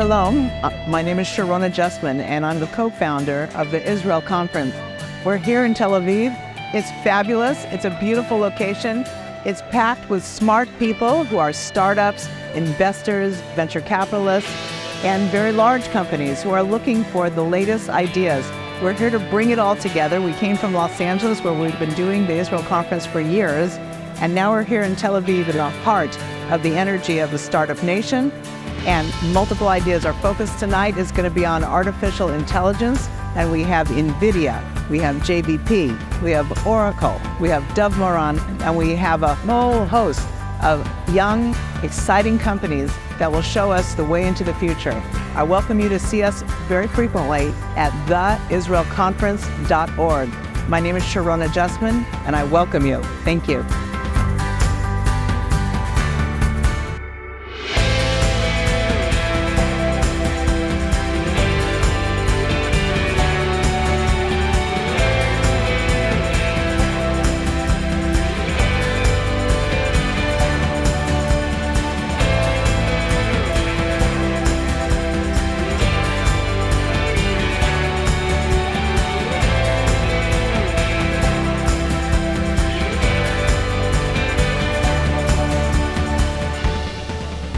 Shalom, my name is Sharona Justman, and I'm the co-founder of the Israel Conference. We're here in Tel Aviv. It's fabulous. It's a beautiful location. It's packed with smart people who are startups, investors, venture capitalists, and very large companies who are looking for the latest ideas. We're here to bring it all together. We came from Los Angeles, where we've been doing the Israel Conference for years, and now we're here in Tel Aviv in the heart of the energy of the startup nation. And multiple ideas. Our focus tonight is going to be on artificial intelligence, and we have NVIDIA, we have JBP, we have Oracle, we have Dove Moran, and we have a whole host of young, exciting companies that will show us the way into the future. I welcome you to see us very frequently at theisraelconference.org. My name is Sharona Justman, and I welcome you. Thank you.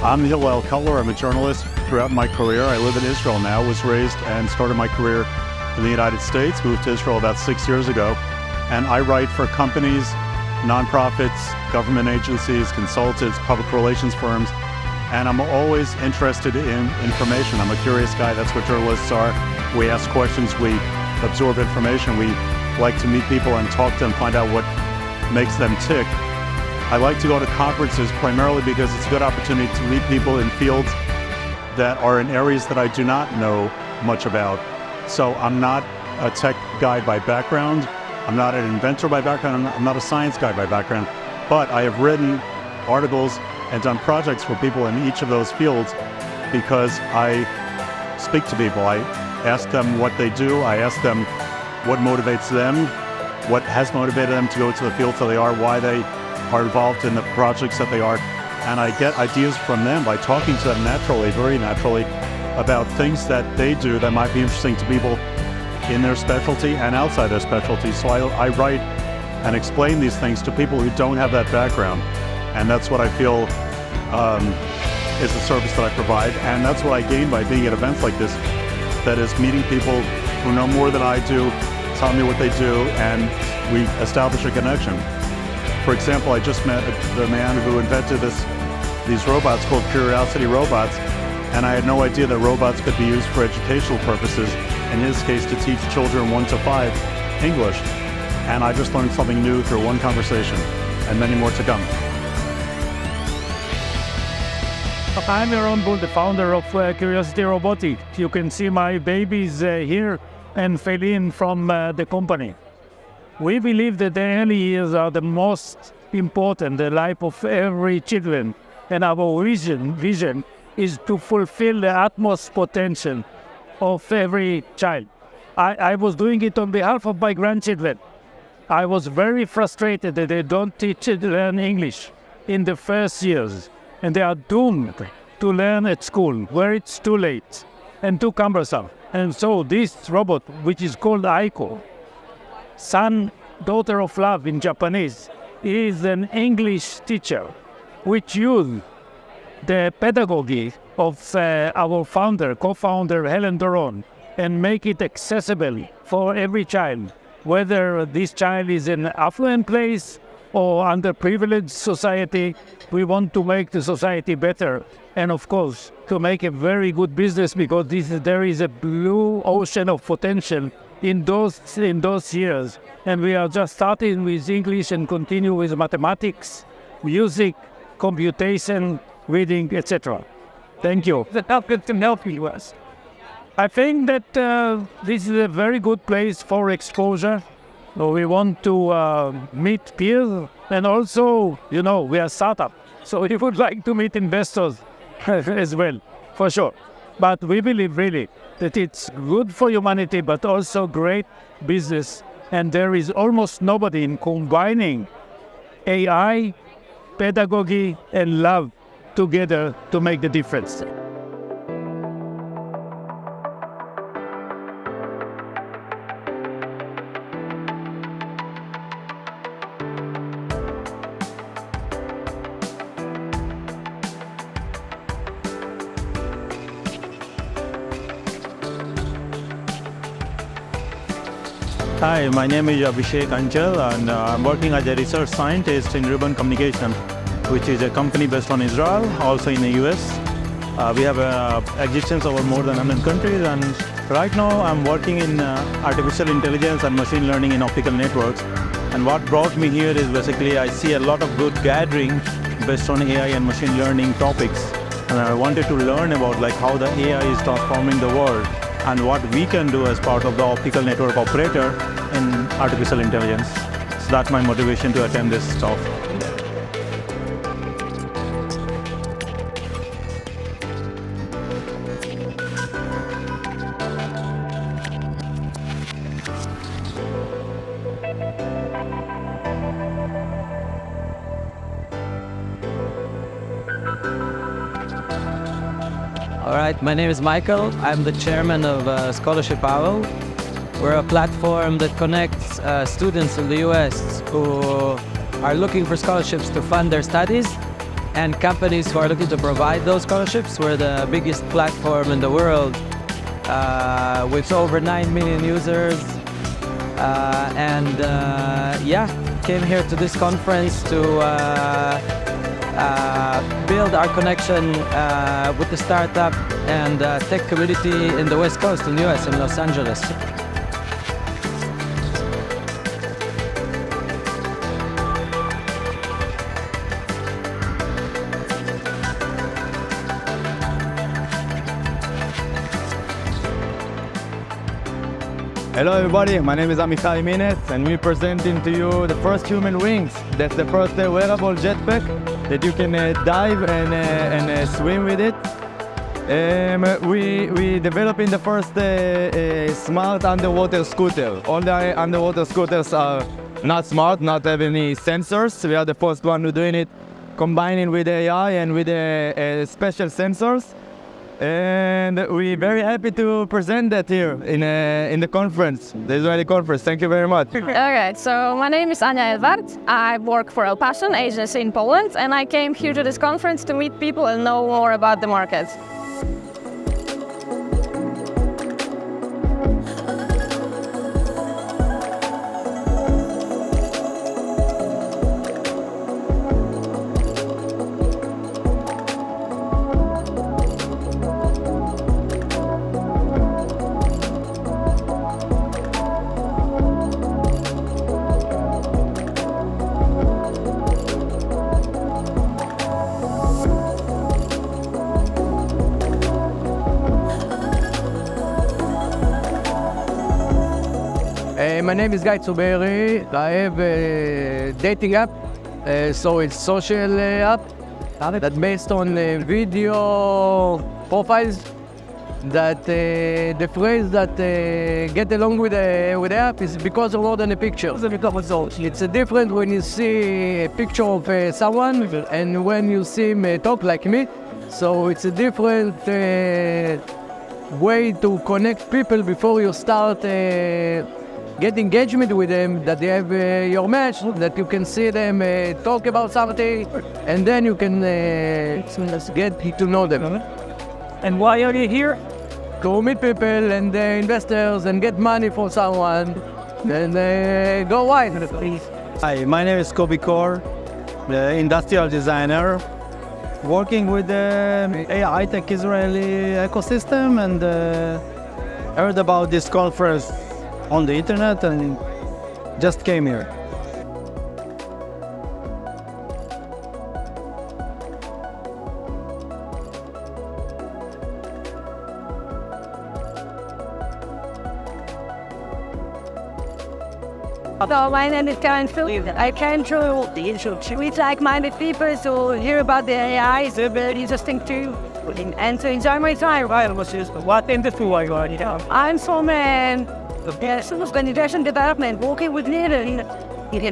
I'm Hillel Cutler. I'm a journalist throughout my career. I live in Israel now, was raised and started my career in the United States, moved to Israel about 6 years ago. And I write for companies, nonprofits, government agencies, consultants, public relations firms. And I'm always interested in information. I'm a curious guy. That's what journalists are. We ask questions, we absorb information. We like to meet people and talk to them, find out what makes them tick. I like to go to conferences primarily because it's a good opportunity to meet people in fields that are in areas that I do not know much about. So I'm not a tech guy by background. I'm not an inventor by background. I'm not a science guy by background. But I have written articles and done projects for people in each of those fields because I speak to people. I ask them what they do. I ask them what motivates them, what has motivated them to go to the fields that they are, why they are involved in the projects that they are, and I get ideas from them by talking to them naturally, very naturally, about things that they do that might be interesting to people in their specialty and outside their specialty. So I write and explain these things to people who don't have that background, and that's what I feel is the service that I provide, and that's what I gain by being at events like this, that is meeting people who know more than I do, tell me what they do, and we establish a connection. For example, I just met the man who invented these robots called Curiosity robots, and I had no idea that robots could be used for educational purposes, in his case to teach children 1 to 5 English. And I just learned something new through one conversation, and many more to come. I'm Yaron Bull, the founder of Curiosity Robotics. You can see my babies here and Felin from the company. We believe that the early years are the most important, the life of every children. And our vision is to fulfill the utmost potential of every child. I was doing it on behalf of my grandchildren. I was very frustrated that they don't learn English in the first years. And they are doomed to learn at school, where it's too late and too cumbersome. And so this robot, which is called Aiko, Son, Daughter of Love in Japanese, is an English teacher which used the pedagogy of our co-founder Helen Doron, and make it accessible for every child, whether this child is in an affluent place or underprivileged society. We want to make the society better, and of course to make a very good business, because there is a blue ocean of potential in those years, and we are just starting with English and continue with mathematics, music, computation, reading, etc. Thank you. How good can help you us? I think that this is a very good place for exposure. So we want to meet peers, and also, we are a startup, so we would like to meet investors as well, for sure. But we believe really that it's good for humanity, but also great business. And there is almost nobody in combining AI, pedagogy, and love together to make the difference. Hi, my name is Abhishek Anchal, and I'm working as a research scientist in Ribbon Communication, which is a company based on Israel, also in the US. We have existence over more than 100 countries, and right now I'm working in artificial intelligence and machine learning in optical networks. And what brought me here is basically I see a lot of good gathering based on AI and machine learning topics. And I wanted to learn about like how the AI is transforming the world and what we can do as part of the optical network operator in artificial intelligence. So that's my motivation to attend this talk. All right, my name is Michael. I'm the chairman of Scholarship Owl. We're a platform that connects students in the US who are looking for scholarships to fund their studies and companies who are looking to provide those scholarships. We're the biggest platform in the world with over 9 million users. Came here to this conference to build our connection with the startup and tech community in the West Coast in the US, in Los Angeles. Hello everybody, my name is Amichai Mines and we're presenting to you the first human wings. That's the first wearable jetpack that you can dive and swim with it. We developing the first smart underwater scooter. All the underwater scooters are not smart, not have any sensors. We are the first one who doing it, combining with AI and with special sensors. And we're very happy to present that here in the conference, the Israeli conference. Thank you very much. Okay, so my name is Anya Edward. I work for Elpassion agency in Poland, and I came here to this conference to meet people and know more about the market. My name is Guy Tsuberi. I have a dating app, so it's social app that's based on video profiles. That the phrase that get along with the app is because of more than a picture. It's different when you see a picture of someone and when you see him talk like me. So it's a different way to connect people before you start get engagement with them, that they have your match, that you can see them talk about something, and then you can get to know them. And why are you here? To meet people and investors and get money for someone, and go wide. Hi, my name is Kobi Kor, the industrial designer, working with the AI tech Israeli ecosystem, and heard about this conference on the internet and just came here. So my name is Karen Philip. I came to meet like-minded people to hear about the AI. It's very interesting too, and to enjoy my time. What industry are you in? I'm from organization development, working with leaders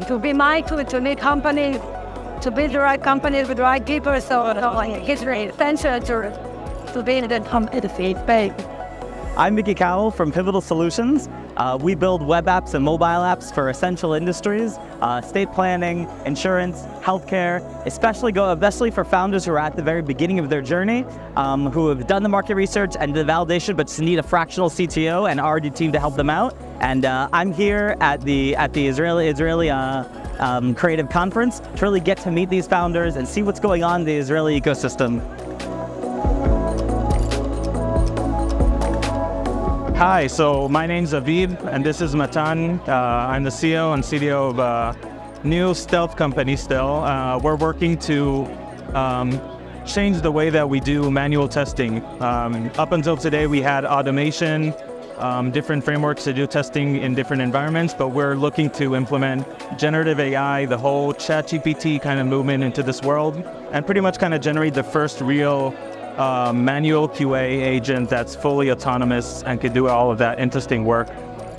to be mindful, to lead companies, to build the right companies with the right people. So it's very essential to be in the competitive space. I'm Mickey Cowell from Pivotal Solutions. We build web apps and mobile apps for essential industries, estate planning, insurance, healthcare, especially for founders who are at the very beginning of their journey, who have done the market research and the validation, but need a fractional CTO and R&D team to help them out. and I'm here at the Israeli Creative Conference to really get to meet these founders and see what's going on in the Israeli ecosystem. Hi, so my name's Aviv, and this is Matan. I'm the CEO and CDO of a new stealth company still. We're working to change the way that we do manual testing. Up until today, we had automation, different frameworks to do testing in different environments, but we're looking to implement generative AI, the whole ChatGPT kind of movement into this world, and pretty much kind of generate the first real manual QA agent that's fully autonomous and can do all of that interesting work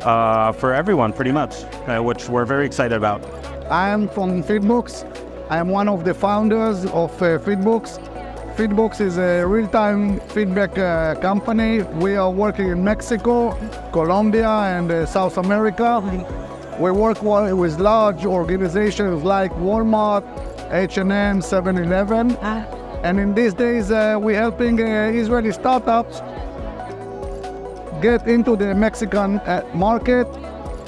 for everyone, pretty much, which we're very excited about. I am from Feedbooks. I am one of the founders of Feedbooks. Feedbooks is a real-time feedback company. We are working in Mexico, Colombia, and South America. We work with large organizations like Walmart, H&M, 7-Eleven. And in these days, we're helping Israeli startups get into the Mexican market.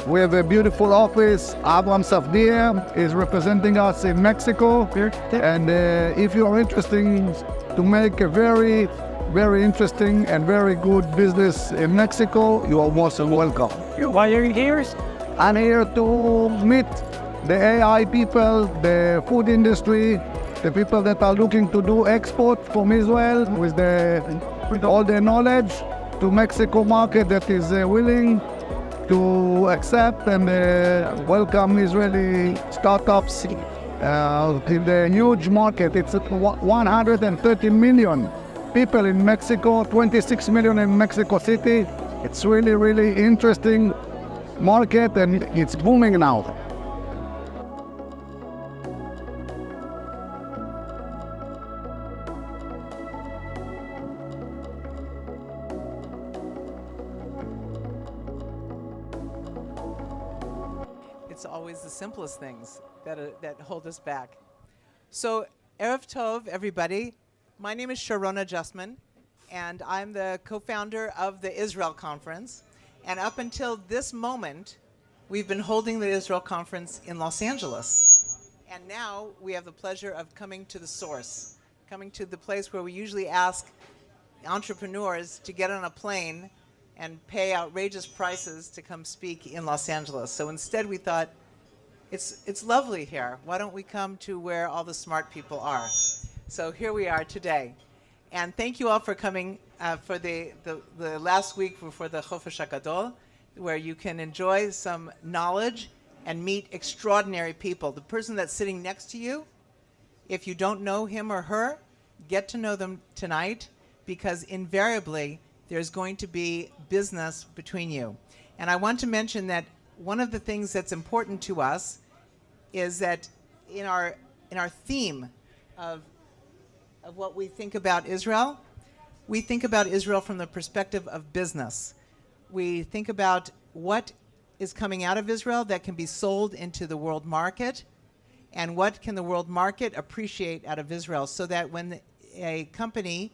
We have a beautiful office. Abraham Safdie is representing us in Mexico. And if you are interested to make a very, very interesting and very good business in Mexico, you are most welcome. Why are you here? I'm here to meet the AI people, the food industry, the people that are looking to do export from Israel with all the knowledge to Mexico market that is willing to accept and welcome Israeli startups in the huge market. It's 130 million people in Mexico, 26 million in Mexico City. It's really, really interesting market and it's booming now. It's always the simplest things that hold us back. So, Erev Tov, everybody. My name is Sharona Justman, and I'm the co-founder of the Israel Conference. And up until this moment, we've been holding the Israel Conference in Los Angeles. And now we have the pleasure of coming to the source, coming to the place where we usually ask entrepreneurs to get on a plane and pay outrageous prices to come speak in Los Angeles. So instead we thought, it's lovely here. Why don't we come to where all the smart people are? So here we are today. And thank you all for coming for the last week before the Chofash HaGadol, where you can enjoy some knowledge and meet extraordinary people. The person that's sitting next to you, if you don't know him or her, get to know them tonight, because invariably there's going to be business between you. And I want to mention that one of the things that's important to us is that in our theme of what we think about Israel, we think about Israel from the perspective of business. We think about what is coming out of Israel that can be sold into the world market, and what can the world market appreciate out of Israel, so that when a company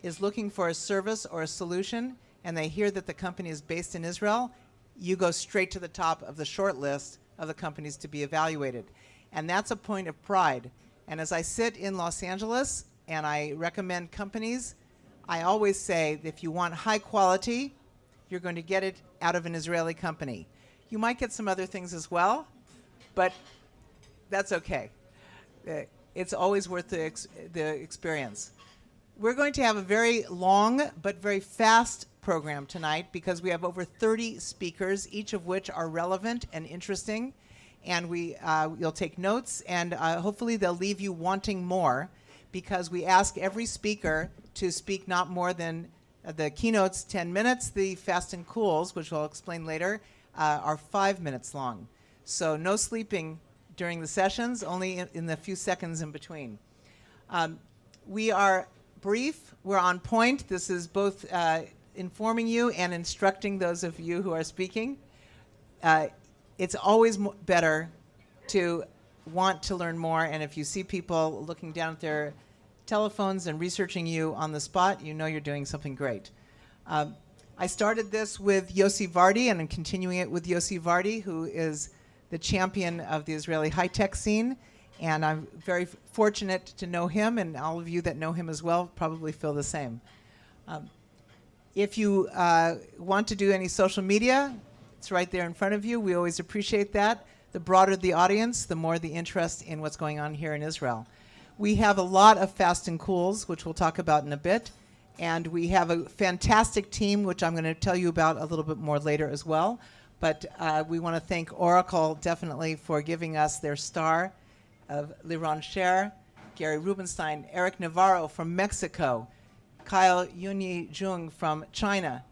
is looking for a service or a solution and they hear that the company is based in Israel, you go straight to the top of the short list of the companies to be evaluated. And that's a point of pride. And as I sit in Los Angeles and I recommend companies, I always say that if you want high quality, you're going to get it out of an Israeli company. You might get some other things as well, but that's okay. It's always worth the experience. We're going to have a very long but very fast program tonight because we have over 30 speakers, each of which are relevant and interesting. And you'll take notes, and hopefully they'll leave you wanting more, because we ask every speaker to speak not more than the keynotes 10 minutes. The fast and cools, which I'll explain later, are 5 minutes long. So no sleeping during the sessions, only in the few seconds in between. We are brief, we're on point. This is both informing you and instructing those of you who are speaking. It's always better to want to learn more, and if you see people looking down at their telephones and researching you on the spot, you know you're doing something great. I started this with Yossi Vardi, and I'm continuing it with Yossi Vardi, who is the champion of the Israeli high-tech scene. And I'm very fortunate to know him, and all of you that know him as well probably feel the same. If you want to do any social media, it's right there in front of you. We always appreciate that. The broader the audience, the more the interest in what's going on here in Israel. We have a lot of fast and cools, which we'll talk about in a bit. And we have a fantastic team, which I'm going to tell you about a little bit more later as well. But we want to thank Oracle definitely for giving us their star of Liron Sher, Gary Rubenstein, Eric Navarro from Mexico, Kyle Yunyi Jung from China,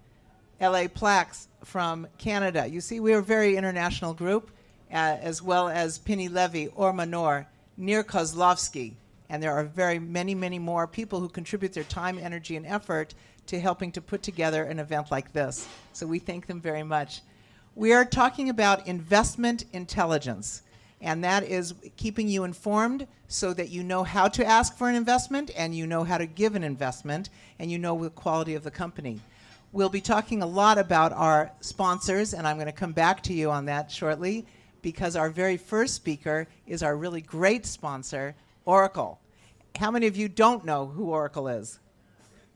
L.A. Plax from Canada. You see, we're a very international group, as well as Penny Levy, Or Manor, Nir Kozlovsky, and there are very many, many more people who contribute their time, energy, and effort to helping to put together an event like this. So we thank them very much. We are talking about investment intelligence, and that is keeping you informed so that you know how to ask for an investment, and you know how to give an investment, and you know the quality of the company. We'll be talking a lot about our sponsors, and I'm going to come back to you on that shortly, because our very first speaker is our really great sponsor, Oracle. How many of you don't know who Oracle is?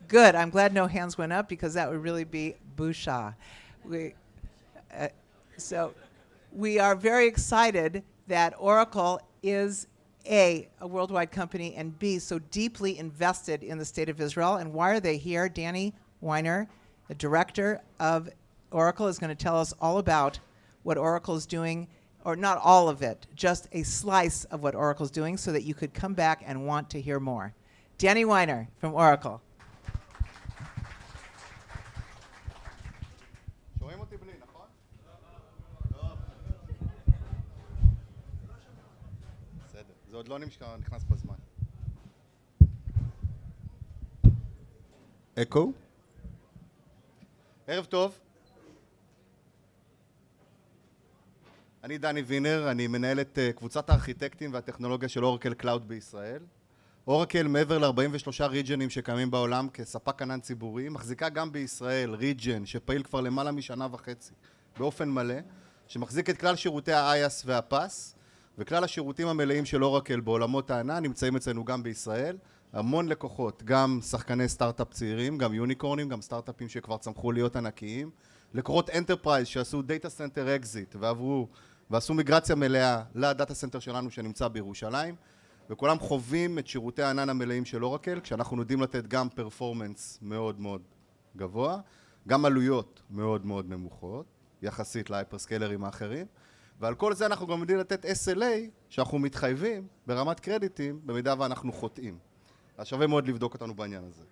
Good. I'm glad no hands went up, because that would really be busha. So we are very excited that Oracle is A, worldwide company, and B, so deeply invested in the state of Israel. And why are they here? Danny Weiner, the director of Oracle, is going to tell us all about what Oracle is doing, or not all of it, just a slice of what Oracle's doing, so that you could come back and want to hear more. Danny Weiner from Oracle. זה עוד לא נכנס בזמן. אקו? ערב טוב. אני דני וינר, אני מנהל את קבוצת הארכיטקטים והטכנולוגיה של אורקל קלאוד בישראל. אורקל, מעבר ל-43 ריג'נים שקיימים בעולם כספק ענן ציבורי, מחזיקה גם בישראל ריג'ן שפעיל כבר למעלה משנה וחצי באופן מלא, שמחזיק את כלל שירותי ה-IaaS וה-PaaS, וכלל השירותים המלאים של אורקל בעולמות הענן נמצאים אצלנו גם בישראל. המון לקוחות, גם שחקני סטארט-אפ צעירים, גם יוניקורנים, גם סטארט-אפים שכבר צמחו להיות ענקיים. לקוחות אנטרפרייז שעשו דאטה סנטר אקזיט ועשו מיגרציה מלאה לדאטה סנטר שלנו שנמצא בירושלים. וכולם חווים את שירותי הענן המלאים של אורקל, כשאנחנו יודעים לתת גם פרפורמנס מאוד מאוד גבוה, גם עלויות מאוד מאוד נמוכות, יחסית להייפרסקיילרים האחרים. ועל כל זה אנחנו גם יודעים לתת SLA שאנחנו מתחייבים ברמת קרדיטים במידה ואנחנו חוטאים. אז שווה מאוד לבדוק אותנו בעניין הזה.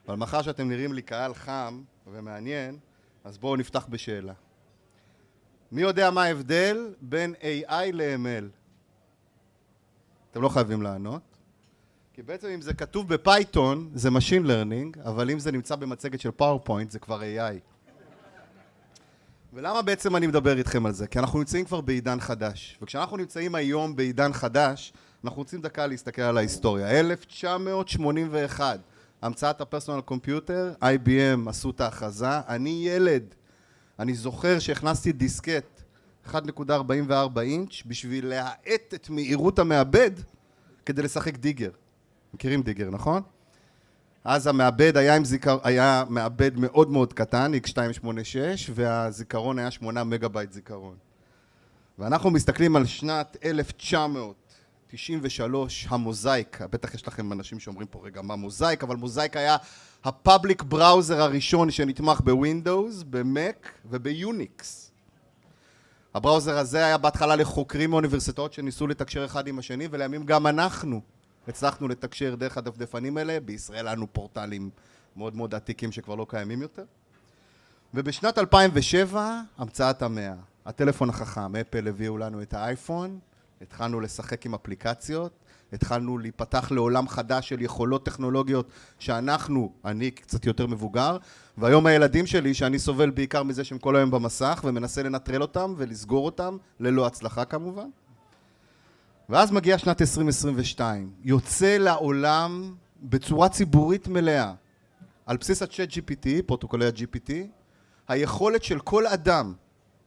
אבל מאחר שאתם נראים לי קהל חם ומעניין, אז בואו נפתח בשאלה. מי יודע מה ההבדל בין AI ל-ML? אתם לא חייבים לענות. כי בעצם אם זה כתוב בפייתון זה Machine Learning, אבל אם זה נמצא במצגת של PowerPoint זה כבר AI. ולמה בעצם אני מדבר איתכם על זה? כי אנחנו נמצאים כבר בעידן חדש. וכשאנחנו נמצאים היום בעידן חדש, אנחנו רוצים דקה להסתכל על ההיסטוריה. 1981, המצאת הפרסונל קומפיוטר, IBM עשו את ההכרזה. אני ילד, אני זוכר שהכנסתי דיסקט 1.44 אינץ' בשביל להאט את מהירות המעבד כדי לשחק דיגר. מכירים דיגר, נכון? אז המעבד היה מעבד מאוד מאוד קטן, X286, והזיכרון היה 8 מגה-בייט זיכרון. ואנחנו מסתכלים על שנת 1993, המוזאיק, בטח יש לכם אנשים שאומרים פה רגע מה מוזאיק, אבל מוזאיק היה הפאבליק בראוזר הראשון שנתמך בווינדוס, במק וביוניקס. הבראוזר הזה היה בהתחלה לחוקרים מאוניברסיטאות שניסו לתקשר אחד עם השני, ולימים גם אנחנו הצלחנו לתקשר דרך הדפדפנים האלה. בישראל לנו פורטלים מאוד מאוד עתיקים שכבר לא קיימים יותר. ובשנת 2007, המצאת המאה. הטלפון החכם, אפל הביאו לנו את האייפון, התחלנו לשחק עם אפליקציות, התחלנו להיפתח לעולם חדש של יכולות טכנולוגיות שאנחנו, אני קצת יותר מבוגר, והיום הילדים שלי, שאני סובל בעיקר מזה שהם כל היום במסך, ומנסה לנטרל אותם ולסגור אותם, ללא הצלחה כמובן. ואז מגיעה שנת 2022, יוצא לעולם בצורה ציבורית מלאה, על בסיס ה-Chat GPT, פרוטוקולי ה-GPT, היכולת של כל אדם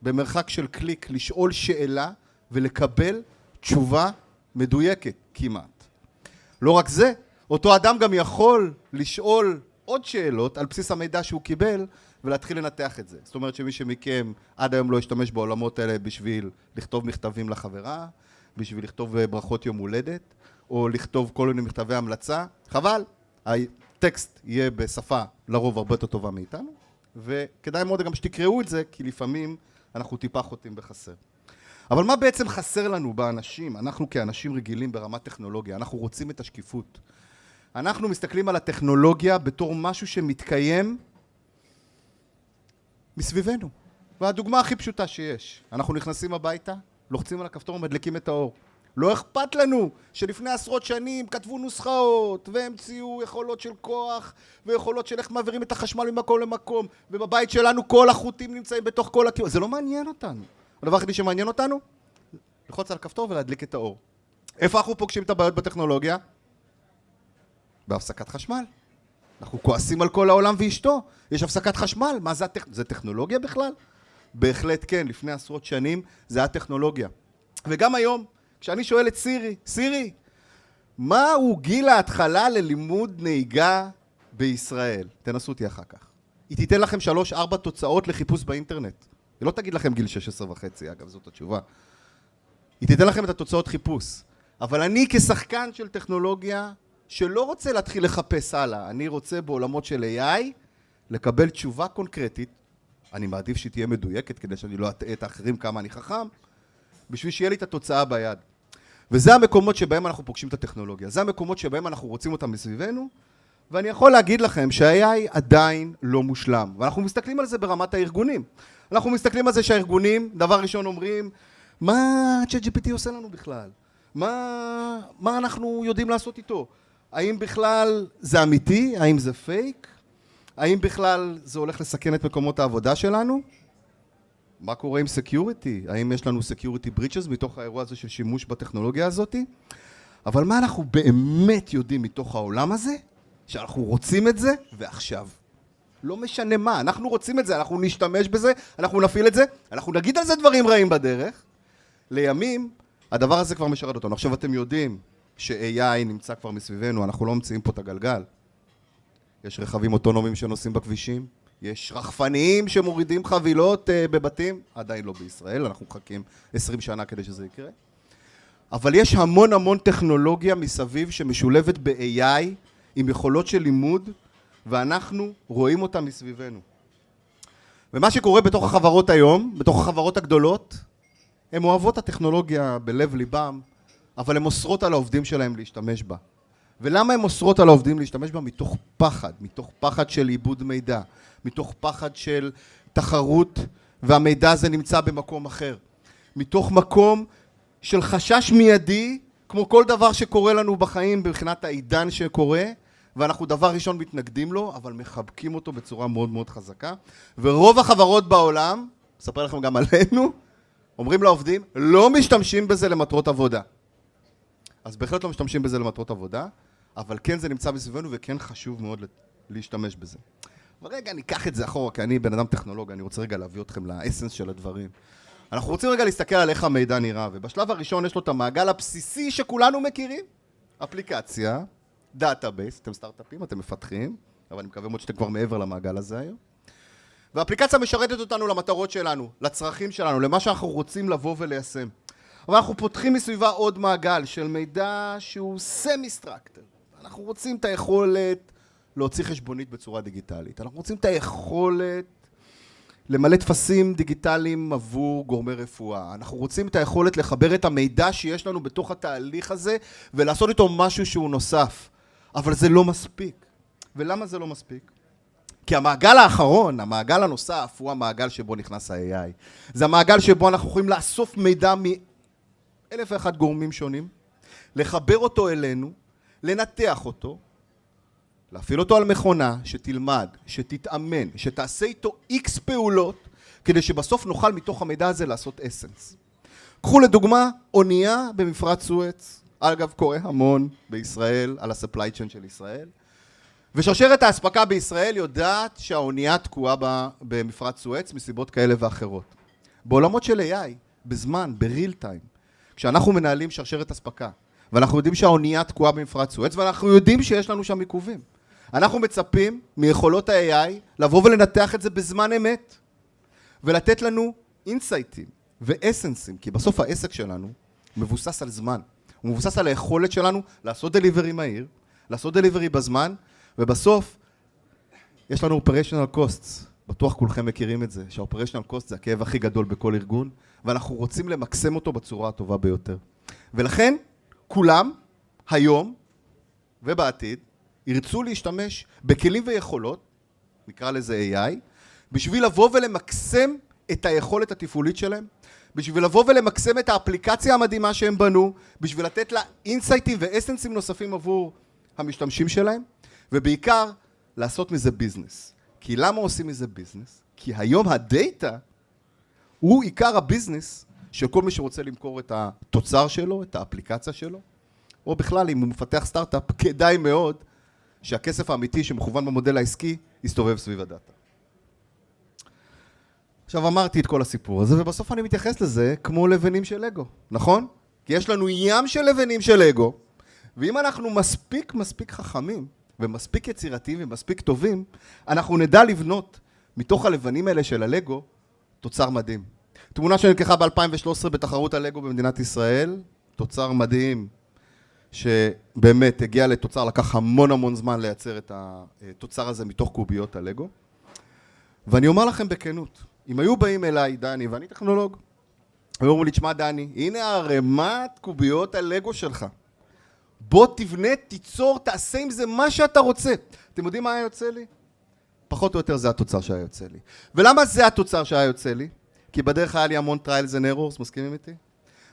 במרחק של קליק לשאול שאלה ולקבל תשובה מדויקת כמעט. לא רק זה, אותו אדם גם יכול לשאול עוד שאלות על בסיס המידע שהוא קיבל ולהתחיל לנתח את זה. זאת אומרת שמי שמכם עד היום לא השתמש בעולמות האלה בשביל לכתוב מכתבים לחברה, בשביל לכתוב ברכות יום הולדת, או לכתוב כל מיני מכתבי המלצה, חבל, הטקסט יהיה בשפה לרוב הרבה יותר טובה מאיתנו, וכדאי מאוד גם שתקראו את זה, כי לפעמים אנחנו טיפה חוטאים בחסר. אבל מה בעצם חסר לנו באנשים? אנחנו כאנשים רגילים ברמת טכנולוגיה, אנחנו רוצים את השקיפות. אנחנו מסתכלים על הטכנולוגיה בתור משהו שמתקיים מסביבנו. והדוגמה הכי פשוטה שיש, אנחנו נכנסים הביתה, לוחצים על הכפתור ומדליקים את האור. לא אכפת לנו שלפני עשרות שנים כתבו נוסחאות והמציאו יכולות של כוח ויכולות של איך מעבירים את החשמל ממקום למקום, ובבית שלנו כל החוטים נמצאים בתוך כל הקירות. זה לא מעניין אותנו. הדבר הכי שמעניין אותנו, ללחוץ על הכפתור ולהדליק את האור. איפה אנחנו פוגשים את הבעיות בטכנולוגיה? בהפסקת חשמל. אנחנו כועסים על כל העולם ואשתו. יש הפסקת חשמל. מה זה זה טכנולוגיה בכלל? בהחלט כן, לפני עשרות שנים זה הטכנולוגיה. וגם היום, כשאני שואל את סירי, מה הוא גיל ההתחלה ללימוד נהיגה בישראל? תנסו אותי אחר כך. היא תיתן לכם 3-4 תוצאות לחיפוש באינטרנט. היא לא תגיד לכם גיל 16.5, אגב, זאת התשובה. היא תיתן לכם את התוצאות חיפוש. אבל אני כשחקן של טכנולוגיה, שלא רוצה להתחיל לחפש הלאה, אני רוצה בעולמות של AI, לקבל תשובה קונקרטית, אני מעדיף שהיא תהיה מדויקת, כדי שאני לא אטעה את האחרים כמה אני חכם, בשביל שיהיה לי את התוצאה ביד. וזה המקומות שבהם אנחנו פוגשים את הטכנולוגיה, זה המקומות שבהם אנחנו רוצים אותם מסביבנו, ואני יכול להגיד לכם שה-AI עדיין לא מושלם, ואנחנו מסתכלים על זה ברמת הארגונים. אנחנו מסתכלים על זה שהארגונים, דבר ראשון אומרים, מה ChatGPT עושה לנו בכלל? מה אנחנו יודעים לעשות איתו? האם בכלל זה אמיתי? האם זה פייק? האם בכלל זה הולך לסכן את מקומות העבודה שלנו? מה קורה עם סקיוריטי? האם יש לנו סקיוריטי בריצ'ס מתוך האירוע הזה של שימוש בטכנולוגיה הזאת? אבל מה אנחנו באמת יודעים מתוך העולם הזה? שאנחנו רוצים את זה ועכשיו. לא משנה מה, אנחנו רוצים את זה, אנחנו נשתמש בזה, אנחנו נפעיל את זה, אנחנו נגיד על זה דברים רעים בדרך. לימים, הדבר הזה כבר משרת אותנו. עכשיו אתם יודעים ש-AI נמצא כבר מסביבנו, אנחנו לא ממציאים פה את הגלגל. יש רכבים אוטונומיים שנוסעים בכבישים, יש רחפניים שמורידים חבילות בבתים, עדיין לא בישראל, אנחנו מחכים 20 שנה כדי שזה יקרה. אבל יש המון טכנולוגיה מסביב שמשולבת ב-AI עם יכולות של לימוד, ואנחנו רואים אותה מסביבנו. ומה שקורה בתוך החברות היום, בתוך החברות הגדולות, הן אוהבות הטכנולוגיה בלב ליבם, אבל הן אוסרות על העובדים שלהם להשתמש בה. ולמה הן אוסרות על העובדים להשתמש בה? מתוך פחד של עיבוד מידע, מתוך פחד של תחרות, והמידע הזה נמצא במקום אחר. מתוך מקום של חשש מיידי, כמו כל דבר שקורה לנו בחיים מבחינת העידן שקורה, ואנחנו דבר ראשון מתנגדים לו, אבל מחבקים אותו בצורה מאוד חזקה. ורוב החברות בעולם, אספר לכם גם עלינו, אומרים לעובדים, לא משתמשים בזה למטרות עבודה. אז בהחלט לא משתמשים בזה למטרות עבודה, אבל כן זה נמצא בסביבנו וכן חשוב מאוד להשתמש בזה. אבל רגע, אני אקח את זה אחורה, כי אני בן אדם טכנולוג, אני רוצה רגע להביא אתכם לאסנס של הדברים. אנחנו רוצים רגע להסתכל על איך המידע נראה, ובשלב הראשון יש לו את המעגל הבסיסי שכולנו מכירים. אפליקציה, דאטאבייס, אתם סטארט-אפים, אתם מפתחים, אבל אני מקווה מאוד שאתם כבר מעבר למעגל הזה היום. והאפליקציה משרתת אותנו למטרות שלנו, לצרכים שלנו, למה שאנחנו רוצים לבוא וליישם. אבל אנחנו פותחים מסביבה עוד מעגל של מידע שהוא סמי-סטרקטר. אנחנו רוצים את היכולת להוציא חשבונית בצורה דיגיטלית. אנחנו רוצים את היכולת למלא תפסים דיגיטליים עבור גורמי רפואה. אנחנו רוצים את היכולת לחבר את המידע שיש לנו בתוך התהליך הזה ולעשות איתו משהו שהוא נוסף. אבל זה לא מספיק. ולמה זה לא מספיק? כי המעגל האחרון, המעגל הנוסף, הוא המעגל שבו נכנס ה-AI. זה המעגל שבו אנחנו יכולים לאסוף מידע מ-1,001 גורמים שונים, לחבר אותו אלינו, לנתח אותו, להפעיל אותו על מכונה, שתלמד, שתתאמן, שתעשה איתו X פעולות, כדי שבסוף נוכל מתוך המידע הזה לעשות אסנס. קחו לדוגמה, אונייה במפרץ סואץ, אגב קורה המון בישראל, על ה-supply chain של ישראל. ושרשרת האספקה בישראל יודעת שהאונייה תקועה במפרץ סואץ מסיבות כאלה ואחרות. בעולמות של AI, בזמן, בריל טיים, כשאנחנו מנהלים שרשרת אספקה, ואנחנו יודעים שהאונייה תקועה במפרץ סואץ, ואנחנו יודעים שיש לנו שם עיכובים. אנחנו מצפים מיכולות ה-AI לבוא ולנתח את זה בזמן אמת, ולתת לנו אינסייטים ואסנסים, כי בסוף העסק שלנו מבוסס על זמן. הוא מבוסס על היכולת שלנו לעשות דליברי מהיר, לעשות דליברי בזמן, ובסוף יש לנו operational costs. בטוח כולכם מכירים את זה, שה-operational costs זה הכאב הכי גדול בכל ארגון, ואנחנו רוצים למקסם אותו בצורה הטובה ביותר. ולכן כולם היום ובעתיד ירצו להשתמש בכלים ויכולות, נקרא לזה AI, בשביל לבוא ולמקסם את היכולת התפעולית שלהם, בשביל לבוא ולמקסם את האפליקציה המדהימה שהם בנו, בשביל לתת לה אינסייטים ואסנסים נוספים עבור המשתמשים שלהם, ובעיקר לעשות מזה ביזנס. כי למה עושים מזה ביזנס? כי היום הדאטה הוא עיקר הביזנס של כל מי שרוצה למכור את התוצר שלו, את האפליקציה שלו, או בכלל אם הוא מפתח סטארט-אפ, כדאי מאוד שהכסף האמיתי שמכוון במודל העסקי יסתובב סביב הדאטה. עכשיו אמרתי את כל הסיפור הזה, ובסוף אני מתייחס לזה כמו לבנים של לגו, נכון? כי יש לנו ים של לבנים של לגו, ואם אנחנו מספיק חכמים, ומספיק יצירתיים ומספיק טובים, אנחנו נדע לבנות מתוך הלבנים האלה של הלגו תוצר מדהים. תמונה שנלקחה ב-2013 בתחרות הלגו במדינת ישראל, תוצר מדהים שבאמת הגיע לתוצר, לקח המון זמן לייצר את התוצר הזה מתוך קוביות הלגו. ואני אומר לכם בכנות, אם היו באים אליי דני, ואני טכנולוג, היו אומרים לי, תשמע דני, הנה הרמת קוביות הלגו שלך. בוא תבנה, תיצור, תעשה עם זה מה שאתה רוצה. אתם יודעים מה היה יוצא לי? פחות או יותר זה התוצר שהיה יוצא לי. ולמה זה התוצר שהיה יוצא לי? כי בדרך היה לי המון trials and errors, מסכימים איתי?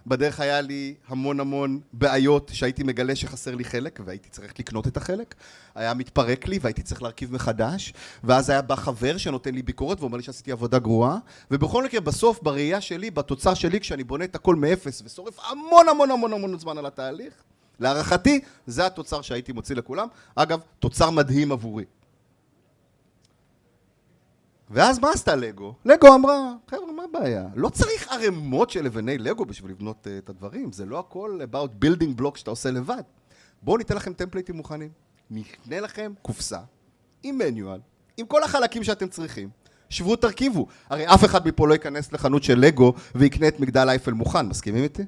בדרך היה לי המון בעיות שהייתי מגלה שחסר לי חלק, והייתי צריך לקנות את החלק. היה מתפרק לי והייתי צריך להרכיב מחדש, ואז היה בא חבר שנותן לי ביקורת ואומר לי שעשיתי עבודה גרועה, ובכל מקרה בסוף, בראייה שלי, בתוצר שלי, כשאני בונה את הכל מאפס ושורף המון זמן על התהליך, להערכתי, זה התוצר שהייתי מוציא לכולם. אגב, תוצר מדהים עבורי. ואז מה עשתה לגו? לגו אמרה, חבר'ה, מה הבעיה? לא צריך ערימות של לבני לגו בשביל לבנות את הדברים. זה לא הכל about building block שאתה עושה לבד. בואו ניתן לכם טמפלייטים מוכנים. נקנה לכם קופסה עם מניואל, עם כל החלקים שאתם צריכים. שבו תרכיבו. הרי אף אחד מפה לא ייכנס לחנות של לגו ויקנה את מגדל אייפל מוכן. מסכימים איתי?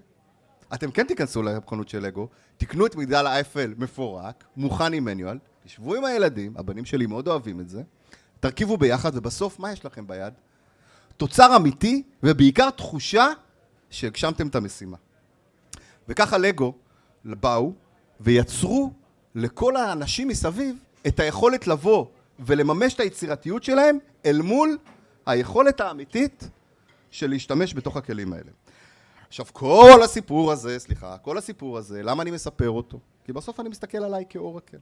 אתם כן תיכנסו לחנות של לגו, תקנו את מגדל האייפל מפורק, מוכן עם מניואל, תשבו עם הילדים, הבנים שלי מאוד אוהבים את זה, תרכיבו ביחד, ובסוף מה יש לכם ביד? תוצר אמיתי, ובעיקר תחושה שהגשמתם את המשימה. וככה לגו באו ויצרו לכל האנשים מסביב את היכולת לבוא ולממש את היצירתיות שלהם אל מול היכולת האמיתית של להשתמש בתוך הכלים האלה. עכשיו, כל הסיפור הזה, למה אני מספר אותו? כי בסוף אני מסתכל עליי כאורקל.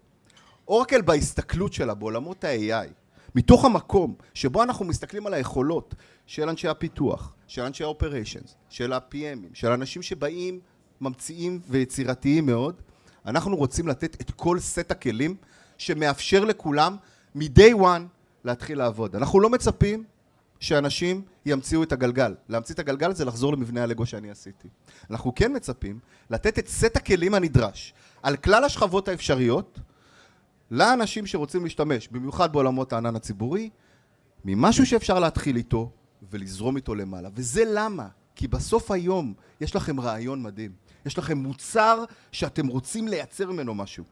אורקל בהסתכלות שלה, בעולמות ה-AI, מתוך המקום שבו אנחנו מסתכלים על היכולות של אנשי הפיתוח, של אנשי ה-operations, של ה-PMים, של אנשים שבאים, ממציאים ויצירתיים מאוד, אנחנו רוצים לתת את כל סט הכלים שמאפשר לכולם מ-day one להתחיל לעבוד. אנחנו לא מצפים שאנשים ימציאו את הגלגל. להמציא את הגלגל זה לחזור למבנה הלגו שאני עשיתי. אנחנו כן מצפים לתת את סט הכלים הנדרש על כלל השכבות האפשריות לאנשים שרוצים להשתמש, במיוחד בעולמות הענן הציבורי, ממשהו שאפשר להתחיל איתו ולזרום איתו למעלה. וזה למה? כי בסוף היום יש לכם רעיון מדהים. יש לכם מוצר שאתם רוצים לייצר ממנו משהו.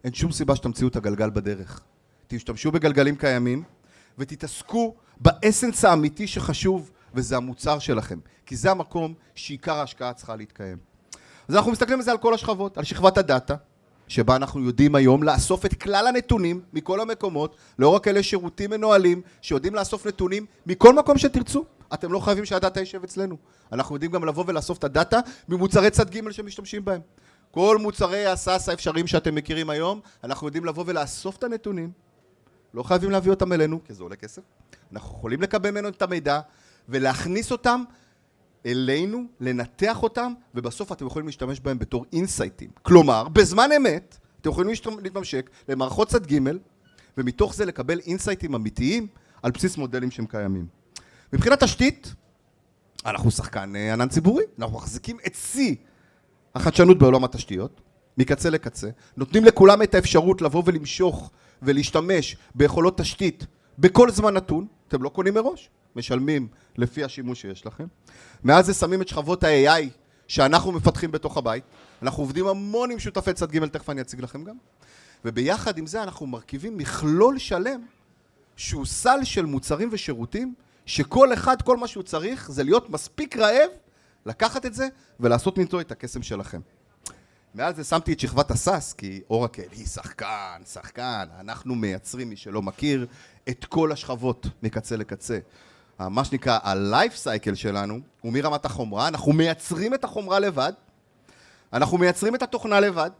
אין שום סיבה שתמציאו את הגלגל בדרך. תשתמשו בגלגלים קיימים ותתעסקו באסנס האמיתי שחשוב, וזה המוצר שלכם. כי זה המקום שעיקר ההשקעה צריכה להתקיים. אז אנחנו מסתכלים על זה על כל השכבות, על שכבת הדאטה, שבה אנחנו יודעים היום לאסוף את כלל הנתונים מכל המקומות, לא רק אלה שירותים מנוהלים שיודעים לאסוף נתונים מכל מקום שתרצו. אתם לא חייבים שהדאטה יישב אצלנו. אנחנו יודעים גם לבוא ולאסוף את הדאטה ממוצרי צד ג' שמשתמשים בהם. כל מוצרי הסאס האפשריים שאתם מכירים היום, אנחנו יודעים לבוא ולאסוף את הנתונים. לא חייבים להביא אותם אלינו, כי זה עולה כסף. אנחנו יכולים לקבל ממנו את המידע ולהכניס אותם אלינו, לנתח אותם, ובסוף אתם יכולים להשתמש בהם בתור אינסייטים. כלומר, בזמן אמת, אתם יכולים להתממשק למערכות צד ג' ומתוך זה לקבל אינסייטים אמיתיים על בסיס מודלים שהם קיימים. מבחינת תשתית, אנחנו שחקן ענן ציבורי, אנחנו מחזיקים את שיא החדשנות בעולם התשתיות, מקצה לקצה, נותנים לכולם את האפשרות לבוא ולמשוך ולהשתמש ביכולות תשתית בכל זמן נתון, אתם לא קונים מראש, משלמים לפי השימוש שיש לכם. מאז זה שמים את שכבות ה-AI שאנחנו מפתחים בתוך הבית, אנחנו עובדים המון עם שותפי צד ג', תכף אני אציג לכם גם, וביחד עם זה אנחנו מרכיבים מכלול שלם שהוא סל של מוצרים ושירותים, שכל אחד, כל מה שהוא צריך זה להיות מספיק רעב, לקחת את זה ולעשות מנתו את הקסם שלכם. מעל זה שמתי את שכבת הסאס, כי אורקל היא שחקן, אנחנו מייצרים, מי שלא מכיר, את כל השכבות מקצה לקצה. מה שנקרא, ה-life cycle שלנו, הוא מרמת החומרה, אנחנו מייצרים את החומרה לבד, אנחנו מייצרים את התוכנה לבד,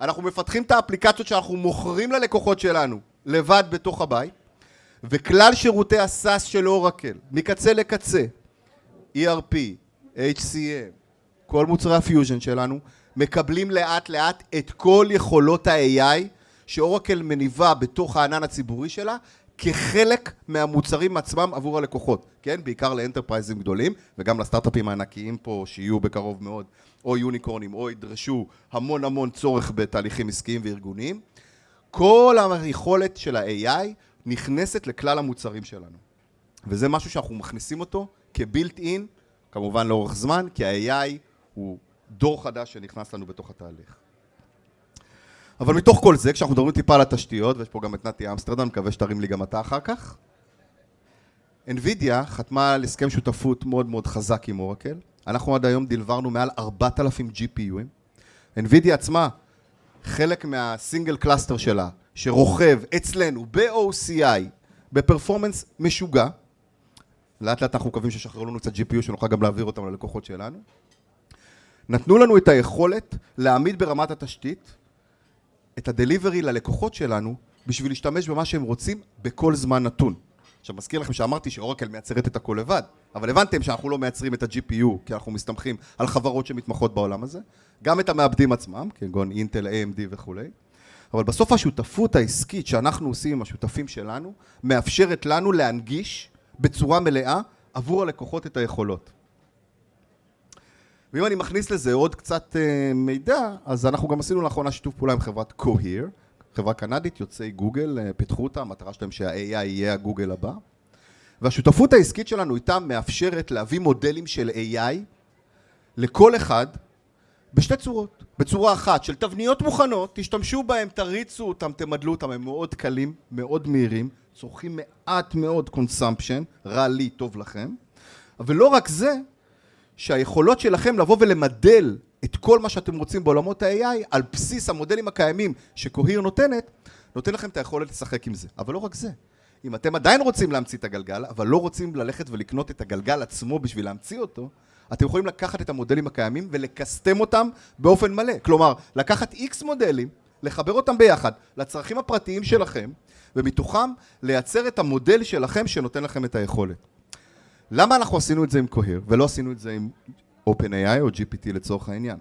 אנחנו מפתחים את האפליקציות שאנחנו מוכרים ללקוחות שלנו לבד בתוך הבית, וכלל שירותי הסאס של אורקל, מקצה לקצה, ERP, HCM, כל מוצרי הפיוז'ן שלנו, מקבלים לאט לאט את כל יכולות ה-AI שאורקל מניבה בתוך הענן הציבורי שלה, כחלק מהמוצרים עצמם עבור הלקוחות, כן? בעיקר לאנטרפרייזים גדולים, וגם לסטארט-אפים הענקיים פה, שיהיו בקרוב מאוד, או יוניקורנים, או ידרשו המון צורך בתהליכים עסקיים וארגוניים. כל היכולת של ה-AI נכנסת לכלל המוצרים שלנו. וזה משהו שאנחנו מכניסים אותו כבילט אין, כמובן לאורך זמן, כי ה-AI הוא דור חדש שנכנס לנו בתוך התהליך. אבל מתוך כל זה, כשאנחנו מדברים טיפה על התשתיות, ויש פה גם את נתי אמסטרדם, מקווה שתרים לי גם אתה אחר כך, NVIDIA חתמה על הסכם שותפות מאוד חזק עם אורקל. אנחנו עד היום דלברנו מעל 4,000 GPU'ים. NVIDIA עצמה, חלק מהסינגל קלאסטר שלה, שרוכב אצלנו ב-OCI, בפרפורמנס משוגע, לאט לאט אנחנו מקווים ששחררו לנו קצת GPU, שנוכל גם להעביר אותם ללקוחות שלנו. נתנו לנו את היכולת להעמיד ברמת התשתית את הדליברי ללקוחות שלנו בשביל להשתמש במה שהם רוצים בכל זמן נתון. עכשיו מזכיר לכם שאמרתי שאורקל מייצרת את הכל לבד, אבל הבנתם שאנחנו לא מייצרים את ה-GPU כי אנחנו מסתמכים על חברות שמתמחות בעולם הזה, גם את המעבדים עצמם, כגון אינטל, AMD וכו'. אבל בסוף השותפות העסקית שאנחנו עושים עם השותפים שלנו מאפשרת לנו להנגיש בצורה מלאה עבור הלקוחות את היכולות. ואם אני מכניס לזה עוד קצת מידע, אז אנחנו גם עשינו לאחרונה שיתוף פעולה עם חברת Cohere, חברה קנדית, יוצאי גוגל, פיתחו אותה, המטרה שלהם שה-AI יהיה הגוגל הבא. והשותפות העסקית שלנו איתם מאפשרת להביא מודלים של AI לכל אחד בשתי צורות. בצורה אחת של תבניות מוכנות, תשתמשו בהם, תריצו אותם, תמדלו אותם, הם מאוד קלים, מאוד מהירים, צורכים מעט מאוד consumption, רע לי, טוב לכם. אבל לא רק זה, שהיכולות שלכם לבוא ולמדל את כל מה שאתם רוצים בעולמות ה-AI על בסיס המודלים הקיימים שקוהיר נותנת, נותן לכם את היכולת לשחק עם זה. אבל לא רק זה. אם אתם עדיין רוצים להמציא את הגלגל, אבל לא רוצים ללכת ולקנות את הגלגל עצמו בשביל להמציא אותו, אתם יכולים לקחת את המודלים הקיימים ולקסטם אותם באופן מלא. כלומר, לקחת X מודלים, לחבר אותם ביחד לצרכים הפרטיים שלכם, ומתוכם לייצר את המודל שלכם שנותן לכם את היכולת. למה אנחנו עשינו את זה עם Cohere, ולא עשינו את זה עם OpenAI או GPT לצורך העניין?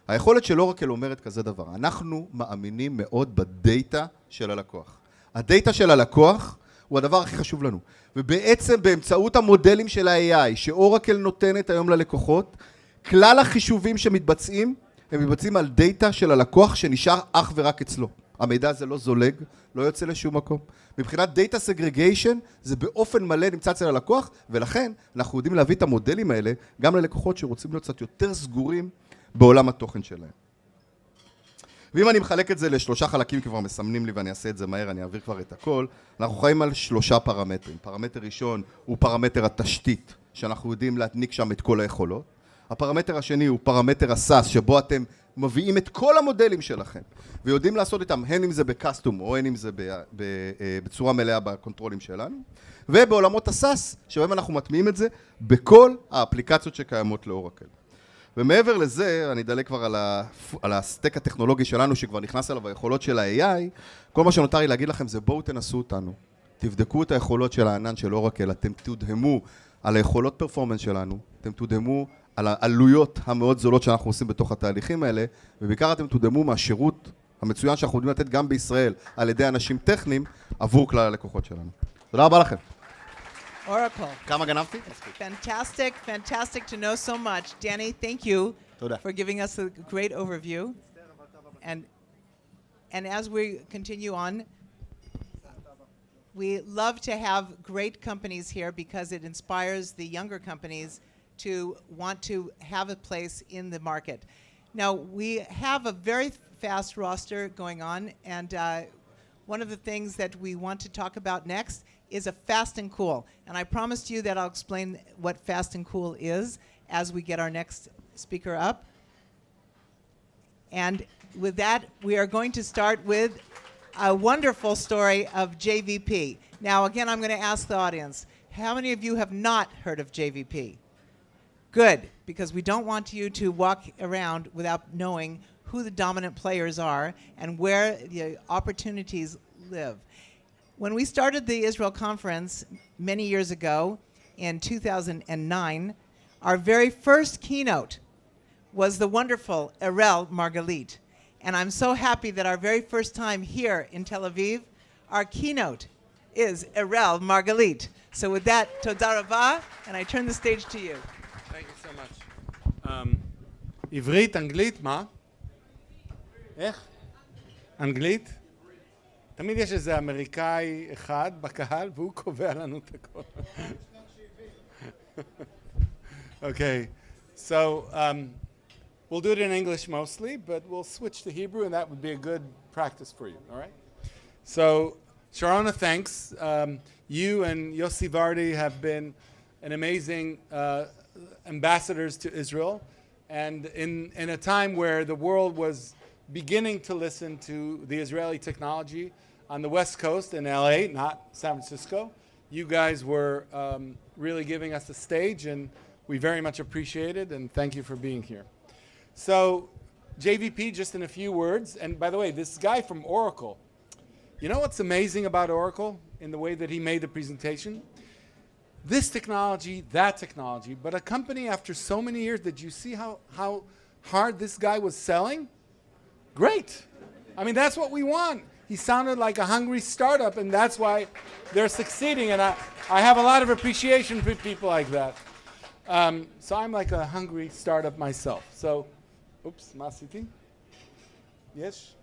היכולת של אורקל אומרת כזה דבר, אנחנו מאמינים מאוד בדאטה של הלקוח. הדאטה של הלקוח הוא הדבר הכי חשוב לנו. ובעצם באמצעות המודלים של ה-AI שאורקל נותנת היום ללקוחות, כלל החישובים שמתבצעים, הם מתבצעים על דאטה של הלקוח שנשאר אך ורק אצלו. המידע הזה לא זולג, לא יוצא לשום מקום. מבחינת Data Segregation זה באופן מלא נמצא אצל הלקוח, ולכן אנחנו יודעים להביא את המודלים האלה גם ללקוחות שרוצים להיות קצת יותר סגורים בעולם התוכן שלהם. ואם אני מחלק את זה לשלושה חלקים, כבר מסמנים לי ואני אעשה את זה מהר, אני אעביר כבר את הכל, אנחנו חיים על 3 פרמטרים. פרמטר ראשון הוא פרמטר התשתית, שאנחנו יודעים להדניק שם את כל היכולות. הפרמטר השני הוא פרמטר הסאס, שבו אתם מביאים את כל המודלים שלכם, ויודעים לעשות איתם, הן אם זה בקסטום, או הן אם זה בצורה מלאה בקונטרולים שלנו, ובעולמות הסאס, שבהם אנחנו מטמיעים את זה, בכל האפליקציות שקיימות לאורקל. ומעבר לזה, אני אדלג כבר על הסטק הטכנולוגי שלנו, שכבר נכנס אליו היכולות של ה-AI, כל מה שנותר לי להגיד לכם זה בואו תנסו אותנו, תבדקו את היכולות של הענן של אורקל, אתם תודהמו על היכולות פרפורמנס שלנו, אתם תודהמו על העלויות המאוד זולות שאנחנו עושים בתוך התהליכים האלה, ובעיקר אתם תודהמו מהשירות המצוין שאנחנו יודעים לתת גם בישראל על ידי אנשים טכניים עבור כלל הלקוחות שלנו. תודה רבה לכם. Oracle. כמה גנבתי? Fantastic to know so much. Danny, thank you תודה. for giving us a great overview. And as we continue on, we love to have great companies here because it inspires the younger companies to want to have a place in the market. Now, we have a very fast roster going on, and one of the things that we want to talk about next is a fast and cool. And I promised you that I'll explain what fast and cool is as we get our next speaker up. And with that, we are going to start with a wonderful story of JVP. Now, again, I'm going to ask the audience, how many of you have not heard of JVP? Good, because we don't want you to walk around without knowing who the dominant players are and where the opportunities live. When we started the Israel conference many years ago in 2009, our very first keynote was the wonderful Erel Margalit. And I'm so happy that our very first time here in Tel Aviv, our keynote is Erel Margalit. So with that, Toda Rabah, and I turn the stage to you. Thank you so much. עברית, אנגלית, מה? איך? אנגלית? תמיד יש איזה אמריקאי אחד בקהל והוא קובע לנו את הכל. Okay, so we'll do it in English mostly, but we'll switch to Hebrew and that would be a good practice for you, all right? So, Sharona, thanks. You and Yossi Vardi have been an amazing ambassadors to Israel, and in a time where the world was beginning to listen to the Israeli technology on the West Coast in LA, not San Francisco, you guys were really giving us a stage, and we very much appreciate it, and thank you for being here. So, JVP, just in a few words, and by the way, this guy from Oracle, you know what's amazing about Oracle in the way that he made the presentation? This technology, that technology, but a company after so many years, did you see how hard this guy was selling? Great. I mean, that's what we want. He sounded like a hungry startup, and that's why they're succeeding, and I have a lot of appreciation for people like that. So I'm like a hungry startup myself. So, oops, מה עשיתי? יש?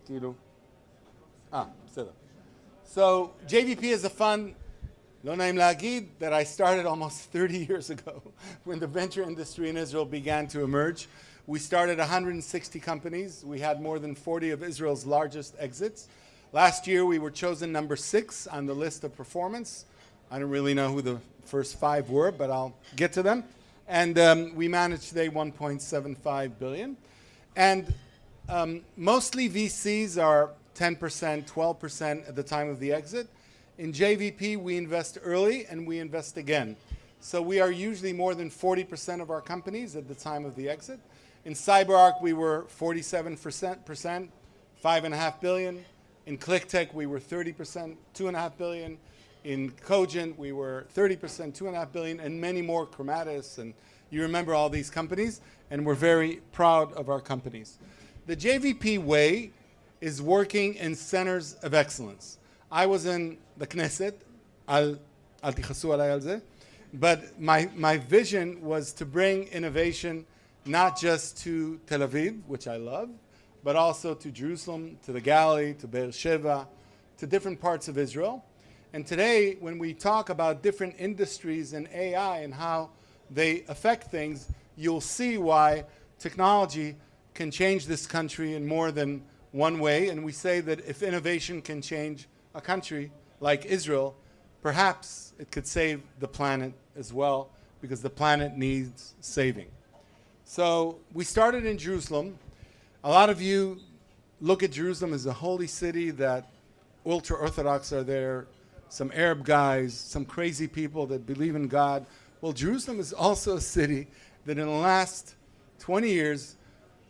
כאילו. בסדר. So, JVP is a fund, לא נעים להגיד, that I started almost 30 years ago when the venture industry in Israel began to emerge. We started 160 companies. We had more than 40 of Israel's largest exits. Last year, we were chosen number 6 on the list of performance. I don't really know who the first 5 were, but I'll get to them. And we managed today 1.75 billion. And mostly VCs are 10%, 12% at the time of the exit. In JVP, we invest early and we invest again. So we are usually more than 40% of our companies at the time of the exit. In CyberArk, we were 47%, 5.5 billion. In ClickTech, we were 30%, 2.5 billion. In Cogent, we were 30%, 2.5 billion, and many more, Chromatis, and you remember all these companies, and we're very proud of our companies. The JVP way is working in centers of excellence. I was in the Knesset, al tikhasu alay al ze, but my vision was to bring innovation not just to Tel Aviv, which I love, but also to Jerusalem, to the Galilee, to Be'er Sheva, to different parts of Israel. And today, when we talk about different industries and AI and how they affect things, you'll see why technology can change this country in more than one way. And we say that if innovation can change a country like Israel, perhaps it could save the planet as well, because the planet needs saving. So we started in Jerusalem. A lot of you look at Jerusalem as a holy city, that ultra-Orthodox are there, some Arab guys, some crazy people that believe in God. Well, Jerusalem is also a city that in the last 20 years,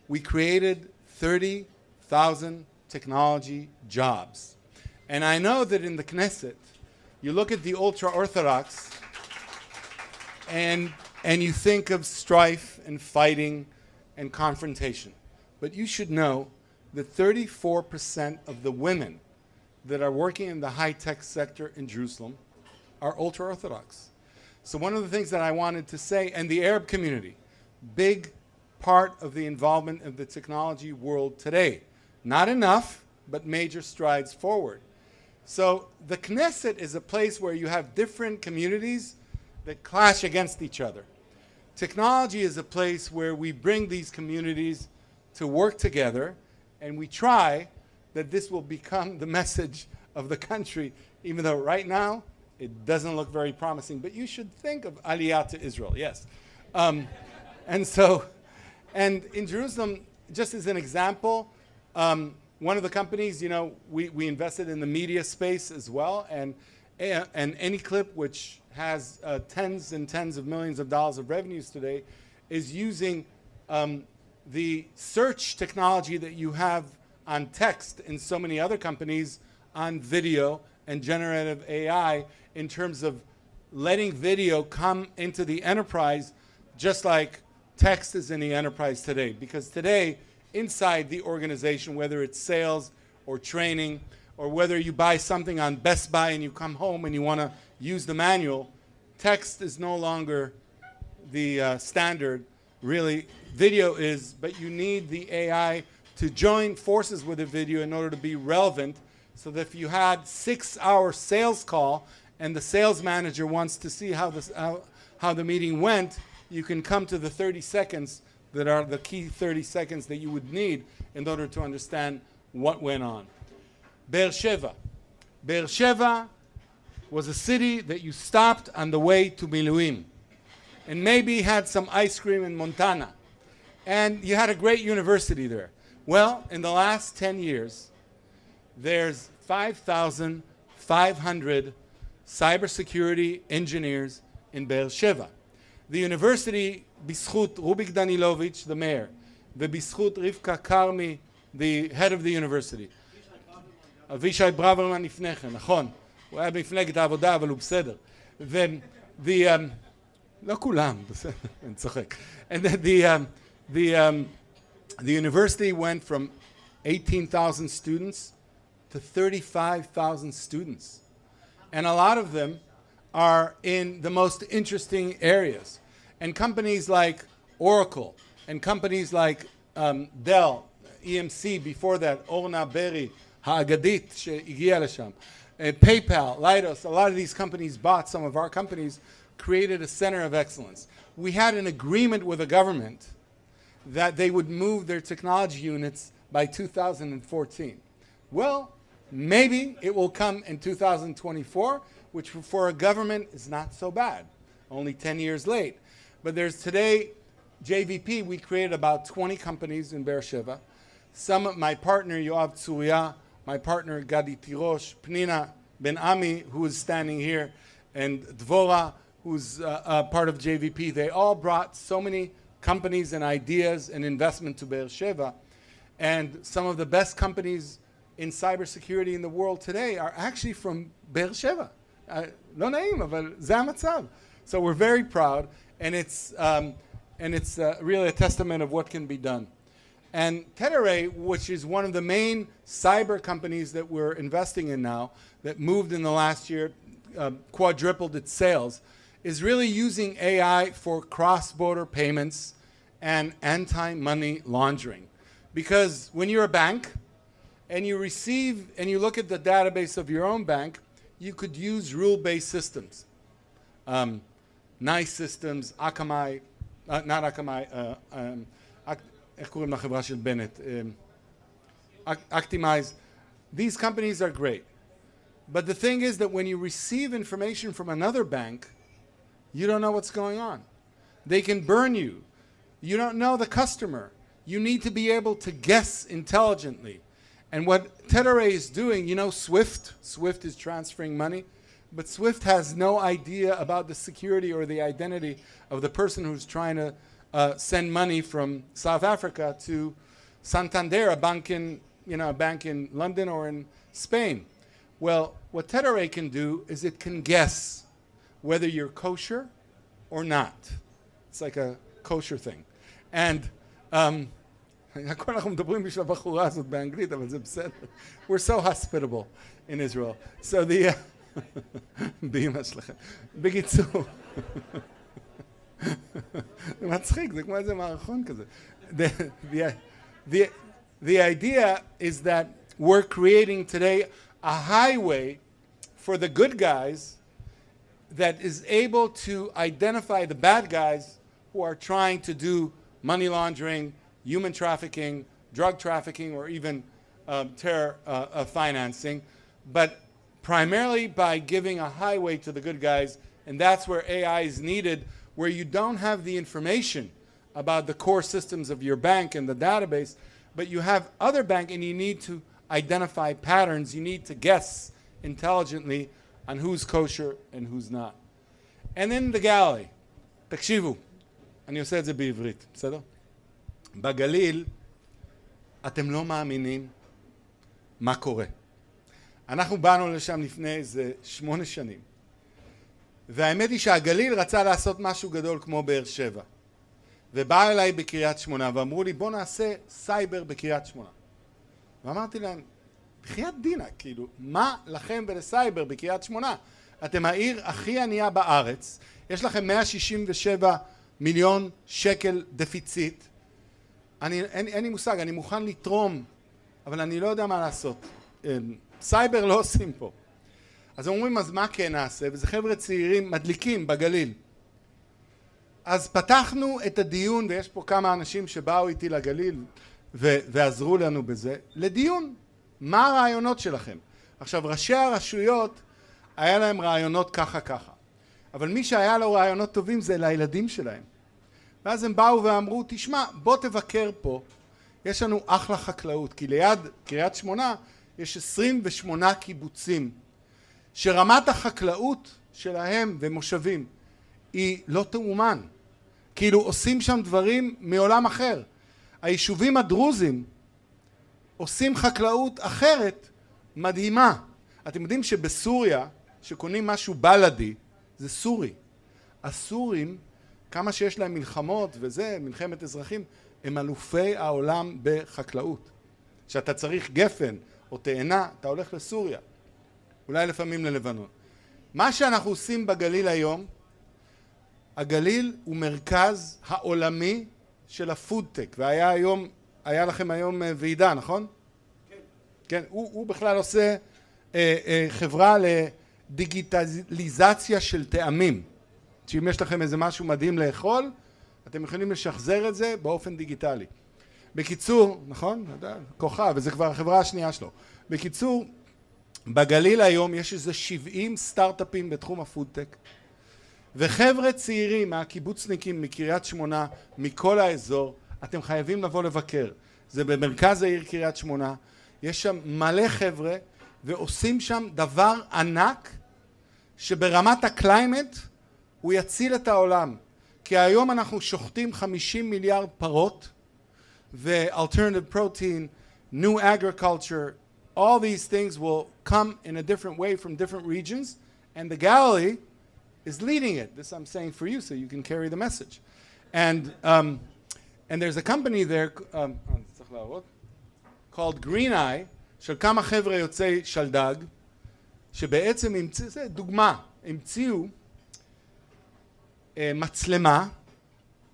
we created 30,000 technology jobs. And I know that in the Knesset, you look at the ultra-Orthodox and you think of strife and fighting and confrontation. But you should know that 34% of the women that are working in the high-tech sector in Jerusalem are ultra-Orthodox. So one of the things that I wanted to say, and the Arab community, big part of the involvement of the technology world today. Not enough, but major strides forward. So the Knesset is a place where you have different communities that clash against each other. Technology is a place where we bring these communities to work together, and we try that this will become the message of the country, even though right now it doesn't look very promising. But you should think of Aliyah to Israel, yes. And in Jerusalem, just as an example, one of the companies, you know, we invested in the media space as well, and AnyClip, which has tens and tens of millions of dollars of revenues today, is using the search technology that you have on text in so many other companies on video and generative AI in terms of letting video come into the enterprise just like text is in the enterprise today. Because today, inside the organization, whether it's sales or training, or whether you buy something on Best Buy and you come home and you want to use the manual, text is no longer the standard. Really, video is, but you need the AI to join forces with the video in order to be relevant, so that if you had 6-hour sales call and the sales manager wants to see how the meeting went, you can come to the 30 seconds that are the key 30 seconds that you would need in order to understand what went on. Be'er Sheva. Be'er Sheva was a city that you stopped on the way to Miluim, and maybe had some ice cream in Montana, and you had a great university there. Well, in the last 10 years, there's 5,500 cybersecurity engineers in Be'er Sheva. The university, B'zchut Rubik Danilovich, the mayor, the B'zchut Rivka Karmi, the head of the university. אבישי ברוורמן לפני כן, נכון. הוא היה במפלגת העבודה, אבל הוא בסדר. Then לא כולם, אני צוחק. And then the university went from 18,000 students to 35,000 students. And a lot of them are in the most interesting areas. And companies like Oracle, and companies like Dell, EMC, before that, Orna Berry, האגדית שהגיעה לשם, PayPal, Leidos, a lot of these companies bought some of our companies, created a center of excellence. We had an agreement with the government that they would move their technology units by 2014. Well, maybe it will come in 2024, which for a government is not so bad, only 10 years late. But there's today, JVP, we created about 20 companies in Be'er Sheva. My partner, Yoav Tzuria, my partner, Gadi Tirosh, Pnina Ben Ami, who is standing here, and Dvora, who's part of JVP, they all brought so many companies and ideas and investment to Be'er Sheva. And some of the best companies in cybersecurity in the world today are actually from Be'er Sheva. לא נעים, אבל זה המצב. So we're very proud, and it's really a testament of what can be done. And Tetaré, which is one of the main cyber companies that we're investing in now, that moved in the last year, quadrupled its sales, is really using AI for cross-border payments and anti-money laundering. Because when you're a bank and you receive and you look at the database of your own bank, you could use rule-based systems. NICE systems, Akamai, not Akamai, איך קוראים לחברה של בנט? Actimize. These companies are great. But the thing is that when you receive information from another bank, you don't know what's going on. They can burn you. You don't know the customer. You need to be able to guess intelligently. And what Tetaré is doing, you know SWIFT? SWIFT is transferring money. But SWIFT has no idea about the security or the identity of the person who's trying to send money from South Africa to Santander, a bank in London or in Spain. Well, what Tetaré can do is it can guess whether you're kosher or not. It's like a kosher thing. And הכל אנחנו מדברים בשביל הבחורה הזאת באנגלית, אבל זה בסדר. We're so hospitable in Israel. So the... באמא שלכם. בקיצור. זה מצחיק, זה כמו איזה מערכון כזה. The idea is that we're creating today a highway for the good guys that is able to identify the bad guys who are trying to do money laundering, human trafficking, drug trafficking, or even terror financing, but primarily by giving a highway to the good guys, and that's where AI is needed, where you don't have the information about the core systems of your bank and the database, but you have other bank and you need to identify patterns, you need to guess intelligently on who's kosher and who's not. And in the Galilee, תקשיבו, אני עושה את זה בעברית, בסדר? בגליל, אתם לא מאמינים מה קורה. אנחנו באנו לשם לפני איזה 8 שנים. והאמת היא שהגליל רצה לעשות משהו גדול כמו באר שבע. ובא אליי בקריית שמונה ואמרו לי, בוא נעשה סייבר בקריית שמונה. ואמרתי להם, בחייאת דינה, כאילו, מה לכם ולסייבר בקריית שמונה? אתם העיר הכי ענייה בארץ, יש לכם 167 מיליון שקל דפיציט. אין לי מושג, אני מוכן לתרום, אבל אני לא יודע מה לעשות. סייבר לא עושים פה. אז אומרים, אז מה כן נעשה? וזה חבר'ה צעירים מדליקים בגליל. אז פתחנו את הדיון, ויש פה כמה אנשים שבאו איתי לגליל ועזרו לנו בזה, לדיון. מה הרעיונות שלכם? עכשיו, ראשי הרשויות, היה להם רעיונות ככה. אבל מי שהיה לו רעיונות טובים זה לילדים שלהם. ואז הם באו ואמרו, תשמע, בוא תבקר פה, יש לנו אחלה חקלאות, כי ליד קריית שמונה יש 28 קיבוצים, שרמת החקלאות שלהם ומושבים היא לא תאומן. כאילו עושים שם דברים מעולם אחר. היישובים הדרוזים עושים חקלאות אחרת מדהימה. אתם יודעים שבסוריה, שקונים משהו בלדי, זה סורי. הסורים, כמה שיש להם מלחמות וזה, מלחמת אזרחים, הם אלופי העולם בחקלאות. שאתה צריך גפן או תאנה, אתה הולך לסוריה. אולי לפעמים ללבנון. מה שאנחנו עושים בגליל היום, הגליל הוא מרכז העולמי של הפודטק, היה לכם היום ועידה, נכון? כן. כן, הוא בכלל עושה חברה לדיגיטליזציה של טעמים. שאם יש לכם איזה משהו מדהים לאכול, אתם יכולים לשחזר את זה באופן דיגיטלי. בקיצור, נכון? כוכב, וזה כבר החברה השנייה שלו. בקיצור, בגליל היום יש איזה 70 סטארט-אפים בתחום הפודטק, וחבר'ה צעירים מהקיבוצניקים, מקריית שמונה, מכל האזור, אתם חייבים לבוא לבקר. זה במרכז העיר קריית שמונה, יש שם מלא חבר'ה, ועושים שם דבר ענק, שברמת הקליימט הוא יציל את העולם. כי היום אנחנו שוחטים 50 מיליארד פרות, ו-alternative protein, new agriculture, all these things will come in a different way from different regions, and the Galilee is leading it. This I'm saying for you, so you can carry the message. And there's a company there called Green Eye, של כמה חבר'ה יוצאי שלדג, שבעצם המציאו, זה דוגמה, המציאו מצלמה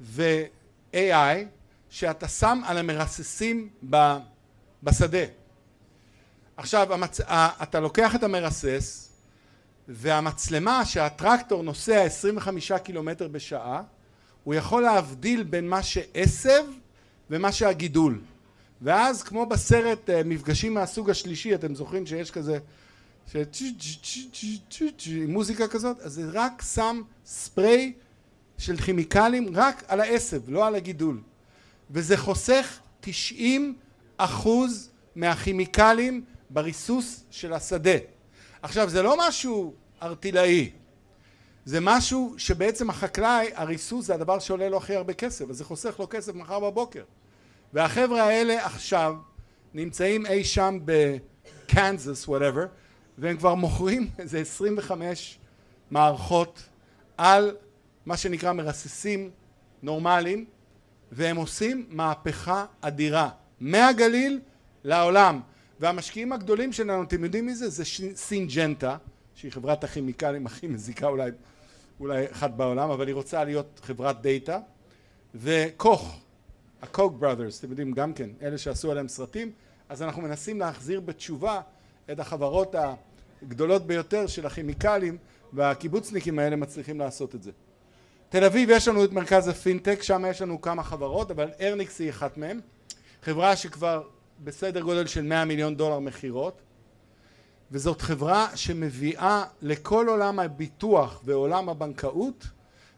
ו-AI שאתה שם על המרססים בשדה. עכשיו, אתה לוקח את המרסס, והמצלמה שהטרקטור נוסע 25 קילומטר בשעה, הוא יכול להבדיל בין מה שעשב ומה שהגידול. ואז כמו בסרט מפגשים מהסוג השלישי, אתם זוכרים שיש כזה, מוזיקה כזאת, אז זה רק שם ספרי של כימיקלים רק על העשב, לא על הגידול. וזה חוסך 90% מהכימיקלים בריסוס של השדה. עכשיו, זה לא משהו ארטילאי, זה משהו שבעצם החקלאי, הריסוס זה הדבר שעולה לו הכי הרבה כסף, אז זה חוסך לו כסף מחר בבוקר. והחבר'ה האלה עכשיו נמצאים אי שם בקנזס, whatever, והם כבר מוכרים איזה 25 מערכות על מה שנקרא מרססים נורמליים, והם עושים מהפכה אדירה, מהגליל לעולם. והמשקיעים הגדולים שלנו, אתם יודעים מי זה? זה סינג'נטה, שהיא חברת הכימיקלים הכי מזיקה אולי אחת בעולם, אבל היא רוצה להיות חברת דאטה, וקוך, הקוק בראדרס, אתם יודעים גם כן, אלה שעשו עליהם סרטים, אז אנחנו מנסים להחזיר בתשובה את החברות הגדולות ביותר של הכימיקלים, והקיבוצניקים האלה מצליחים לעשות את זה. תל אביב יש לנו את מרכז הפינטק, שם יש לנו כמה חברות, אבל ארניקס היא אחת מהן, חברה שכבר בסדר גודל של $100 מיליון מחירות, וזאת חברה שמביאה לכל עולם הביטוח ועולם הבנקאות,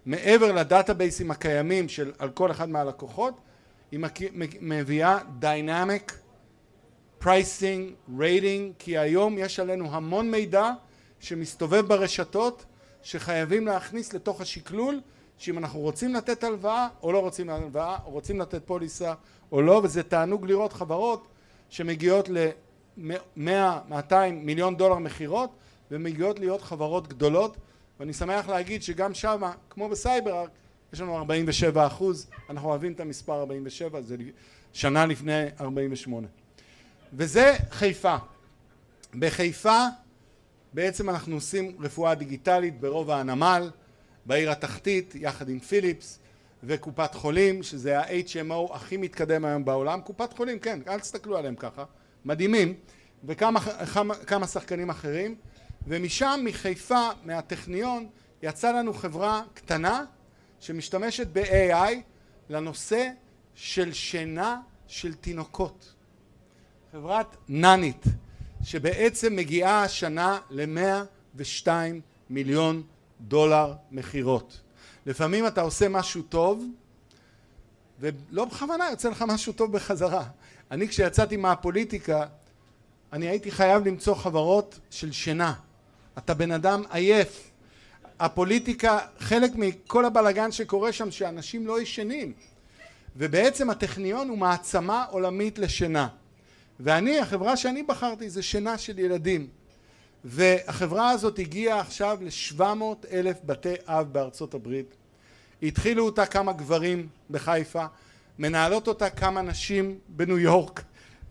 מעבר לדאטאבייסים הקיימים על כל אחד מהלקוחות, היא מביאה dynamic pricing, rating, כי היום יש עלינו המון מידע שמסתובב ברשתות, שחייבים להכניס לתוך השקלול, שאם אנחנו רוצים לתת הלוואה או לא רוצים הלוואה, או רוצים לתת פוליסה או לא, וזה תענוג לראות חברות שמגיעות ל$100-200 מיליון מחירות, ומגיעות להיות חברות גדולות, ואני שמח להגיד שגם שם, כמו בסייבר, יש לנו 47%, אנחנו אוהבים את המספר 47, זה שנה לפני 48. וזה חיפה. בחיפה בעצם אנחנו עושים רפואה דיגיטלית ברובע הנמל, בעיר התחתית, יחד עם פיליפס וקופת חולים, שזה ה-HMO הכי מתקדם היום בעולם. קופת חולים, כן, אל תסתכלו עליהם ככה, מדהימים, וכמה שחקנים אחרים, ומשם, מחיפה, מהטכניון, יצא לנו חברה קטנה שמשתמשת ב-AI לנושא של שינה של תינוקות. חברת ננית, שבעצם מגיעה השנה ל$102 מיליון מחירות. לפעמים אתה עושה משהו טוב, ולא בכוונה יוצא לך משהו טוב בחזרה. אני כשיצאתי מהפוליטיקה, אני הייתי חייב למצוא חברות של שינה. אתה בן אדם עייף. הפוליטיקה, חלק מכל הבלגן שקורה שם, שאנשים לא ישנים. ובעצם הטכניון הוא מעצמה עולמית לשינה. ואני, החברה שאני בחרתי זה שינה של ילדים. והחברה הזאת הגיעה עכשיו ל-700,000 בתי אב בארצות הברית. התחילו אותה כמה גברים בחיפה, מנהלות אותה כמה נשים בניו יורק,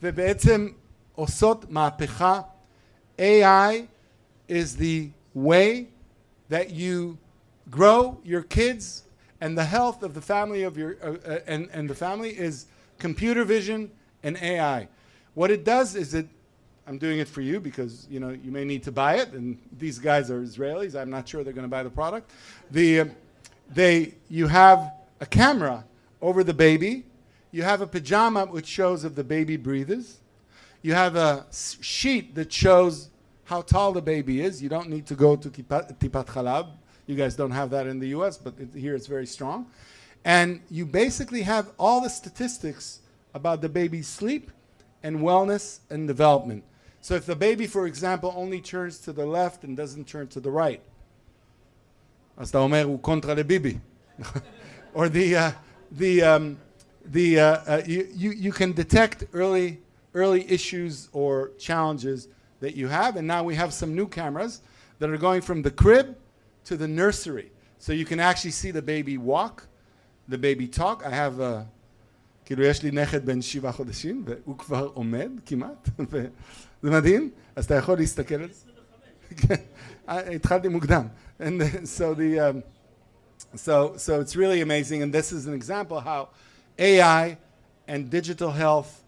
ובעצם עושות מהפכה. AI is the way that you grow your kids, and the health of the family of your and the family is computer vision and AI. What it does is I'm doing it for you because you may need to buy it, and these guys are Israelis. I'm not sure they're going to buy the product. You have a camera over the baby. You have a pajama which shows if the baby breathes. You have a sheet that shows how tall the baby is. You don't need to go to Tipat Chalab. You guys don't have that in the US, but here it's very strong. And you basically have all the statistics about the baby's sleep and wellness and development. So if the baby, for example, only turns to the left and doesn't turn to the right, אז אתה אומר הוא קונטרה לביבי. Or you can detect early issues or challenges that you have, and now we have some new cameras that are going from the crib to the nursery, so you can actually see the baby walk, the baby talk. I have כאילו יש לי נכד בן 7 חודשים והוא כבר עומד כמעט, זה מדהים, אז אתה יכול להסתכל על זה. התחלתי מוקדם. And so it's really amazing, and this is an example how AI and digital health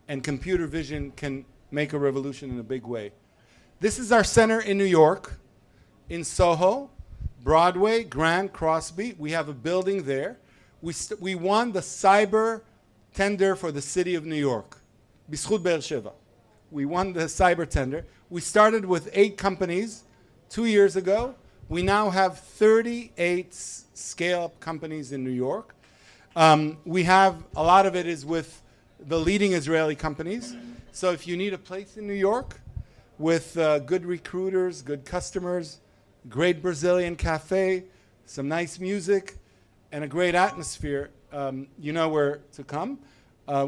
and computer vision can make a revolution in a big way. This is our center in New York, in Soho, Broadway, Grand Crosby. We have a building there. We won the cyber tender for the city of New York. בזכות באר שבע. We won the cyber tender. We started with 8 companies 2 years ago. We now have 38 scale-up companies in New York. We have, a lot of it is with the leading Israeli companies. So if you need a place in New York with good recruiters, good customers, great Brazilian cafe, some nice music, and a great atmosphere, you know where to come.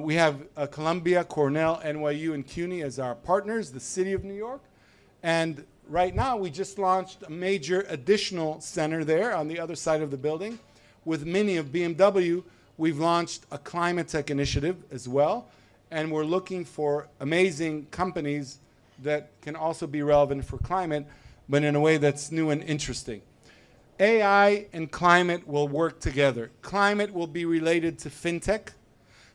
We have Columbia, Cornell, NYU, and CUNY as our partners, the city of New York. And right now, we just launched a major additional center there on the other side of the building with Mini of BMW, we've launched a climate tech initiative as well, and we're looking for amazing companies that can also be relevant for climate, but in a way that's new and interesting. AI and climate will work together. Climate will be related to fintech,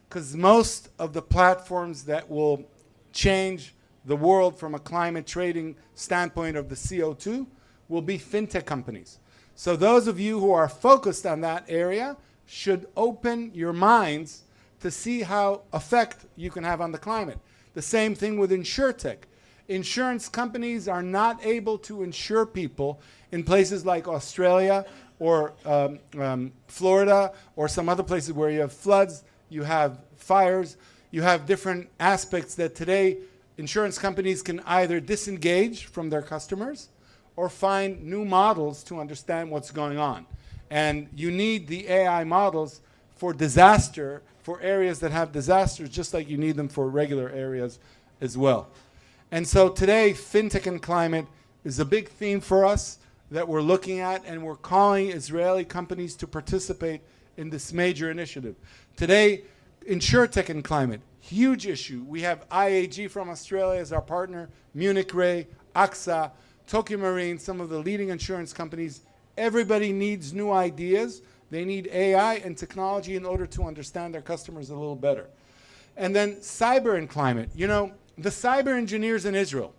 because most of the platforms that will change the world from a climate trading standpoint of the CO2 will be fintech companies. So those of you who are focused on that area should open your minds to see how effect you can have on the climate. The same thing with InsurTech. Insurance companies are not able to insure people in places like Australia or Florida or some other places where you have floods, you have fires, you have different aspects that today insurance companies can either disengage from their customers or find new models to understand what's going on. And you need the AI models for disaster, for areas that have disasters, just like you need them for regular areas as well. And so today, fintech and climate is a big theme for us that we're looking at, and we're calling Israeli companies to participate in this major initiative. Today, InsurTech and climate, huge issue. We have IAG from Australia as our partner, Munich Re, AXA, Tokio Marine, some of the leading insurance companies. Everybody needs new ideas. They need AI and technology in order to understand their customers a little better. And then cyber and climate. You know, the cyber engineers in Israel,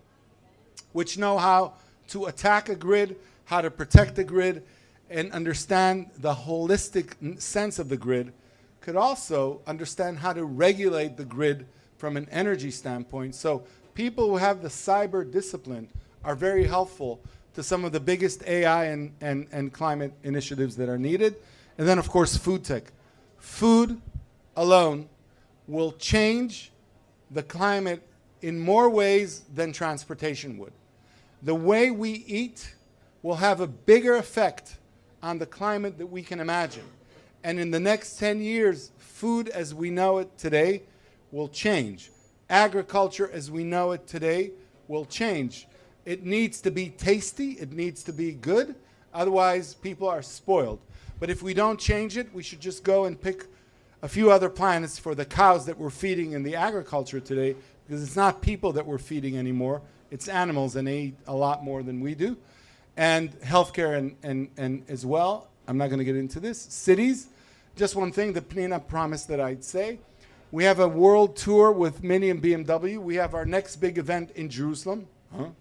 which know how to attack a grid, how to protect the grid, and understand the holistic sense of the grid, could also understand how to regulate the grid from an energy standpoint. So people who have the cyber discipline are very helpful to some of the biggest AI and climate initiatives that are needed. And then, of course, food tech. Food alone will change the climate in more ways than transportation would. The way we eat will have a bigger effect on the climate that we can imagine. And in the next 10 years, food as we know it today will change. Agriculture as we know it today will change. It needs to be tasty, it needs to be good, otherwise people are spoiled. But if we don't change it, we should just go and pick a few other planets for the cows that we're feeding in the agriculture today, because it's not people that we're feeding anymore, it's animals, and they eat a lot more than we do. And healthcare and as well, I'm not going to get into this. Cities, just one thing that Pnina promised that I'd say. We have a world tour with Mini and BMW. We have our next big event in Jerusalem.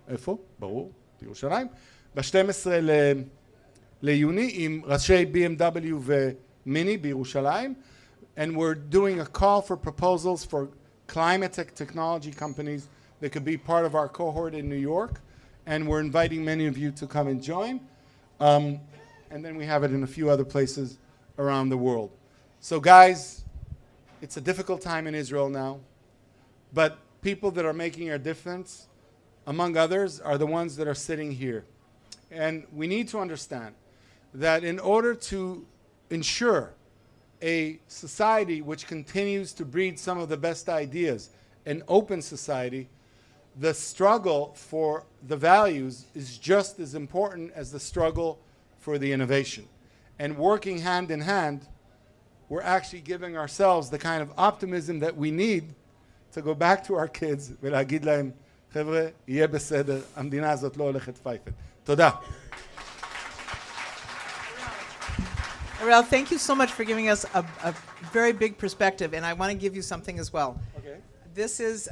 איפה? ברור, בירושלים. ב-12 ליוני עם ראשי BMW ומיני בירושלים. And we're doing a call for proposals for climate tech technology companies that could be part of our cohort in New York. And we're inviting many of you to come and join. And then we have it in a few other places around the world. So guys, it's a difficult time in Israel now, but people that are making a difference, among others, are the ones that are sitting here. And we need to understand that in order to ensure a society which continues to breed some of the best ideas, an open society, the struggle for the values is just as important as the struggle for the innovation. And working hand in hand, we're actually giving ourselves the kind of optimism that we need to go back to our kids ולהגיד להם, חבר'ה, יהיה בסדר, המדינה הזאת לא הולכת פייפן. תודה. Ariel, thank you so much for giving us a very big perspective, and I want to give you something as well. Okay. This is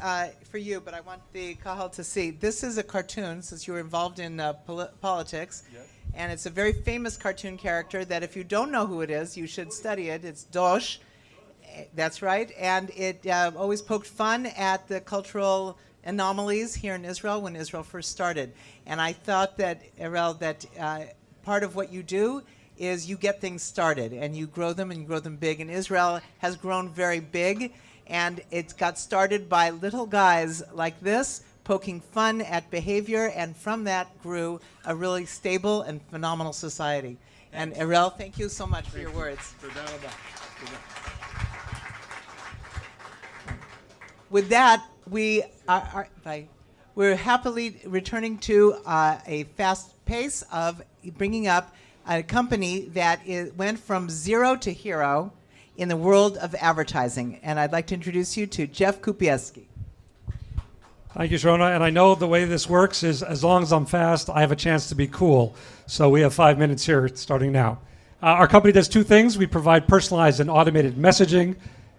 for you, but I want the Kahal to see. This is a cartoon, since you were involved in politics, Yes. and it's a very famous cartoon character that if you don't know who it is, you should study it. It's Dosh. That's right, and it always poked fun at the cultural anomalies here in Israel when Israel first started. And I thought that, Ariel, that part of what you do is you get things started and you grow them and you grow them big. And Israel has grown very big, and it got started by little guys like this poking fun at behavior, and from that grew a really stable and phenomenal society. And Ariel, thank you so much for your words. With that, we're happily returning to a fast pace of bringing up a company that went from zero to hero in the world of advertising. And I'd like to introduce you to Jeff Kupieski. Thank you, Sharona. And I know the way this works is as long as I'm fast, I have a chance to be cool. So we have 5 minutes here starting now. Our company does two things. We provide personalized and automated messaging,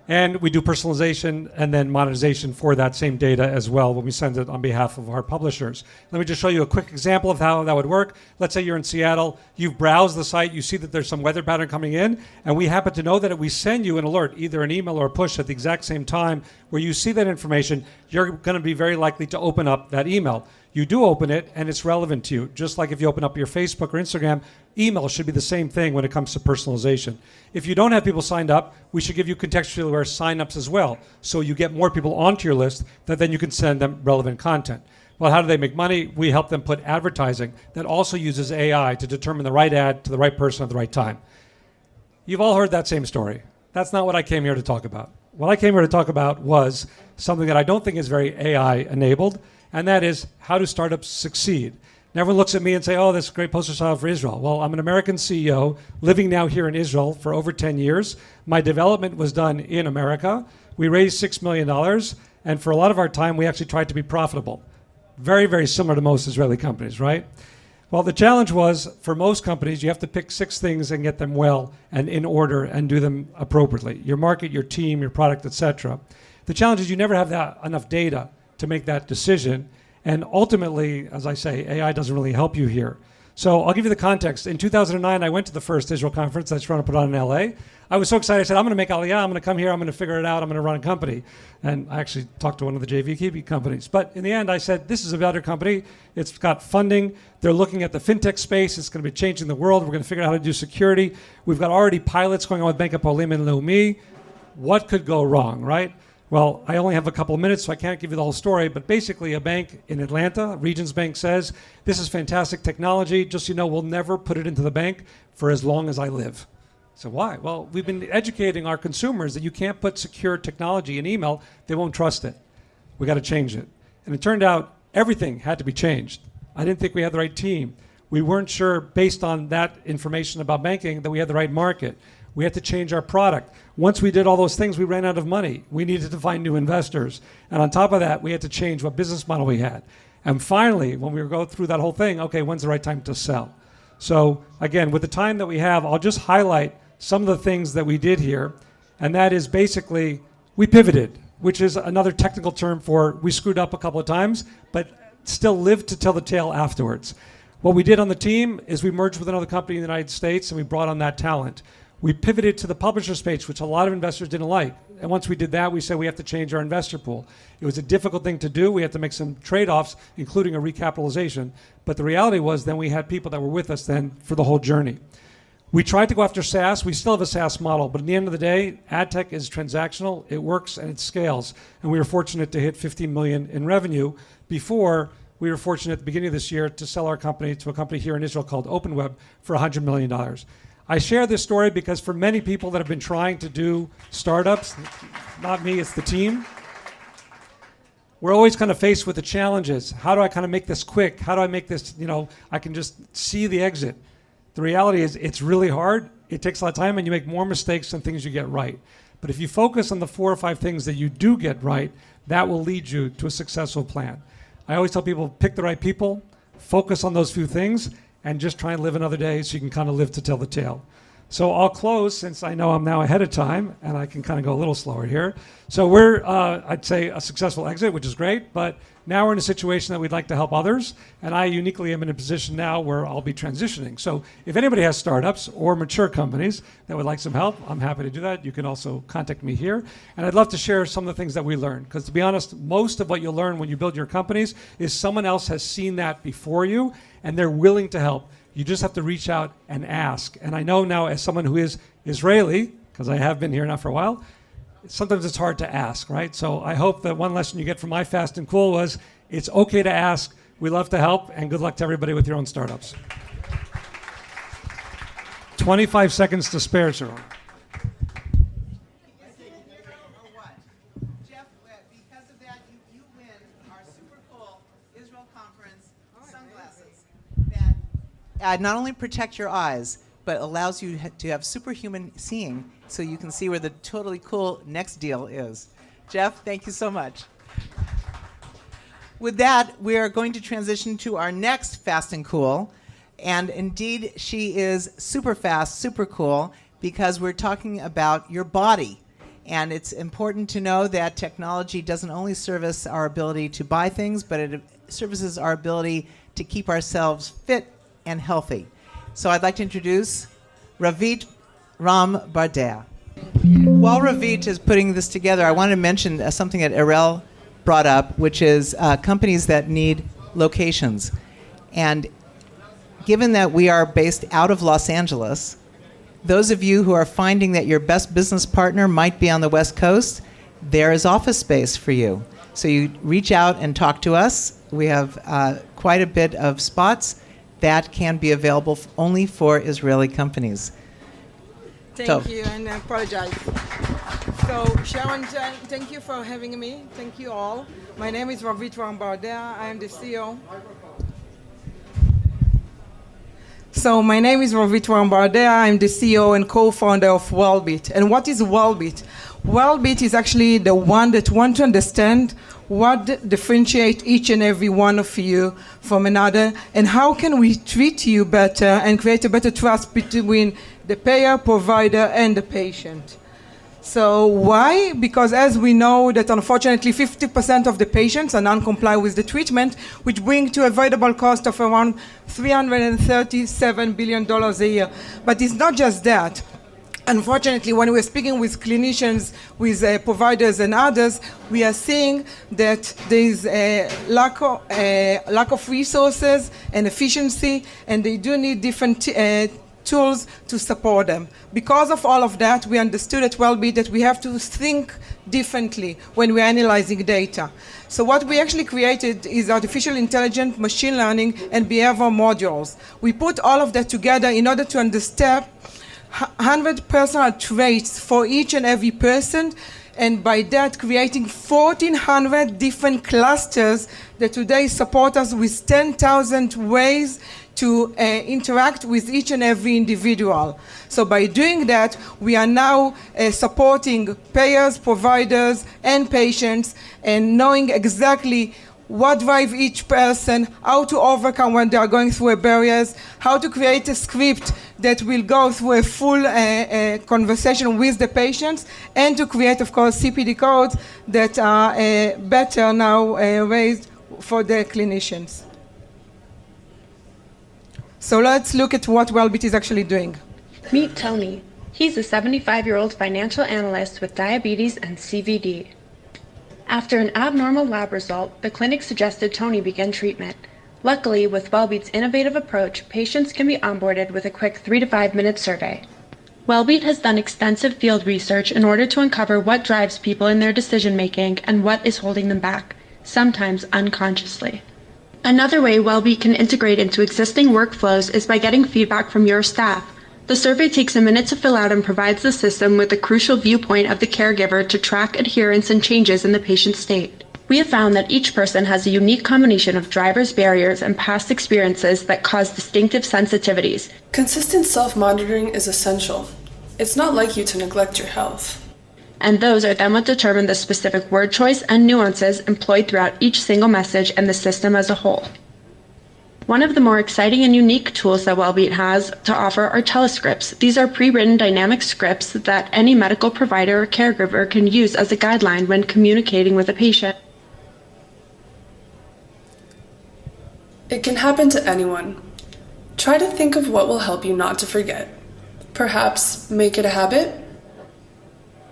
and we do personalization and then monetization for that same data as well when we send it on behalf of our publishers. Let me just show you a quick example of how that would work. Let's say you're in Seattle, you've browsed the site, you see that there's some weather pattern coming in, and we happen to know that if we send you an alert, either an email or a push at the exact same time where you see that information, you're going to be very likely to open up that email. You do open it, and it's relevant to you. Just like if you open up your Facebook or Instagram, email should be the same thing when it comes to personalization. If you don't have people signed up, we should give you contextually aware signups as well, so you get more people onto your list that then you can send them relevant content. Well, how do they make money? We help them put advertising that also uses AI to determine the right ad to the right person at the right time. You've all heard that same story. That's not what I came here to talk about. What I came here to talk about was something that I don't think is very AI enabled, and that is how do startups succeed? And everyone looks at me and say, oh, that's a great poster child for Israel. Well, I'm an American CEO living now here in Israel for over 10 years. My development was done in America. We raised $6 million, and for a lot of our time, we actually tried to be profitable. Very, very similar to most Israeli companies, right? Well, the challenge was, for most companies, you have to pick 6 things and get them well and in order and do them appropriately. Your market, your team, your product, etc. The challenge is you never have enough data to make that decision. And ultimately, as I say, AI doesn't really help you here. So I'll give you the context. In 2009, I went to the first Israel conference that Sharona put on in LA. I was so excited. I said, I'm going to make Aliyah. I'm going to come here. I'm going to figure it out. I'm going to run a company. And I actually talked to one of the JV companies. But in the end, I said, this is a better company. It's got funding. They're looking at the fintech space. It's going to be changing the world. We're going to figure out how to do security. We've got already pilots going on with Bank Hapoalim and Leumi. What could go wrong, right? Well, I only have a couple of minutes, so I can't give you the whole story, but basically a bank in Atlanta, Regions Bank, says, this is fantastic technology, just so you know, we'll never put it into the bank for as long as I live. So why? Well, we've been educating our consumers that you can't put secure technology in email, they won't trust it. We got to change it. And it turned out everything had to be changed. I didn't think we had the right team. We weren't sure, based on that information about banking, that we had the right market. We had to change our product. Once we did all those things, we ran out of money. We needed to find new investors. And on top of that, we had to change what business model we had. And finally, when we were going through that whole thing, okay, when's the right time to sell? So again, with the time that we have, I'll just highlight some of the things that we did here. And that is basically, we pivoted, which is another technical term for we screwed up a couple of times, but still lived to tell the tale afterwards. What we did on the team is we merged with another company in the United States and we brought on that talent. We pivoted to the publisher space, which a lot of investors didn't like. And once we did that, we said we have to change our investor pool. It was a difficult thing to do. We had to make some trade-offs, including a recapitalization. But the reality was then we had people that were with us then for the whole journey. We tried to go after SaaS. We still have a SaaS model. But at the end of the day, ad tech is transactional. It works and it scales. And we were fortunate to hit 15 million in revenue. Before, we were fortunate at the beginning of this year to sell our company to a company here in Israel called OpenWeb for $100 million. I share this story because for many people that have been trying to do startups, not me, it's the team, we're always kind of faced with the challenges. How do I kind of make this quick? How do I make this, I can just see the exit. The reality is it's really hard. It takes a lot of time and you make more mistakes than things you get right. But if you focus on the 4 or 5 things that you do get right, that will lead you to a successful plan. I always tell people, pick the right people, focus on those few things, and just try and live another day so you can kind of live to tell the tale. So I'll close since I know I'm now ahead of time and I can kind of go a little slower here. So we're, I'd say, a successful exit, which is great, but now we're in a situation that we'd like to help others, and I uniquely am in a position now where I'll be transitioning. So if anybody has startups or mature companies that would like some help, I'm happy to do that. You can also contact me here. And I'd love to share some of the things that we learned, because to be honest, most of what you'll learn when you build your companies is someone else has seen that before you, and they're willing to help. You just have to reach out and ask. And I know now, as someone who is Israeli, because I have been here now for a while, sometimes it's hard to ask, right? So I hope that one lesson you get from my Fast and Cool was it's okay to ask. We love to help, and good luck to everybody with your own startups. 25 seconds to spare, Sharon. Jeff, because of that, you win our super cool Israel Conference sunglasses that not only protect your eyes, but allows you to have superhuman seeing so you can see where the totally cool next deal is. Jeff, thank you so much. With that, we are going to transition to our next Fast and Cool. And indeed, she is super fast, super cool, because we're talking about your body. And it's important to know that technology doesn't only service our ability to buy things, but it services our ability to keep ourselves fit and healthy. So I'd like to introduce Ravit Ram Bardea. While Ravit is putting this together, I wanted to mention something that Erel brought up, which is companies that need locations. And given that we are based out of Los Angeles, those of you who are finding that your best business partner might be on the West Coast, there is office space for you. So you reach out and talk to us. We have quite a bit of spots that can be available only for Israeli companies. Thank you, and I apologize. So, Sharon, thank you for having me. Thank you all. My name is Ravit Ram Bardea. I am the CEO. So, my name is Ravit Ram Bardea. I'm the CEO and co-founder of Wellbeat. And what is Wellbeat? Wellbeat is actually the one that wants to understand what differentiates each and every one of you from another, and how can we treat you better and create a better trust between the payer, provider, and the patient. So why? Because as we know that unfortunately 50% of the patients are non-compliant with the treatment, which bring to avoidable cost of around $337 billion a year. But it's not just that. Unfortunately, when we're speaking with clinicians, with providers and others, we are seeing that there is a lack of resources and efficiency, and they do need different tools to support them. Because of all of that, we understood at Wellbeat that we have to think differently when we're analyzing data. So what we actually created is artificial intelligence, machine learning, and behavioral modules. We put all of that together in order to understand 100 personal traits for each and every person, and by that creating 1,400 different clusters that today support us with 10,000 ways to interact with each and every individual. So by doing that, we are now supporting payers, providers, and patients, and knowing exactly what drives each person, how to overcome when they are going through barriers, how to create a script that will go through a full conversation with the patients, and to create, of course, CPD codes that are better now raised for the clinicians. So let's look at what Wellbeat is actually doing. Meet Tony. He's a 75-year-old financial analyst with diabetes and CVD. After an abnormal lab result, the clinic suggested Tony begin treatment. Luckily, with Wellbeat's innovative approach, patients can be onboarded with a quick 3 to 5 minute survey. Wellbeat has done extensive field research in order to uncover what drives people in their decision-making and what is holding them back, sometimes unconsciously. Another way Wellbeat can integrate into existing workflows is by getting feedback from your staff. The survey takes a minute to fill out and provides the system with the crucial viewpoint of the caregiver to track adherence and changes in the patient's state. We have found that each person has a unique combination of driver's barriers and past experiences that cause distinctive sensitivities. Consistent self-monitoring is essential. It's not like you to neglect your health. And those are then what determine the specific word choice and nuances employed throughout each single message and the system as a whole. One of the more exciting and unique tools that Wellbeat has to offer are telescripts. These are pre-written dynamic scripts that any medical provider or caregiver can use as a guideline when communicating with a patient. It can happen to anyone. Try to think of what will help you not to forget. Perhaps make it a habit?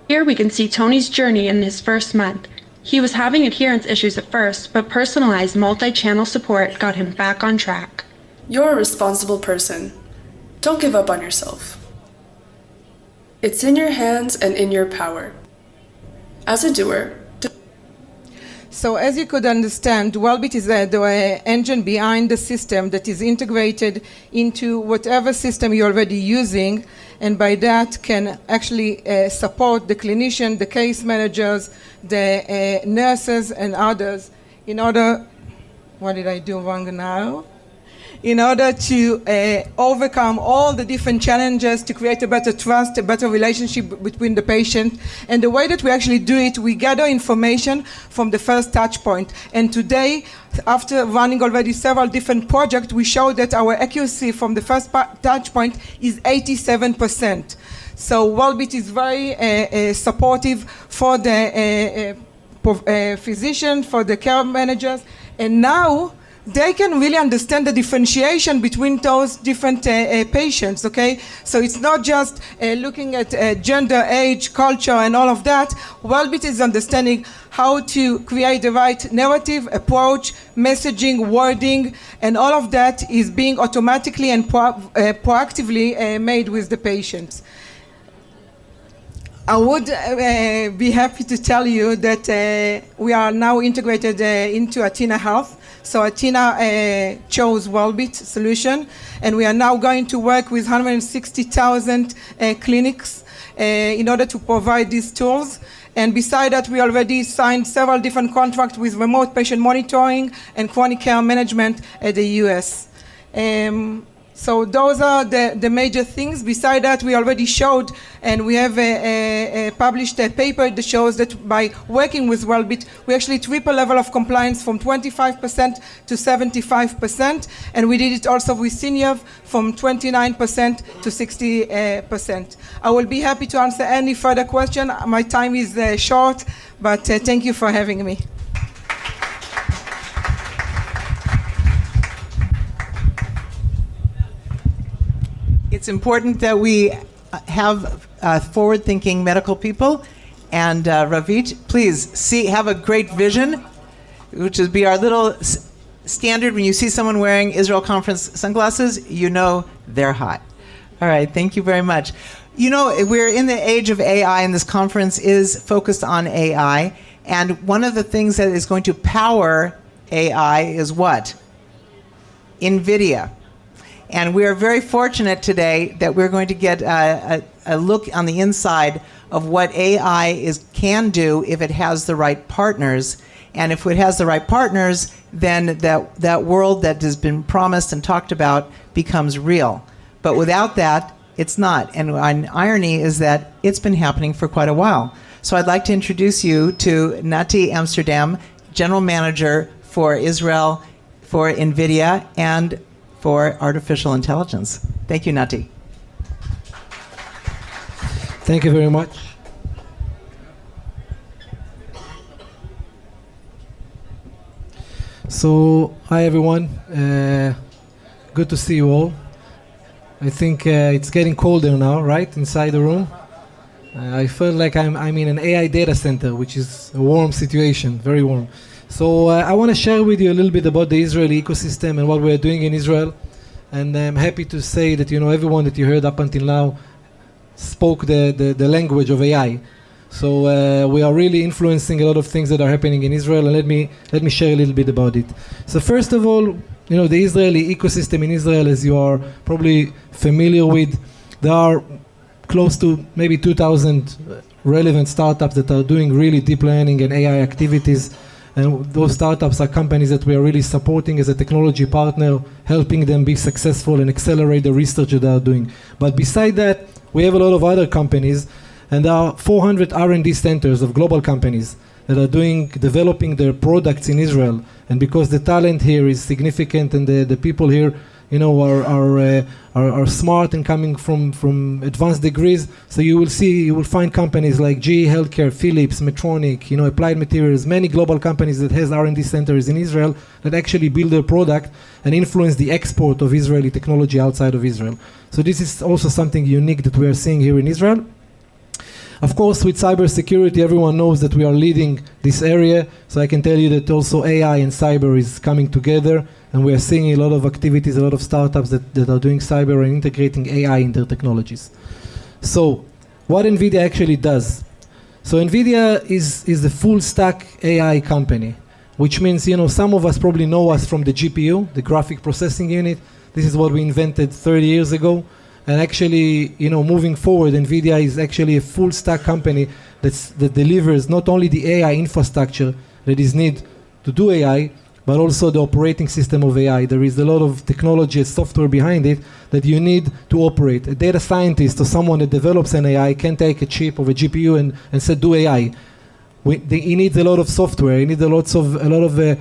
Here we can see Tony's journey in his first month. He was having adherence issues at first, but personalized multi-channel support got him back on track. You're a responsible person. Don't give up on yourself. It's in your hands and in your power. As a doer, So as you could understand, Wellbeat is the engine behind the system that is integrated into whatever system you're already using, and by that can actually support the clinician, the case managers, the nurses and others in order, what did I do wrong now? in order to overcome all the different challenges to create a better trust, a better relationship between the patient. And the way that we actually do it, we gather information from the first touch point. And today, after running already several different projects, we show that our accuracy from the first touch point is 87%. So Wellbeat is very supportive for the physician, for the care managers, and now they can really understand the differentiation between those different patients, okay? So it's not just looking at gender, age, culture, and all of that. Wellbeat is understanding how to create the right narrative, approach, messaging, wording, and all of that is being automatically and proactively made with the patients. I would be happy to tell you that we are now integrated into Athena Health. So Athena chose Wellbeat solution, and we are now going to work with 160,000 clinics in order to provide these tools. And beside that, we already signed several different contracts with remote patient monitoring and chronic care management at the US. So those are the major things. Beside that, we already showed, and we have published a paper that shows that by working with Wellbeat, we actually triple level of compliance from 25% to 75%, and we did it also with Syneov from 29% to 60%. I will be happy to answer any further question. My time is short, but thank you for having me. It's important that we have forward-thinking medical people. And Ravit, please have a great vision, which would be our little standard. When you see someone wearing Israel Conference sunglasses, you know they're hot. All right, thank you very much. You know, we're in the age of AI, and this conference is focused on AI. And one of the things that is going to power AI is what? NVIDIA. And we are very fortunate today that we're going to get a look on the inside of what AI can do if it has the right partners. And if it has the right partners, then that world that has been promised and talked about becomes real. But without that, it's not. And an irony is that it's been happening for quite a while. So I'd like to introduce you to Nati Amsterdam, General Manager for Israel, for NVIDIA, and for artificial intelligence. Thank you, Nati. Thank you very much. So, hi everyone. Good to see you all. I think it's getting colder now, right, inside the room. I feel like I'm in an AI data center, which is a warm situation, very warm. So I want to share with you a little bit about the Israeli ecosystem and what we're doing in Israel. And I'm happy to say that, you know, everyone that you heard up until now spoke the language of AI. So we are really influencing a lot of things that are happening in Israel, and let me share a little bit about it. So first of all, you know, the Israeli ecosystem in Israel, as you are probably familiar with, there are close to maybe 2,000 relevant startups that are doing really deep learning and AI activities. And those startups are companies that we are really supporting as a technology partner, helping them be successful and accelerate the research that they are doing. But beside that, we have a lot of other companies, and there are 400 R&D centers of global companies that are developing their products in Israel. And because the talent here is significant and the people here, you know, are smart and coming from advanced degrees, so you will find companies like GE Healthcare, Philips, Medtronic, you know, Applied Materials, many global companies that has R&D centers in Israel that actually build their product and influence the export of Israeli technology outside of Israel. So this is also something unique that we are seeing here in Israel. Of course, with cybersecurity, everyone knows that we are leading this area. So I can tell you that also AI and cyber is coming together, and we are seeing a lot of activities, a lot of startups that are doing cyber and integrating AI in their technologies. So what NVIDIA actually does. So NVIDIA is a full stack AI company, which means, you know, some of us probably know us from the GPU, the graphic processing unit. This is what we invented 30 years ago. And actually, you know, moving forward, NVIDIA is actually a full stack company that delivers not only the AI infrastructure that is needed to do AI, but also the operating system of AI. There is a lot of technology and software behind it that you need to operate. A data scientist or someone that develops an AI can take a chip of a GPU and say, do AI. He needs a lot of software, he needs a lot of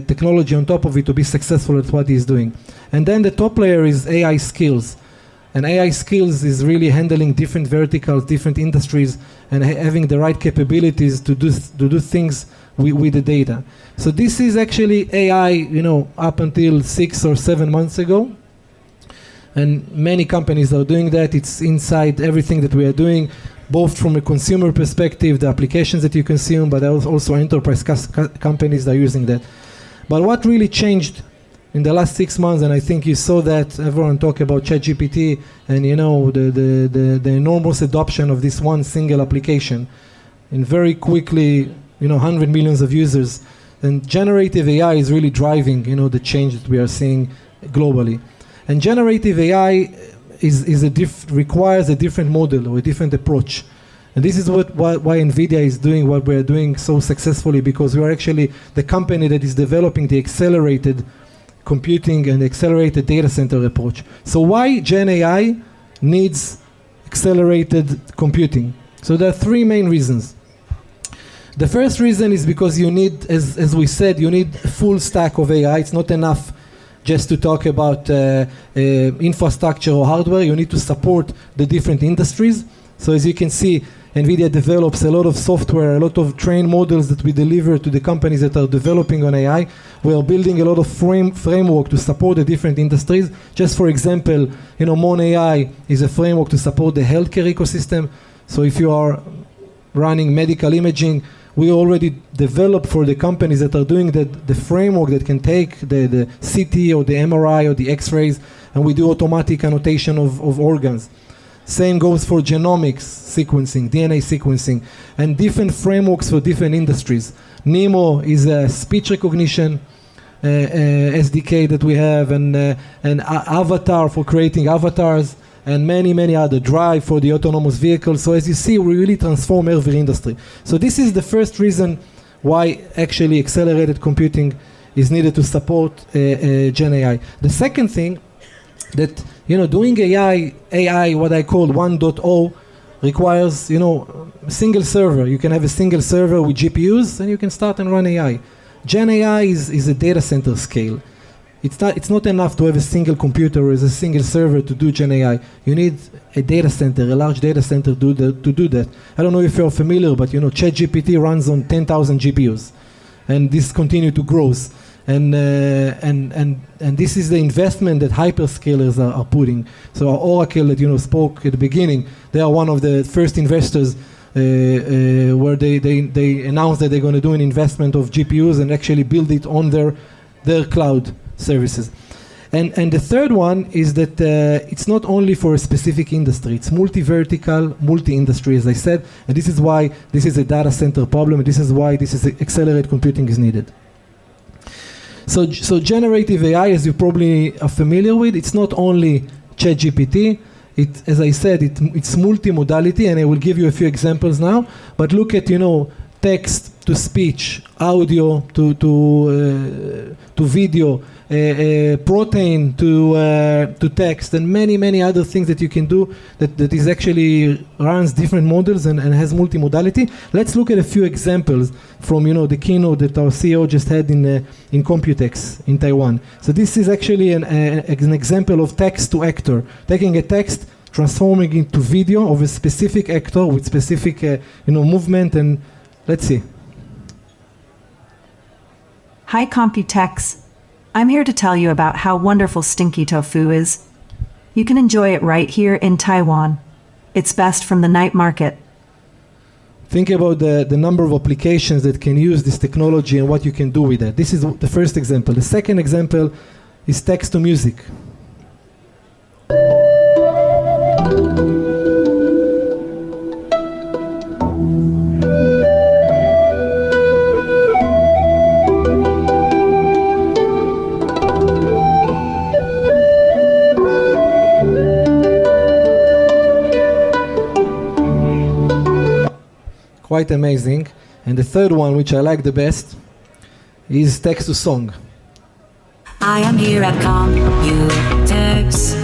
technology on top of it to be successful at what he's doing. And then the top layer is AI skills. And AI skills is really handling different verticals, different industries, and having the right capabilities to do things with the data. So this is actually AI, up until 6 or 7 months ago. And many companies are doing that. It's inside everything that we are doing, both from a consumer perspective, the applications that you consume, but also enterprise companies that are using that. But what really changed in the last 6 months, and I think you saw that everyone talk about ChatGPT and the enormous adoption of this one single application, and very quickly 100 millions of users, and generative AI is really driving the change that we are seeing globally. And generative AI requires a different model or a different approach. And this is why NVIDIA is doing what we're doing so successfully, because we are actually the company that is developing the accelerated computing and accelerated data center approach. So why Gen AI needs accelerated computing? So there are 3 main reasons. The first reason is because you need, as we said, you need a full stack of AI. It's not enough just to talk about infrastructure or hardware. You need to support the different industries. So as you can see, NVIDIA develops a lot of software, a lot of trained models that we deliver to the companies that are developing on AI. We are building a lot of framework to support the different industries. Just for example, Mon AI is a framework to support the healthcare ecosystem. So if you are running medical imaging, we already developed for the companies that are doing the framework that can take the CT or the MRI or the X-rays, and we do automatic annotation of organs. Same goes for genomics sequencing, DNA sequencing, and different frameworks for different industries. NeMo is a speech recognition SDK that we have, and Avatar for creating avatars, and many other. Drive for the autonomous vehicles. So as you see, we really transform every industry. So this is the first reason why actually accelerated computing is needed to support Gen AI. The second thing, that doing AI, what I call 1.0, requires a single server. You can have a single server with GPUs, and you can start and run AI. Gen AI is a data center scale. It's not enough to have a single computer or a single server to do Gen AI. You need a data center, a large data center to do that. I don't know if you're familiar, but ChatGPT runs on 10,000 GPUs, and this continues to grow. And this is the investment that hyperscalers are putting. So Oracle that spoke at the beginning, they are one of the first investors where they announced that they're going to do an investment of GPUs and actually build it on their cloud services. And the third one is that it's not only for a specific industry, it's multi-vertical, multi-industry, as I said, and this is why this is a data center problem, and this is why this is accelerated computing is needed. So generative AI, as you probably are familiar with, it's not only ChatGPT. As I said, it's multimodality, and I will give you a few examples now. But look at text to speech, audio to video, protein to text, and many other things that you can do that is actually runs different models and has multimodality. Let's look at a few examples from the keynote that our CEO just had in Computex in Taiwan. So this is actually an example of text to actor, taking a text, transforming into video of a specific actor with specific movement, and let's see. Hi Computex. I'm here to tell you about how wonderful stinky tofu is. You can enjoy it right here in Taiwan. It's best from the night market. Think about the number of applications that can use this technology and what you can do with it. This is the first example. The second example is text to music. Quite amazing. And the third one, which I like the best, is text to song. I am here at Computex.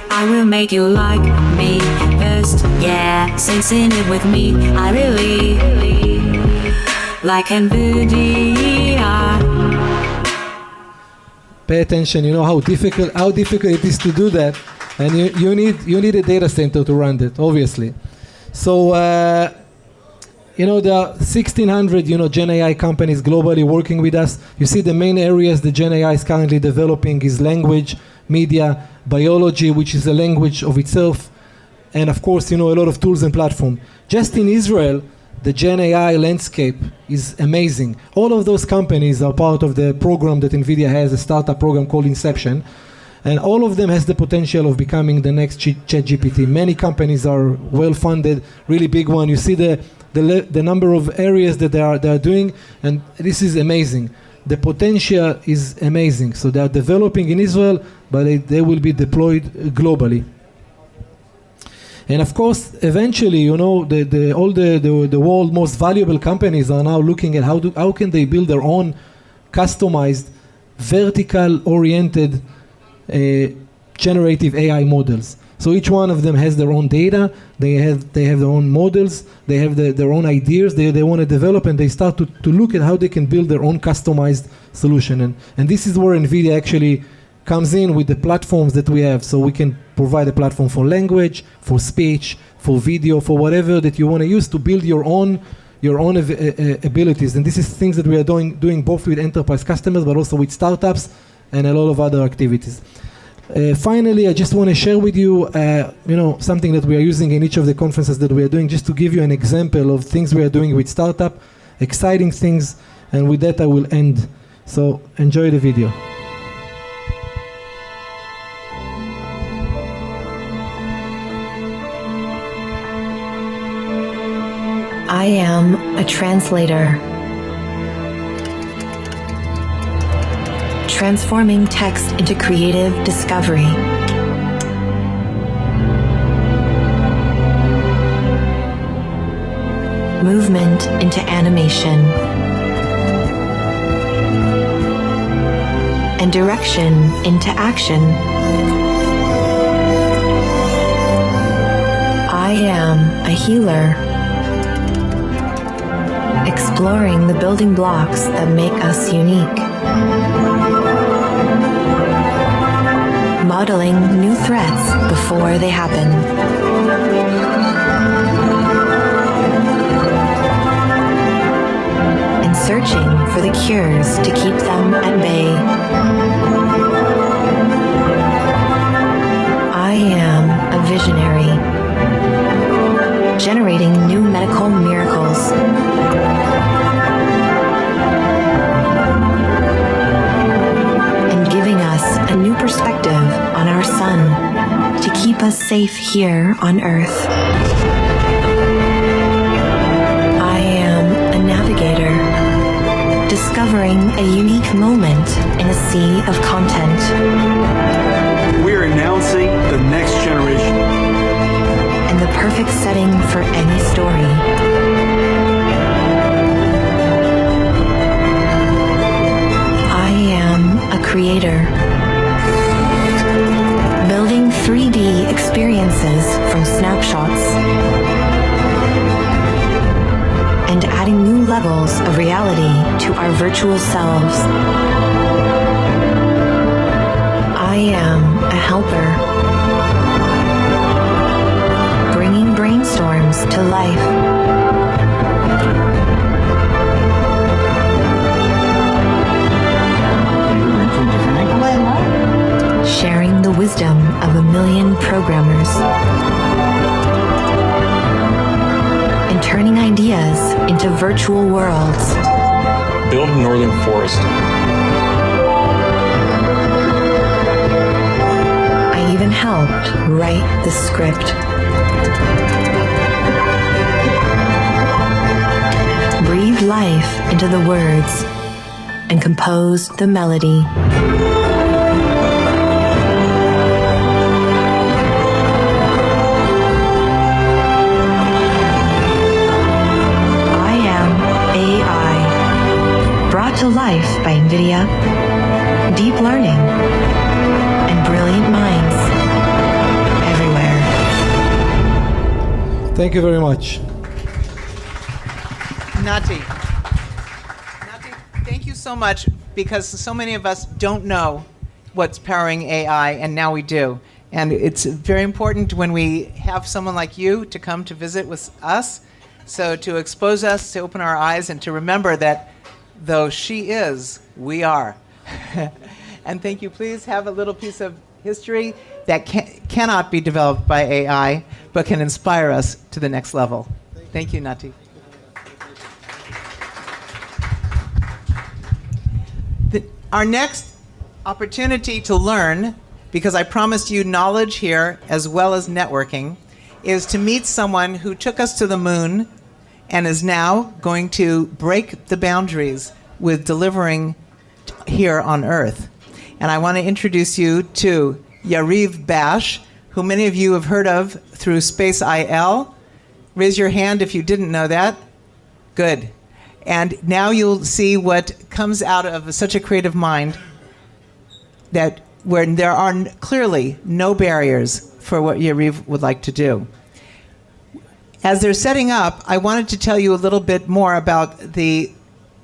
I will make you like me best. Yeah, sing it with me. I really like NVIDIA. Pay attention. You know how difficult it is to do that, and you need a data center to run that, obviously. So there are 1,600 Gen AI companies globally working with us. You see the main areas that Gen AI is currently developing is language, media, biology, which is a language of itself, and of course, a lot of tools and platform. Just in Israel, the Gen AI landscape is amazing. All of those companies are part of the program that NVIDIA has, a startup program called Inception, and all of them has the potential of becoming the next ChatGPT. Many companies are well-funded, really big one. You see the number of areas that they are doing, and this is amazing. The potential is amazing. So they are developing in Israel, but they will be deployed globally. And of course, eventually, all the world's most valuable companies are now looking at how can they build their own customized, vertical-oriented generative AI models. So each one of them has their own data, they have their own models, they have their own ideas they want to develop, and they start to look at how they can build their own customized solution. And this is where NVIDIA actually comes in with the platforms that we have. So we can provide a platform for language, for speech, for video, for whatever that you want to use to build your own abilities. And this is things that we are doing both with enterprise customers, but also with startups and a lot of other activities. Finally, I just want to share with you, something that we are using in each of the conferences that we are doing, just to give you an example of things we are doing with startup, exciting things, and with that I will end. So enjoy the video. I am a translator. Transforming text into creative discovery. Movement into animation. And direction into action. I am a healer. Exploring the building blocks that make us unique. Modeling new threats before they happen. And searching for the cures to keep them at bay. I am a visionary. Generating new medical miracles. And giving us a new perspective on our sun to keep us safe here on Earth. I am a navigator, discovering a unique moment in a sea of content. We're announcing the next generation. And the perfect setting for any story. I am a creator. Building 3D experiences from snapshots. And adding new levels of reality to our virtual selves. I am a helper. Bringing brainstorms to life. Sharing the wisdom of a million programmers. And turning ideas into virtual worlds. Build Northern Forest. I even helped write the script. Breathe life into the words and compose the melody. I am AI, brought to to life by NVIDIA, deep learning, and brilliant minds everywhere. Thank you very much. Nati, thank you so much, because so many of us don't know what's powering AI, and now we do. And it's very important when we have someone like you to come to visit with us, so to expose us, to open our eyes, and to remember that though she is, we are. And thank you. Please have a little piece of history that cannot be developed by AI, but can inspire us to the next level. Thank you, Nati. Our next opportunity to learn, because I promised you knowledge here as well as networking, is to meet someone who took us to the moon and is now going to break the boundaries with delivering here on Earth. And I want to introduce you to Yariv Bash, who many of you have heard of through Space IL. Raise your hand if you didn't know that. Good. And now you'll see what comes out of such a creative mind, that where there are clearly no barriers for what Yariv would like to do. As they're setting up, I wanted to tell you a little bit more about the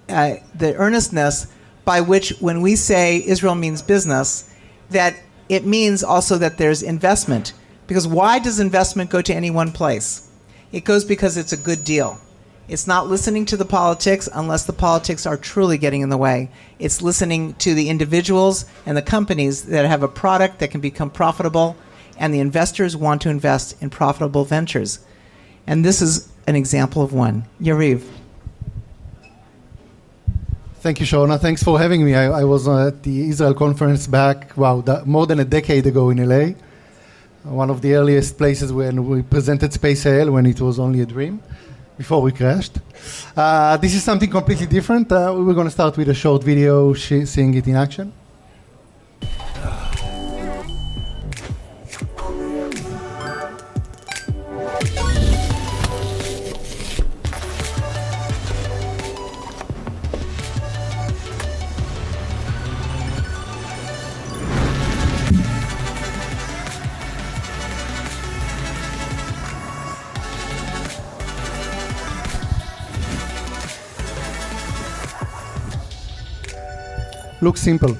earnestness by which, when we say Israel means business, that it means also that there's investment. Because why does investment go to any one place? It goes because it's a good deal. It's not listening to the politics unless the politics are truly getting in the way. It's listening to the individuals and the companies that have a product that can become profitable, and the investors want to invest in profitable ventures. And this is an example of one. Yariv. Thank you, Sharona. Thanks for having me. I was at the Israel conference back, more than a decade ago in LA. One of the earliest places when we presented Space AL when it was only a dream, before we crashed. This is something completely different. We're going to start with a short video seeing it in action. Looks simple.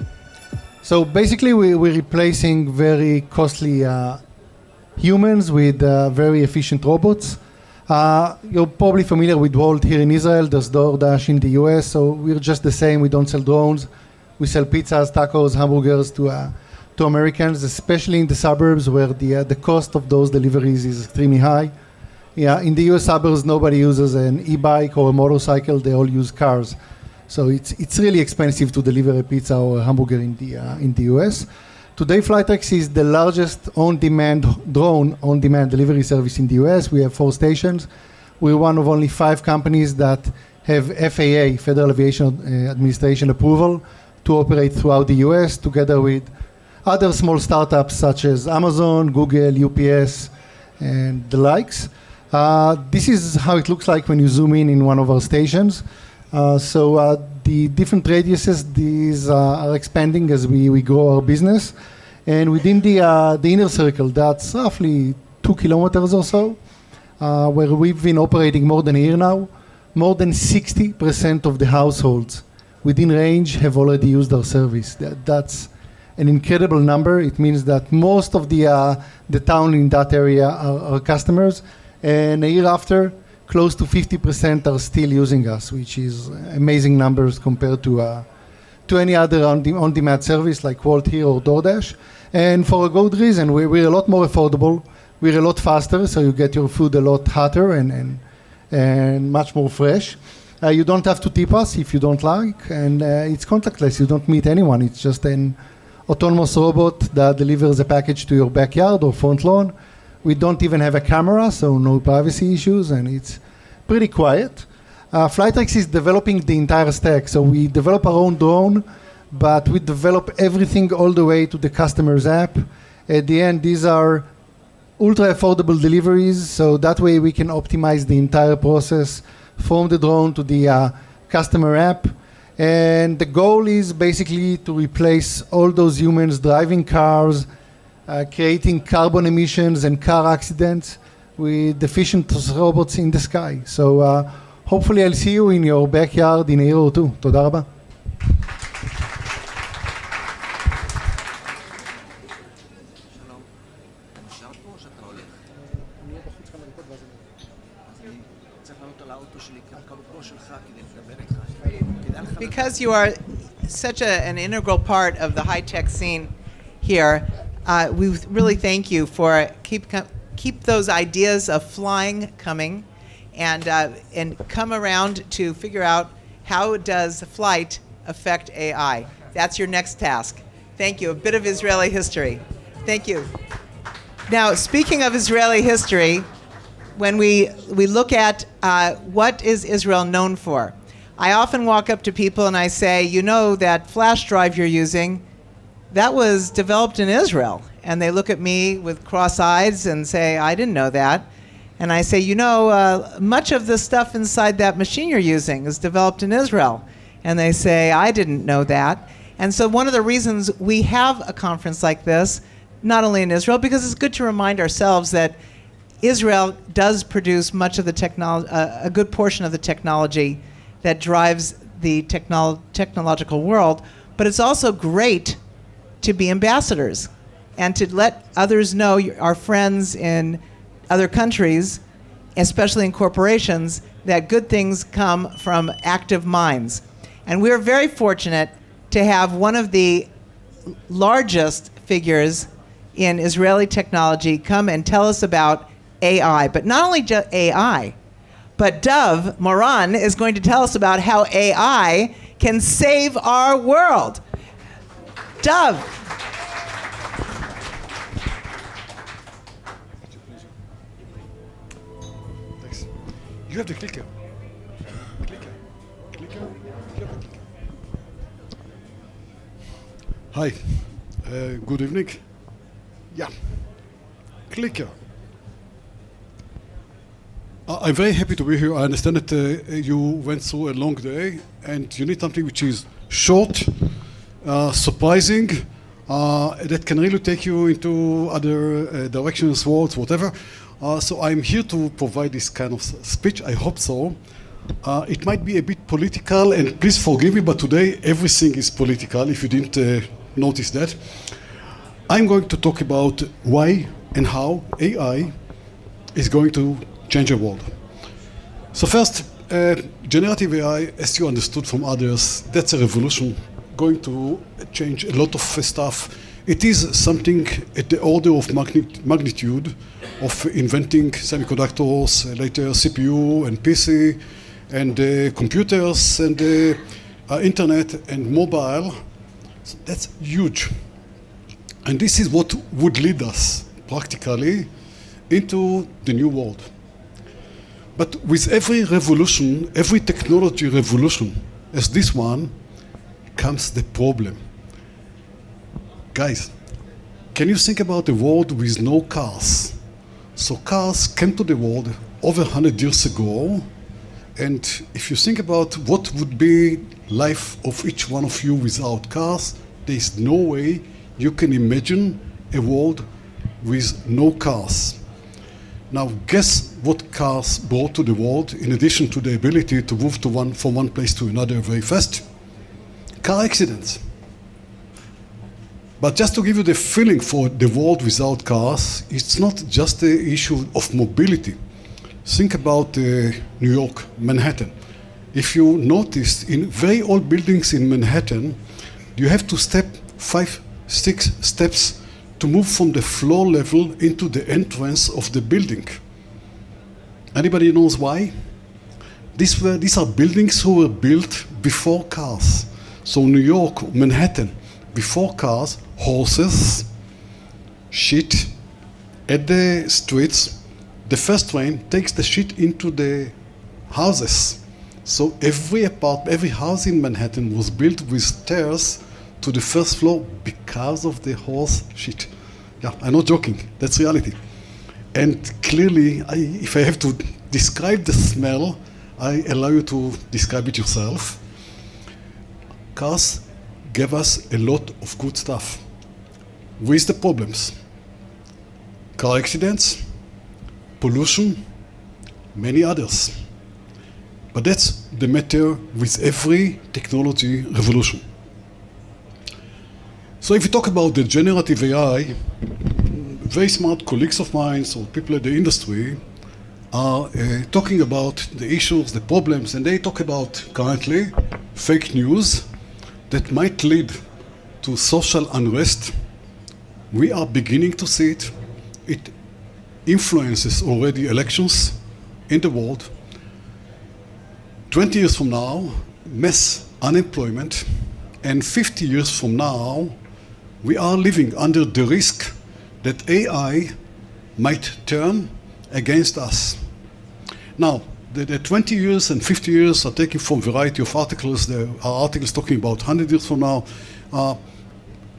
So basically we're replacing very costly humans with very efficient robots. You're probably familiar with Wolt here in Israel. There's DoorDash in the US, so we're just the same. We don't sell drones. We sell pizzas, tacos, hamburgers to Americans, especially in the suburbs where the cost of those deliveries is extremely high. Yeah, in the US suburbs, nobody uses an e-bike or a motorcycle. They all use cars. So it's really expensive to deliver a pizza or a hamburger in the US. Today, Flytrex is the largest drone on-demand delivery service in the US. We have 4 stations. We're one of only 5 companies that have FAA, Federal Aviation Administration approval to operate throughout the US, together with other small startups such as Amazon, Google, UPS, and the likes. This is how it looks like when you zoom in one of our stations. The different radiuses, these are expanding as we grow our business. And within the inner circle, that's roughly 2 kilometers or so, where we've been operating more than a year now. More than 60% of the households within range have already used our service. That's an incredible number. It means that most of the town in that area are our customers. And a year after, close to 50% are still using us, which is amazing numbers compared to any other on-demand service like Wolt here or DoorDash. And for a good reason, we're a lot more affordable, we're a lot faster, so you get your food a lot hotter and much more fresh. You don't have to tip us if you don't like, and it's contactless. You don't meet anyone. It's just an autonomous robot that delivers a package to your backyard or front lawn. We don't even have a camera, so no privacy issues, and it's pretty quiet. Flytrex is developing the entire stack, so we develop our own drone, but we develop everything all the way to the customer's app. At the end, these are ultra affordable deliveries, so that way we can optimize the entire process from the drone to the customer app. And the goal is basically to replace all those humans driving cars, creating carbon emissions and car accidents with efficient robots in the sky. So hopefully I'll see you in your backyard in a year or two. תודה רבה. Because you are such an integral part of the high-tech scene here, we really thank you for keep those ideas of flying coming, and come around to figure out how does flight affect AI. That's your next task. Thank you. A bit of Israeli history. Thank you. Now, speaking of Israeli history, when we look at what is Israel known for, I often walk up to people and I say, you know, that flash drive you're using, that was developed in Israel. And they look at me with cross eyes and say, I didn't know that. And I say, you know, much of the stuff inside that machine you're using is developed in Israel. And they say, I didn't know that. And so one of the reasons we have a conference like this, not only in Israel, because it's good to remind ourselves that Israel does produce much of the technology, a good portion of the technology that drives the technological world, but it's also great to be ambassadors and to let others know, our friends in other countries, especially in corporations, that good things come from active minds. And we're very fortunate to have one of the largest figures in Israeli technology come and tell us about AI, but not only just AI, but Dov Moran is going to tell us about how AI can save our world. Dov. Thanks. You have the clicker. Hi. Good evening. Yeah. Clicker. I'm very happy to be here. I understand that you went through a long day and you need something which is short, surprising, that can really take you into other directions, worlds, whatever. So I'm here to provide this kind of speech. I hope so. It might be a bit political, and please forgive me, but today everything is political, if you didn't notice that. I'm going to talk about why and how AI is going to change the world. So first, generative AI, as you understood from others, that's a revolution, going to change a lot of stuff. It is something at the order of magnitude of inventing semiconductors, later CPU and PC, and computers, and internet and mobile. So that's huge. And this is what would lead us, practically, into the new world. But with every revolution, every technology revolution, as this one, comes the problem. Guys, can you think about a world with no cars? So cars came to the world over 100 years ago, and if you think about what would be life of each one of you without cars, there is no way you can imagine a world with no cars. Now, guess what cars brought to the world, in addition to the ability to move from one place to another very fast? Car accidents. But just to give you the feeling for the world without cars, it's not just the issue of mobility. Think about New York, Manhattan. If you notice, in very old buildings in Manhattan, you have to step 5, 6 steps to move from the floor level into the entrance of the building. Anybody knows why? These are buildings who were built before cars. So New York, Manhattan, before cars, horses, shit at the streets. The first train takes the shit into the houses. So every house in Manhattan was built with stairs to the first floor because of the horse shit. Yeah, I'm not joking. That's reality. And clearly, if I have to describe the smell, I allow you to describe it yourself. cars gave us a lot of good stuff. With the problems, car accidents, pollution, many others. But that's the matter with every technology revolution. So if you talk about the generative AI, very smart colleagues of mine or people in the industry are talking about the issues, the problems, and they talk about currently fake news that might lead to social unrest. We are beginning to see it. It influences already elections in the world. 20 years from now, mass unemployment, and 50 years from now, we are living under the risk that AI might turn against us. Now, the 20 years and 50 years are taken from a variety of articles. There are articles talking about 100 years from now.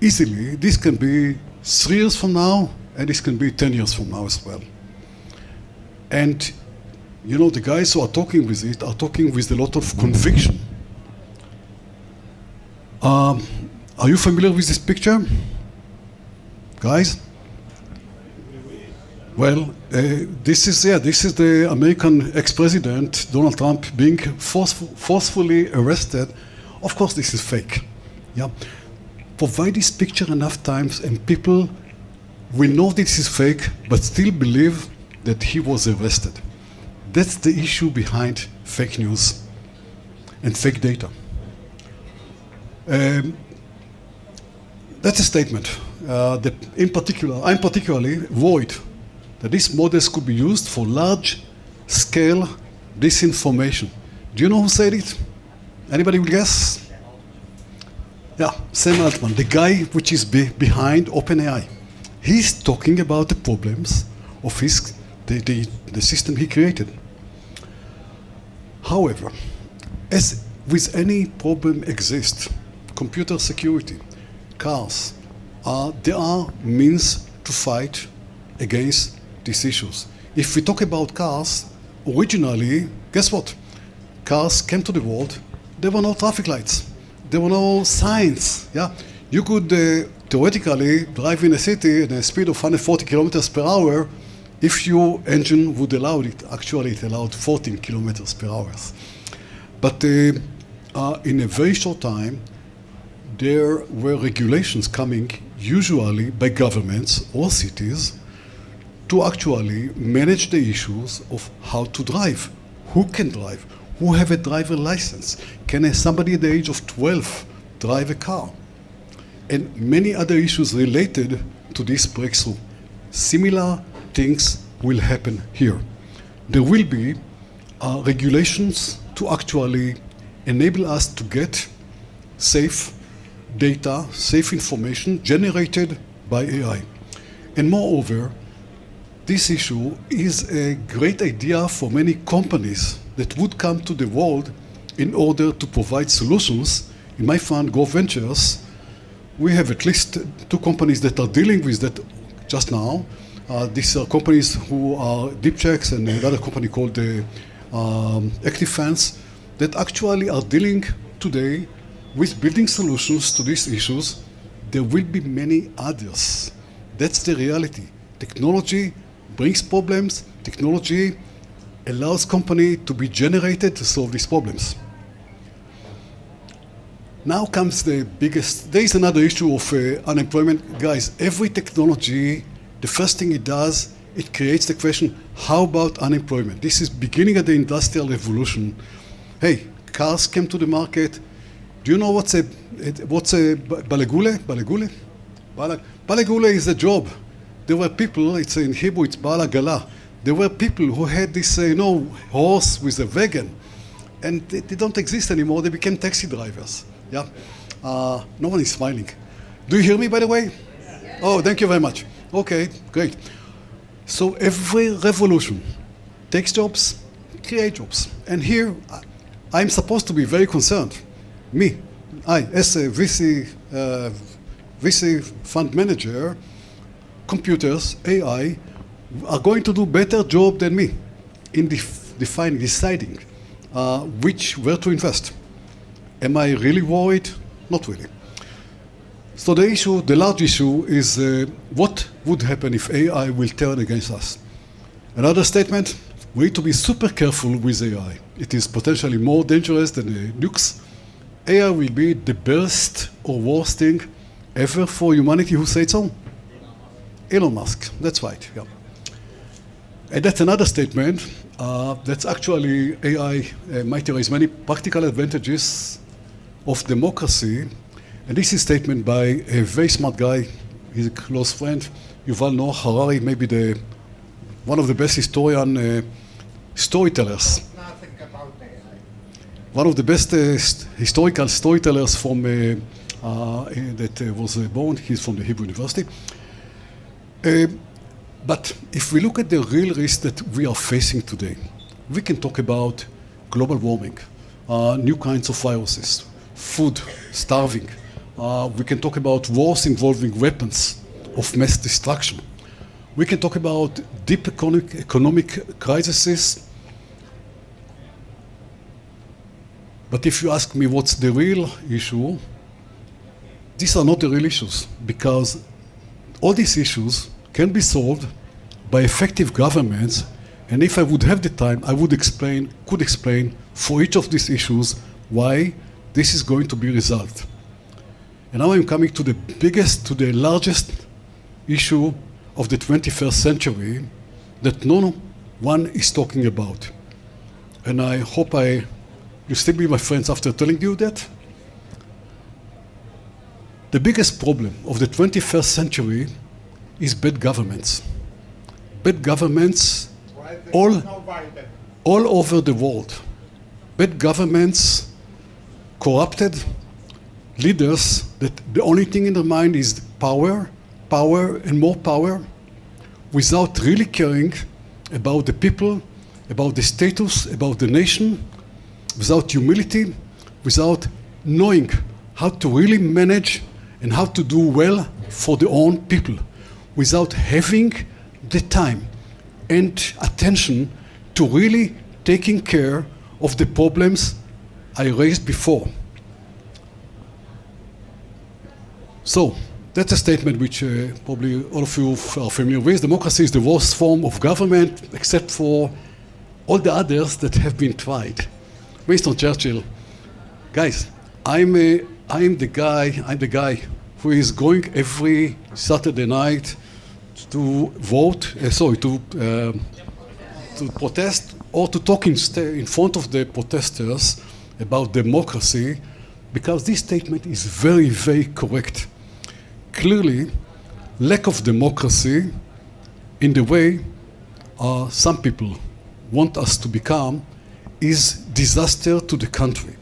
Easily, this can be 3 years from now, and this can be 10 years from now as well. And, you know, the guys who are talking with it are talking with a lot of conviction. Are you familiar with this picture? Guys? Well, this is the American ex-president, Donald Trump, being forcefully arrested. Of course, this is fake. Yeah. Provide this picture enough times and people will know this is fake, but still believe that he was arrested. That's the issue behind fake news and fake data. That's a statement that in particular, I'm particularly worried that these models could be used for large-scale disinformation. Do you know who said it? Anybody will guess? Yeah, Sam Altman, the guy which is behind OpenAI. He's talking about the problems of the system he created. However, as with any problem exists, computer security, cars, there are means to fight against these issues. If we talk about cars, originally, guess what? Cars came to the world, there were no traffic lights. There were no signs. Yeah, you could theoretically drive in a city at a speed of 140 kilometers per hour if your engine would allow it. Actually, it allowed 14 kilometers per hour. But in a very short time, there were regulations coming, usually by governments or cities, to actually manage the issues of how to drive, who can drive, who have a driver license, can somebody at the age of 12 drive a car, and many other issues related to this breakthrough. Similar things will happen here. There will be regulations to actually enable us to get safe data, safe information generated by AI. And moreover, this issue is a great idea for many companies that would come to the world in order to provide solutions. In my fund, Go Ventures, we have at least 2 companies that are dealing with that just now. These are companies who are DeepChecks and another company called ActiveFence that actually are dealing today with building solutions to these issues. There will be many others. That's the reality. Technology brings problems. Technology allows company to be generated to solve these problems. Now comes the biggest, there is another issue of unemployment. Guys, every technology, the first thing it does, it creates the question, how about unemployment? This is beginning of the Industrial Revolution. Hey, cars came to the market. Do you know what's a balegule? Balegule? Balegule is a job. There were people, it's in Hebrew, it's balagala. There were people who had this, horse with a wagon, and they don't exist anymore. They became taxi drivers. Yeah, no one is smiling. Do you hear me, by the way? Oh, thank you very much. Okay, great. So every revolution takes jobs, creates jobs, and here I'm supposed to be very concerned. Me, as a VC fund manager, computers, AI, are going to do better job than me in deciding where to invest. Am I really worried? Not really. So the large issue is what would happen if AI will turn against us? Another statement, we need to be super careful with AI. It is potentially more dangerous than nukes. AI will be the best or worst thing ever for humanity. Who said so? Elon Musk, that's right, yeah. And that's another statement. That's actually AI might raise many practical advantages of democracy. And this is a statement by a very smart guy, he's a close friend, Yuval Noah Harari, maybe one of the best storytellers. One of the best historical storytellers from that was born. He's from the Hebrew University. But if we look at the real risk that we are facing today, we can talk about global warming, new kinds of viruses, food, starving. We can talk about wars involving weapons of mass destruction. We can talk about deep economic crises. But if you ask me what's the real issue, these are not the real issues, because all these issues can be solved by effective governments, and if I would have the time, I could explain for each of these issues why this is going to be resolved. And now I'm coming to the largest issue of the 21st century that no one is talking about. And I hope you still be my friends after telling you that. The biggest problem of the 21st century is bad governments. Bad governments all over the world. Bad governments, corrupted leaders that the only thing in their mind is power, power and more power, without really caring about the people, about the status, about the nation, without humility, without knowing how to really manage and how to do well for their own people, without having the time and attention to really taking care of the problems I raised before. So, that's a statement which probably all of you are familiar with. Democracy is the worst form of government, except for all the others that have been tried. Winston Churchill, guys, I'm the guy who is going every Saturday night to vote, to protest or to talk in front of the protesters about democracy, because this statement is very, very correct. Clearly, lack of democracy in the way some people want us to become is disaster to the country.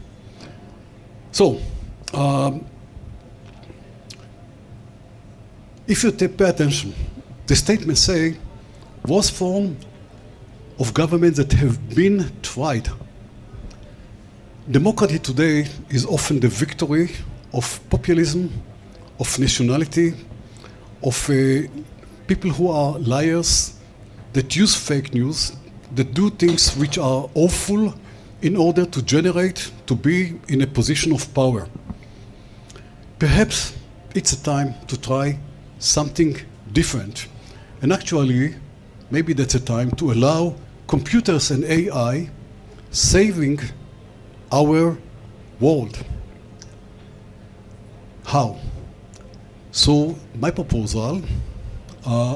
So, if you pay attention, the statements say worst form of government that have been tried. Democracy today is often the victory of populism, of nationality, of people who are liars, that use fake news, that do things which are awful in order to be in a position of power. Perhaps it's a time to try something different. And actually, maybe that's a time to allow computers and AI saving our world. How? So my proposal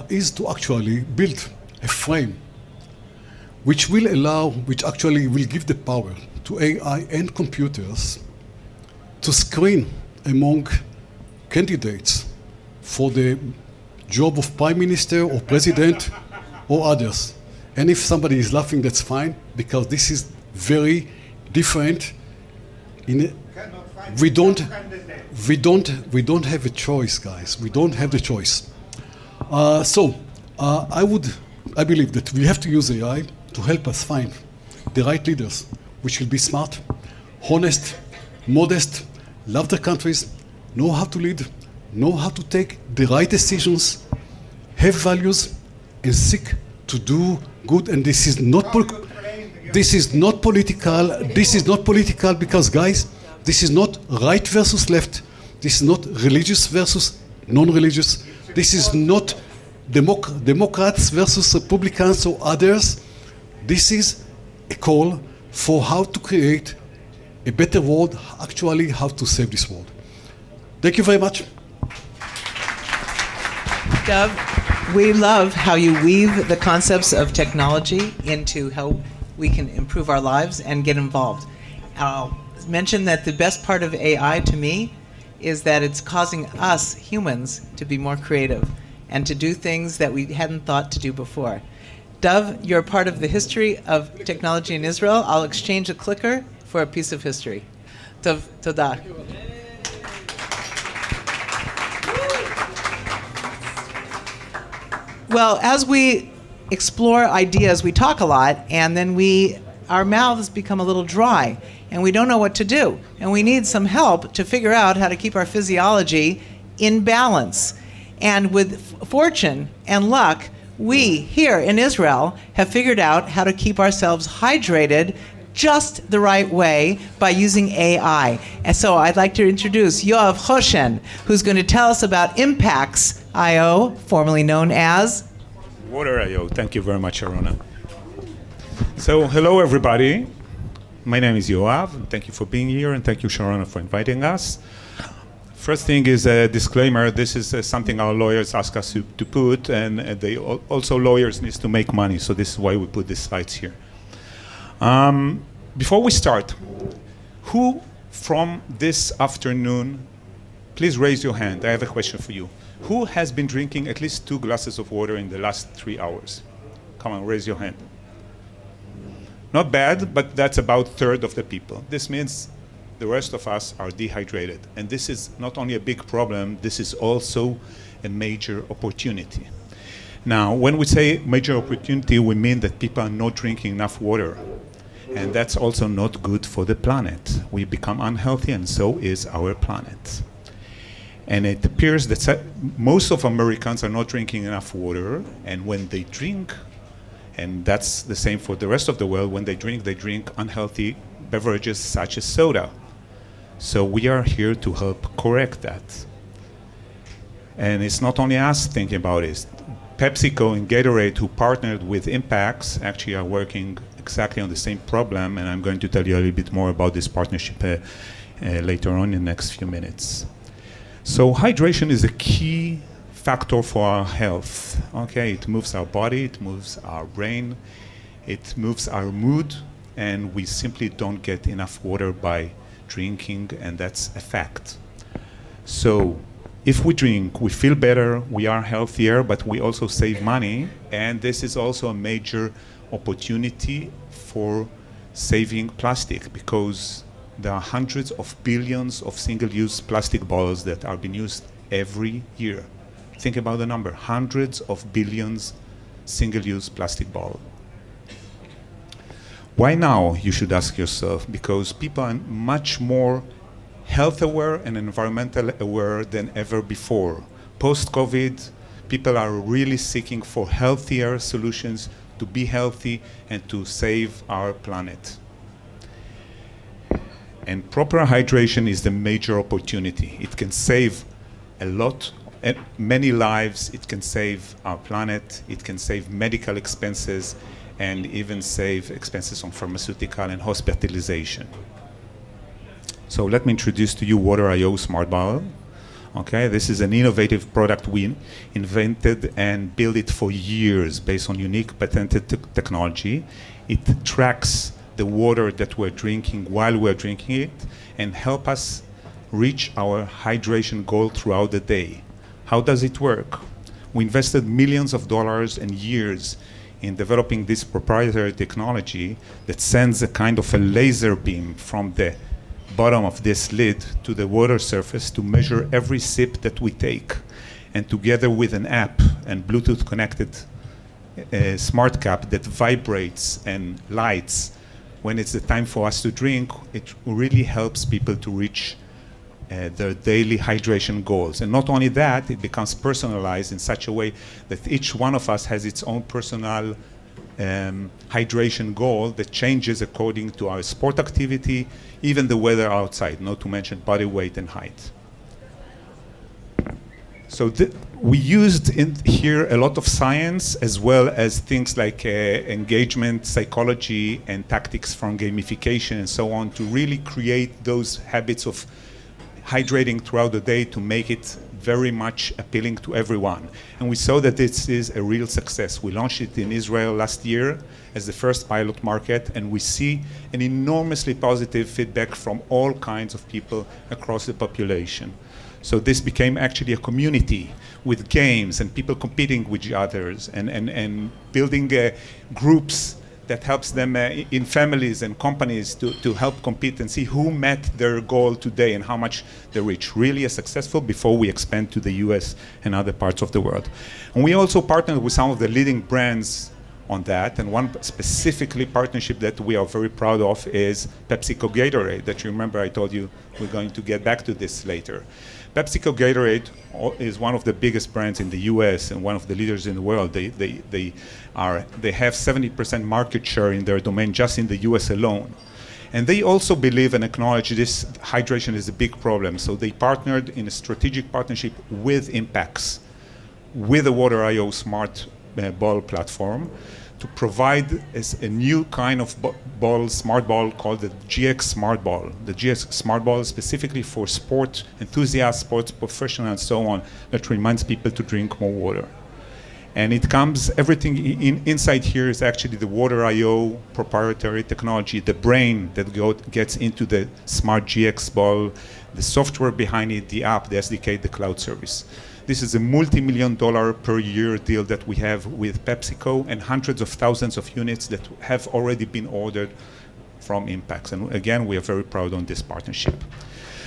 is to actually build a frame which actually will give the power to AI and computers to screen among candidates for the job of prime minister or president or others. And if somebody is laughing, that's fine, because this is very different. We don't have a choice, guys. We don't have the choice. I believe that we have to use AI to help us find the right leaders, which will be smart, honest, modest, love their countries, know how to lead, know how to take the right decisions, have values, and seek to do good. And this is not political. Because, guys, This is not right versus left. This is not religious versus non-religious. This is not Democrats versus Republicans or others. This is a call for how to create a better world, actually how to save this world. Thank you very much. Dov, we love how you weave the concepts of technology into how we can improve our lives and get involved. I'll mention that the best part of AI to me is that it's causing us humans to be more creative and to do things that we hadn't thought to do before. Dov, you're part of the history of technology in Israel. I'll exchange a clicker for a piece of history. Tov, toda. Well, as we explore ideas, we talk a lot, and then our mouths become a little dry, and we don't know what to do. And we need some help to figure out how to keep our physiology in balance. And with fortune and luck, we here in Israel have figured out how to keep ourselves hydrated just the right way by using AI. And so I'd like to introduce Yoav Choshen, who's going to tell us about Impacts.io, formerly known as Water.io. Thank you very much, Sharona. So, hello everybody. My name is Yoav, and thank you for being here, and thank you, Sharona, for inviting us. First thing is a disclaimer. This is something our lawyers ask us to put, and they also lawyers need to make money, so this is why we put these slides here. Before we start, who from this afternoon, please raise your hand. I have a question for you. Who has been drinking at least 2 glasses of water in the last 3 hours? Come on, raise your hand. Not bad, but that's about a third of the people. This means the rest of us are dehydrated. And this is not only a big problem, this is also a major opportunity. Now, when we say major opportunity, we mean that people are not drinking enough water. And that's also not good for the planet. We become unhealthy, and so is our planet. And it appears that most of Americans are not drinking enough water, and when they drink, and that's the same for the rest of the world, when they drink unhealthy beverages such as soda. So we are here to help correct that. And it's not only us thinking about it. PepsiCo and Gatorade, who partnered with Impacts, actually are working exactly on the same problem, and I'm going to tell you a little bit more about this partnership later on in the next few minutes. So hydration is a key factor for our health. Okay, it moves our body, it moves our brain, it moves our mood, and we simply don't get enough water by drinking, and that's a fact. So if we drink, we feel better, we are healthier, but we also save money, and this is also a major opportunity for saving plastic, because there are hundreds of billions of single-use plastic bottles that are being used every year. Think about the number, hundreds of billions single-use plastic bottles. Why now, you should ask yourself? Because people are much more health aware and environmental aware than ever before. Post-COVID, people are really seeking for healthier solutions to be healthy and to save our planet. And proper hydration is the major opportunity. It can save a lot, many lives. It can save our planet. It can save medical expenses and even save expenses on pharmaceutical and hospitalization. So let me introduce to you Water.io Smart Bottle. Okay, this is an innovative product we invented and built it for years based on unique patented technology. It tracks the water that we're drinking while we're drinking it and help us reach our hydration goal throughout the day. How does it work? We invested millions of dollars and years in developing this proprietary technology that sends a kind of a laser beam from the bottom of this lid to the water surface to measure every sip that we take. And together with an app and Bluetooth connected smart cap that vibrates and lights when it's the time for us to drink, it really helps people to reach their daily hydration goals. And not only that, it becomes personalized in such a way that each one of us has its own personal hydration goal that changes according to our sport activity, even the weather outside, not to mention body weight and height. So we used in here a lot of science as well as things like engagement, psychology, and tactics from gamification and so on to really create those habits of hydrating throughout the day to make it very much appealing to everyone. And we saw that this is a real success. We launched it in Israel last year as the first pilot market, and we see an enormously positive feedback from all kinds of people across the population. So this became actually a community with games and people competing with each others and building groups that helps them in families and companies to help compete and see who met their goal today and how much they reach. Really successful before we expand to the US and other parts of the world. And we also partnered with some of the leading brands on that, and one specifically partnership that we are very proud of is PepsiCo Gatorade, that you remember I told you we're going to get back to this later. PepsiCo Gatorade is one of the biggest brands in the US and one of the leaders in the world. They have 70% market share in their domain just in the US alone. And they also believe and acknowledge this hydration is a big problem. So they partnered in a strategic partnership with Impax, with the Water.io smart ball platform, to provide a new kind of smart ball called the GX Smart Ball. The GX Smart Ball is specifically for sport enthusiasts, sports professionals, and so on, that reminds people to drink more water. And it comes, everything inside here is actually the Water.io proprietary technology, the brain that gets into the smart GX ball, the software behind it, the app, the SDK, the cloud service. This is a multi-million-dollar per year deal that we have with PepsiCo and hundreds of thousands of units that have already been ordered from Impax. And again, we are very proud on this partnership.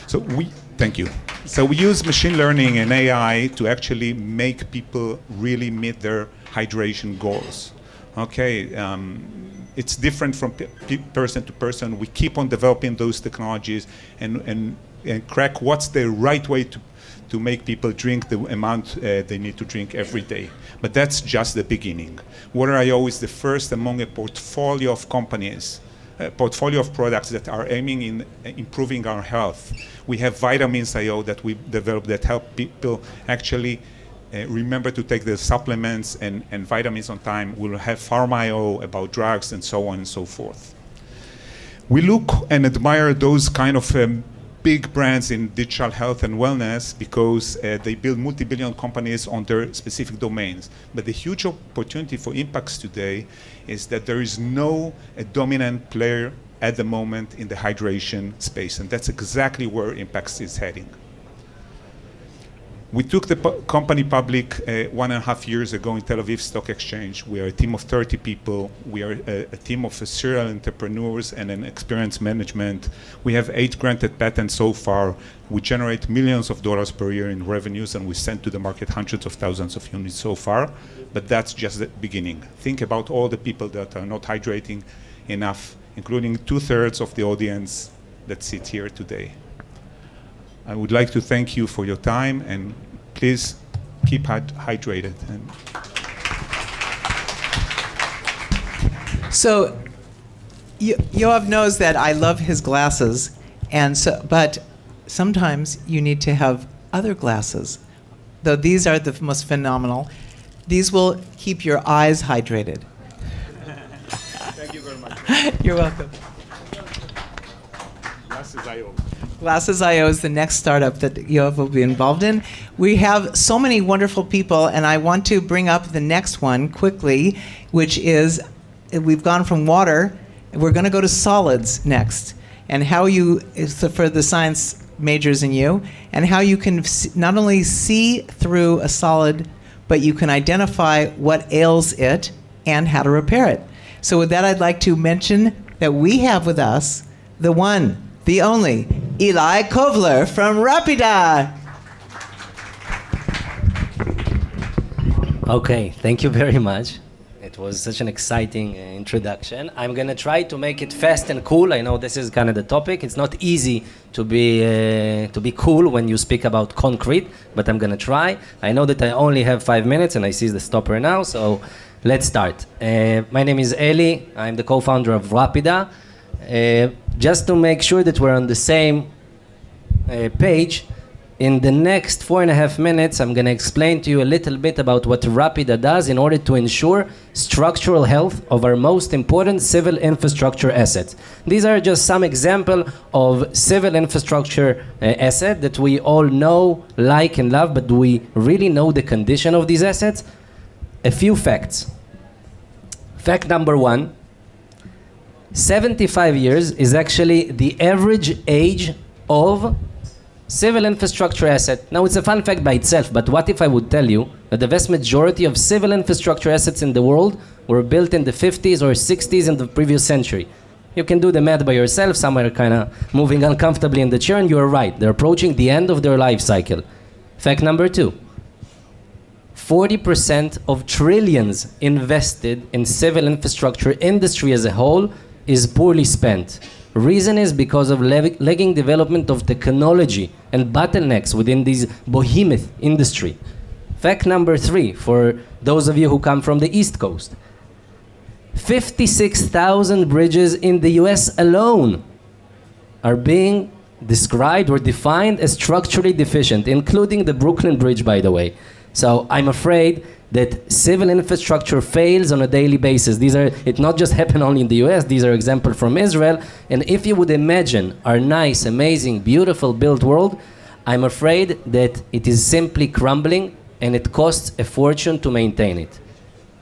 So thank you. So we use machine learning and AI to actually make people really meet their hydration goals. Okay, it's different from person to person. We keep on developing those technologies and crack what's the right way to make people drink the amount they need to drink every day. But that's just the beginning. Water.io is the first among a portfolio of companies, a portfolio of products that are aiming in improving our health. We have Vitamins.io that we developed that help people actually remember to take the supplements and vitamins on time. We'll have Pharma.io about drugs and so on and so forth. We look and admire those kind of big brands in digital health and wellness because they build multi-billion companies on their specific domains. But the huge opportunity for Impax today is that there is no dominant player at the moment in the hydration space, and that's exactly where Impax is heading. We took the company public 1.5 years ago in Tel Aviv Stock Exchange. We are a team of 30 people. We are a team of serial entrepreneurs and an experienced management. We have 8 granted patents so far. We generate millions of dollars per year in revenues, and we send to the market hundreds of thousands of units so far. But that's just the beginning. Think about all the people that are not hydrating enough, including 2/3 of the audience that sit here today. I would like to thank you for your time, and please keep hydrated. So Yoav knows that I love his glasses, but sometimes you need to have other glasses. Though these are the most phenomenal, these will keep your eyes hydrated. Thank you very much. You're welcome. Glasses.io. Glasses.io is the next startup that Yoav will be involved in. We have so many wonderful people, and I want to bring up the next one quickly, which is we've gone from water, and we're going to go to solids next, and how you, for the science majors in you, and how you can not only see through a solid, but you can identify what ails it and how to repair it. So with that, I'd like to mention that we have with us the one, the only, Eli Kovler from Rapida. Okay, thank you very much. It was such an exciting introduction. I'm going to try to make it fast and cool. I know this is kind of the topic. It's not easy to be cool when you speak about concrete, but I'm going to try. I know that I only have 5 minutes, and I see the stopper now, so Let's start. My name is Eli. I'm the co-founder of Rapida. Just to make sure that we're on the same page, in the next 4.5 minutes, I'm going to explain to you a little bit about what Rapida does in order to ensure structural health of our most important civil infrastructure assets. These are just some example of civil infrastructure asset that we all know, like, and love, but do we really know the condition of these assets? A few facts. Fact number one, 75 years is actually the average age of civil infrastructure asset. Now, it's a fun fact by itself, but what if I would tell you that the vast majority of civil infrastructure assets in the world were built in the 50s or 60s in the previous century? You can do the math by yourself. Some are kind of moving uncomfortably in the chair, and you're right. They're approaching the end of their life cycle. Fact number two, 40% of trillions invested in civil infrastructure industry as a whole is poorly spent. Reason is because of lagging development of technology and bottlenecks within this behemoth industry. Fact number three, for those of you who come from the East Coast, 56,000 bridges in the US alone are being described or defined as structurally deficient, including the Brooklyn Bridge, by the way. So I'm afraid that civil infrastructure fails on a daily basis. It not just happen only in the US, these are examples from Israel. And if you would imagine our nice, amazing, beautiful built world, I'm afraid that it is simply crumbling and it costs a fortune to maintain it.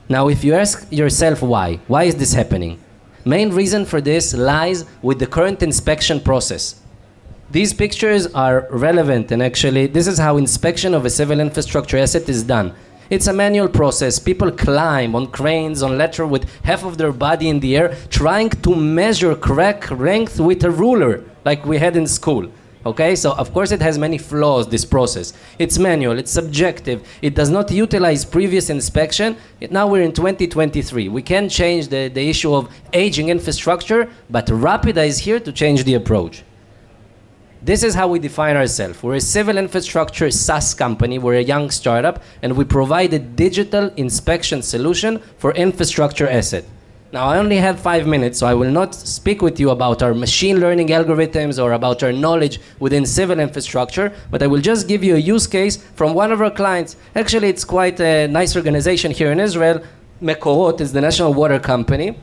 Now, if you ask yourself why is this happening? Main reason for this lies with the current inspection process. These pictures are relevant, and actually this is how inspection of a civil infrastructure asset is done. It's a manual process. People climb on cranes, on ladder with half of their body in the air, trying to measure crack length with a ruler, like we had in school. Okay, so of course it has many flaws, this process. It's manual, it's subjective, it does not utilize previous inspection. Now we're in 2023. We can change the issue of aging infrastructure, but Rapida is here to change the approach. This is how we define ourselves. We're a civil infrastructure SaaS company. We're a young startup, and we provide a digital inspection solution for infrastructure asset. Now, I only have 5 minutes, so I will not speak with you about our machine learning algorithms or about our knowledge within civil infrastructure, but I will just give you a use case from one of our clients. Actually, it's quite a nice organization here in Israel. Mekorot is the national water company.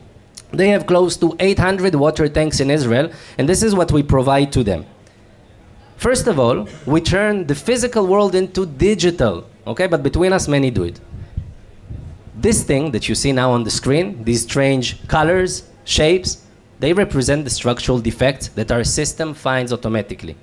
They have close to 800 water tanks in Israel, and this is what we provide to them. First of all, we turn the physical world into digital, okay? But between us, many do it. This thing that you see now on the screen, these strange colors, shapes, they represent the structural defects that our system finds automatically.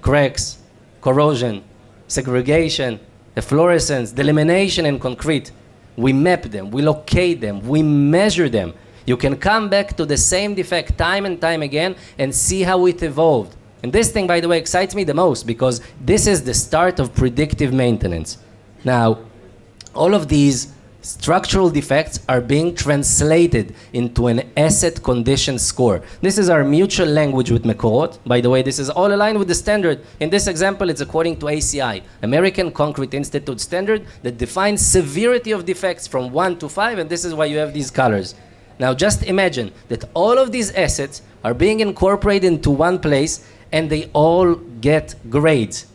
Cracks, corrosion, segregation, efflorescence, delamination in concrete. We map them, we locate them, we measure them. You can come back to the same defect time and time again and see how it evolved. And this thing, by the way, excites me the most because this is the start of predictive maintenance. Now, all of these structural defects are being translated into an asset condition score. This is our mutual language with Mekorot. By the way, this is all aligned with the standard. In this example, it's according to ACI, American Concrete Institute standard, that defines severity of defects from 1 to 5, and this is why you have these colors. Now, just imagine that all of these assets are being incorporated into one place, and they all get grades.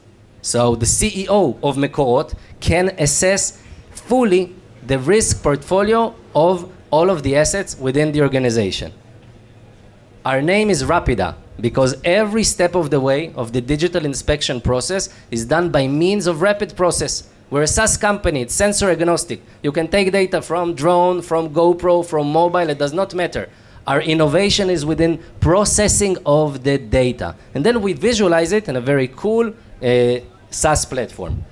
So the CEO of Mekorot can assess fully the risk portfolio of all of the assets within the organization. Our name is Rapida because every step of the way of the digital inspection process is done by means of rapid process. We're a SaaS company, it's sensor agnostic. You can take data from drone, from GoPro, from mobile, it does not matter. Our innovation is within processing of the data. And then we visualize it in a very cool SaaS platform.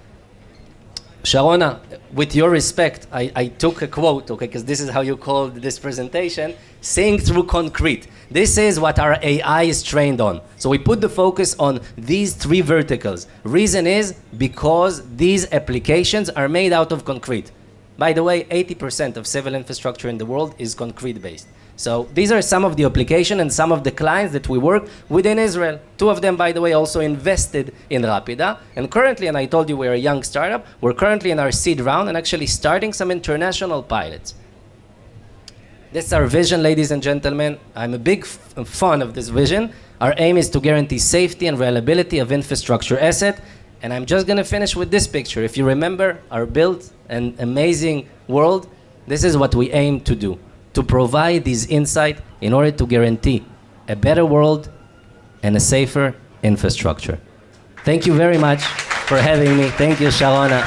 Sharona, with your respect, I took a quote, okay, because this is how you called this presentation, seeing through concrete. This is what our AI is trained on. So we put the focus on these 3 verticals. Reason is because these applications are made out of concrete. By the way, 80% of civil infrastructure in the world is concrete-based. So these are some of the applications and some of the clients that we work within Israel. 2 of them, by the way, also invested in Rapida. And currently, and I told you we're a young startup, we're currently in our seed round and actually starting some international pilots. This is our vision, ladies and gentlemen. I'm a big fan of this vision. Our aim is to guarantee safety and reliability of infrastructure asset. And I'm just going to finish with this picture. If you remember our built and amazing world, this is what we aim to do, to provide these insights in order to guarantee a better world and a safer infrastructure. Thank you very much for having me. Thank you, Sharona.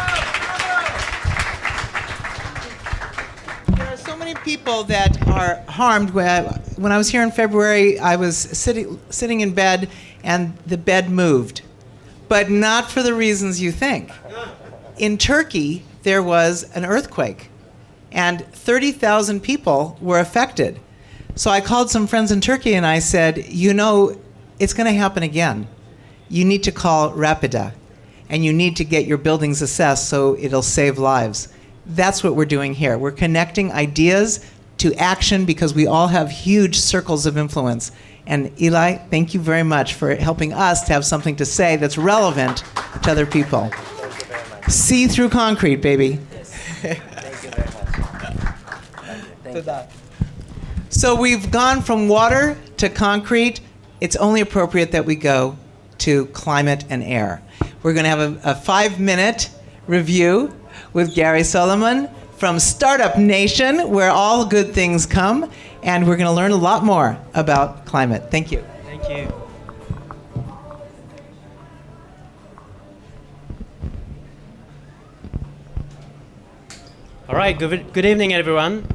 There are so many people that are harmed. When I was here in February, I was sitting in bed and the bed moved, but not for the reasons you think. In Turkey, there was an earthquake and 30,000 people were affected. So I called some friends in Turkey and I said, you know, it's going to happen again. You need to call Rapida and you need to get your buildings assessed so it'll save lives. That's what we're doing here. We're connecting ideas to action because we all have huge circles of influence. And Eli, thank you very much for helping us to have something to say that's relevant to other people. See through concrete, baby. Thank you very much. So we've gone from water to concrete. It's only appropriate that we go to climate and air. We're going to have a 5-minute review with Gary Solomon from Startup Nation, where all good things come, and we're going to learn a lot more about climate. Thank you. Thank you. All right, good evening, everyone.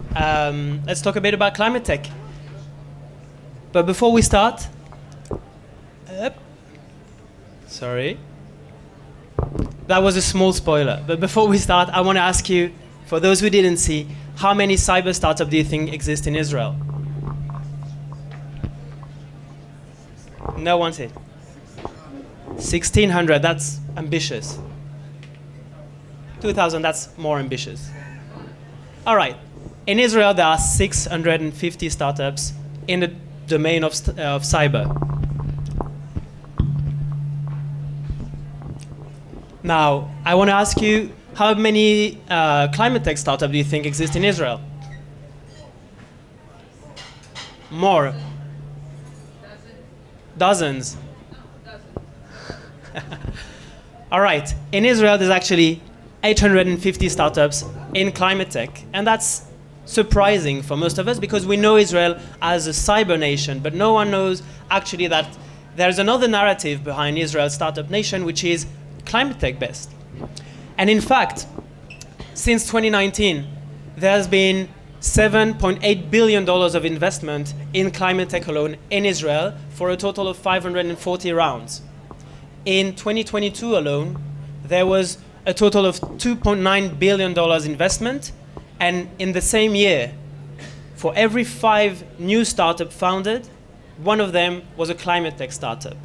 Let's talk a bit about climate tech. But before we start, sorry, that was a small spoiler. But before we start, I want to ask you, for those who didn't see, how many cyber startups do you think exist in Israel? No one said. 1,600, that's ambitious. 2,000, that's more ambitious. All right, in Israel there are 650 startups in the domain of cyber. Now, I want to ask you, how many climate tech startups do you think exist in Israel? More. Dozens. All right, in Israel there's actually 850 startups in climate tech, and that's surprising for most of us because we know Israel as a cyber nation, but no one knows actually that there's another narrative behind Israel's startup nation, which is climate tech based. And in fact, since 2019, there's been $7.8 billion of investment in climate tech alone in Israel for a total of 540 rounds. In 2022 alone, there was a total of $2.9 billion investment, and in the same year, for every 5 new startups founded, one of them was a climate tech startup.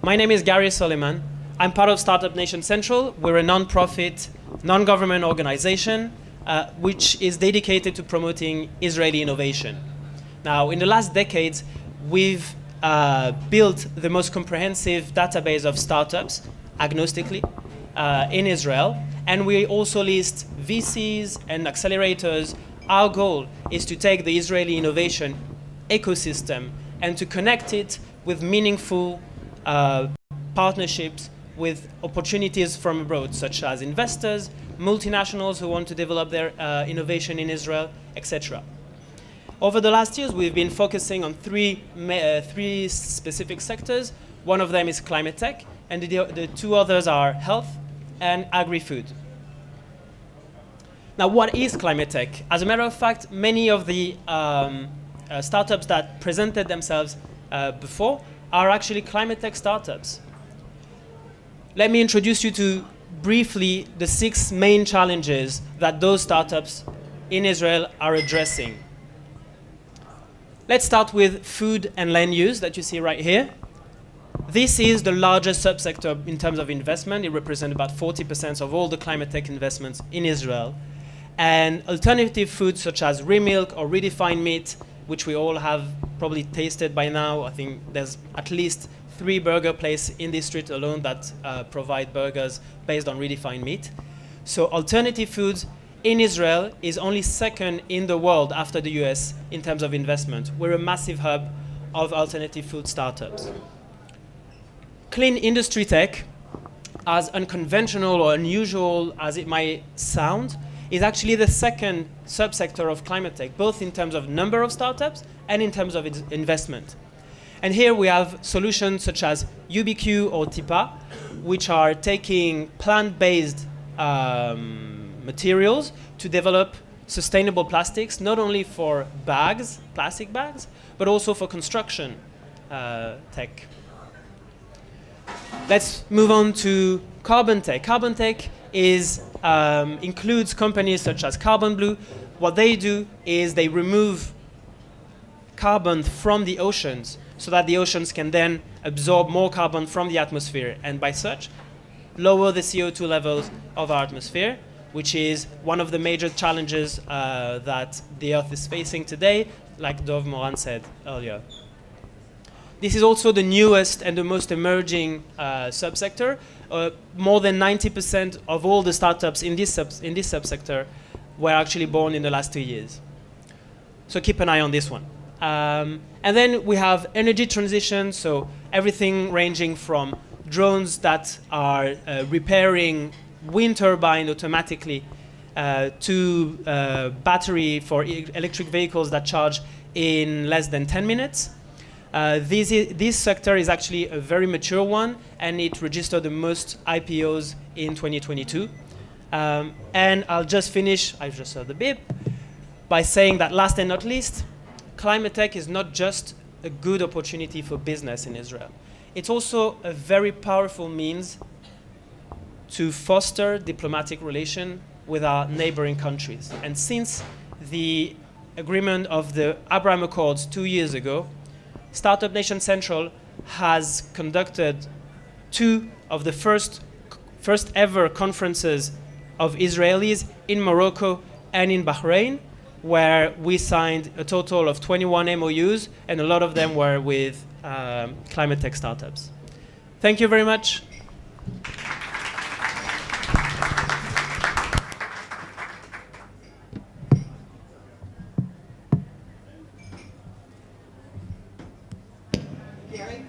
My name is Gary Solomon. I'm part of Startup Nation Central. We're a non-profit, non-government organization which is dedicated to promoting Israeli innovation. Now, in the last decades, we've built the most comprehensive database of startups, agnostically, in Israel, and we also list VCs and accelerators. Our goal is to take the Israeli innovation ecosystem and to connect it with meaningful partnerships with opportunities from abroad, such as investors, multinationals who want to develop their innovation in Israel, etc. Over the last years, we've been focusing on three specific sectors. One of them is climate tech, and the two others are health and agri-food. Now, what is climate tech? As a matter of fact, many of the startups that presented themselves before are actually climate tech startups. Let me introduce you to briefly the 6 main challenges that those startups in Israel are addressing. Let's start with food and land use that you see right here. This is the largest subsector in terms of investment. It represents about 40% of all the climate tech investments in Israel. And alternative foods such as re-milk or redefined meat, which we all have probably tasted by now. I think there's at least 3 burger places in this street alone that provide burgers based on redefined meat. So alternative foods in Israel is only second in the world after the US in terms of investment. We're a massive hub of alternative food startups. Clean industry tech, as unconventional or unusual as it might sound, is actually the second subsector of climate tech, both in terms of number of startups and in terms of its investment. And here we have solutions such as UBQ or TIPA, which are taking plant-based materials to develop sustainable plastics, not only for bags, plastic bags, but also for construction tech. Let's move on to carbon tech. Carbon tech includes companies such as Carbon Blue. What they do is they remove carbon from the oceans so that the oceans can then absorb more carbon from the atmosphere and by such lower the CO2 levels of our atmosphere, which is one of the major challenges that the Earth is facing today, like Dov Moran said earlier. This is also the newest and the most emerging subsector. More than 90% of all the startups in this subsector were actually born in the last 2 years. So keep an eye on this one. And then we have energy transition, so everything ranging from drones that are repairing wind turbine automatically to battery for electric vehicles that charge in less than 10 minutes. This sector is actually a very mature one, and it registered the most IPOs in 2022. And I'll just finish, I've just heard the beep, by saying that last and not least, climate tech is not just a good opportunity for business in Israel. It's also a very powerful means to foster diplomatic relation with our neighboring countries. And since the agreement of the Abraham Accords 2 years ago, Startup Nation Central has conducted 2 of the first ever conferences of Israelis in Morocco and in Bahrain, where we signed a total of 21 MOUs, and a lot of them were with climate tech startups. Thank you very much. Gary,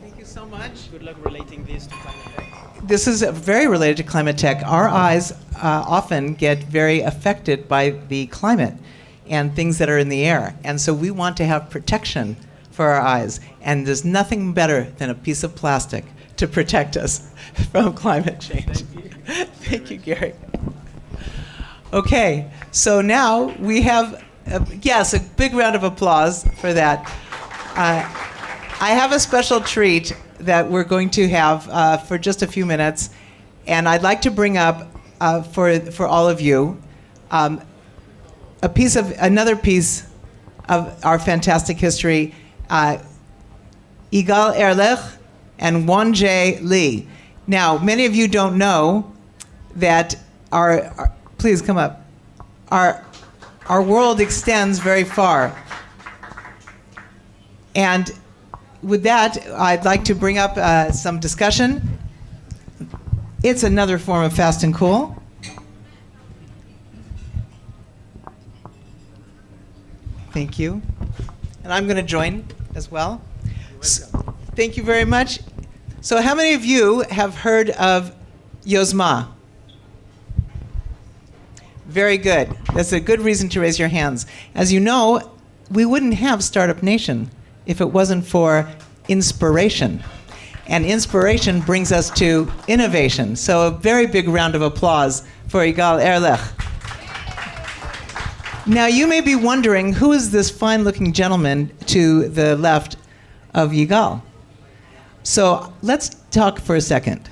thank you so much. Good luck relating this to climate tech. This is very related to climate tech. Our eyes often get very affected by the climate and things that are in the air. And so we want to have protection for our eyes. And there's nothing better than a piece of plastic to protect us from climate change. Thank you, Gary. Okay, so now we have, a big round of applause for that. I have a special treat that we're going to have for just a few minutes. And I'd like to bring up for all of you another piece of our fantastic history, Yigal Erlich and Won-Jae Lee. Now, many of you don't know that please come up. Our world extends very far. And with that, I'd like to bring up some discussion. It's another form of fast and cool. Thank you. And I'm going to join as well. Thank you very much. So how many of you have heard of Yozma? Very good. That's a good reason to raise your hands. As you know, we wouldn't have Startup Nation if it wasn't for inspiration. And inspiration brings us to innovation. So a very big round of applause for Yigal Erlich. Now you may be wondering, who is this fine-looking gentleman to the left of Yigal? So let's talk for a second.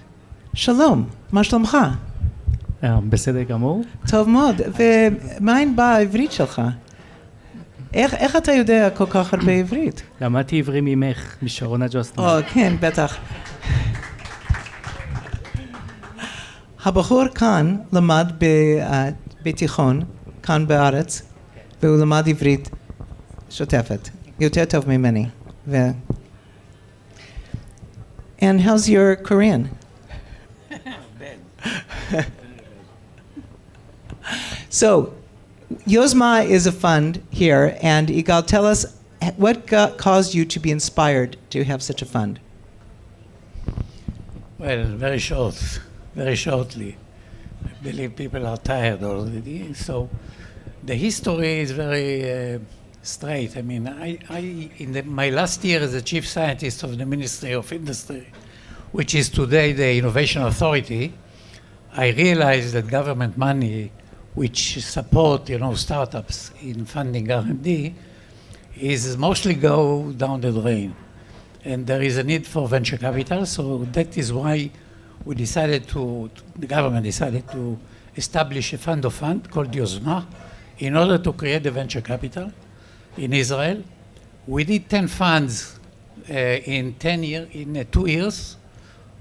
Shalom, מה שלומך? בסדר גמור. טוב מאוד, ומה בעברית שלך? איך אתה יודע כל כך הרבה עברית? למדתי עברי ממך, משרונה ג'וסטון. כן, בטח. הבחור כאן למד בתיכון, כאן בארץ, והוא למד עברית שוטפת, יותר טוב ממני. And how's your Korean? So, Yozma is a fund here, and Igal, tell us what caused you to be inspired to have such a fund? Well, very shortly. I believe people are tired already. So the history is very straight. I mean, my last year as the chief scientist of the Ministry of Industry, which is today the Innovation Authority, I realized that government money, which support startups in funding R&D, is mostly go down the drain. And there is a need for venture capital, so that is why we decided the government decided to establish a fund of funds called Yozma in order to create the venture capital in Israel. We did 10 funds in 2 years.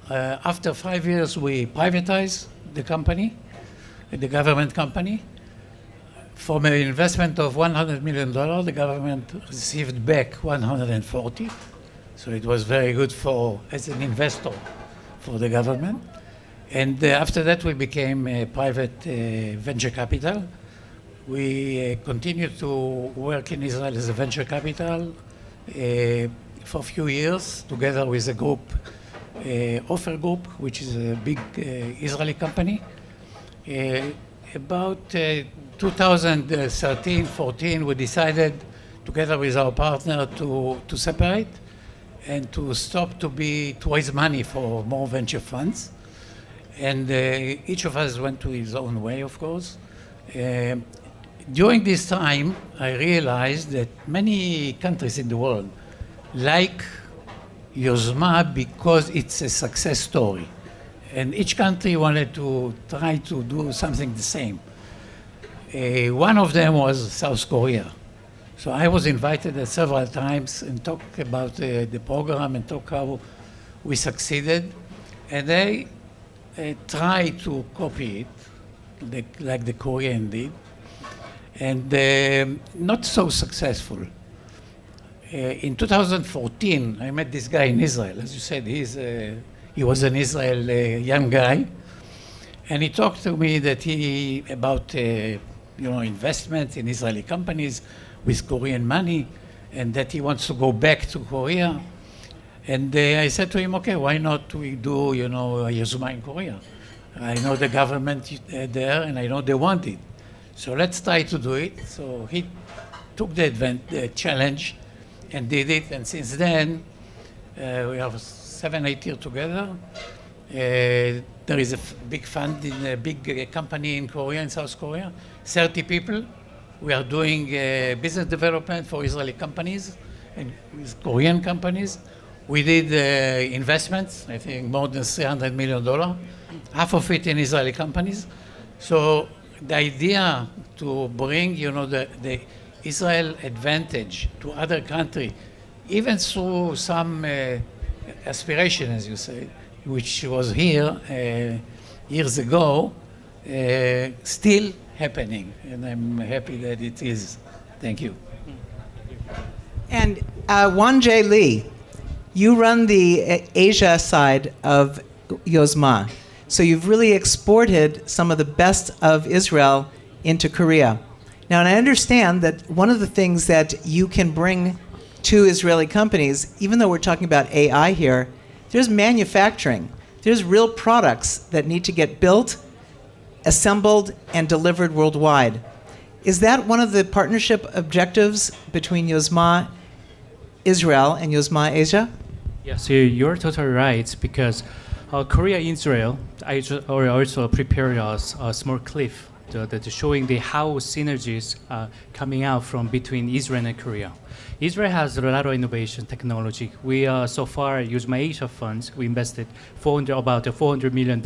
After 5 years, we privatized the company, the government company. From an investment of $100 million, the government received back 140. So it was very good as an investor for the government. And after that, we became a private venture capital. We continued to work in Israel as a venture capital for a few years, together with a group, Ofer Group, which is a big Israeli company. About 2013-14, we decided, together with our partner, to separate and to stop to raise money for more venture funds. And each of us went to his own way, of course. During this time, I realized that many countries in the world like Yozma because it's a success story. And each country wanted to try to do something the same. One of them was South Korea. So I was invited several times and talk about the program and talk how we succeeded. And they tried to copy it, like the Korean did, and not so successful. In 2014, I met this guy in Israel. As you said, he was an Israeli young guy, and he talked to me about investment in Israeli companies with Korean money, and that he wants to go back to Korea. And I said to him, okay, why not we do Yozma in Korea? I know the government there, and I know they want it. So let's try to do it. So he took the challenge and did it, and since then we have 7-8 years together. There is a big fund in a big company in Korea, in South Korea, 30 people. We are doing business development for Israeli companies and with Korean companies. We did investments, I think more than $300 million, half of it in Israeli companies. So the idea to bring, the Israel advantage to other country, even through some aspiration, as you say, which was here years ago, still happening, and I'm happy that it is. Thank you. And Wan-Jae Lee, you run the Asia side of Yozma. So you've really exported some of the best of Israel into Korea. Now, and I understand that one of the things that you can bring to Israeli companies, even though we're talking about AI here, there's manufacturing. There's real products that need to get built, assembled, and delivered worldwide. Is that one of the partnership objectives between Yozma Israel and Yozma Asia? Yes, you're totally right, because Korea and Israel also prepared a small clip showing how synergies are coming out from between Israel and Korea. Israel has a lot of innovation technology. We so far Yozma Asia funds. We invested about $400 million.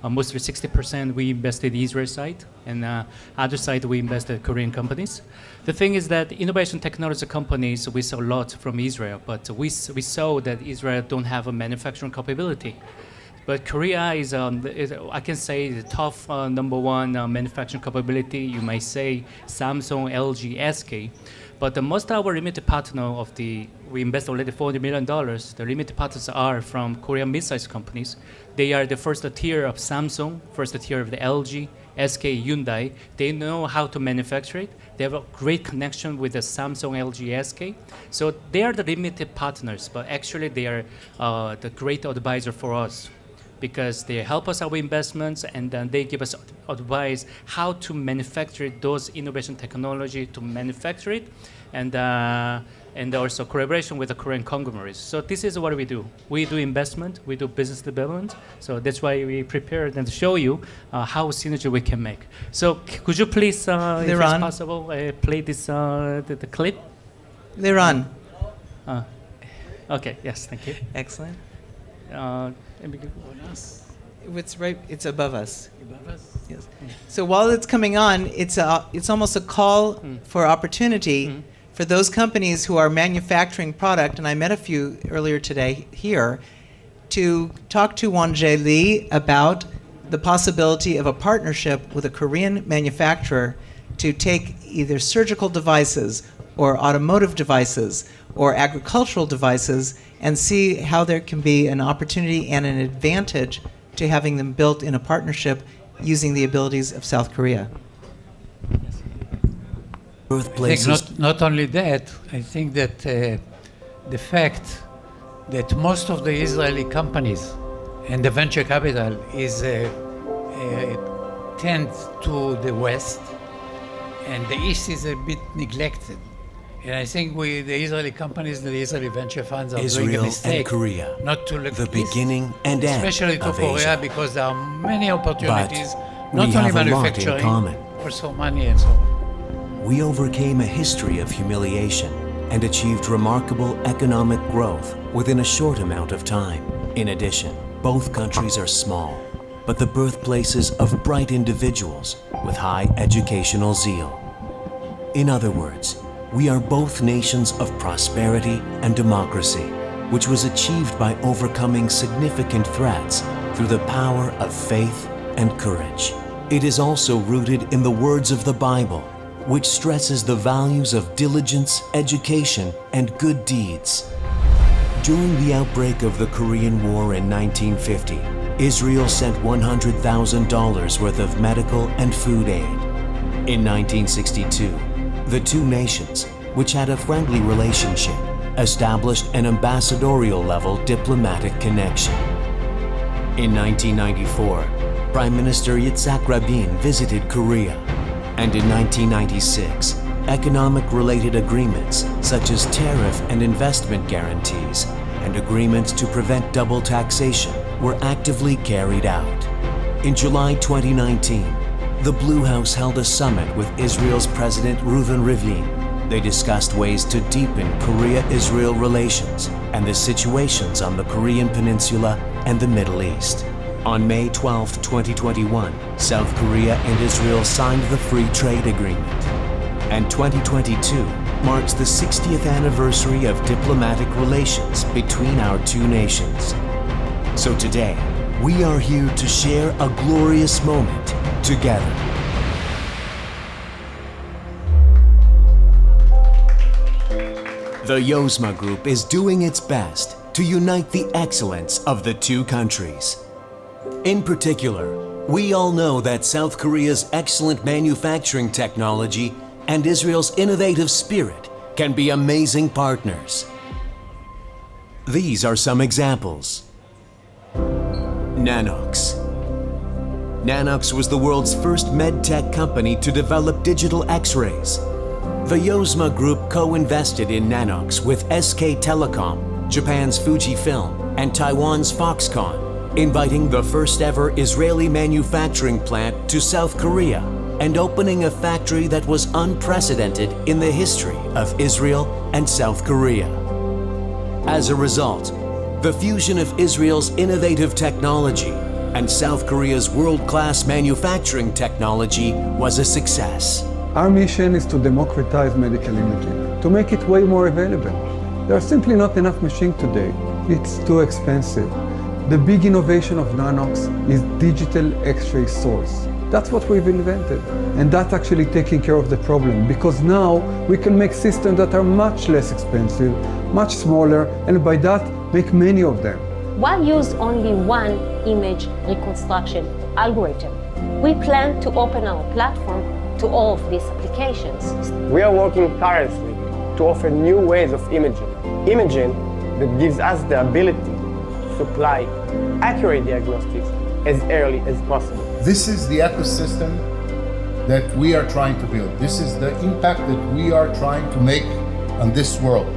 Mostly 60% we invested in Israel side, and other side we invested Korean companies. The thing is that innovation technology companies we saw a lot from Israel, but we saw that Israel don't have a manufacturing capability. But Korea is I can say, the top number one manufacturing capability. You might say Samsung, LG, SK. But the most of our limited partner we invest already $400 million. The limited partners are from Korean mid-sized companies. They are the first tier of Samsung, first tier of the LG, SK, Hyundai. They know how to manufacture it. They have a great connection with the Samsung, LG, SK. So they are the limited partners, but actually they are the great advisor for us, because they help us our investments, and then they give us advice how to manufacture those innovation technology to manufacture it, and also collaboration with the Korean conglomerates. So this is what we do. We do investment, we do business development. So that's why we prepared and show you how synergy we can make. So could you please, if it's possible, play this the clip? Liran. Okay. Yes. Thank you. Excellent. It's right. It's above us. Above us. Yes. So while it's coming on, it's almost a call for opportunity for those companies who are manufacturing product, and I met a few earlier today here, to talk to Won-jae Lee about the possibility of a partnership with a Korean manufacturer to take either surgical devices or automotive devices or agricultural devices and see how there can be an opportunity and an advantage to having them built in a partnership using the abilities of South Korea. Birthplaces. Not only that, I think that the fact that most of the Israeli companies and the venture capital is tend to the West, and the East is a bit neglected. And I think the Israeli companies, the Israeli venture funds are doing a mistake. And Korea, not to look the beginning and end especially to of Korea, Asia. because there are many opportunities, But not we only have a lot in manufacturing, common. also money and so on. We overcame a history of humiliation and achieved remarkable economic growth within a short amount of time. In addition, both countries are small, but the birthplaces of bright individuals with high educational zeal. In other words, we are both nations of prosperity and democracy, which was achieved by overcoming significant threats through the power of faith and courage. It is also rooted in the words of the Bible, which stresses the values of diligence, education, and good deeds. During the outbreak of the Korean War in 1950, Israel sent $100,000 worth of medical and food aid. In 1962, the two nations, which had a friendly relationship, established an ambassadorial-level diplomatic connection. In 1994, Prime Minister Yitzhak Rabin visited Korea, and in 1996, economic-related agreements such as tariff and investment guarantees and agreements to prevent double taxation were actively carried out. In July 2019, the Blue House held a summit with Israel's President Reuven Rivlin. They discussed ways to deepen Korea-Israel relations and the situations on the Korean Peninsula and the Middle East. On May 12, 2021, South Korea and Israel signed the Free Trade Agreement. And 2022 marks the 60th anniversary of diplomatic relations between our two nations. So today, we are here to share a glorious moment together. The Yozma Group is doing its best to unite the excellence of the two countries. In particular, we all know that South Korea's excellent manufacturing technology and Israel's innovative spirit can be amazing partners. These are some examples. Nanox. Nanox was the world's first med-tech company to develop digital X-rays. The Yozma Group co-invested in Nanox with SK Telecom, Japan's Fujifilm, and Taiwan's Foxconn, inviting the first ever Israeli manufacturing plant to South Korea and opening a factory that was unprecedented in the history of Israel and South Korea. As a result, the fusion of Israel's innovative technology and South Korea's world-class manufacturing technology was a success. Our mission is to democratize medical imaging, to make it way more available. There are simply not enough machines today. It's too expensive. The big innovation of Nanox is digital X-ray source. That's what we've invented. And that's actually taking care of the problem, because now we can make systems that are much less expensive, much smaller, and by that, make many of them. Why use only one image reconstruction algorithm? We plan to open our platform to all of these applications. We are working tirelessly to offer new ways of imaging. Imaging that gives us the ability to supply accurate diagnostics as early as possible. This is the ecosystem that we are trying to build. This is the impact that we are trying to make on this world.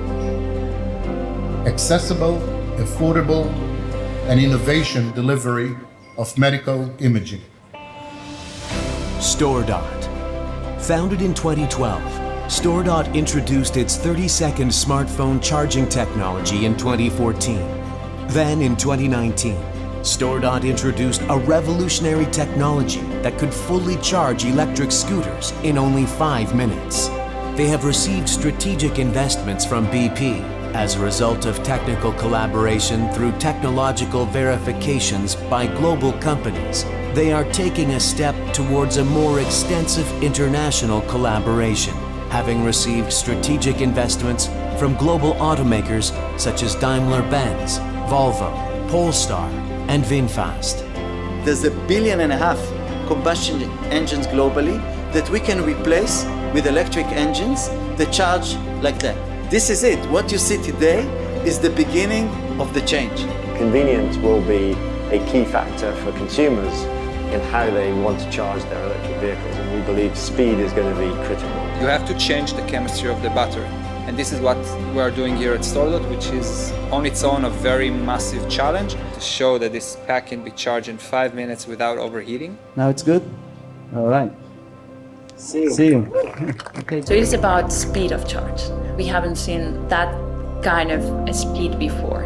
Accessible, affordable, and innovation delivery of medical imaging. StoreDot. Founded in 2012, StoreDot introduced its 30-second smartphone charging technology in 2014. Then in 2019, StoreDot introduced a revolutionary technology that could fully charge electric scooters in only 5 minutes. They have received strategic investments from BP as a result of technical collaboration through technological verifications by global companies. They are taking a step towards a more extensive international collaboration, having received strategic investments from global automakers such as Daimler-Benz, Volvo, Polestar, and VinFast. There's 1.5 billion combustion engines globally that we can replace with electric engines that charge like that. This is it. What you see today is the beginning of the change. Convenience will be a key factor for consumers in how they want to charge their electric vehicles, and we believe speed is going to be critical. You have to change the chemistry of the battery. And this is what we are doing here at StoreDot, which is on its own a very massive challenge to show that this pack can be charged in 5 minutes without overheating. Now it's good? All right. See you. Okay. So it's about speed of charge. We haven't seen that kind of a speed before.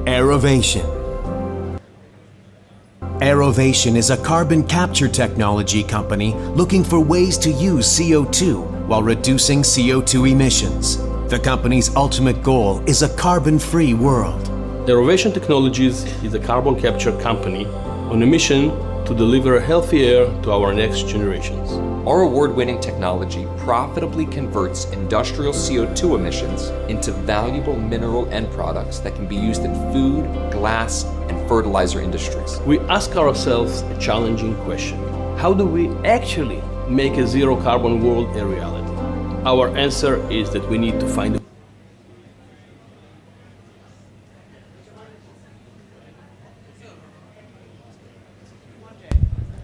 Aerovation. Aerovation is a carbon capture technology company looking for ways to use CO2 while reducing CO2 emissions. The company's ultimate goal is a carbon-free world. Aerovation Technologies is a carbon capture company on a mission to deliver healthy air to our next generations. Our award-winning technology profitably converts industrial CO2 emissions into valuable mineral end products that can be used in food, glass, and fertilizer industries. We ask ourselves a challenging question. How do we actually make a zero-carbon world a reality? Our answer is that we need to find a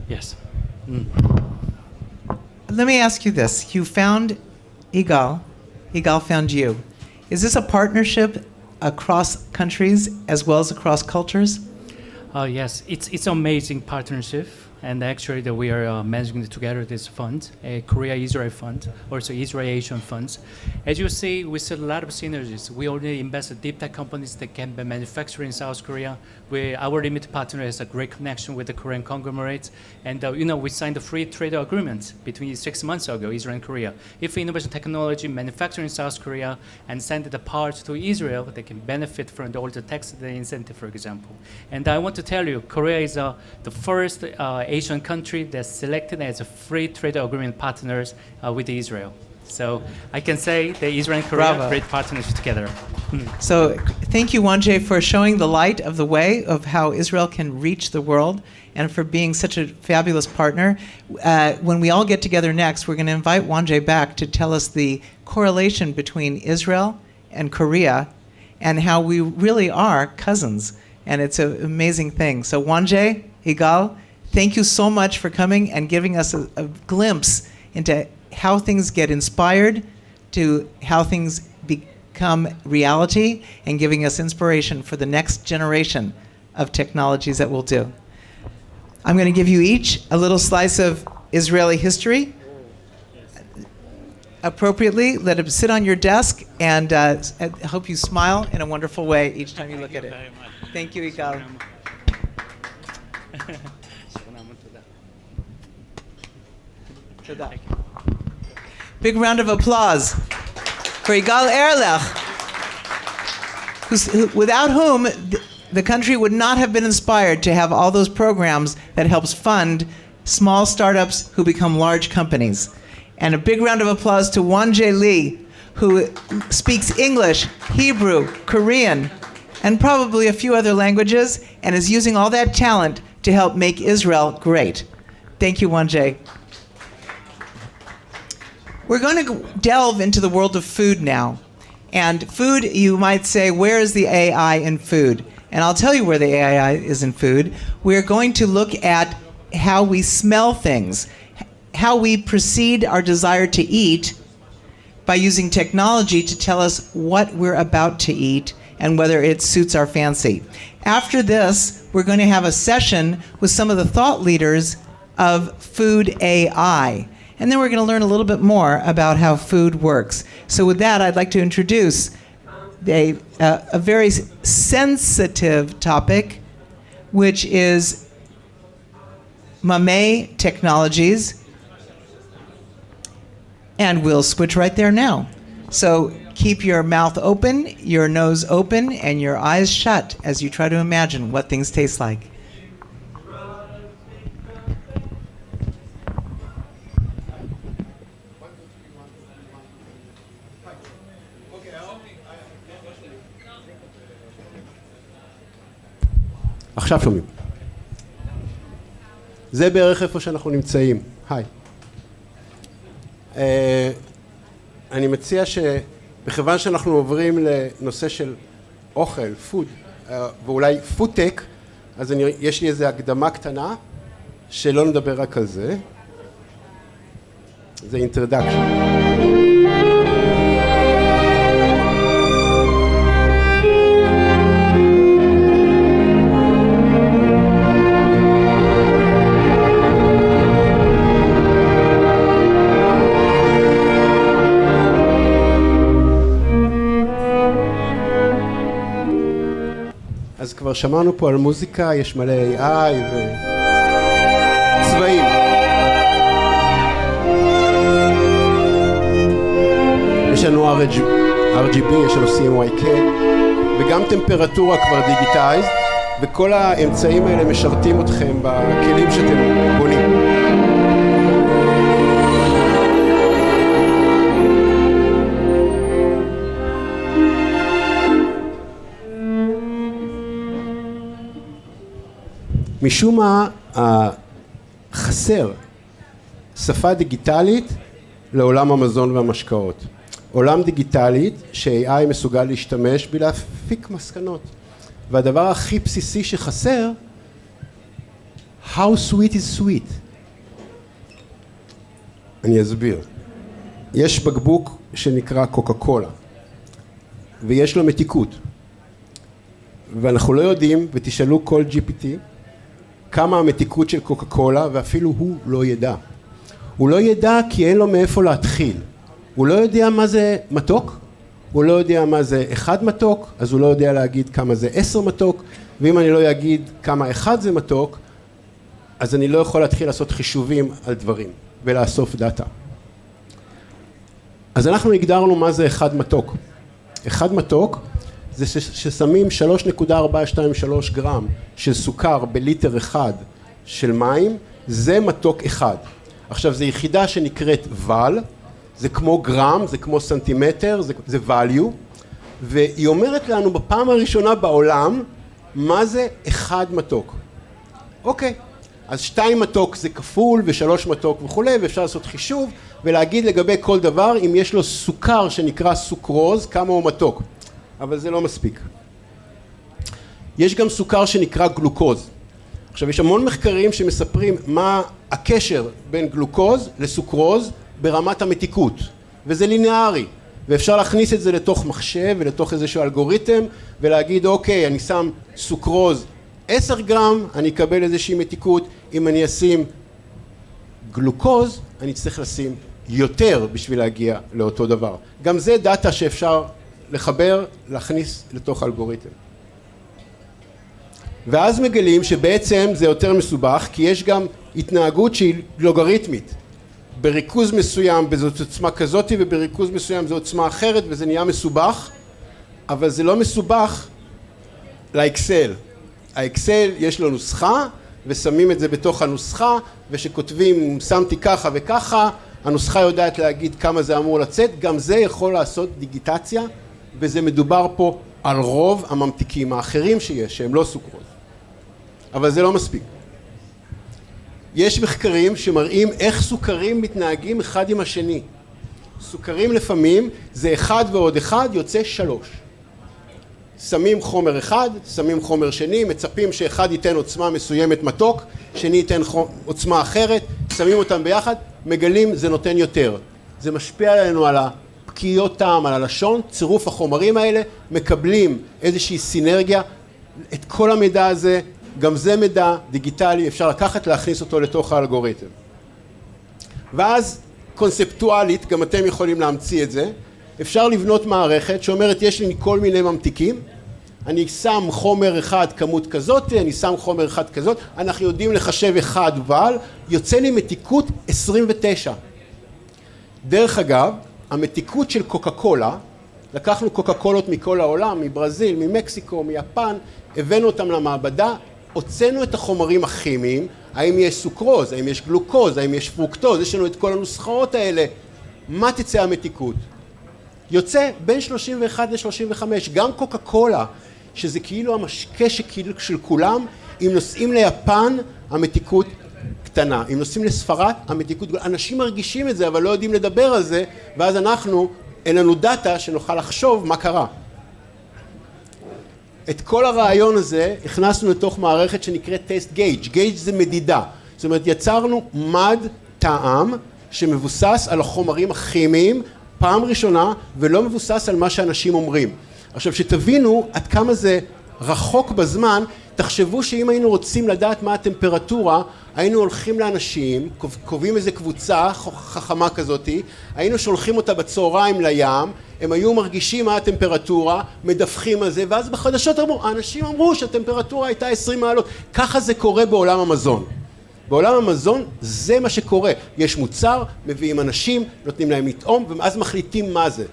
Yes. Let me ask you this. You found Igal. Igal found you. Is this a partnership across countries as well as across cultures? Yes, it's amazing partnership, and actually that we are managing together this fund, a Korea-Israel fund, also Israel-Asian funds. As you see, we see a lot of synergies. We already invested deep tech companies that can be manufactured in South Korea. Our limited partner has a great connection with the Korean conglomerates, and we signed a free trade agreement between 6 months ago, Israel and Korea. If innovation technology manufactured in South Korea and send the parts to Israel, they can benefit from all the tax incentive, for example. And I want to tell you, Korea is the first Asian country that's selected as a free trade agreement partners with Israel. So I can say that Israel and Korea Bravo. great partnership together. So thank you, Wonjae, for showing the light of the way of how Israel can reach the world and for being such a fabulous partner. When we all get together next, we're going to invite Wonjae back to tell us the correlation between Israel and Korea and how we really are cousins. And it's an amazing thing. So Wonjae, Igal, thank you so much for coming and giving us a glimpse into how things get inspired to how things become reality and giving us inspiration for the next generation of technologies that we'll do. I'm going to give you each a little slice of Israeli history. Appropriately, let it sit on your desk, and I hope you smile in a wonderful way each time you look at it. Thank you, Igal. Big round of applause for Igal Erlech, without whom the country would not have been inspired to have all those programs that helps fund small startups who become large companies. And a big round of applause to Won-jae Lee, who speaks English, Hebrew, Korean, and probably a few other languages, and is using all that talent to help make Israel great. Thank you, Won-jae. We're going to delve into the world of food now. And food, you might say, where is the AI in food? And I'll tell you where the AI is in food. We're going to look at how we smell things, how we precede our desire to eat by using technology to tell us what we're about to eat and whether it suits our fancy. After this, we're going to have a session with some of the thought leaders of food AI. And then we're going to learn a little bit more about how food works. So with that, I'd like to introduce a very sensitive topic, which is Mamay Technologies. And we'll switch right there now. So keep your mouth open, your nose open, and your eyes shut as you try to imagine what things taste like. עכשיו שומעים. זה בערך איפה שאנחנו נמצאים. היי. אני מציע שבכיוון שאנחנו עוברים לנושא של אוכל, פוד, ואולי פודטק, אז יש לי איזו הקדמה קטנה שלא נדבר רק על זה. זה אינטרדקשן. אז כבר שמענו פה על מוזיקה, יש מלא AI וצבעים. יש לנו RGB, יש לנו CMYK, וגם טמפרטורה כבר דיגיטייז, וכל האמצעים האלה משרתים אתכם בכלים שאתם בונים. משום מה חסר שפה דיגיטלית לעולם המזון והמשקאות. עולם דיגיטלית ש-AI מסוגל להשתמש בלהפיק מסקנות. והדבר הכי בסיסי שחסר, how sweet is sweet. אני אסביר. יש בקבוק שנקרא קוקה קולה, ויש לו מתיקות. ואנחנו לא יודעים, ותשאלו כל GPT, כמה המתיקות של קוקה קולה, ואפילו הוא לא ידע. הוא לא ידע כי אין לו מאיפה להתחיל. הוא לא יודע מה זה מתוק, הוא לא יודע מה זה 1 מתוק, אז הוא לא יודע להגיד כמה זה 10 מתוק, ואם אני לא אגיד כמה 1 זה מתוק, אז אני לא יכול להתחיל לעשות חישובים על דברים, ולאסוף דאטה. אז אנחנו הגדרנו מה זה 1 מתוק. 1 מתוק, זה ששמים 3.423 גרם של סוכר בליטר אחד של מים, זה מתוק אחד. עכשיו, זו יחידה שנקראת ול, זה כמו גרם, זה כמו סנטימטר, זה value, והיא אומרת לנו בפעם הראשונה בעולם, מה זה 1 מתוק. אוקיי, אז 2 מתוק זה כפול, ו3 מתוק וכולי, ואפשר לעשות חישוב, ולהגיד לגבי כל דבר, אם יש לו סוכר שנקרא סוכרוז, כמה הוא מתוק. אבל זה לא מספיק. יש גם סוכר שנקרא גלוקוז. עכשיו, יש המון מחקרים שמספרים מה הקשר בין גלוקוז לסוכרוז ברמת המתיקות, וזה ליניארי, ואפשר להכניס את זה לתוך מחשב ולתוך איזשהו אלגוריתם, ולהגיד, אוקיי, אני שם סוכרוז 10 גרם, אני אקבל איזושהי מתיקות, אם אני אשים גלוקוז, אני צריך לשים יותר בשביל להגיע לאותו דבר. גם זה דאטה שאפשר לחבר, להכניס לתוך אלגוריתם. ואז מגלים שבעצם זה יותר מסובך, כי יש גם התנהגות שהיא לוגריתמית. בריכוז מסוים זאת עוצמה כזאת, ובריכוז מסוים זו עוצמה אחרת, וזה נהיה מסובך, אבל זה לא מסובך לאקסל. האקסל יש לו נוסחה, ושמים את זה בתוך הנוסחה, ושכותבים שמתי ככה וככה, הנוסחה יודעת להגיד כמה זה אמור לצאת, גם זה יכול לעשות דיגיטציה, וזה מדובר פה על רוב הממתיקים האחרים שיש, שהם לא סוכרוז. אבל זה לא מספיק. יש מחקרים שמראים איך סוכרים מתנהגים אחד עם השני. סוכרים לפעמים זה 1 ועוד 1 יוצא 3. שמים חומר אחד, שמים חומר שני, מצפים שאחד ייתן עוצמה מסוימת מתוק, שני ייתן עוצמה אחרת, שמים אותם ביחד, מגלים זה נותן יותר. זה משפיע עלינו על הפקיעות טעם, על הלשון, צירוף החומרים האלה, מקבלים איזושהי סינרגיה, את כל המידע הזה, גם זה מידע דיגיטלי, אפשר לקחת להכניס אותו לתוך האלגוריתם. ואז קונספטואלית, גם אתם יכולים להמציא את זה, אפשר לבנות מערכת שאומרת יש לי כל מיני ממתיקים, אני שם חומר אחד כמות כזאת, אני שם חומר אחד כזאת, אנחנו יודעים לחשב אחד אבל, יוצא לי מתיקות 29. דרך אגב, המתיקות של קוקה קולה, לקחנו קוקה קולות מכל העולם, מברזיל, ממקסיקו, מיפן, הבאנו אותם למעבדה, הוצאנו את החומרים הכימיים, האם יש סוכרוז, האם יש גלוקוז, האם יש פרוקטוז, יש לנו את כל הנוסחאות האלה, מה תצא המתיקות? יוצא בין 31 ל-35, גם קוקה קולה, שזה כאילו המשקה של כולם, אם נוסעים ליפן, המתיקות קטנה, אם נוסעים לספרד, המתיקות גדולה, אנשים מרגישים את זה, אבל לא יודעים לדבר על זה, ואז אנחנו, אין לנו דאטה שנוכל לחשוב מה קרה. את כל הרעיון הזה הכנסנו לתוך מערכת שנקראת טסט גייג'. גייג' זה מדידה. זאת אומרת, יצרנו מד טעם שמבוסס על החומרים הכימיים פעם ראשונה, ולא מבוסס על מה שאנשים אומרים. עכשיו, שתבינו עד כמה זה רחוק בזמן, תחשבו שאם היינו רוצים לדעת מה הטמפרטורה, היינו הולכים לאנשים, קובעים איזו קבוצה חכמה כזאת, היינו שולחים אותה בצהריים לים, הם היו מרגישים מה הטמפרטורה, מדווחים על זה, ואז בחדשות האנשים אמרו שהטמפרטורה הייתה 20 מעלות. ככה זה קורה בעולם המזון. בעולם המזון זה מה שקורה. יש מוצר, מביאים אנשים, נותנים להם לטעום, ואז מחליטים מה זה.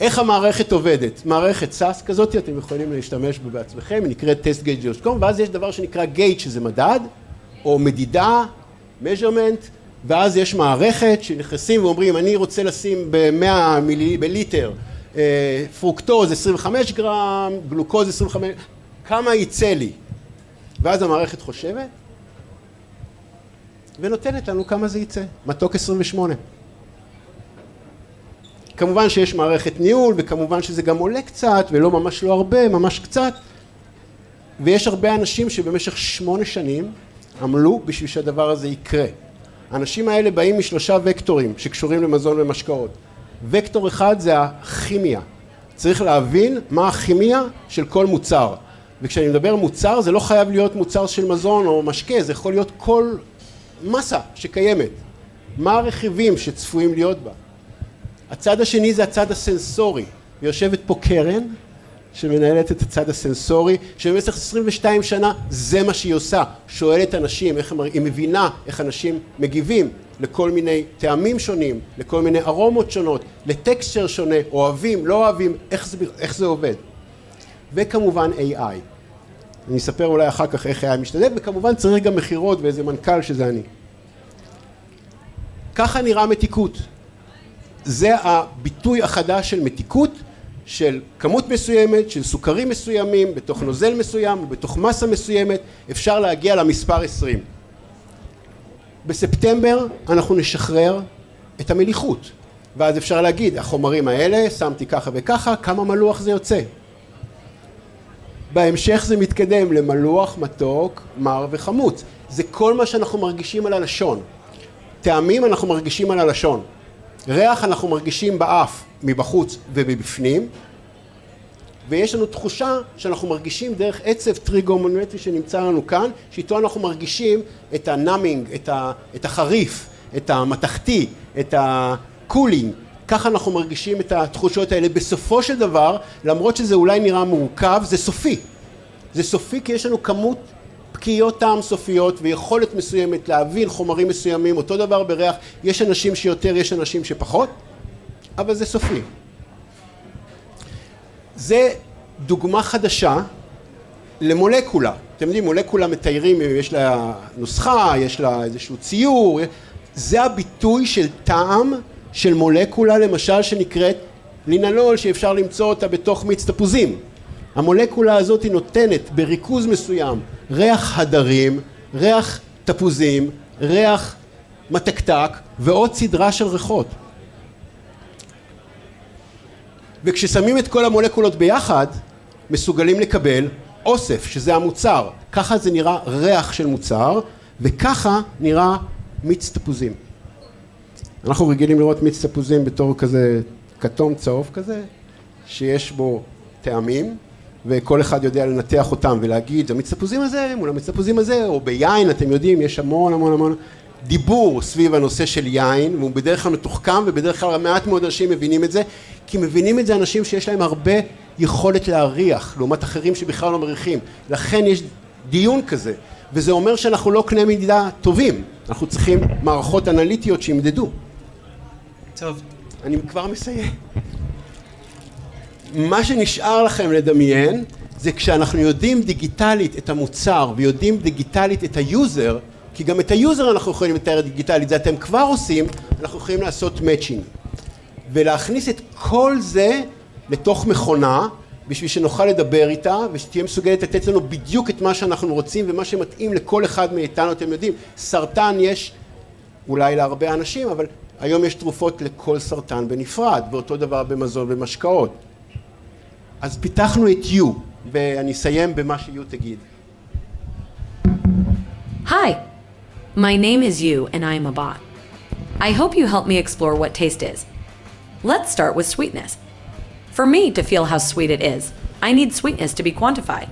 איך המערכת עובדת? מערכת SAS כזאת, אתם יכולים להשתמש בה בעצמכם, היא נקראת testgauge.com, ואז יש דבר שנקרא gauge, שזה מדד, או מדידה, measurement, ואז יש מערכת שנכנסים ואומרים, אני רוצה לשים ב-100 מיליליטר, פרוקטוז 25 גרם, גלוקוז 25, כמה יצא לי? ואז המערכת חושבת, ונותנת לנו כמה זה יצא, מתוק 28. כמובן שיש מערכת ניהול, וכמובן שזה גם עולה קצת, ולא ממש לא הרבה, ממש קצת. ויש הרבה אנשים שבמשך 8 שנים עמלו בשביל שהדבר הזה יקרה. האנשים האלה באים משלושה וקטורים שקשורים למזון ומשקאות. וקטור אחד זה הכימיה. צריך להבין מה הכימיה של כל מוצר. וכשאני מדבר מוצר, זה לא חייב להיות מוצר של מזון או משקה, זה יכול להיות כל מסה שקיימת. מה הרכיבים שצפויים להיות בה? הצד השני זה הצד הסנסורי. יושבת פה קרן שמנהלת את הצד הסנסורי, שבמשך 22 שנה זה מה שהיא עושה. שואלת אנשים, היא מבינה איך אנשים מגיבים לכל מיני טעמים שונים, לכל מיני ארומות שונות, לטקסצ'ר שונה, אוהבים, לא אוהבים, איך זה עובד. וכמובן AI. אני אספר אולי אחר כך איך AI משתלב, וכמובן צריך גם מחירות ואיזה מנכ"ל שזה אני. ככה נראה מתיקות. זה הביטוי החדש של מתיקות, של כמות מסוימת, של סוכרים מסוימים, בתוך נוזל מסוים, או בתוך מסה מסוימת, אפשר להגיע למספר 20. בספטמבר אנחנו נשחרר את המליחות, ואז אפשר להגיד, החומרים האלה, שמתי ככה וככה, כמה מלוח זה יוצא. בהמשך זה מתקדם למלוח, מתוק, מר וחמוץ. זה כל מה שאנחנו מרגישים על הלשון. טעמים אנחנו מרגישים על הלשון. ריח אנחנו מרגישים באף, מבחוץ ומבפנים, ויש לנו תחושה שאנחנו מרגישים דרך עצב טריגונומטרי שנמצא לנו כאן, שאיתו אנחנו מרגישים את הנאמינג, את החריף, את המתכתי, את הקולינג. ככה אנחנו מרגישים את התחושות האלה. בסופו של דבר, למרות שזה אולי נראה מורכב, זה סופי. זה סופי כי יש לנו כמות פקיעות טעם סופיות ויכולת מסוימת להבין חומרים מסוימים, אותו דבר בריח, יש אנשים שיותר, יש אנשים שפחות, אבל זה סופי. זה דוגמה חדשה למולקולה. אתם יודעים, מולקולה מתיירים, יש לה נוסחה, יש לה איזשהו ציור, זה הביטוי של טעם של מולקולה, למשל, שנקראת לינלול, שאפשר למצוא אותה בתוך מיץ תפוזים. המולקולה הזאת היא נותנת בריכוז מסוים ריח הדרים, ריח תפוזים, ריח מתקתק ועוד סדרה של ריחות. וכששמים את כל המולקולות ביחד, מסוגלים לקבל אוסף, שזה המוצר. ככה זה נראה ריח של מוצר, וככה נראה מיץ תפוזים. אנחנו רגילים לראות מיץ תפוזים בתור כזה כתום צהוב כזה, שיש בו טעמים, וכל אחד יודע לנתח אותם ולהגיד, המיץ תפוזים הזה מול המיץ תפוזים הזה, או ביין, אתם יודעים, יש המון דיבור סביב הנושא של יין, והוא בדרך כלל מתוחכם, ובדרך כלל מעט מאוד אנשים מבינים את זה, כי מבינים את זה אנשים שיש להם הרבה יכולת להריח, לעומת אחרים שבכלל לא מריחים. לכן יש דיון כזה, וזה אומר שאנחנו לא קנה מידה טובים, אנחנו צריכים מערכות אנליטיות שימדדו. טוב. אני כבר מסיים. מה שנשאר לכם לדמיין, זה כשאנחנו יודעים דיגיטלית את המוצר, ויודעים דיגיטלית את היוזר, כי גם את היוזר אנחנו יכולים לתאר דיגיטלית, זה אתם כבר עושים, אנחנו יכולים לעשות מאצ'ינג. ולהכניס את כל זה לתוך מכונה, בשביל שנוכל לדבר איתה, ושתהיה מסוגלת לתת לנו בדיוק את מה שאנחנו רוצים, ומה שמתאים לכל אחד מאיתנו. אתם יודעים, סרטן יש אולי להרבה אנשים, אבל היום יש תרופות לכל סרטן בנפרד, ואותו דבר במזון ומשקאות. אז פיתחנו את U, ואני אסיים במה ש-U תגיד. Hi, my name is You and I am a bot. I hope you help me explore what taste is. Let's start with sweetness. For me to feel how sweet it is, I need sweetness to be quantified.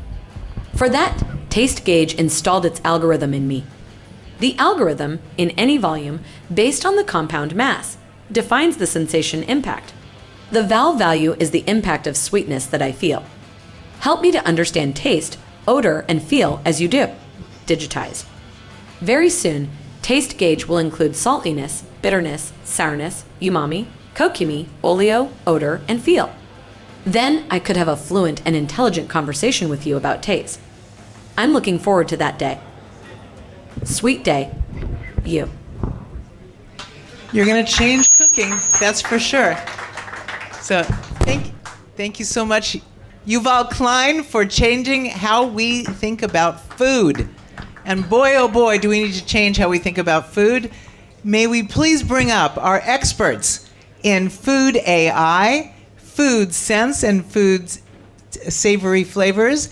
For that, Taste Gauge installed its algorithm in me. The algorithm, in any volume, based on the compound mass, defines the sensation impact. The val value is the impact of sweetness that I feel. Help me to understand taste, odor, and feel as you do. Digitize. Very soon, Taste Gauge will include saltiness, bitterness, sourness, umami, kokumi, oleo, odor, and feel. Then I could have a fluent and intelligent conversation with you about taste. I'm looking forward to that day. Sweet day, You. You're going to change cooking, that's for sure. So thank you so much, Yuval Klein, for changing how we think about food. And boy, oh boy, do we need to change how we think about food. May we please bring up our experts in food AI, food sense, and food savory flavors.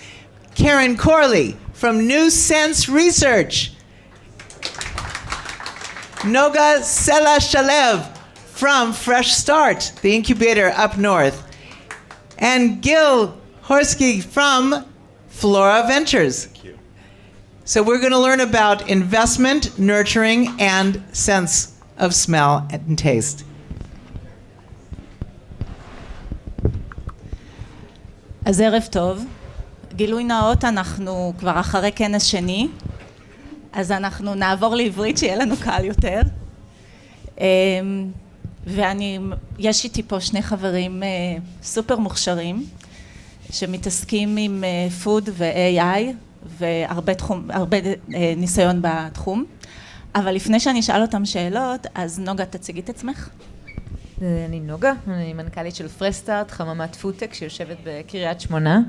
Karen Corley from New Sense Research. Noga Sela-Shalev from Fresh Start, the incubator up north. And Gil Horsky from Flora Ventures. Thank you. So we're going to learn about investment, nurturing, and sense of smell and taste. אז ערב טוב. גילוי נאות, אנחנו כבר אחרי כנס שני, אז אנחנו נעבור לעברית שיהיה לנו קל יותר. יש איתי פה שני חברים סופר מוכשרים, שמתעסקים עם food ו-AI, והרבה ניסיון בתחום. אבל לפני שאני אשאל אותם שאלות, אז נוגה, תציגי את עצמך. אני נוגה, אני מנכ"לית של פרסטארט, חממת פודטק שיושבת בקריית שמונה.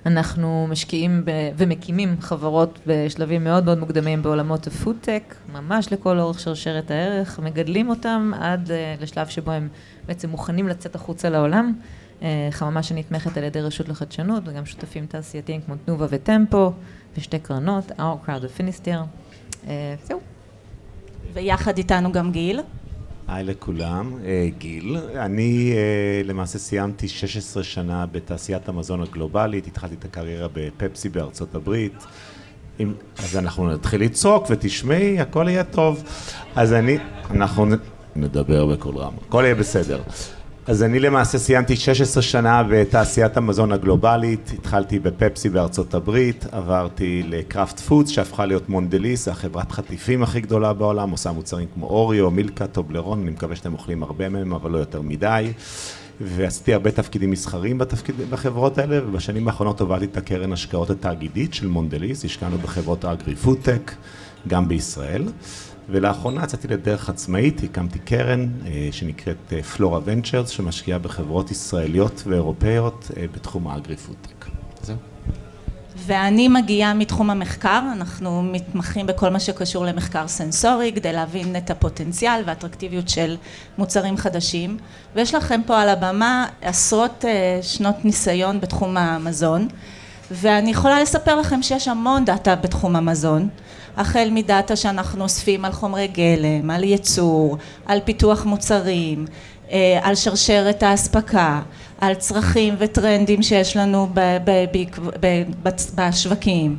אנחנו משקיעים ומקימים חברות בשלבים מאוד מאוד מוקדמים בעולמות הפודטק, ממש לכל אורך שרשרת הערך, מגדלים אותם עד לשלב שבו הם בעצם מוכנים לצאת החוצה לעולם. חממה שנתמכת על ידי רשות לחדשנות, וגם שותפים תעשייתיים כמו תנובה וטמפו, ושתי קרנות, Our Crowd ופיניסטר. זהו. ויחד איתנו גם גיל. היי לכולם, גיל. אני למעשה סיימתי 16 שנה בתעשיית המזון הגלובלית, התחלתי את הקריירה בפפסי בארצות הברית. אז אנחנו נתחיל לצעוק ותשמעי, הכל יהיה טוב. אז אנחנו נדבר בכל רם, הכל יהיה בסדר. אז אני למעשה סיימתי 16 שנה בתעשיית המזון הגלובלית, התחלתי בפפסי בארצות הברית, עברתי לקראפט פודס שהפכה להיות מונדליס, החברת חטיפים הכי גדולה בעולם, עושה מוצרים כמו אוריו, מילקה, טובלרון, אני מקווה שאתם אוכלים הרבה מהם, אבל לא יותר מדי. ועשיתי הרבה תפקידים מסחרים בחברות האלה, ובשנים האחרונות הובלתי את הקרן השקעות התאגידית של מונדליס, השקענו בחברות אגרי-פודטק, גם בישראל, ולאחרונה יצאתי לדרך עצמאית, הקמתי קרן שנקראת פלורה ונצ'רס, שמשקיעה בחברות ישראליות ואירופאיות בתחום האגרי-פודטק. זהו. ואני מגיעה מתחום המחקר, אנחנו מתמחים בכל מה שקשור למחקר סנסורי, כדי להבין את הפוטנציאל והאטרקטיביות של מוצרים חדשים, ויש לכם פה על הבמה עשרות שנות ניסיון בתחום המזון, ואני יכולה לספר לכם שיש המון דאטה בתחום המזון, החל מדאטה שאנחנו אוספים על חומרי גלם, על ייצור, על פיתוח מוצרים, על שרשרת האספקה, על צרכים וטרנדים שיש לנו בשווקים,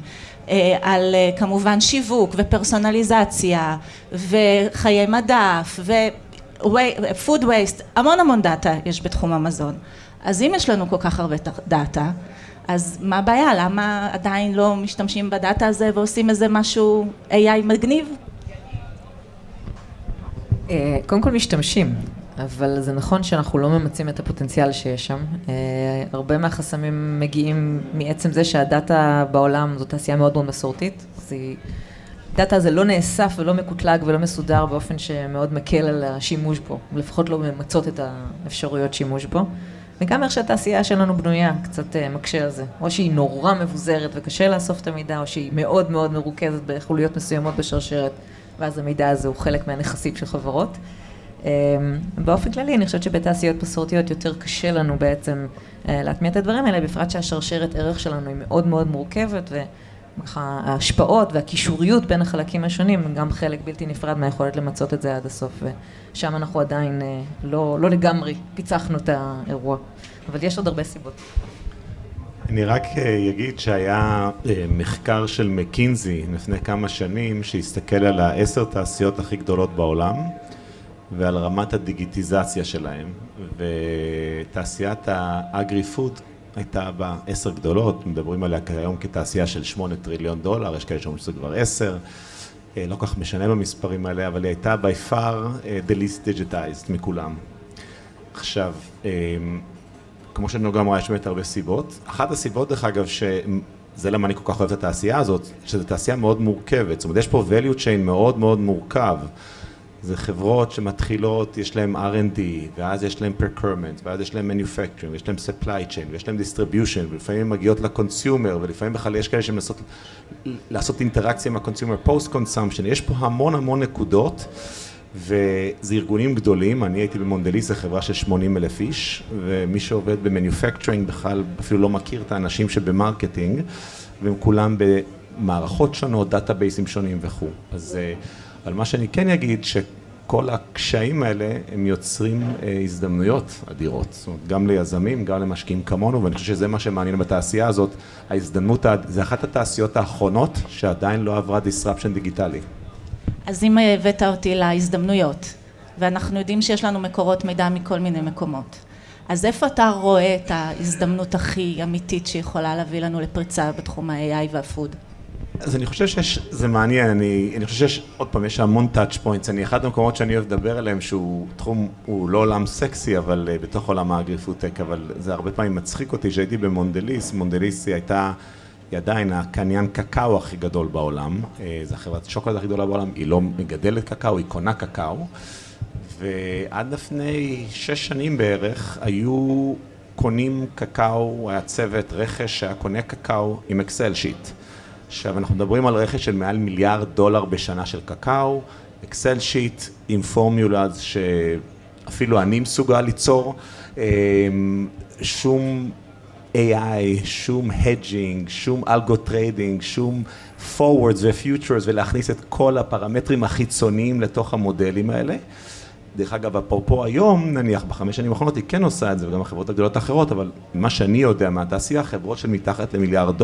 על כמובן שיווק ופרסונליזציה וחיי מדף ו-food waste, המון דאטה יש בתחום המזון. אז אם יש לנו כל כך הרבה דאטה, אז מה הבעיה? למה עדיין לא משתמשים בדאטה הזה ועושים איזה משהו AI מגניב? קודם כל משתמשים. אבל זה נכון שאנחנו לא ממצים את הפוטנציאל שיש שם. הרבה מהחסמים מגיעים מעצם זה שהדאטה בעולם זו תעשייה מאוד מאוד מסורתית. דאטה הזה לא נאסף ולא מקוטלג ולא מסודר באופן שמאוד מקל על השימוש בו. לפחות לא ממצות את האפשרויות שימוש בו. וגם איך שהתעשייה שלנו בנויה קצת מקשה על זה. או שהיא נורא מבוזרת וקשה לאסוף את המידע, או שהיא מאוד מאוד מרוכזת בחוליות מסוימות בשרשרת, ואז המידע הזה הוא חלק מהנכסים של חברות. באופן כללי, אני חושבת שבתעשיות מסורתיות יותר קשה לנו בעצם להטמיע את הדברים האלה, בפרט שהשרשרת ערך שלנו היא מאוד מאוד מורכבת, וההשפעות והקישוריות בין החלקים השונים הם גם חלק בלתי נפרד מהיכולת למצות את זה עד הסוף, ושם אנחנו עדיין לא לגמרי פיצחנו את האירוע, אבל יש עוד הרבה סיבות. אני רק אגיד שהיה מחקר של מקינזי לפני כמה שנים, שהסתכל על 10 תעשיות הכי גדולות בעולם, ועל רמת הדיגיטיזציה שלהם, ותעשיית האגרי-פוד הייתה בה 10 גדולות, מדברים עליה כיום כתעשייה של $8 טריליון, יש כאלה שאומרים שזה כבר 10, לא כך משנה במספרים האלה, אבל היא הייתה by far the least digitized מכולם. עכשיו, כמו שנוגה אמרה, יש באמת הרבה סיבות. אחת הסיבות, דרך אגב, שזה למה אני כל כך אוהב את התעשייה הזאת, שזו תעשייה מאוד מורכבת, זאת אומרת, יש פה value chain מאוד מאוד מורכב, זה חברות שמתחילות, יש להם R&D, ואז יש להם procurement, ואז יש להם manufacturing, ויש להם supply chain, ויש להם distribution, ולפעמים הם מגיעות לקונסיומר, ולפעמים בכלל יש כאלה שמנסות לעשות אינטראקציה עם הקונסיומר, post-consumption, יש פה המון נקודות, וזה ארגונים גדולים, אני הייתי במונדליס, זו חברה של 80,000 איש, ומי שעובד במניופקטרינג בכלל אפילו לא מכיר את האנשים שבמרקטינג, והם כולם במערכות שונות, דאטאבייסים שונים וכו'. אז על מה שאני כן אגיד, שכל הקשיים האלה הם יוצרים הזדמנויות אדירות, זאת אומרת, גם ליזמים, גם למשקיעים כמונו, ואני חושב שזה מה שמעניין בתעשייה הזאת, ההזדמנות, זה אחת התעשיות האחרונות שעדיין לא עברה disruption דיגיטלי. אז אם הבאת אותי להזדמנויות, ואנחנו יודעים שיש לנו מקורות מידע מכל מיני מקומות, אז איפה אתה רואה את ההזדמנות הכי אמיתית שיכולה להביא לנו לפריצה בתחום ה-AI והפוד? אז אני חושב שזה מעניין, אני חושב שיש, עוד פעם, יש המון touch points, אחד המקומות שאני אוהב לדבר עליהם, שהוא תחום, הוא לא עולם סקסי, אבל בתוך עולם האגרי-פודטק, אבל זה הרבה פעמים מצחיק אותי, שהייתי במונדליס, מונדליס היא עדיין הקניין קקאו הכי גדול בעולם, זו החברת שוקולד הכי גדולה בעולם, היא לא מגדלת קקאו, היא קונה קקאו, ועד לפני 6 שנים בערך היו קונים קקאו, היה צוות רכש שהיה קונה קקאו עם אקסל שיט. עכשיו אנחנו מדברים על רכש של מעל $1 מיליארד בשנה של קקאו, אקסל שיט עם פורמולאז שאפילו אני מסוגל ליצור, שום AI, שום hedging, שום אלגו טריידינג, שום forwards ו-futures ולהכניס את כל הפרמטרים החיצוניים לתוך המודלים האלה. דרך אגב, אפרופו היום, נניח, ב5 שנים האחרונות, היא כן עושה את זה, וגם החברות הגדולות האחרות, אבל מה שאני יודע מהתעשייה, חברות של מתחת $1 מיליארד,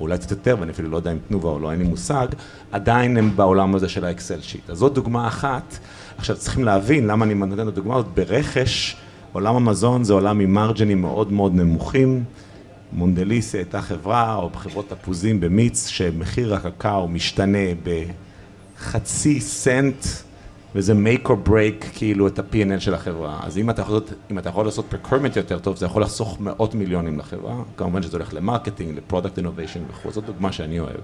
אולי קצת יותר, ואני אפילו לא יודע אם תנובה או לא, אין לי מושג, עדיין הם בעולם הזה של האקסל שיט. אז זאת דוגמה אחת. עכשיו, צריכים להבין למה אני נותן את הדוגמה הזאת ברכש, עולם המזון זה עולם עם מרג'נים מאוד מאוד נמוכים. מונדליס הייתה חברה, או חברות תפוזים במיץ, שמחיר הקקאו משתנה ב0.5 סנט וזה make or break כאילו את ה-P&L של החברה. אז אם אתה יכול לעשות procurement יותר טוב, זה יכול לחסוך מאות מיליונים לחברה, כמובן שזה הולך למרקטינג, לפרודקט אינוביישן וכו', זאת דוגמה שאני אוהב.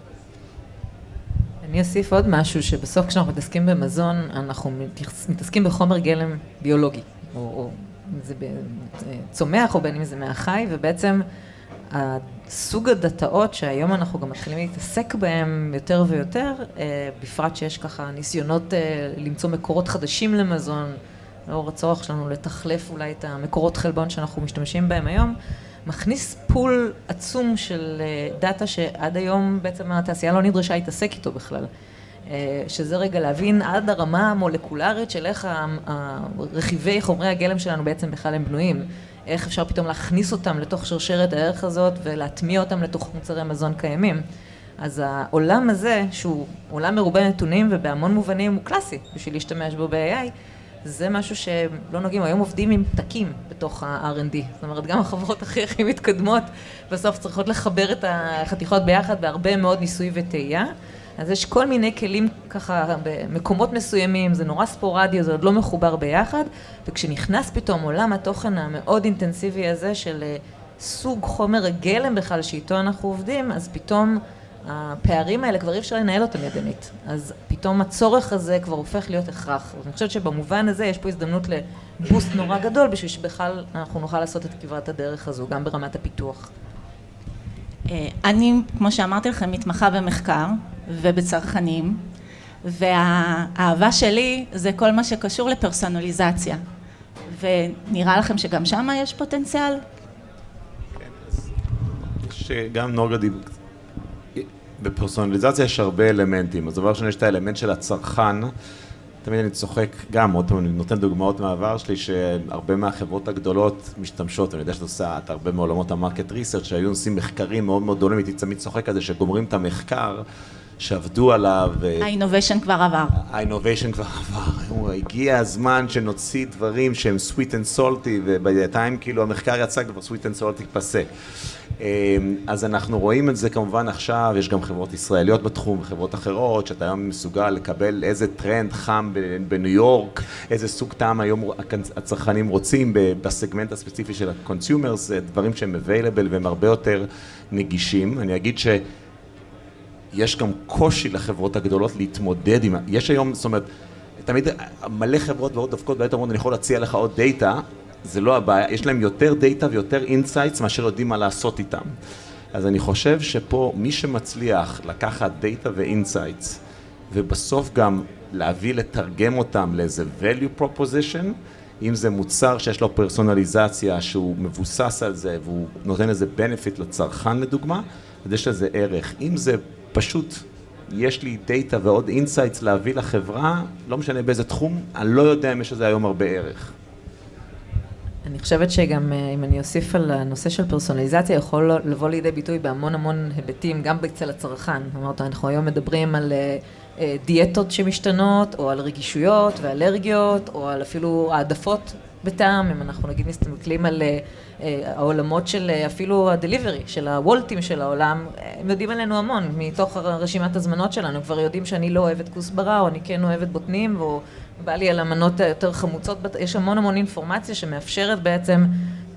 אני אוסיף עוד משהו, שבסוף כשאנחנו מתעסקים במזון, אנחנו מתעסקים בחומר גלם ביולוגי, או זה צומח או בין אם זה מהחי, ובעצם סוג הדאטאות שהיום אנחנו גם מתחילים להתעסק בהם יותר ויותר, בפרט שיש ככה ניסיונות למצוא מקורות חדשים למזון, לאור הצורך שלנו לתחלף אולי את המקורות חלבון שאנחנו משתמשים בהם היום, מכניס פול עצום של דאטה שעד היום בעצם התעשייה לא נדרשה להתעסק איתו בכלל. שזה רגע להבין עד הרמה המולקולרית של איך רכיבי חומרי הגלם שלנו בעצם בכלל הם בנויים. איך אפשר פתאום להכניס אותם לתוך שרשרת הערך הזאת ולהטמיע אותם לתוך מוצרי מזון קיימים. אז העולם הזה, שהוא עולם מרובה נתונים ובהמון מובנים הוא קלאסי בשביל להשתמש בו ב-AI, זה משהו שלא נוגעים, היום עובדים עם פתקים בתוך ה-R&D. זאת אומרת, גם החברות הכי מתקדמות בסוף צריכות לחבר את החתיכות ביחד בהרבה מאוד ניסוי וטעייה. אז יש כל מיני כלים ככה במקומות מסוימים, זה נורא ספורדי, זה עוד לא מחובר ביחד, וכשנכנס פתאום עולם התוכן המאוד אינטנסיבי הזה של סוג חומר הגלם בכלל שאיתו אנחנו עובדים, אז פתאום הפערים האלה כבר אי אפשר לנהל אותם ידנית. אז פתאום הצורך הזה כבר הופך להיות הכרח. אני חושבת שבמובן הזה יש פה הזדמנות לבוסט נורא גדול, בשביל שבכלל אנחנו נוכל לעשות את כברת הדרך הזו, גם ברמת הפיתוח. אני, כמו שאמרתי לכם, מתמחה במחקר ובצרכנים, והאהבה שלי זה כל מה שקשור לפרסונליזציה. ונראה לכם שגם שם יש פוטנציאל? כן, אז שגם נוגה דיבר. בפרסונליזציה יש הרבה אלמנטים, אז דבר ראשון יש את האלמנט של הצרכן, תמיד אני צוחק גם, עוד פעם אני נותן דוגמאות מהעבר שלי, שהרבה מהחברות הגדולות משתמשות, אני יודע שאת עושה את הרבה מעולמות המרקט ריסרצ' שהיו עושים מחקרים מאוד מאוד גדולים, הייתי תמיד צוחק על זה שגומרים את המחקר, שעבדו עליו. האינוביישן כבר עבר. האינוביישן כבר עבר, הגיע הזמן שנוציא דברים שהם sweet and salty, ובינתיים כאילו המחקר יצא כבר sweet and salty פסה. אז אנחנו רואים את זה כמובן עכשיו, יש גם חברות ישראליות בתחום וחברות אחרות, שאתה היום מסוגל לקבל איזה טרנד חם בניו יורק, איזה סוג טעם היום הצרכנים רוצים בסגמנט הספציפי של ה-consumers, זה דברים שהם available והם הרבה יותר נגישים. אני אגיד שיש גם קושי לחברות הגדולות להתמודד עם, יש היום, זאת אומרת, תמיד מלא חברות ועוד דווקות בעיות אומרות, אני יכול להציע לך עוד דאטה, זה לא הבעיה, יש להם יותר דאטה ויותר אינסייטס מאשר יודעים מה לעשות איתם. אז אני חושב שפה מי שמצליח לקחת דאטה ואינסייטס, ובסוף גם להביא לתרגם אותם לאיזה value proposition, אם זה מוצר שיש לו פרסונליזציה, שהוא מבוסס על זה, והוא נותן איזה benefit לצרכן לדוגמה, אז יש לזה ערך. אם זה פשוט, יש לי דאטה ועוד אינסייטס להביא לחברה, לא משנה באיזה תחום, אני לא יודע אם יש לזה היום הרבה ערך. אני חושבת שגם אם אני אוסיף על הנושא של פרסונליזציה, יכול לבוא לידי ביטוי בהמון המון היבטים, גם אצל הצרכן. אמרת, אנחנו היום מדברים על דיאטות שמשתנות, או על רגישויות ואלרגיות, או על אפילו העדפות בטעם, אם אנחנו נגיד מסתכלים על העולמות של אפילו הדליברי, של הוולטים של העולם, הם יודעים עלינו המון, מתוך רשימת הזמנות שלנו, כבר יודעים שאני לא אוהבת כוסברה, או אני כן אוהבת בוטנים, או בא לי על המנות היותר חמוצות, יש המון אינפורמציה שמאפשרת בעצם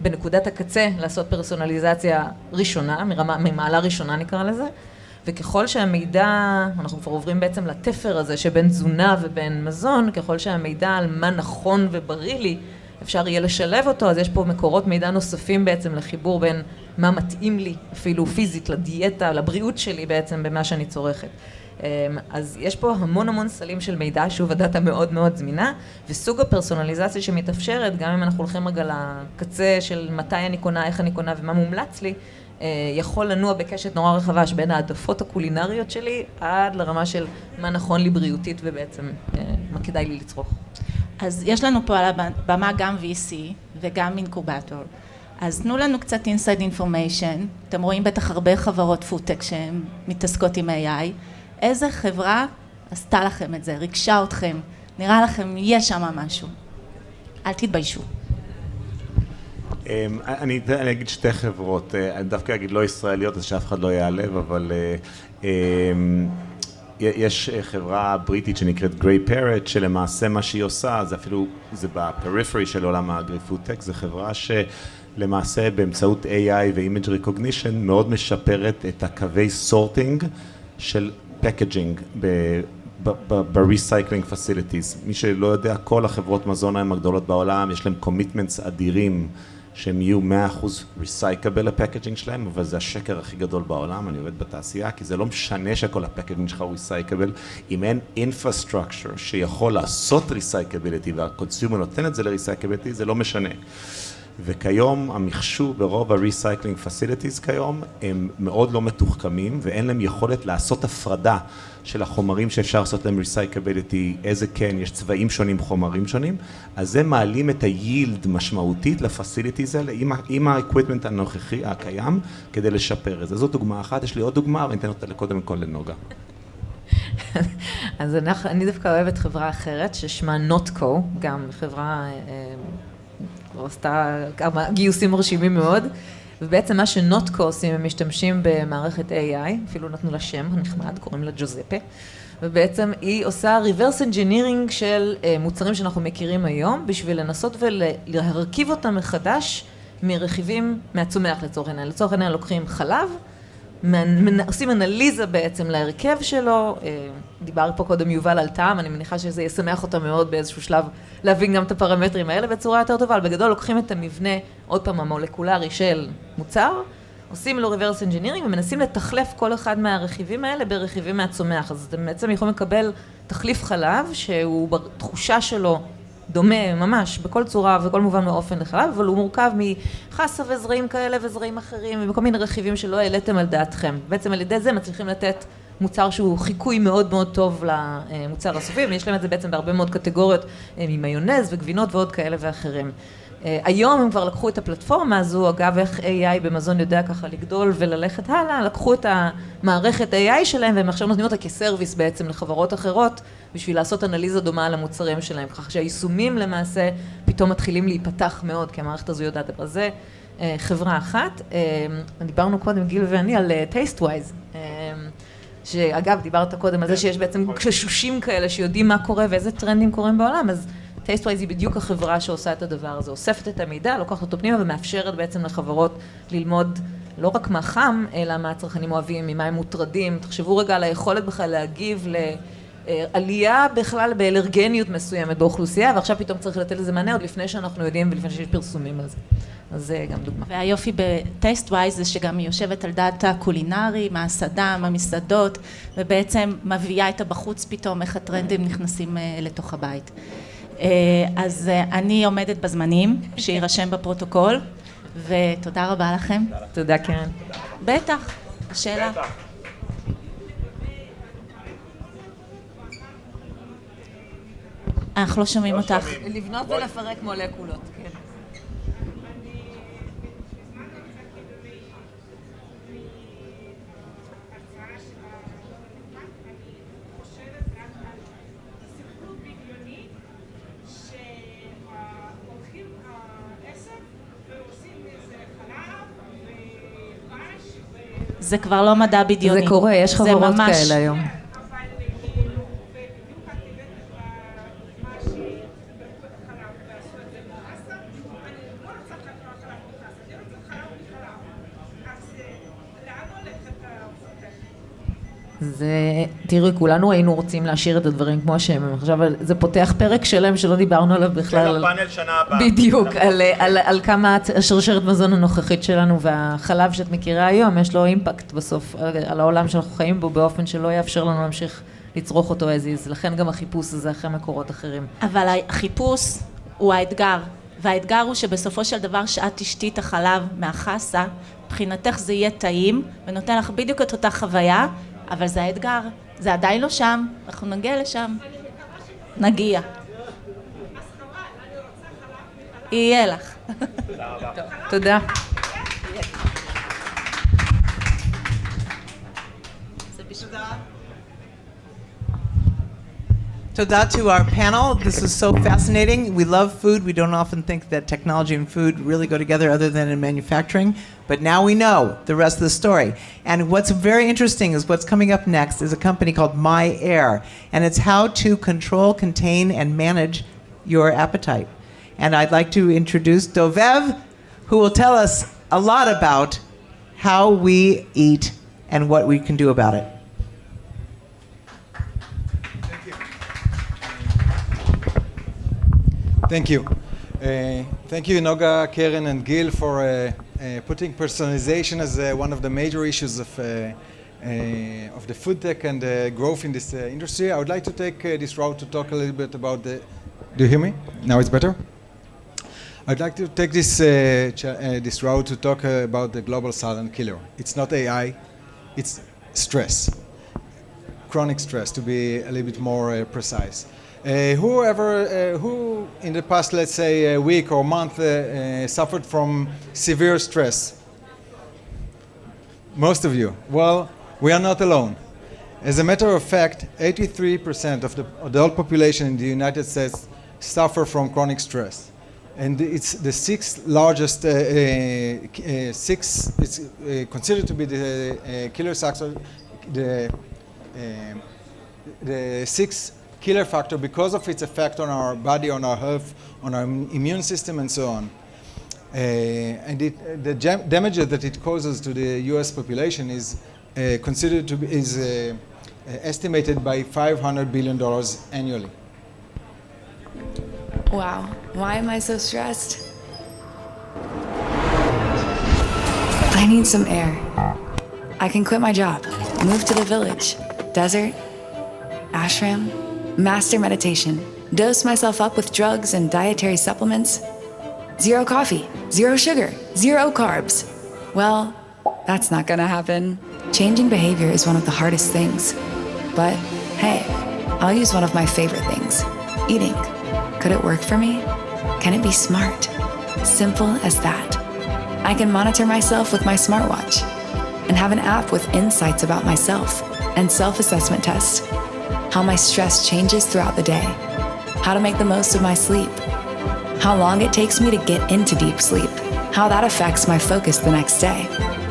בנקודת הקצה לעשות פרסונליזציה ראשונה, ממעלה ראשונה נקרא לזה, וככל שהמידע, אנחנו כבר עוברים בעצם לתפר הזה שבין תזונה ובין מזון, ככל שהמידע על מה נכון ובריא לי, אפשר יהיה לשלב אותו, אז יש פה מקורות מידע נוספים בעצם לחיבור בין מה מתאים לי, אפילו פיזית, לדיאטה, לבריאות שלי בעצם במה שאני צורכת. אז יש פה המון סלים של מידע, שוב הדאטה מאוד מאוד זמינה, וסוג הפרסונליזציה שמתאפשרת, גם אם אנחנו הולכים רגע לקצה של מתי אני קונה, איך אני קונה ומה מומלץ לי, יכול לנוע בקשת נורא רחבה שבין העדפות הקולינריות שלי, עד לרמה של מה נכון לי בריאותית ובעצם מה כדאי לי לצרוך. אז יש לנו פה על הבמה גם VC וגם אינקובטור. אז תנו לנו קצת inside information. אתם רואים בטח הרבה חברות פודטק שהן מתעסקות עם AI. איזה חברה עשתה לכם את זה, ריגשה אתכם, נראה לכם יש שם משהו? אל תתביישו. אני אגיד שתי חברות, אני דווקא אגיד לא ישראליות, אז שאף אחד לא יעלב, אבל יש חברה בריטית שנקראת גריי פרט, שלמעשה מה שהיא עושה, זה אפילו, זה בפריפרי של עולם האגרי-פוד-טק, זה חברה שלמעשה באמצעות AI ו-Image Recognition מאוד משפרת את הקווי סורטינג של פקג'ינג ב-recycling facilities. מי שלא יודע, כל החברות מזון הן הגדולות בעולם, יש להם commitments אדירים שהם יהיו 100% recyclable הפקג'ינג שלהם, אבל זה השקר הכי גדול בעולם, אני עובד בתעשייה, כי זה לא משנה שכל הפקג'ינג שלך הוא recyclable, אם אין infrastructure שיכול לעשות recyclability והקונסיומר נותן את זה ל-recyclability, זה לא משנה. וכיום המחשוב ברוב ה-recycling facilities כיום הם מאוד לא מתוחכמים ואין להם יכולת לעשות הפרדה של החומרים שאפשר לעשות להם recyclability, איזה כן, יש צבעים שונים, חומרים שונים, אז זה מעלים את ה-yield משמעותית ל-facilities האלה עם ה-equipment הנוכחי הקיים כדי לשפר את זה. זאת דוגמה אחת, יש לי עוד דוגמה ואני אתן אותה קודם כל לנוגה. אז אני דווקא אוהבת חברה אחרת ששמה NotCo, גם חברה עשתה כמה גיוסים מרשימים מאוד, ובעצם מה שנוטקו עושים, הם משתמשים במערכת AI, אפילו נתנו לה שם נחמד, קוראים לה ג'וזפה, ובעצם היא עושה reverse engineering של מוצרים שאנחנו מכירים היום, בשביל לנסות ולהרכיב אותם מחדש מרכיבים מהצומח לצורך העניין. לצורך העניין לוקחים חלב, עושים אנליזה בעצם להרכב שלו, דיבר פה קודם יובל על טעם, אני מניחה שזה ישמח אותה מאוד באיזשהו שלב להבין גם את הפרמטרים האלה בצורה יותר טובה, אבל בגדול לוקחים את המבנה, עוד פעם המולקולרי של מוצר, עושים לו reverse engineering ומנסים לתחלף כל אחד מהרכיבים האלה ברכיבים מהצומח, אז אתם בעצם יכולים לקבל תחליף חלב שהוא בתחושה שלו דומה ממש בכל צורה וכל מובן מאופן לחלב, אבל הוא מורכב מחסה וזרעים כאלה וזרעים אחרים ובכל מיני רכיבים שלא העליתם על דעתכם. בעצם על ידי זה מצליחים לתת מוצר שהוא חיקוי מאוד מאוד טוב למוצר הסופי, ויש להם את זה בעצם בהרבה מאוד קטגוריות ממיונז וגבינות ועוד כאלה ואחרים. היום הם כבר לקחו את הפלטפורמה הזו, אגב איך AI במזון יודע ככה לגדול וללכת הלאה, לקחו את המערכת AI שלהם והם עכשיו נותנים אותה כסרוויס בעצם לחברות אחרות בשביל לעשות אנליזה דומה על המוצרים שלהם, כך שהיישומים למעשה פתאום מתחילים להיפתח מאוד, כי המערכת הזו יודעת, אבל זה חברה אחת. דיברנו קודם גיל ואני על TasteWise, שאגב דיברת קודם על זה שיש בעצם קשושים כאלה שיודעים מה קורה ואיזה טרנדים קורים בעולם, אז TasteWise היא בדיוק החברה שעושה את הדבר הזה, אוספת את המידע, לוקחת אותו פנימה ומאפשרת בעצם לחברות ללמוד לא רק מה חם, אלא מה הצרכנים אוהבים, ממה הם מוטרדים. תחשבו רגע על היכולת בכלל להגיב לעלייה בכלל באלרגניות מסוימת באוכלוסייה, ועכשיו פתאום צריך לתת לזה מענה עוד לפני שאנחנו יודעים ולפני שיש פרסומים על זה. אז זה גם דוגמה. והיופי ב-TasteWise זה שגם היא יושבת על דעת הקולינרי, מהסעדה, מהמסעדות, ובעצם מביאה את הבחוץ פתאום איך הטרנדים נכנסים לתוך הבית. אז אני עומדת בזמנים, שירשם בפרוטוקול, ותודה רבה לכם. תודה קרן. בטח, השאלה. אנחנו לא שומעים אותך. לבנות ולפרק מולקולות, כן. זה כבר לא מדע בדיוני. זה קורה, יש חברות כאלה היום. זה, תראי, כולנו היינו רוצים להשאיר את הדברים כמו שהם. עכשיו, זה פותח פרק שלם שלא דיברנו עליו בכלל. זה לפאנל שנה הבאה. בדיוק, על כמה השרשרת מזון הנוכחית שלנו, והחלב שאת מכירה היום, יש לו אימפקט בסוף על העולם שאנחנו חיים בו, באופן שלא יאפשר לנו להמשיך לצרוך אותו הזיז. לכן גם החיפוש הזה אחרי מקורות אחרים. אבל החיפוש הוא האתגר, והאתגר הוא שבסופו של דבר שאת תשתי את החלב מהחסה, מבחינתך זה יהיה טעים, ונותן לך בדיוק את אותה חוויה, אבל זה האתגר, זה עדיין לא שם, אנחנו נגיע לשם. נגיע. יהיה לך. תודה. Toda to our panel. This is so fascinating. We love food. We don't often think that technology and food really go together other than in manufacturing. But now we know the rest of the story. And what's very interesting is what's coming up next is a company called My Air. And it's how to control, contain, and manage your appetite. And I'd like to introduce Dovev, who will tell us a lot about how we eat and what we can do about it. Thank you. Thank you, Noga, Karen, and Gil, for putting personalization as one of the major issues of the food tech and growth in this industry. I would like to take this route to talk a little bit about the... Do you hear me? Now it's better? I'd like to take this route to talk about the global silent killer. It's not AI, it's stress. Chronic stress, to be a little bit more precise. Who in the past, let's say, a week or month suffered from severe stress? Most of you. Well, we are not alone. As a matter of fact, 83% of the adult population in the United States suffer from chronic stress. And it's the sixth largest, it's considered to be the killer factor, the sixth killer factor because of its effect on our body, on our health, on our immune system, and so on. And the damage that it causes to the U.S. population is considered to be estimated by $500 billion annually. Wow, why am I so stressed? I need some air. I can quit my job, move to the village, desert, ashram, master meditation, dose myself up with drugs and dietary supplements. Zero coffee, zero sugar, zero carbs. Well, that's not gonna happen. Changing behavior is one of the hardest things. But hey, I'll use one of my favorite things, eating. Could it work for me? Can it be smart? Simple as that. I can monitor myself with my smartwatch and have an app with insights about myself and self-assessment tests. How my stress changes throughout the day, how to make the most of my sleep, how long it takes me to get into deep sleep, how that affects my focus the next day,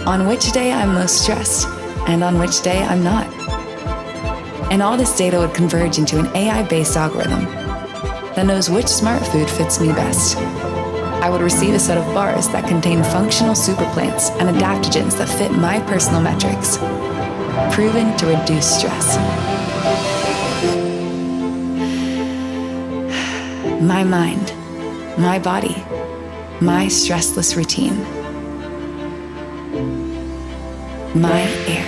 on which day I'm most stressed, and on which day I'm not. And all this data would converge into an AI-based algorithm that knows which smart food fits me best. I would receive a set of bars that contain functional superplants and adaptogens that fit my personal metrics, proven to reduce stress. My mind, my body, my stressless routine. My air.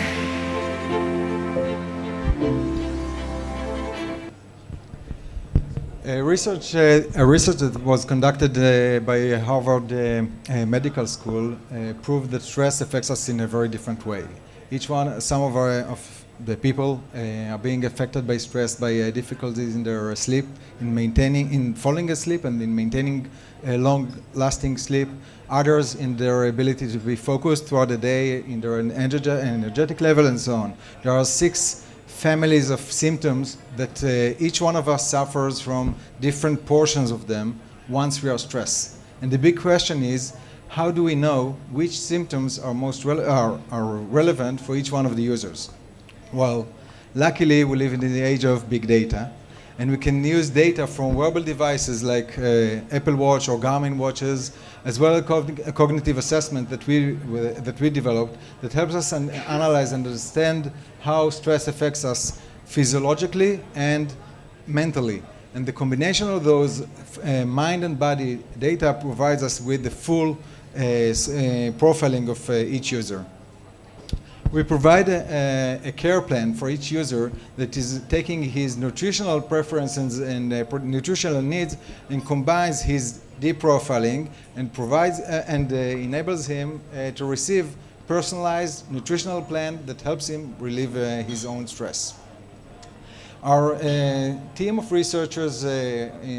A research that was conducted by Harvard Medical School proved that stress affects us in a very different way. Some of the people are being affected by stress by difficulties in their sleep, in falling asleep and in maintaining a long-lasting sleep. Others in their ability to be focused throughout the day, in their energetic level, and so on. There are 6 families of symptoms that each one of us suffers from different portions of them once we are stressed. And the big question is, how do we know which symptoms are most relevant for each one of the users? Well, luckily we live in the age of big data, and we can use data from wearable devices like Apple Watch or Garmin watches, as well as a cognitive assessment that we developed that helps us analyze and understand how stress affects us physiologically and mentally. And the combination of those mind and body data provides us with the full profiling of each user. We provide a care plan for each user that is taking his nutritional preferences and nutritional needs and combines his deep profiling and provides and enables him to receive personalized nutritional plan that helps him relieve his own stress. Our team of researchers,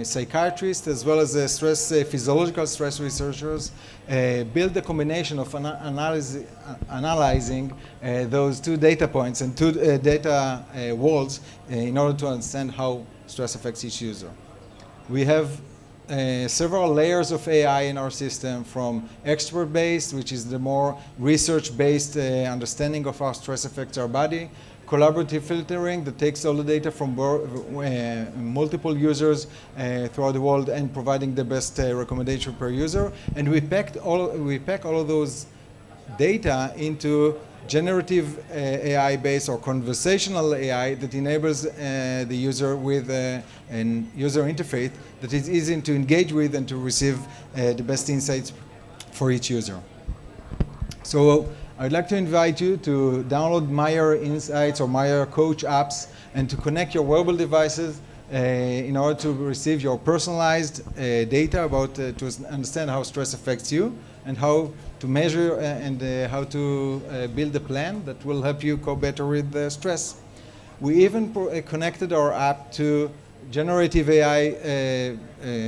psychiatrists, as well as physiological stress researchers, build a combination of analyzing those two data points and two data worlds in order to understand how stress affects each user. We have several layers of AI in our system, from expert-based, which is the more research-based understanding of how stress affects our body, collaborative filtering that takes all the data from multiple users throughout the world and providing the best recommendation per user. And we pack all of those data into generative AI based or conversational AI that enables the user with an user interface that is easy to engage with and to receive the best insights for each user. So I'd like to invite you to download Meyer Insights or Meyer Coach apps and to connect your wearable devices in order to receive your personalized data about to understand how stress affects you and how to measure and how to build a plan that will help you cope better with stress. We even connected our app to generative AI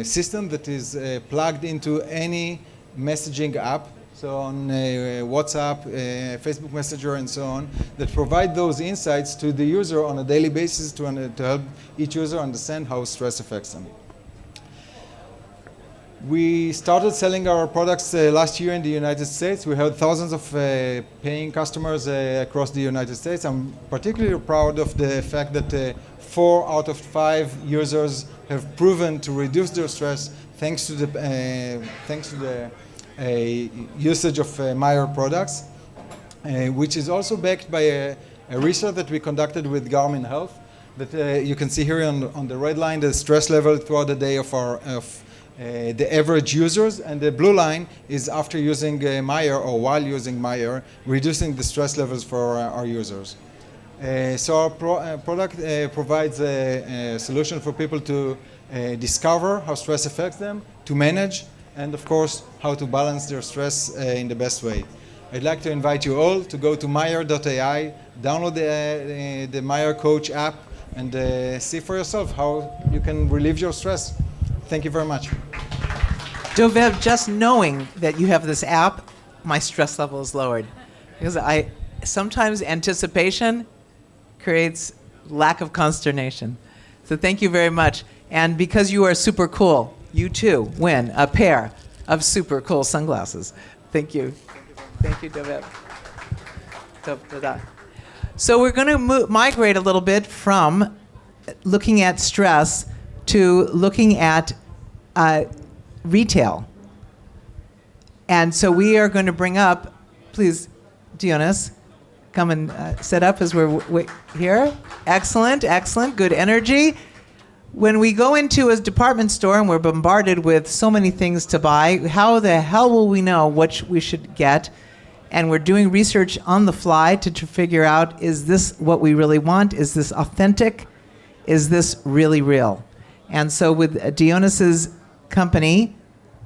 system that is plugged into any messaging app. So on WhatsApp, Facebook Messenger, and so on, that provide those insights to the user on a daily basis to help each user understand how stress affects them. We started selling our products last year in the United States. We had thousands of paying customers across the United States. I'm particularly proud of the fact that 4 out of 5 users have proven to reduce their stress thanks to the usage of Meyer products, which is also backed by a research that we conducted with Garmin Health. That you can see here on the red line the stress level throughout the day of the average users, and the blue line is after using Meyer or while using Meyer, reducing the stress levels for our users. So our product provides a solution for people to discover how stress affects them, to manage, and of course, how to balance their stress in the best way. I'd like to invite you all to go to Meyer.ai, download the Meyer Coach app, and see for yourself how you can relieve your stress. Thank you very much. Dovev, just knowing that you have this app, my stress level is lowered. Because sometimes anticipation creates lack of consternation. So thank you very much. And because you are super cool, you too win a pair of super cool sunglasses. Thank you. Thank you, Dovev. So we're going to migrate a little bit from looking at stress to looking at retail. And so we are going to bring up, please, Dionys, come and set up as we're here. Excellent, excellent, good energy. When we go into a department store and we're bombarded with so many things to buy, how the hell will we know what we should get? And we're doing research on the fly to figure out, is this what we really want? Is this authentic? Is this really real? And so with Dionys's company,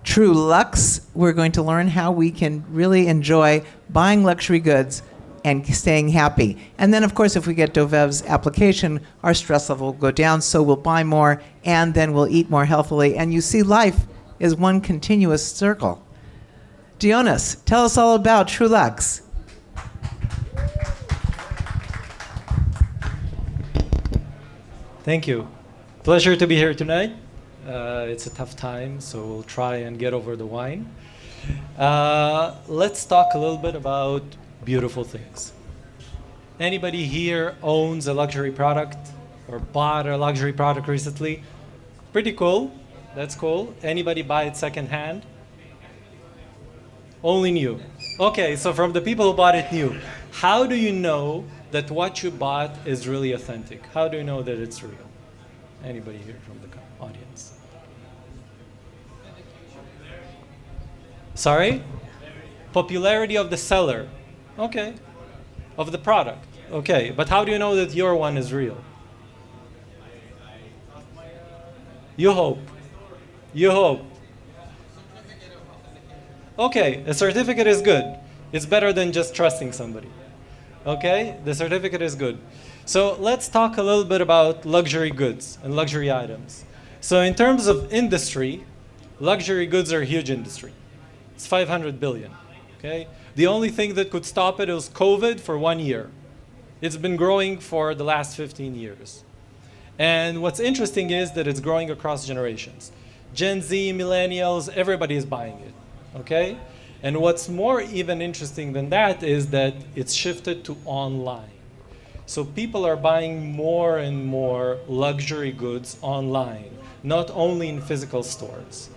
True Lux, we're going to learn how we can really enjoy buying luxury goods and staying happy. And then, of course, if we get Dovev's application, our stress level will go down, so we'll buy more, and then we'll eat more healthily. And you see, life is one continuous circle. Dionys, tell us all about True Lux. Thank you. Pleasure to be here tonight. It's a tough time, so we'll try and get over the wine. Let's talk a little bit about beautiful things. Anybody here owns a luxury product or bought a luxury product recently? Pretty cool. That's cool. Anybody buy it secondhand? Only new. Okay, so from the people who bought it new, how do you know that what you bought is really authentic? How do you know that it's real? Anybody here from the audience? Sorry? Popularity of the seller. Okay. Of the product. Okay. But how do you know that your one is real? You hope. You hope. Okay. A certificate is good. It's better than just trusting somebody. Okay? The certificate is good. So let's talk a little bit about luxury goods and luxury items. So in terms of industry, luxury goods are a huge industry. It's 500 billion, okay? The only thing that could stop it was COVID for 1 year. It's been growing for the last 15 years. And what's interesting is that it's growing across generations. Gen Z, millennials, everybody is buying it, okay? And what's more even interesting than that is that it's shifted to online. So people are buying more and more luxury goods online, not only in physical stores,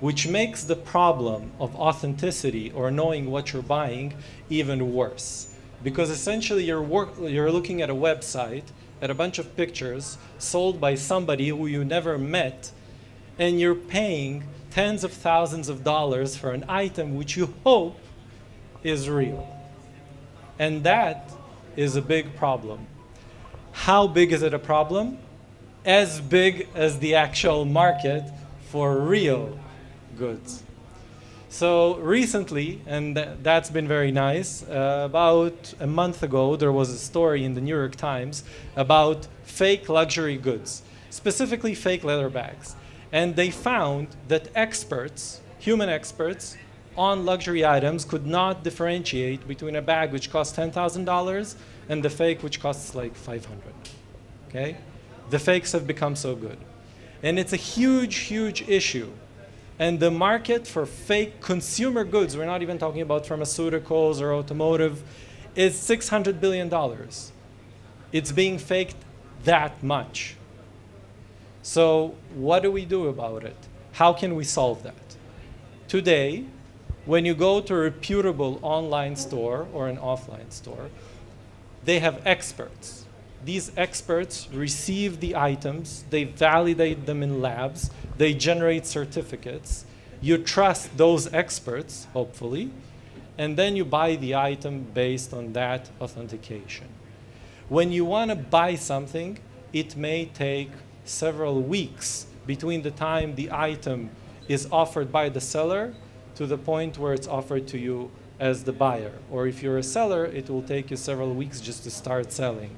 which makes the problem of authenticity or knowing what you're buying even worse. Because essentially you're looking at a website, at a bunch of pictures sold by somebody who you never met, and you're paying tens of thousands of dollars for an item which you hope is real. And that is a big problem. How big is it a problem? As big as the actual market for real goods. So recently, and that's been very nice, about a month ago there was a story in the New York Times about fake luxury goods, specifically fake leather bags. And they found that experts, human experts, on luxury items could not differentiate between a bag which costs $10,000 and the fake which costs like $500, okay? The fakes have become so good. And it's a huge, huge issue. And the market for fake consumer goods, we're not even talking about pharmaceuticals or automotive, is $600 billion. It's being faked that much. So what do we do about it? How can we solve that? Today, when you go to a reputable online store or an offline store, they have experts. These experts receive the items, they validate them in labs, they generate certificates. You trust those experts, hopefully, and then you buy the item based on that authentication. When you want to buy something, it may take several weeks between the time the item is offered by the seller to the point where it's offered to you as the buyer. Or if you're a seller, it will take you several weeks just to start selling.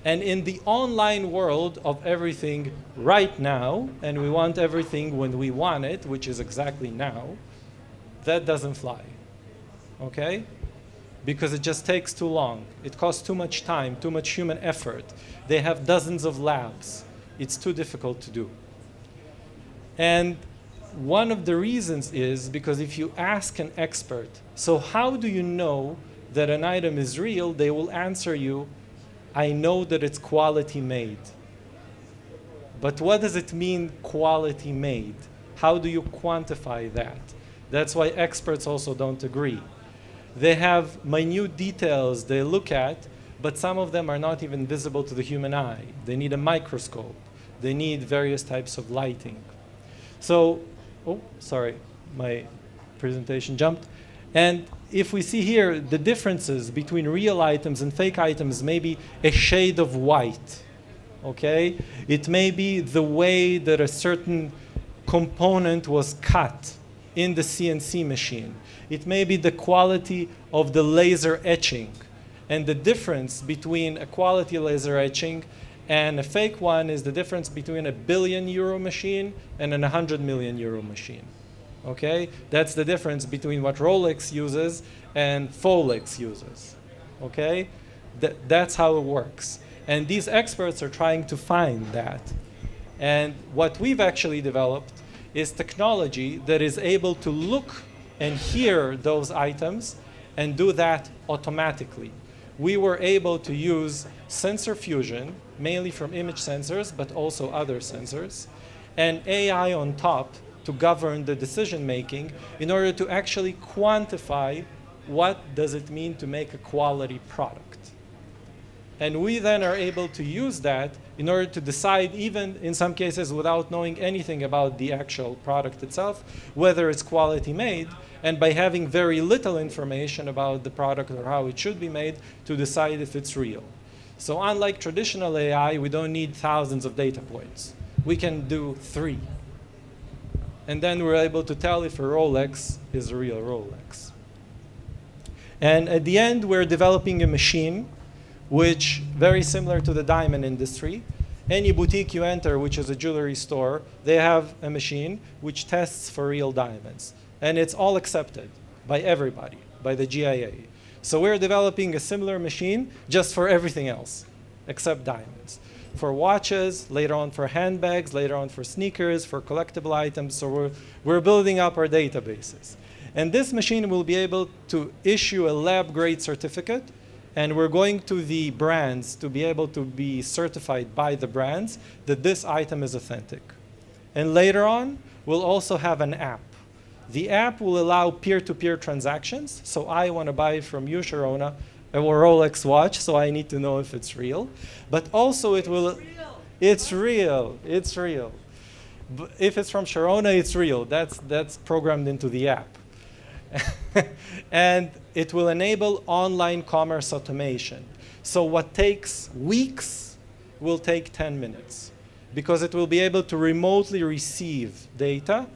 And in the online world of everything right now, and we want everything when we want it, which is exactly now, that doesn't fly, okay? Because it just takes too long. It costs too much time, too much human effort. They have dozens of labs. It's too difficult to do. And one of the reasons is because if you ask an expert, so how do you know that an item is real, they will answer you, I know that it's quality made. But what does it mean, quality made? How do you quantify that? That's why experts also don't agree. They have minute details they look at, but some of them are not even visible to the human eye. They need a microscope. They need various types of lighting. So, oh, sorry, my presentation jumped. And if we see here the differences between real items and fake items, maybe a shade of white, okay? It may be the way that a certain component was cut in the CNC machine. It may be the quality of the laser etching. And the difference between a quality laser etching and a fake one is the difference between a €1 billion machine and an €100 million machine. Okay? That's the difference between what Rolex uses and Folex uses. Okay? That's how it works. And these experts are trying to find that. And what we've actually developed is technology that is able to look and hear those items and do that automatically. We were able to use sensor fusion, mainly from image sensors, but also other sensors, and AI on top to govern the decision making in order to actually quantify what does it mean to make a quality product. And we then are able to use that in order to decide, even in some cases without knowing anything about the actual product itself, whether it's quality made, and by having very little information about the product or how it should be made, to decide if it's real. So unlike traditional AI, we don't need thousands of data points. We can do 3. And then we're able to tell if a Rolex is a real Rolex. And at the end, we're developing a machine which very similar to the diamond industry. Any boutique you enter, which is a jewelry store, they have a machine which tests for real diamonds. And it's all accepted by everybody, by the GIA. So we're developing a similar machine just for everything else, except diamonds. For watches, later on for handbags, later on for sneakers, for collectible items. So we're building up our databases. And this machine will be able to issue a lab-grade certificate, and we're going to the brands to be able to be certified by the brands that this item is authentic. And later on, we'll also have an app. The app will allow peer-to-peer transactions. So I want to buy from you, Sharona, a Rolex watch, so I need to know if it's real. But also it will... It's real. It's real. But if it's from Sharona, it's real. That's programmed into the app. And it will enable online commerce automation. So what takes weeks will take 10 minutes, because it will be able to remotely receive data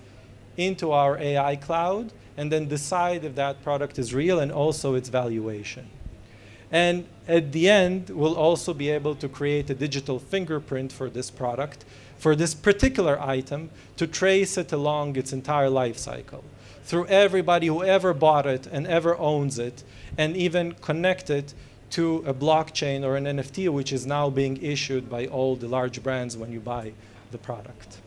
into our AI cloud and then decide if that product is real and also its valuation. And at the end, we'll also be able to create a digital fingerprint for this product, for this particular item, to trace it along its entire life cycle, through everybody who ever bought it and ever owns it, and even connect it to a blockchain or an NFT, which is now being issued by all the large brands when you buy the product.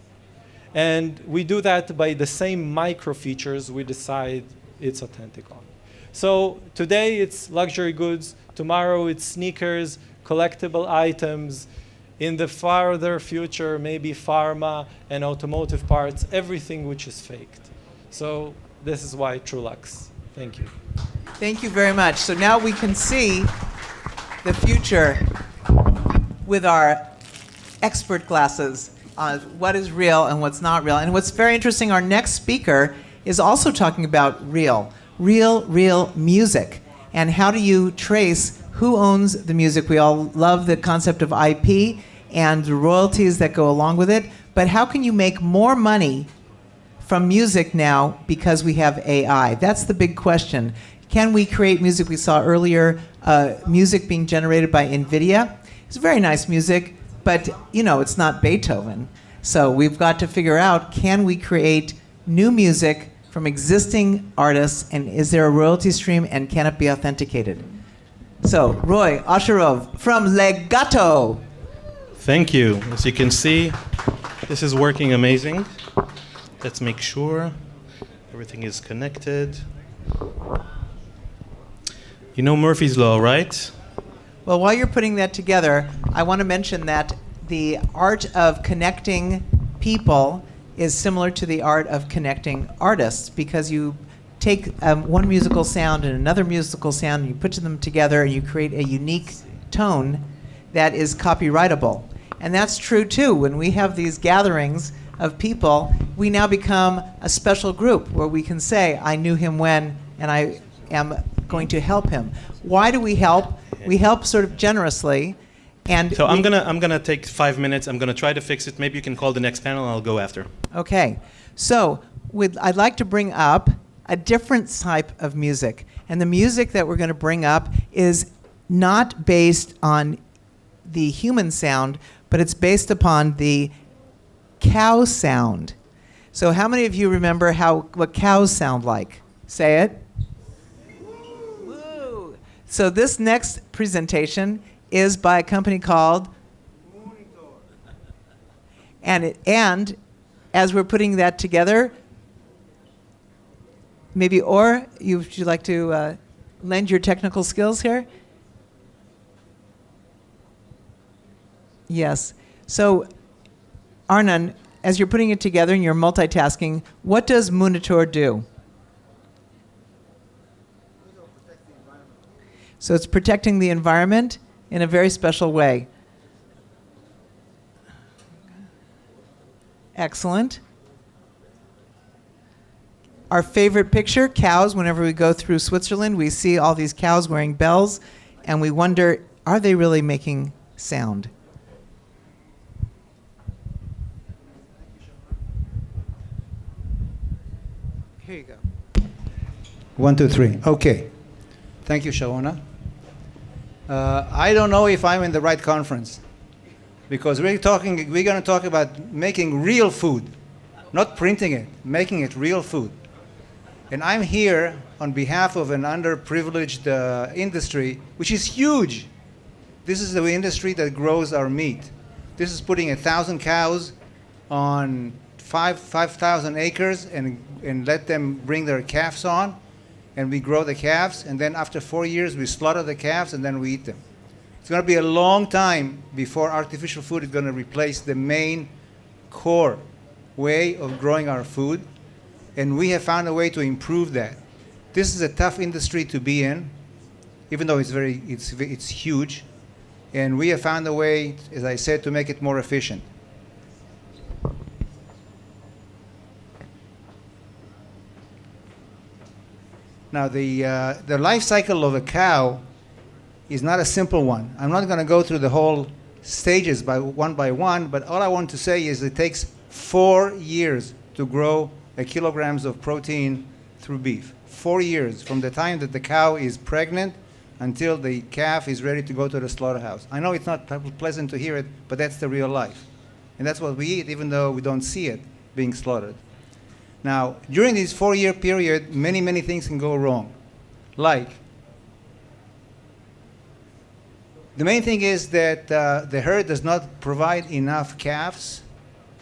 And we do that by the same micro features we decide it's authentic on. So today it's luxury goods, tomorrow it's sneakers, collectible items, in the farther future maybe pharma and automotive parts, everything which is faked. So this is why Trulux. Thank you. Thank you very much. So now we can see the future with our expert glasses on what is real and what's not real. And what's very interesting, our next speaker is also talking about real music. And how do you trace who owns the music? We all love the concept of IP and the royalties that go along with it. But how can you make more money from music now because we have AI? That's the big question. Can we create music? We saw earlier music being generated by NVIDIA. It's very nice music, but you know, it's not Beethoven. So we've got to figure out, can we create new music from existing artists, and is there a royalty stream, and can it be authenticated? So, Roy Asherov from Legato. Thank you. As you can see, this is working amazing. Let's make sure everything is connected. You know Murphy's Law, right? Well, while you're putting that together, I want to mention that the art of connecting people is similar to the art of connecting artists, because you take one musical sound and another musical sound and you put them together and you create a unique tone that is copyrightable. And that's true too. When we have these gatherings of people, we now become a special group where we can say, I knew him when, and I am going to help him. Why do we help? We help sort of generously. And so I'm gonna take 5 minutes. I'm gonna try to fix it. Maybe you can call the next panel and I'll go after. Okay. So I'd like to bring up a different type of music. And the music that we're going to bring up is not based on the human sound, but it's based upon the cow sound. So how many of you remember what cows sound like? Say it. Woo. So this next presentation is by a company called Monitor. And as we're putting that together, maybe would you like to lend your technical skills here? Yes. So, Arnon, as you're putting it together and you're multitasking, what does Monitor do? So it's protecting the environment in a very special way. Excellent. Our favorite picture, cows. Whenever we go through Switzerland, we see all these cows wearing bells, and we wonder, are they really making sound? Here you go. 1, 2, 3. Okay. Thank you, Sharona. I don't know if I'm in the right conference, because we're going to talk about making real food, not printing it, making it real food. And I'm here on behalf of an underprivileged industry, which is huge. This is the industry that grows our meat. This is putting 1,000 cows on 5,000 acres and let them bring their calves on, and we grow the calves, and then after 4 years we slaughter the calves and then we eat them. It's going to be a long time before artificial food is going to replace the main core way of growing our food, and we have found a way to improve that. This is a tough industry to be in, even though it's huge, and we have found a way, as I said, to make it more efficient. Now, the life cycle of a cow is not a simple one. I'm not going to go through the whole stages by one, but all I want to say is it takes 4 years to grow a kilograms of protein through beef. 4 years from the time that the cow is pregnant until the calf is ready to go to the slaughterhouse. I know it's not pleasant to hear it, but that's the real life. And that's what we eat, even though we don't see it being slaughtered. Now, during this 4-year period, many, many things can go wrong. Like, the main thing is that the herd does not provide enough calves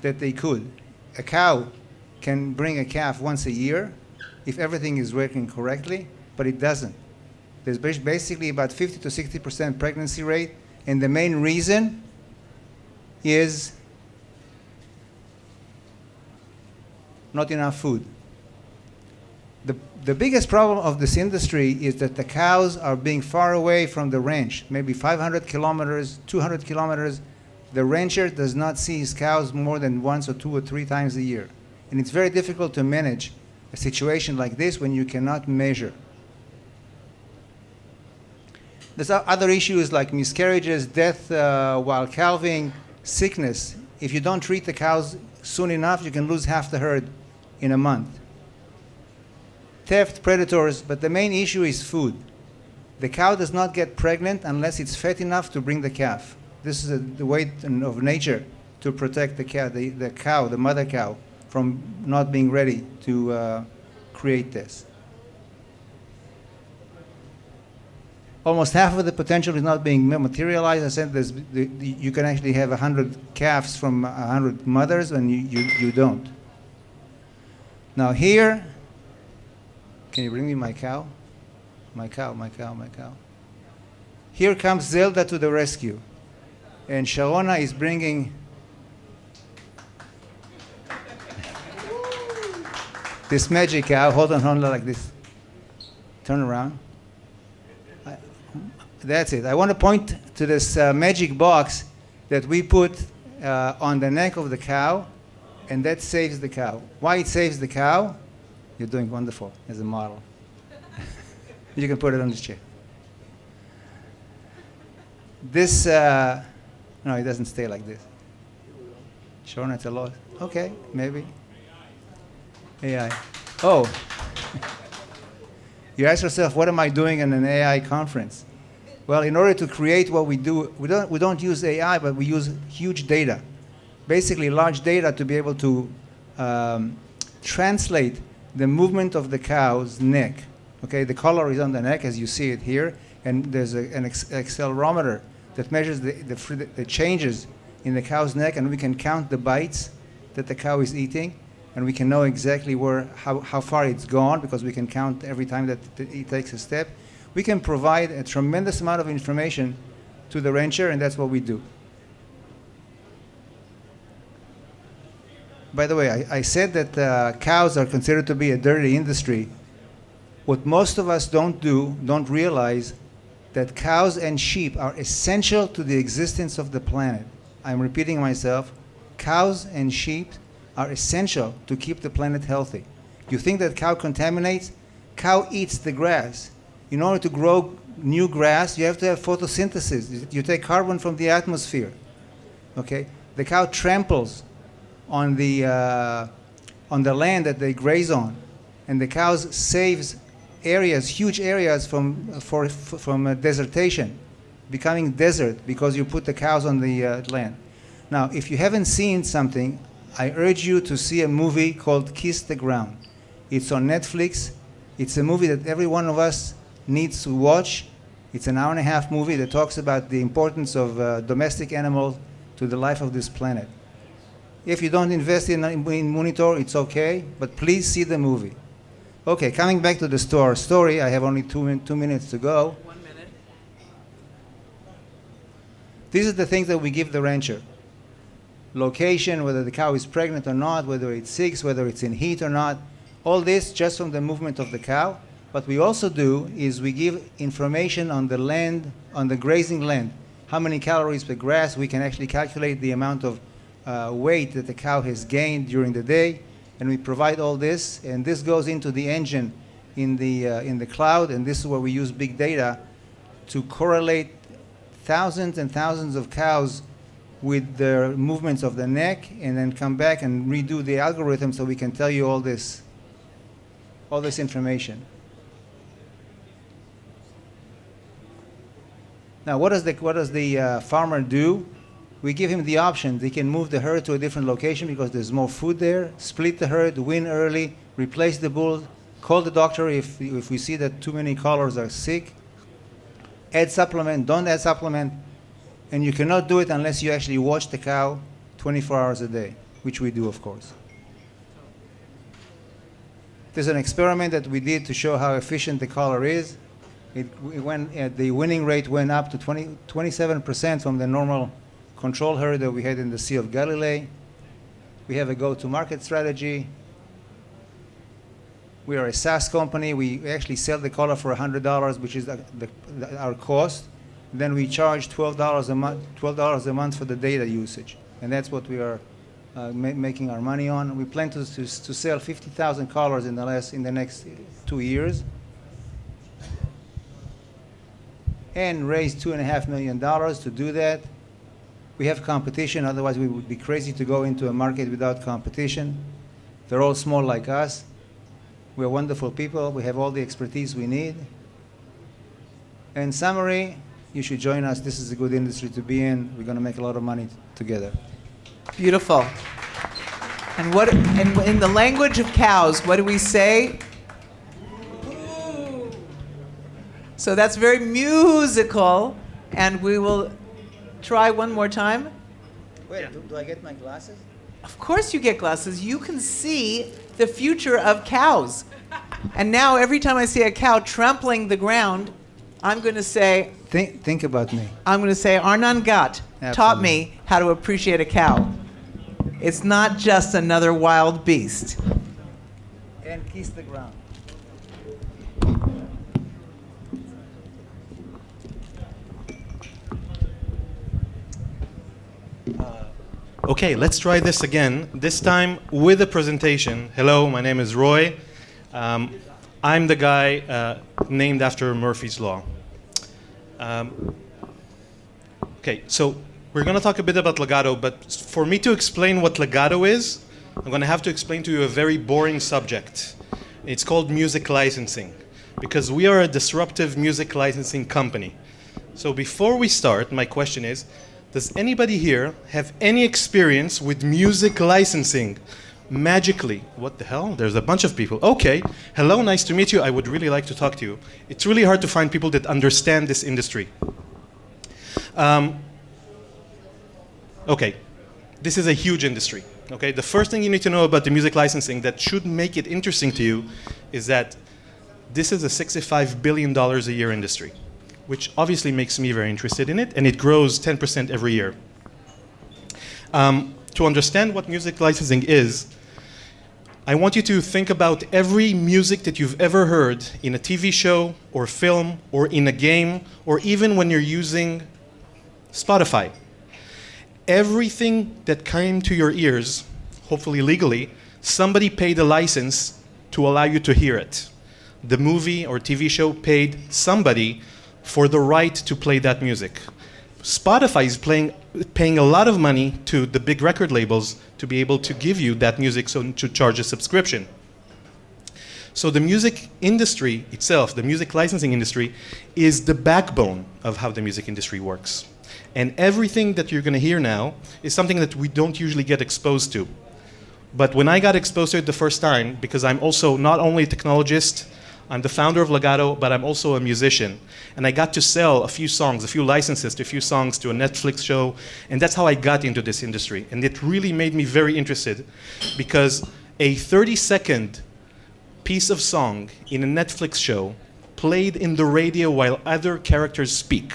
that they could. A cow can bring a calf once a year if everything is working correctly, but it doesn't. There's basically about 50 to 60% pregnancy rate, and the main reason is not enough food. The biggest problem of this industry is that the cows are being far away from the ranch, maybe 500 kilometers, 200 kilometers. The rancher does not see his cows more than once or 2 or 3 times a year. And it's very difficult to manage a situation like this when you cannot measure. There's other issues like miscarriages, death while calving, sickness. If you don't treat the cows soon enough, you can lose half the herd in a month. Theft, predators, but the main issue is food. The cow does not get pregnant unless it's fat enough to bring the calf. This is the way of nature to protect the cow, the mother cow, from not being ready to create this. Almost half of the potential is not being materialized. I said you can actually have 100 calves from 100 mothers, and you don't. Now here, can you bring me my cow? My cow. Here comes Zelda to the rescue. And Sharona is bringing this magic cow. Hold on like this. Turn around. That's it. I want to point to this magic box that we put on the neck of the cow, and that saves the cow. Why it saves the cow? You're doing wonderful as a model. You can put it on the chair. This, no, it doesn't stay like this. Sure, it's a lot. Okay, maybe. AI. Oh. You ask yourself, what am I doing in an AI conference? Well, in order to create what we do, we don't use AI, but we use huge data. Basically, large data to be able to translate the movement of the cow's neck. Okay, the collar is on the neck, as you see it here, and there's an accelerometer that measures the changes in the cow's neck, and we can count the bites that the cow is eating, and we can know exactly how far it's gone, because we can count every time that it takes a step. We can provide a tremendous amount of information to the rancher, and that's what we do. By the way, I said that cows are considered to be a dirty industry. What most of us don't realize, that cows and sheep are essential to the existence of the planet. I'm repeating myself. Cows and sheep are essential to keep the planet healthy. You think that cow contaminates? Cow eats the grass. In order to grow new grass, you have to have photosynthesis. You take carbon from the atmosphere. Okay? The cow tramples on the land that they graze on, and the cows saves areas, huge areas from desertation. becoming desert because you put the cows on the land. Now, if you haven't seen something, I urge you to see a movie called Kiss the Ground. It's on Netflix. It's a movie that every one of us needs to watch. It's an hour-and-a-half movie that talks about the importance of domestic animals to the life of this planet. If you don't invest in Monitor, it's okay, but please see the movie. Okay, coming back to the story, I have only 2 minutes to go. 1 minute. These are the things that we give the rancher. Location, whether the cow is pregnant or not, whether it's sick, whether it's in heat or not. All this just from the movement of the cow. What we also do is we give information on the land, on the grazing land. How many calories per grass, we can actually calculate the amount of weight that the cow has gained during the day. And we provide all this, and this goes into the engine in the cloud, and this is where we use big data to correlate thousands and thousands of cows with the movements of the neck, and then come back and redo the algorithm so we can tell you all this information. Now, what does the farmer do? We give him the option. They can move the herd to a different location because there's more food there, split the herd, win early, replace the bull, call the doctor if we see that too many collars are sick, add supplement, don't add supplement, and you cannot do it unless you actually watch the cow 24 hours a day, which we do, of course. There's an experiment that we did to show how efficient the collar is. The winning rate went up to 27% from the normal control herd that we had in the Sea of Galilee. We have a go-to-market strategy. We are a SaaS company. We actually sell the collar for $100, which is our cost. Then we charge $12 a month for the data usage, and that's what we are making our money on. We plan to sell 50,000 collars in the next 2 years, and raise $2.5 million to do that. We have competition, otherwise we would be crazy to go into a market without competition. They're all small like us. We're wonderful people. We have all the expertise we need. In summary, you should join us. This is a good industry to be in. We're going to make a lot of money together. Beautiful. And in the language of cows, what do we say? So that's very musical, and we will try one more time. Wait, do I get my glasses? Of course you get glasses. You can see the future of cows. And now every time I see a cow trampling the ground, I'm going to say... Think about me. I'm going to say Arnon Gat taught me how to appreciate a cow. It's not just another wild beast. And kiss the ground. Okay, let's try this again, this time with a presentation. Hello, my name is Roy. I'm the guy named after Murphy's Law. Okay, so we're going to talk a bit about Legato, but for me to explain what Legato is, I'm going to have to explain to you a very boring subject. It's called music licensing, because we are a disruptive music licensing company. So before we start, my question is, does anybody here have any experience with music licensing? Magically. What the hell? There's a bunch of people. Okay. Hello, nice to meet you. I would really like to talk to you. It's really hard to find people that understand this industry. Okay. This is a huge industry. Okay. The first thing you need to know about the music licensing that should make it interesting to you is that this is a $65 billion a year industry, which obviously makes me very interested in it, and it grows 10% every year. To understand what music licensing is, I want you to think about every music that you've ever heard in a TV show or film or in a game or even when you're using Spotify. Everything that came to your ears, hopefully legally, somebody paid a license to allow you to hear it. The movie or TV show paid somebody for the right to play that music. Spotify is paying a lot of money to the big record labels to be able to give you that music, so to charge a subscription. So the music industry itself, the music licensing industry, is the backbone of how the music industry works. And everything that you're going to hear now is something that we don't usually get exposed to. But when I got exposed to it the first time, because I'm also not only a technologist, I'm the founder of Legato, but I'm also a musician. And I got to sell a few songs, a few licenses to a few songs to a Netflix show. And that's how I got into this industry. And it really made me very interested, because a 30-second piece of song in a Netflix show played in the radio while other characters speak.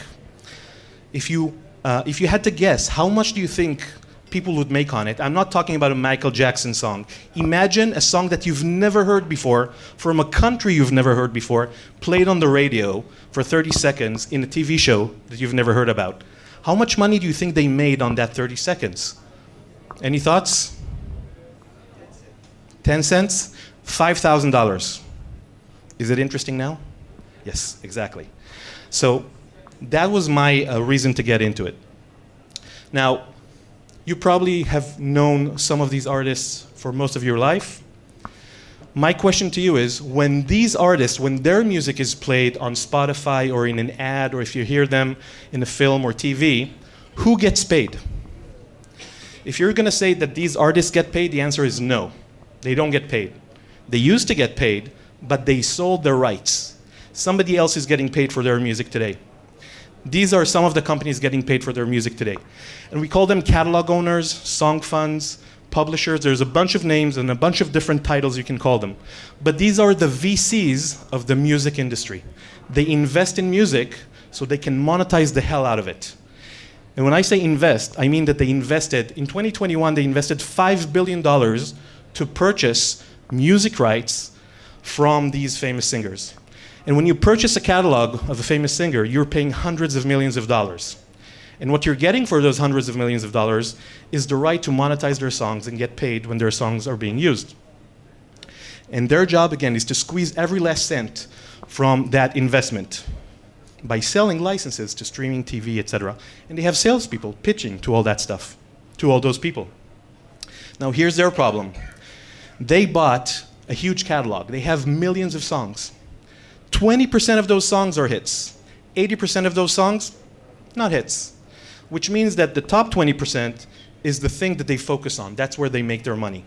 If you had to guess, how much do you think people would make on it? I'm not talking about a Michael Jackson song. Imagine a song that you've never heard before, from a country you've never heard before, played on the radio for 30 seconds in a TV show that you've never heard about. How much money do you think they made on that 30 seconds? Any thoughts? 10 cents? $5,000. Is it interesting now? Yes, exactly. So that was my reason to get into it. Now, you probably have known some of these artists for most of your life. My question to you is, when these artists, when their music is played on Spotify or in an ad, or if you hear them in a film or TV, who gets paid? If you're going to say that these artists get paid, the answer is no. They don't get paid. They used to get paid, but they sold their rights. Somebody else is getting paid for their music today. These are some of the companies getting paid for their music today. And we call them catalog owners, song funds, publishers. There's a bunch of names and a bunch of different titles you can call them. But these are the VCs of the music industry. They invest in music so they can monetize the hell out of it. And when I say invest, I mean that they invested, in 2021, they invested $5 billion to purchase music rights from these famous singers. And when you purchase a catalog of a famous singer, you're paying hundreds of millions of dollars. And what you're getting for those hundreds of millions of dollars is the right to monetize their songs and get paid when their songs are being used. And their job, again, is to squeeze every last cent from that investment by selling licenses to streaming TV, etc. And they have salespeople pitching to all that stuff, to all those people. Now, here's their problem. They bought a huge catalog. They have millions of songs. 20% of those songs are hits. 80% of those songs, not hits. Which means that the top 20% is the thing that they focus on. That's where they make their money.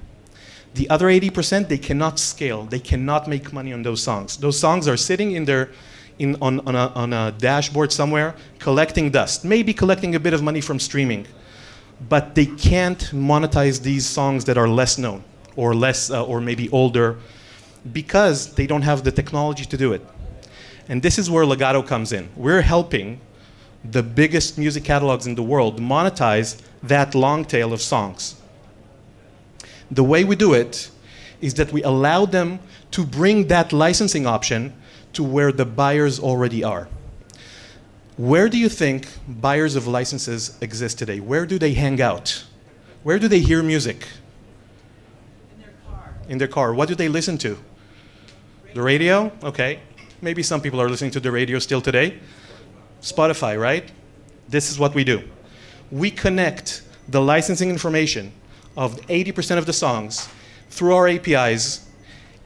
The other 80%, they cannot scale. They cannot make money on those songs. Those songs are sitting on a dashboard somewhere, collecting dust. Maybe collecting a bit of money from streaming. But they can't monetize these songs that are less known, or less, or maybe older, because they don't have the technology to do it. And this is where Legato comes in. We're helping the biggest music catalogs in the world monetize that long tail of songs. The way we do it is that we allow them to bring that licensing option to where the buyers already are. Where do you think buyers of licenses exist today? Where do they hang out? Where do they hear music? In their car. What do they listen to? The radio? Okay. Maybe some people are listening to the radio still today. Spotify, right? This is what we do. We connect the licensing information of 80% of the songs through our APIs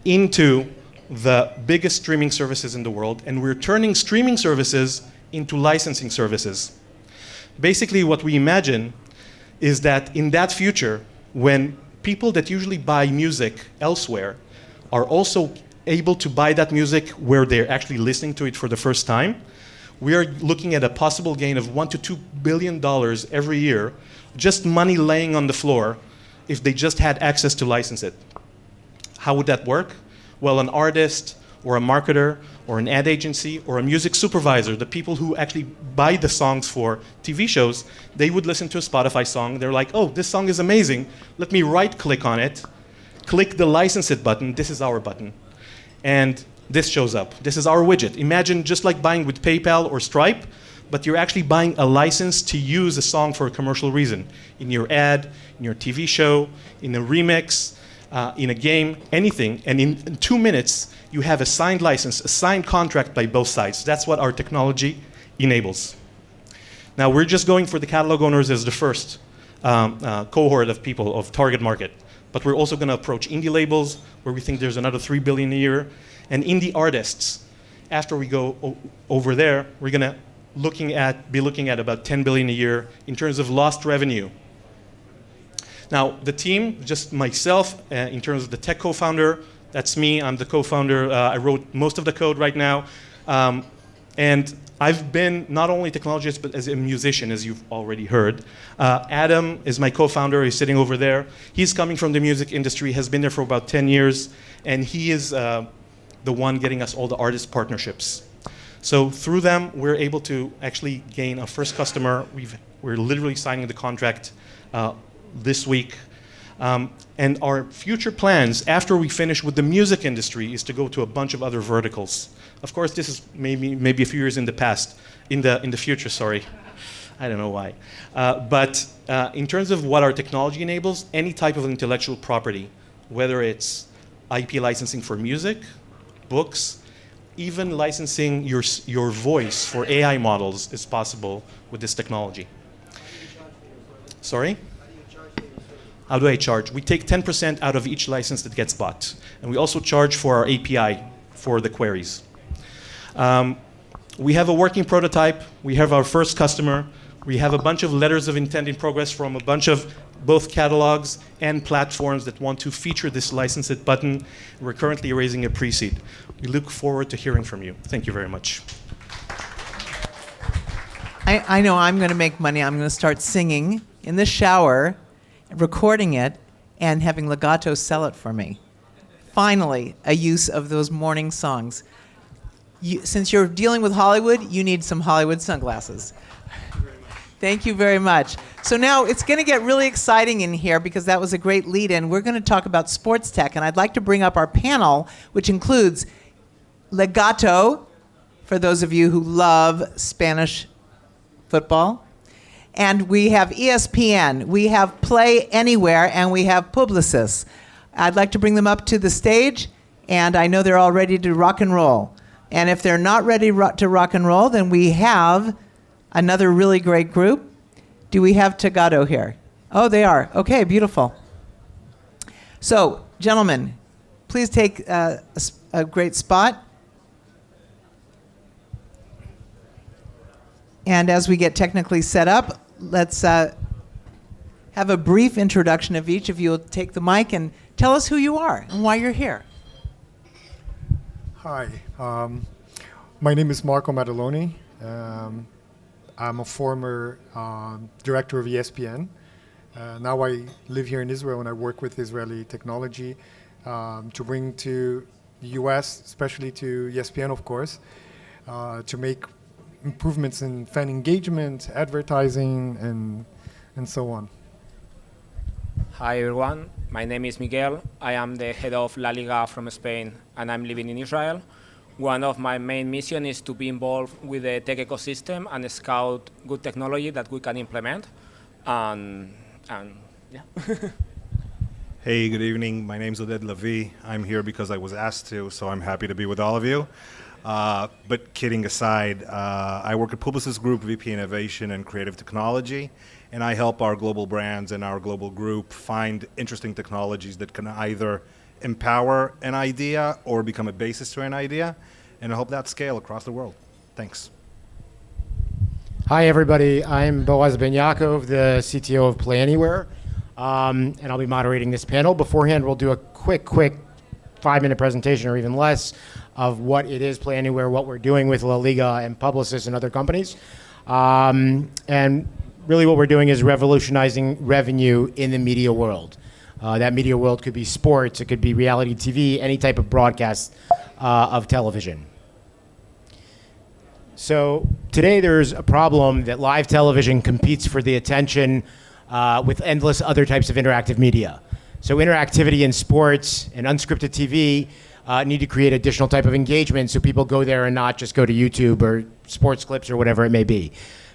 into the biggest streaming services in the world, and we're turning streaming services into licensing services. Basically, what we imagine is that in that future, when people that usually buy music elsewhere are also able to buy that music where they're actually listening to it for the first time, we are looking at a possible gain of $1 to $2 billion every year, just money laying on the floor, if they just had access to license it. How would that work? Well, an artist or a marketer or an ad agency or a music supervisor, the people who actually buy the songs for TV shows, they would listen to a Spotify song. They're like, oh, this song is amazing. Let me right-click on it, click the license it button. This is our button. And this shows up. This is our widget. Imagine just like buying with PayPal or Stripe, but you're actually buying a license to use a song for a commercial reason. In your ad, in your TV show, in a remix, in a game, anything. And in 2 minutes, you have a signed license, a signed contract by both sides. That's what our technology enables. Now, we're just going for the catalog owners as the first cohort of people, of target market. But we're also going to approach indie labels, where we think there's another $3 billion a year, and indie artists. After we go over there, we're going to be looking at about $10 billion a year in terms of lost revenue. Now, the team, just myself, in terms of the tech co-founder, that's me. I'm the co-founder. I wrote most of the code right now. And I've been not only a technologist, but as a musician, as you've already heard. Adam is my co-founder. He's sitting over there. He's coming from the music industry, has been there for about 10 years, and he is the one getting us all the artist partnerships. So through them, we're able to actually gain our first customer. We're literally signing the contract this week. And our future plans, after we finish with the music industry, is to go to a bunch of other verticals. Of course, this is maybe a few years in the future, sorry. I don't know why. But in terms of what our technology enables, any type of intellectual property, whether it's IP licensing for music, books, even licensing your voice for AI models is possible with this technology. Sorry? How do I charge? We take 10% out of each license that gets bought. And we also charge for our API for the queries. We have a working prototype. We have our first customer. We have a bunch of letters of intent in progress from a bunch of both catalogs and platforms that want to feature this license it button. We're currently raising a pre-seed. We look forward to hearing from you. Thank you very much. I know I'm going to make money. I'm going to start singing in the shower, recording it, and having Legato sell it for me. Finally, a use of those morning songs. Since you're dealing with Hollywood, you need some Hollywood sunglasses. Thank you very much. So now it's going to get really exciting in here because that was a great lead-in. We're going to talk about sports tech, and I'd like to bring up our panel, which includes Legato, for those of you who love Spanish football. And we have ESPN, we have Play Anywhere, and we have Publicis. I'd like to bring them up to the stage, and I know they're all ready to rock and roll. And if they're not ready to rock and roll, then we have another really great group. Do we have Tagado here? Oh, they are. Okay, beautiful. So, gentlemen, please take a great spot. And as we get technically set up, let's have a brief introduction of each of you. Take the mic and tell us who you are and why you're here. Hi, my name is Marco Maddaloni. I'm a former director of ESPN. Now I live here in Israel and I work with Israeli technology to bring to the US, especially to ESPN, of course, to make improvements in fan engagement, advertising, and so on. Hi everyone, my name is Miguel. I am the head of La Liga from Spain and I'm living in Israel. One of my main missions is to be involved with the tech ecosystem and scout good technology that we can implement. And yeah. Hey, good evening. My name's Oded Lavi. I'm here because I was asked to, so I'm happy to be with all of you. But kidding aside, I work at Publicis Group, VP Innovation and Creative Technology, and I help our global brands and our global group find interesting technologies that can either empower an idea or become a basis to an idea, and I hope that scale across the world. Thanks. Hi, everybody. I'm Boaz Ben Yaakov, the CTO of Play Anywhere, and I'll be moderating this panel. Beforehand, we'll do a quick 5-minute presentation or even less of what it is Play Anywhere, what we're doing with La Liga and Publicis and other companies. And really what we're doing is revolutionizing revenue in the media world. That media world could be sports, it could be reality TV, any type of broadcast of television. So today there's a problem that live television competes for the attention with endless other types of interactive media. So interactivity in sports and unscripted TV need to create additional type of engagement so people go there and not just go to YouTube or sports clips or whatever it may be.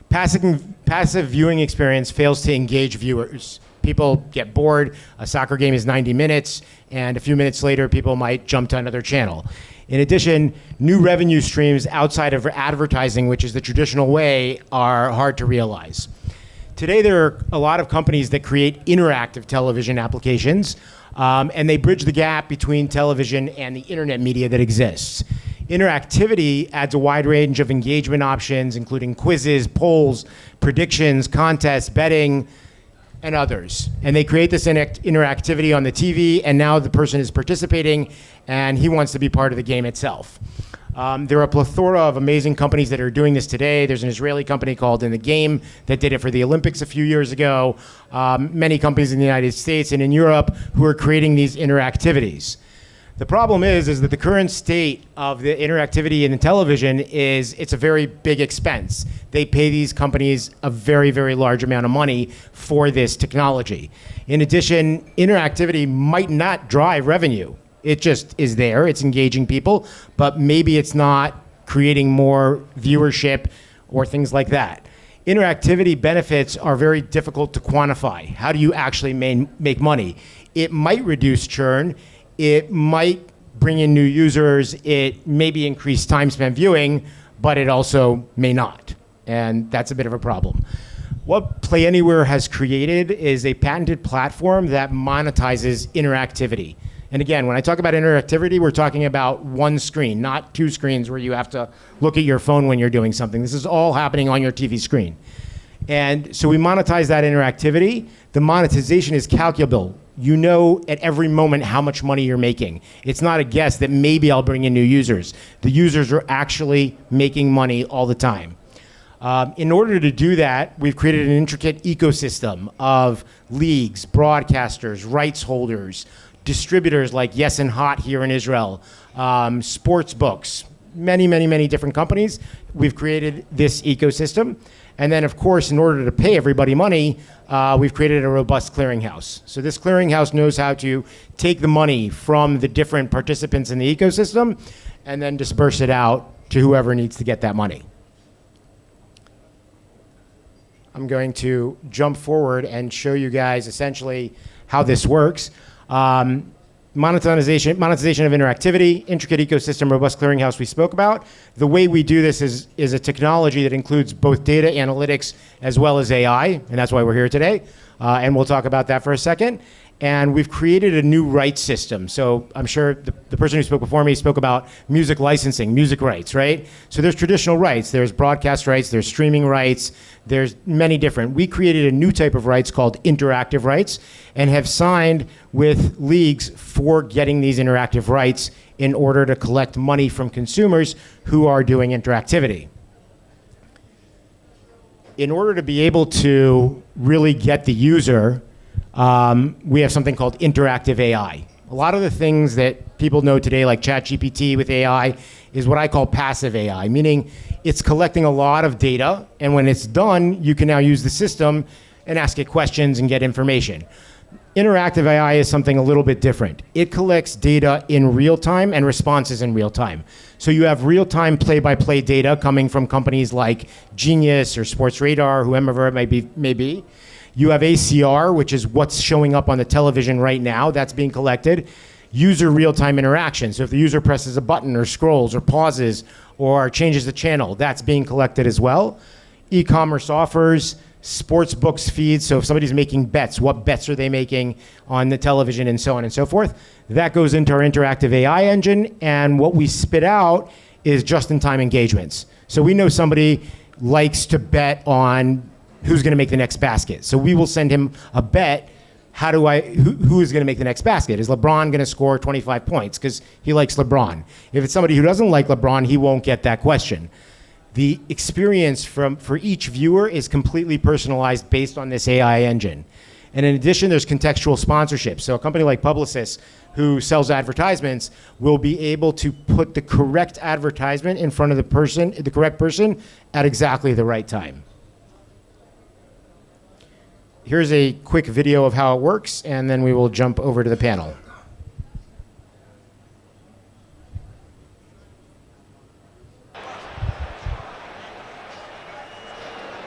Passive viewing experience fails to engage viewers. People get bored, a soccer game is 90 minutes, and a few minutes later people might jump to another channel. In addition, new revenue streams outside of advertising, which is the traditional way, are hard to realize. Today, there are a lot of companies that create interactive television applications, and they bridge the gap between television and the internet media that exists. Interactivity adds a wide range of engagement options, including quizzes, polls, predictions, contests, betting, and others. And they create this interactivity on the TV, and now the person is participating, and he wants to be part of the game itself. There are a plethora of amazing companies that are doing this today. There's an Israeli company called In the Game that did it for the Olympics a few years ago. Many companies in the United States and in Europe who are creating these interactivities. The problem is that the current state of the interactivity in the television is it's a very big expense. They pay these companies a very, very large amount of money for this technology. In addition, interactivity might not drive revenue. It just is there, it's engaging people, but maybe it's not creating more viewership or things like that. Interactivity benefits are very difficult to quantify. How do you actually make money? It might reduce churn. It might bring in new users, it maybe increase time spent viewing, but it also may not. And that's a bit of a problem. What Play Anywhere has created is a patented platform that monetizes interactivity. And again, when I talk about interactivity, we're talking about one screen, not two screens where you have to look at your phone when you're doing something. This is all happening on your TV screen. And so we monetize that interactivity. The monetization is calculable. You know at every moment how much money you're making. It's not a guess that maybe I'll bring in new users. The users are actually making money all the time. In order to do that, we've created an intricate ecosystem of leagues, broadcasters, rights holders, distributors like Yes and Hot here in Israel, sports books, many, many, many different companies. We've created this ecosystem. And then, of course, in order to pay everybody money, we've created a robust clearinghouse. So this clearinghouse knows how to take the money from the different participants in the ecosystem and then disperse it out to whoever needs to get that money. I'm going to jump forward and show you guys essentially how this works. Monetization of interactivity, intricate ecosystem, robust clearinghouse we spoke about. The way we do this is a technology that includes both data analytics as well as AI, and that's why we're here today. And we'll talk about that for a second. And we've created a new rights system. So I'm sure the person who spoke before me spoke about music licensing, music rights, right? So there's traditional rights. There's broadcast rights, there's streaming rights, there's many different. We created a new type of rights called interactive rights and have signed with leagues for getting these interactive rights in order to collect money from consumers who are doing interactivity. In order to be able to really get the user, we have something called interactive AI. A lot of the things that people know today, like ChatGPT with AI, is what I call passive AI, meaning it's collecting a lot of data, and when it's done, you can now use the system and ask it questions and get information. Interactive AI is something a little bit different. It collects data in real time and responses in real time. So you have real-time play-by-play data coming from companies like Genius or Sportsradar, whoever it may be. You have ACR, which is what's showing up on the television right now. That's being collected. User real-time interaction. So if the user presses a button or scrolls or pauses or changes the channel, that's being collected as well. E-commerce offers, sports books feeds. So if somebody's making bets, what bets are they making on the television and so on and so forth. That goes into our interactive AI engine. And what we spit out is just-in-time engagements. So we know somebody likes to bet on who's going to make the next basket. So we will send him a bet. Who is going to make the next basket? Is LeBron going to score 25 points? Because he likes LeBron. If it's somebody who doesn't like LeBron, he won't get that question. The experience for each viewer is completely personalized based on this AI engine. And in addition, there's contextual sponsorship. So a company like Publicis, who sells advertisements, will be able to put the correct advertisement in front of the correct person at exactly the right time. Here's a quick video of how it works, and then we will jump over to the panel.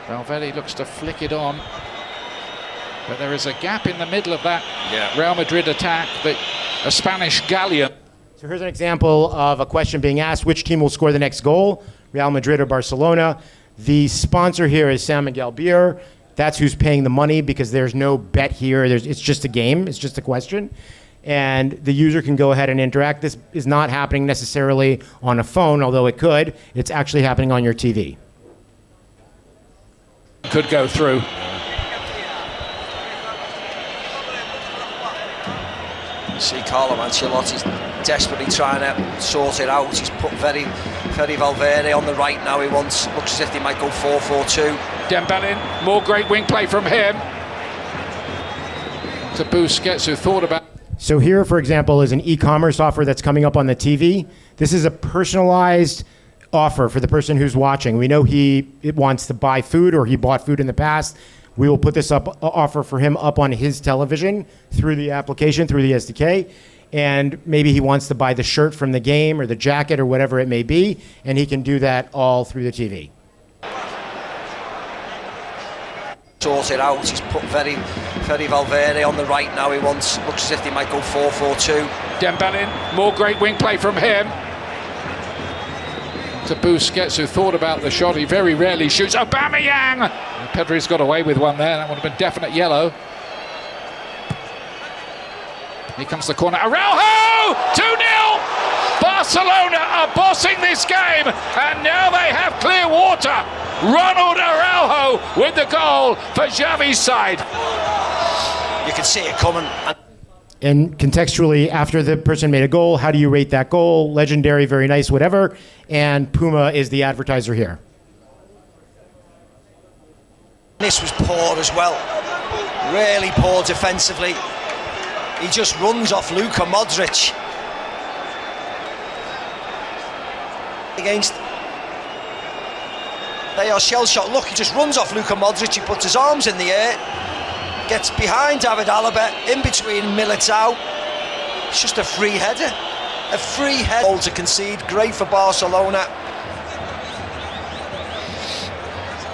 Valverde looks to flick it on, but there is a gap in the middle of that Real Madrid attack, a Spanish galleon. So here's an example of a question being asked: which team will score the next goal, Real Madrid or Barcelona? The sponsor here is San Miguel Beer. That's who's paying the money, because there's no bet here. It's just a game. It's just a question. And the user can go ahead and interact. This is not happening necessarily on a phone, although it could. It's actually happening on your TV. Could go through. See Carlo Ancelotti's desperately trying to sort it out. He's put Fede Valverde on the right now. Looks as if they might go 4-4-2. Dembélé, more great wing play from him. To Busquets, who thought about... So here, for example, is an e-commerce offer that's coming up on the TV. This is a personalized offer for the person who's watching. We know he wants to buy food, or he bought food in the past. We will put this offer for him up on his television through the application, through the SDK. And maybe he wants to buy the shirt from the game or the jacket or whatever it may be, and he can do that all through the TV. Sort it out. He's put Fede Valverde on the right now. Looks as if they might go 4-4-2. Dembélé, more great wing play from him. To Busquets, who thought about the shot. He very rarely shoots. Aubameyang! Pedri's got away with one there. That would have been definite yellow. Here comes the corner. Araujo! 2-0! Barcelona are bossing this game, and now they have clear water. Ronald Araujo with the goal for Xavi's side. You can see it coming. And contextually, after the person made a goal, how do you rate that goal? Legendary, very nice, whatever. And Puma is the advertiser here. This was poor as well. Really poor defensively. He just runs off Luka Modric. Against... They are shell shot. Look, he just runs off Luka Modric. He puts his arms in the air. Gets behind David Alaba, in between Militao. It's just a free header. A free header. Goal to concede. Great for Barcelona.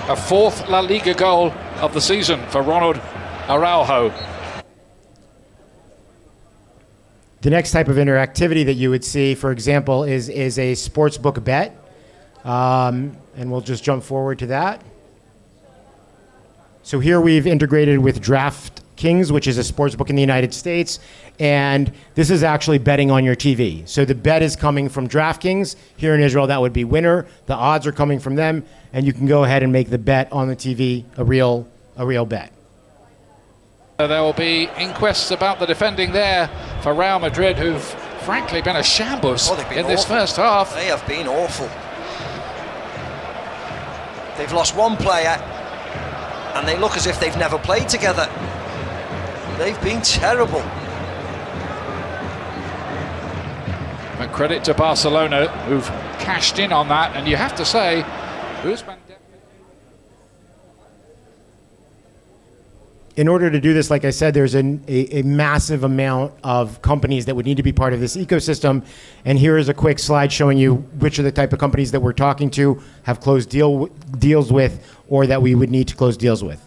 A fourth La Liga goal of the season for Ronald Araujo. The next type of interactivity that you would see, for example, is a sportsbook bet. And we'll just jump forward to that. So here we've integrated with DraftKings, which is a sportsbook in the United States, and this is actually betting on your TV. So the bet is coming from DraftKings. Here in Israel, that would be winner. The odds are coming from them, and you can go ahead and make the bet on the TV a real bet. There will be inquests about the defending there for Real Madrid, who've frankly been a shambles in this first half. They have been awful. They've lost one player, and they look as if they've never played together. They've been terrible. But credit to Barcelona, who've cashed in on that, and you have to say, Usman. In order to do this, like I said, there's a massive amount of companies that would need to be part of this ecosystem. And here is a quick slide showing you which are the type of companies that we're talking to, have closed deals with, or that we would need to close deals with.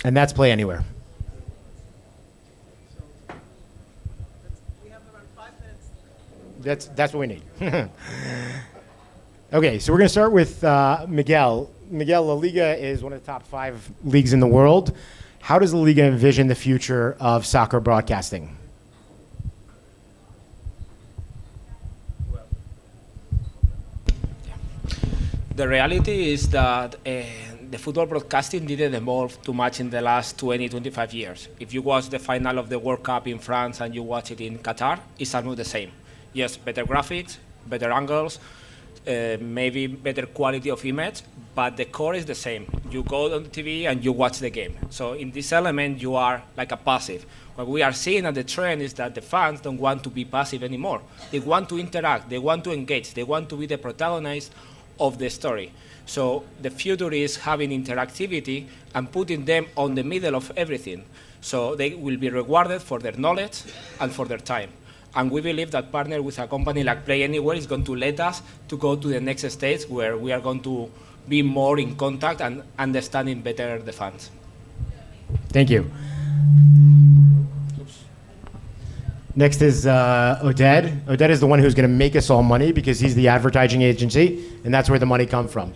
And that's Play Anywhere. That's what we need. Okay, so we're going to start with Miguel. Miguel, La Liga is one of the top 5 leagues in the world. How does La Liga envision the future of soccer broadcasting? The reality is that the football broadcasting didn't evolve too much in the last 20-25 years. If you watch the final of the World Cup in France and you watch it in Qatar, it's almost the same. Yes, better graphics, better angles, maybe better quality of image, but the core is the same. You go on the TV and you watch the game. So in this element, you are like a passive. What we are seeing at the trend is that the fans don't want to be passive anymore. They want to interact, they want to engage, they want to be the protagonist of the story. So the future is having interactivity and putting them on the middle of everything. So they will be rewarded for their knowledge and for their time. And we believe that partner with a company like Play Anywhere is going to let us to go to the next stage where we are going to being more in contact and understanding better the fans. Thank you. Next is Oded. Oded is the one who's going to make us all money because he's the advertising agency, and that's where the money comes from.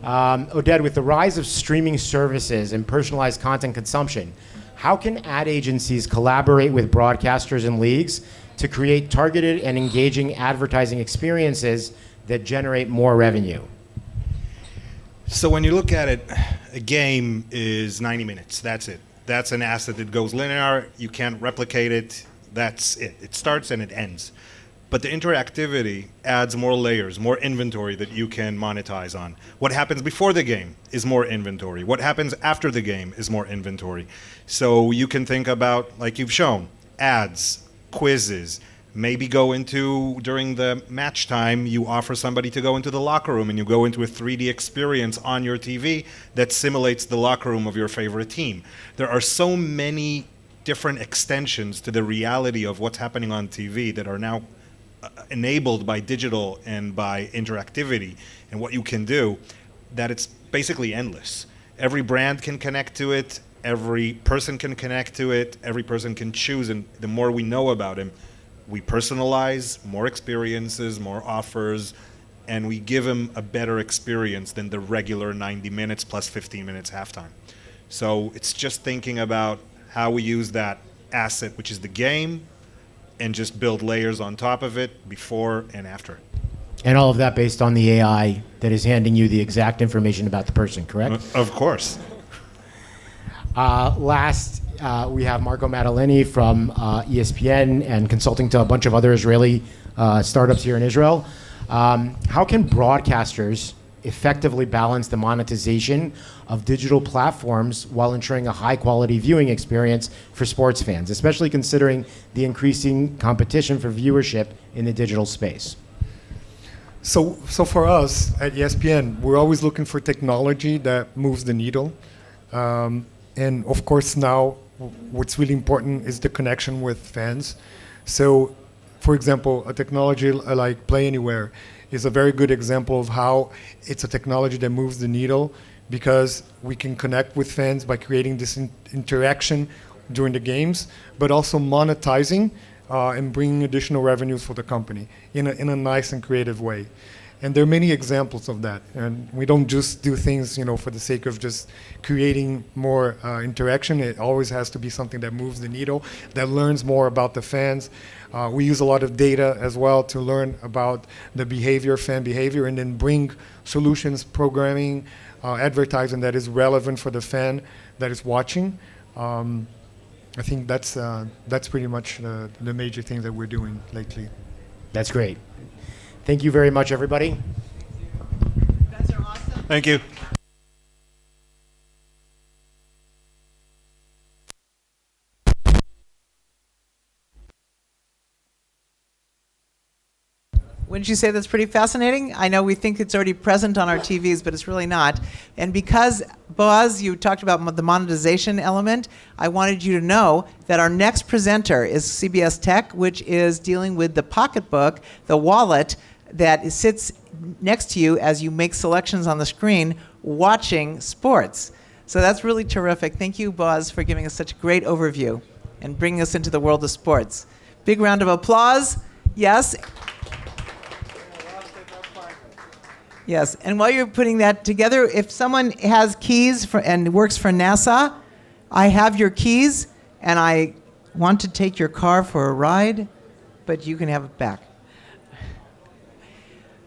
Oded, with the rise of streaming services and personalized content consumption, how can ad agencies collaborate with broadcasters and leagues to create targeted and engaging advertising experiences that generate more revenue? So when you look at it, a game is 90 minutes. That's it. That's an asset that goes linear. You can't replicate it. That's it. It starts and it ends. But the interactivity adds more layers, more inventory that you can monetize on. What happens before the game is more inventory. What happens after the game is more inventory. So you can think about, like you've shown, ads, quizzes, maybe go into, during the match time, you offer somebody to go into the locker room and you go into a 3D experience on your TV that simulates the locker room of your favorite team. There are so many different extensions to the reality of what's happening on TV that are now enabled by digital and by interactivity and what you can do, that it's basically endless. Every brand can connect to it, every person can connect to it, every person can choose, and the more we know about him, we personalize more experiences, more offers, and we give him a better experience than the regular 90 minutes plus 15 minutes halftime. So it's just thinking about how we use that asset, which is the game, and just build layers on top of it before and after. And all of that based on the AI that is handing you the exact information about the person, correct? Of course. Last, we have Marco Maddaleni from ESPN and consulting to a bunch of other Israeli startups here in Israel. How can broadcasters effectively balance the monetization of digital platforms while ensuring a high-quality viewing experience for sports fans, especially considering the increasing competition for viewership in the digital space? So for us at ESPN, we're always looking for technology that moves the needle. And of course now, what's really important is the connection with fans. So, for example, a technology like Play Anywhere is a very good example of how it's a technology that moves the needle, because we can connect with fans by creating this interaction during the games, but also monetizing and bringing additional revenues for the company in a nice and creative way. And there are many examples of that. And we don't just do things, for the sake of just creating more interaction. It always has to be something that moves the needle, that learns more about the fans. We use a lot of data as well to learn about the behavior, fan behavior, and then bring solutions, programming, advertising that is relevant for the fan that is watching. I think that's pretty much the major things that we're doing lately. That's great. Thank you very much, everybody. You guys are awesome. Thank you. Wouldn't you say that's pretty fascinating? I know we think it's already present on our TVs, but it's really not. And because, Boaz, you talked about the monetization element, I wanted you to know that our next presenter is CBS Tech, which is dealing with the pocketbook, the wallet, that sits next to you as you make selections on the screen watching sports. So that's really terrific. Thank you, Boaz, for giving us such a great overview and bringing us into the world of sports. Big round of applause. Yes. Yes, and while you're putting that together, if someone has keys and works for NASA, I have your keys, and I want to take your car for a ride, but you can have it back.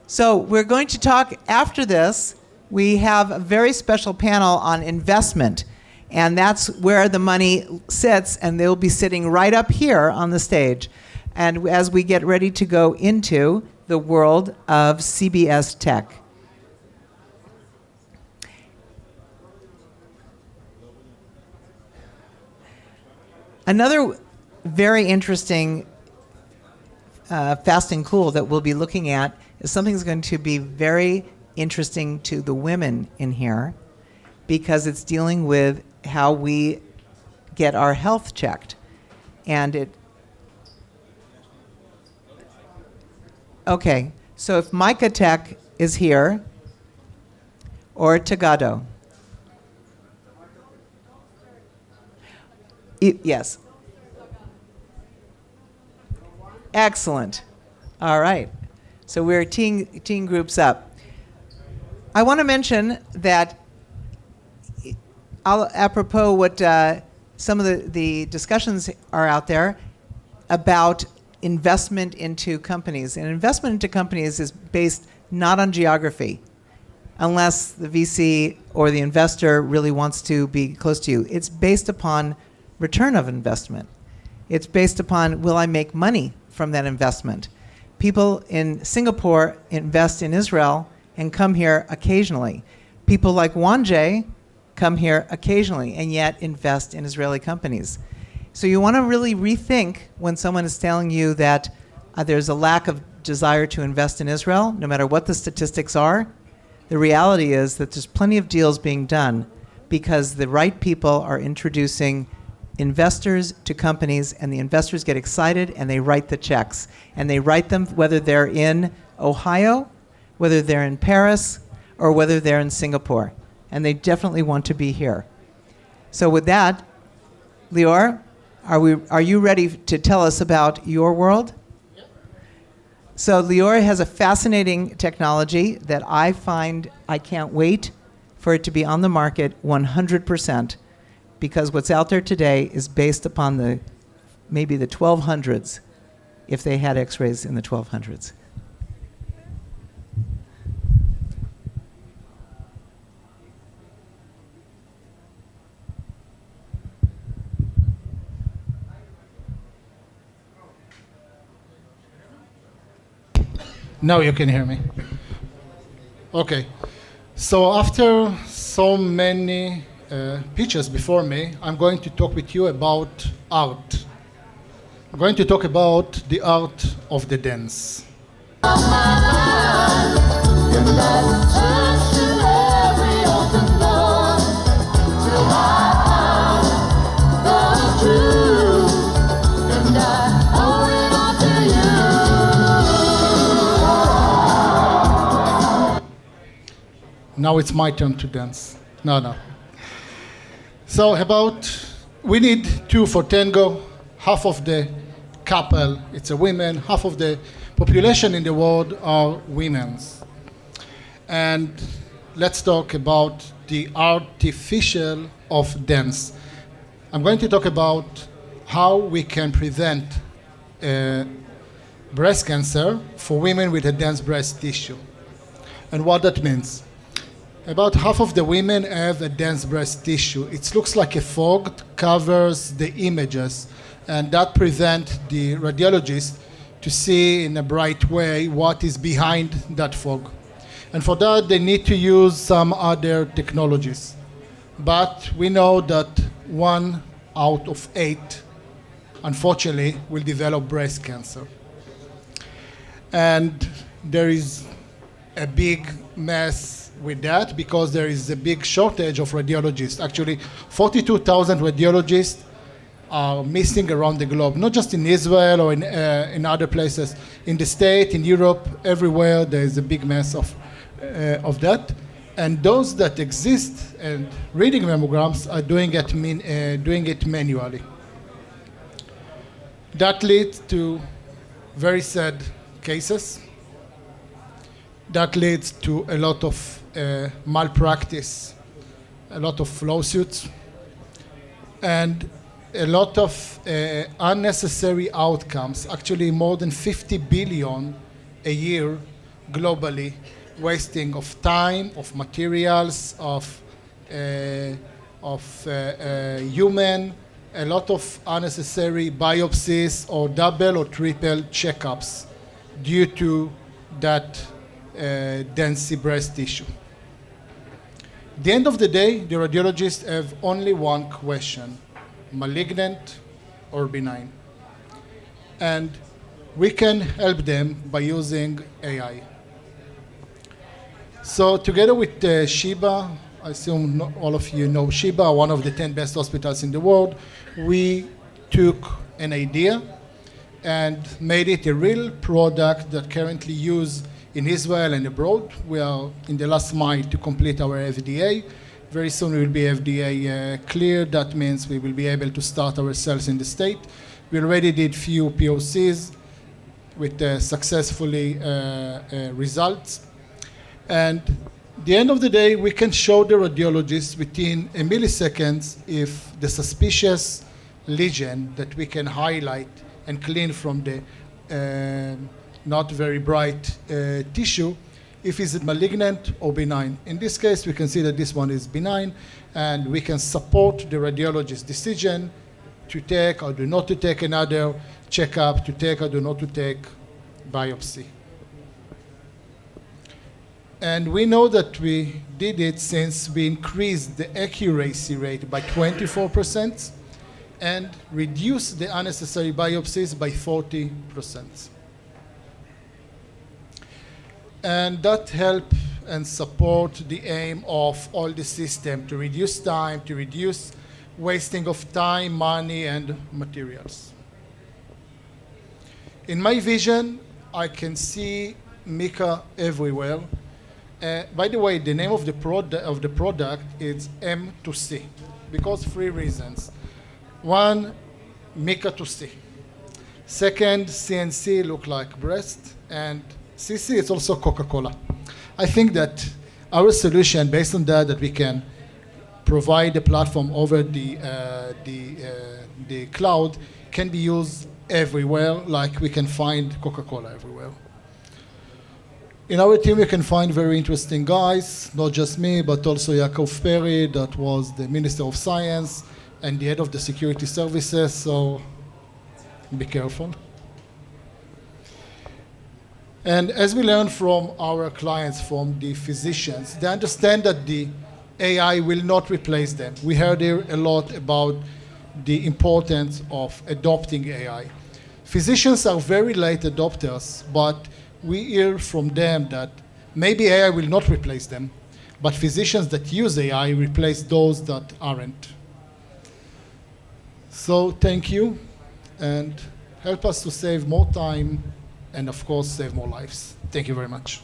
So we're going to talk after this. We have a very special panel on investment, and that's where the money sits, and they'll be sitting right up here on the stage. And as we get ready to go into the world of CBS Tech. Another very interesting Fast and Cool that we'll be looking at is something that's going to be very interesting to the women in here, because it's dealing with how we get our health checked. And okay, so if Micah Tech is here, or Tagado? Yes. Excellent. All right. So we're team groups up. I want to mention that apropos what some of the discussions are out there about investment into companies. And investment into companies is based not on geography, unless the VC or the investor really wants to be close to you. It's based upon return of investment. It's based upon, will I make money from that investment? People in Singapore invest in Israel and come here occasionally. People like Wanjay come here occasionally and yet invest in Israeli companies. So you want to really rethink when someone is telling you that there's a lack of desire to invest in Israel, no matter what the statistics are. The reality is that there's plenty of deals being done because the right people are introducing investors to companies, and the investors get excited and they write the checks. And they write them whether they're in Ohio, whether they're in Paris, or whether they're in Singapore. And they definitely want to be here. So with that, Lior, are you ready to tell us about your world? So Lior has a fascinating technology that I find I can't wait for it to be on the market 100%, because what's out there today is based upon maybe the 1200s, if they had X-rays in the 1200s. Now you can hear me. Okay. So after so many pitches before me, I'm going to talk with you about art. I'm going to talk about the art of the dance. Now it's my turn to dance. No. So we need two for tango. Half of the couple, it's a women. Half of the population in the world are women's. And let's talk about the artificial of dance. I'm going to talk about how we can prevent breast cancer for women with a dense breast tissue and what that means. About half of the women have a dense breast tissue. It looks like a fog, covers the images, and that prevents the radiologist to see in a bright way what is behind that fog. And for that, they need to use some other technologies. But we know that 1 out of 8, unfortunately, will develop breast cancer. And there is a big mess with that because there is a big shortage of radiologists. Actually, 42,000 radiologists are missing around the globe, not just in Israel or in other places. In the States, in Europe, everywhere, there is a big mess of that. And those that exist and reading mammograms are doing it manually. That leads to very sad cases. That leads to a lot of malpractice, a lot of lawsuits, and a lot of unnecessary outcomes. Actually, more than 50 billion a year globally, wasting of time, of materials, of human, a lot of unnecessary biopsies or double or triple checkups due to that dense breast tissue. At the end of the day, the radiologists have only one question: malignant or benign. And we can help them by using AI. So together with Sheba, I assume all of you know Sheba, one of the 10 best hospitals in the world, we took an idea and made it a real product that currently used in Israel and abroad. We are in the last mile to complete our FDA. Very soon we will be FDA cleared. That means we will be able to start our sales in the state. We already did few POCs with successfully results. And at the end of the day, we can show the radiologist within a millisecond if the suspicious lesion that we can highlight and clean from the not very bright tissue, if it's malignant or benign. In this case, we can see that this one is benign, and we can support the radiologist's decision to take or do not to take another checkup, to take or do not to take biopsy. And we know that we did it since we increased the accuracy rate by 24% and reduced the unnecessary biopsies by 40%. And that helped and support the aim of all the system to reduce time, to reduce wasting of time, money, and materials. In my vision, I can see Mika everywhere. By the way, the name of the product is M2C, because 3 reasons. 1, Mika to C. Second, CNC look like breast, and CC is also Coca-Cola. I think that our solution, based on that we can provide a platform over the cloud, can be used everywhere, like we can find Coca-Cola everywhere. In our team, you can find very interesting guys, not just me, but also Yaakov Perry, that was the Minister of Science and the head of the security services, so be careful. And as we learn from our clients, from the physicians, they understand that the AI will not replace them. We heard here a lot about the importance of adopting AI. Physicians are very late adopters, but we hear from them that maybe AI will not replace them, but physicians that use AI replace those that aren't. So thank you, and help us to save more time and, of course, save more lives. Thank you very much.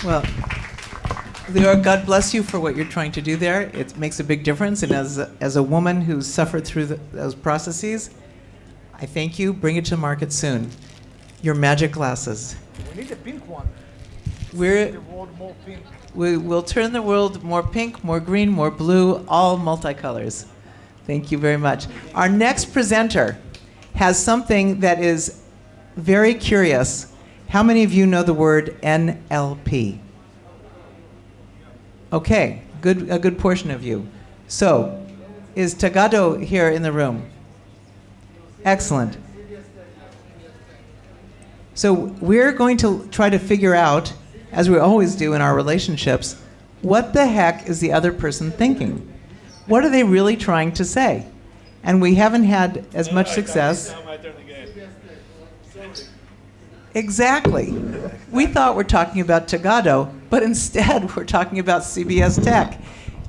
Well, Lior, God bless you for what you're trying to do there. It makes a big difference, and as a woman who's suffered through those processes, I thank you. Bring it to market soon. Your magic glasses. We need a pink one. The world more pink. We will turn the world more pink, more green, more blue, all multicolors. Thank you very much. Our next presenter has something that is very curious. How many of you know the word NLP? Okay, a good portion of you. So, is Tagado here in the room? Excellent. So we're going to try to figure out, as we always do in our relationships, what the heck is the other person thinking? What are they really trying to say? And we haven't had as much success. Exactly. We thought we're talking about Tagado, but instead we're talking about CBS Tech.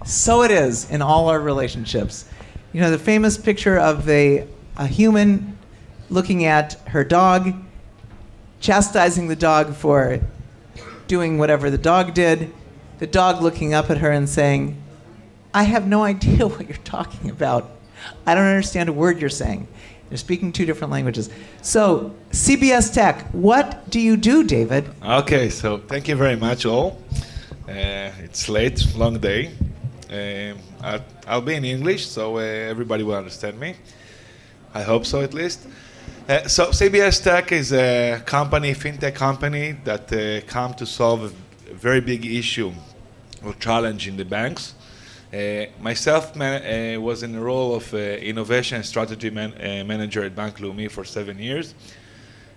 So it is in all our relationships. You know, the famous picture of a human looking at her dog, chastising the dog for doing whatever the dog did, the dog looking up at her and saying, I have no idea what you're talking about. I don't understand a word you're saying. They're speaking 2 different languages. So, CBS Tech, what do you do, David? Okay, so thank you very much, all. It's late, long day. I'll be in English, so everybody will understand me. I hope so, at least. So CBS Tech is a company, fintech company, that come to solve a very big issue or challenge in the banks. Myself was in the role of innovation and strategy manager at Bank Leumi for 7 years.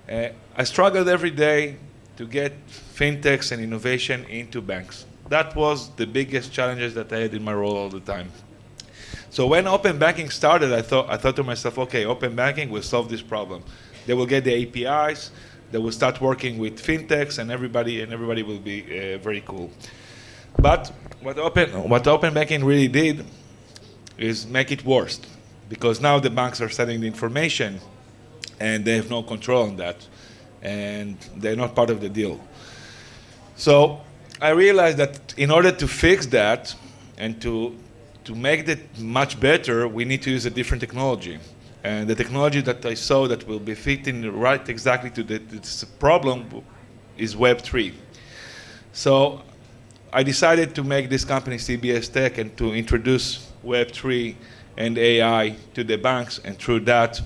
I struggled every day to get fintechs and innovation into banks. That was the biggest challenges that I had in my role all the time. So when open banking started, I thought to myself, okay, open banking will solve this problem. They will get the APIs, they will start working with fintechs, and everybody will be very cool. But what open banking really did is make it worse, because now the banks are sending the information, and they have no control on that, and they're not part of the deal. So I realized that in order to fix that and to make it much better, we need to use a different technology. And the technology that I saw that will be fitting right exactly to this problem is Web3. So I decided to make this company CBS Tech and to introduce Web3 and AI to the banks, and through that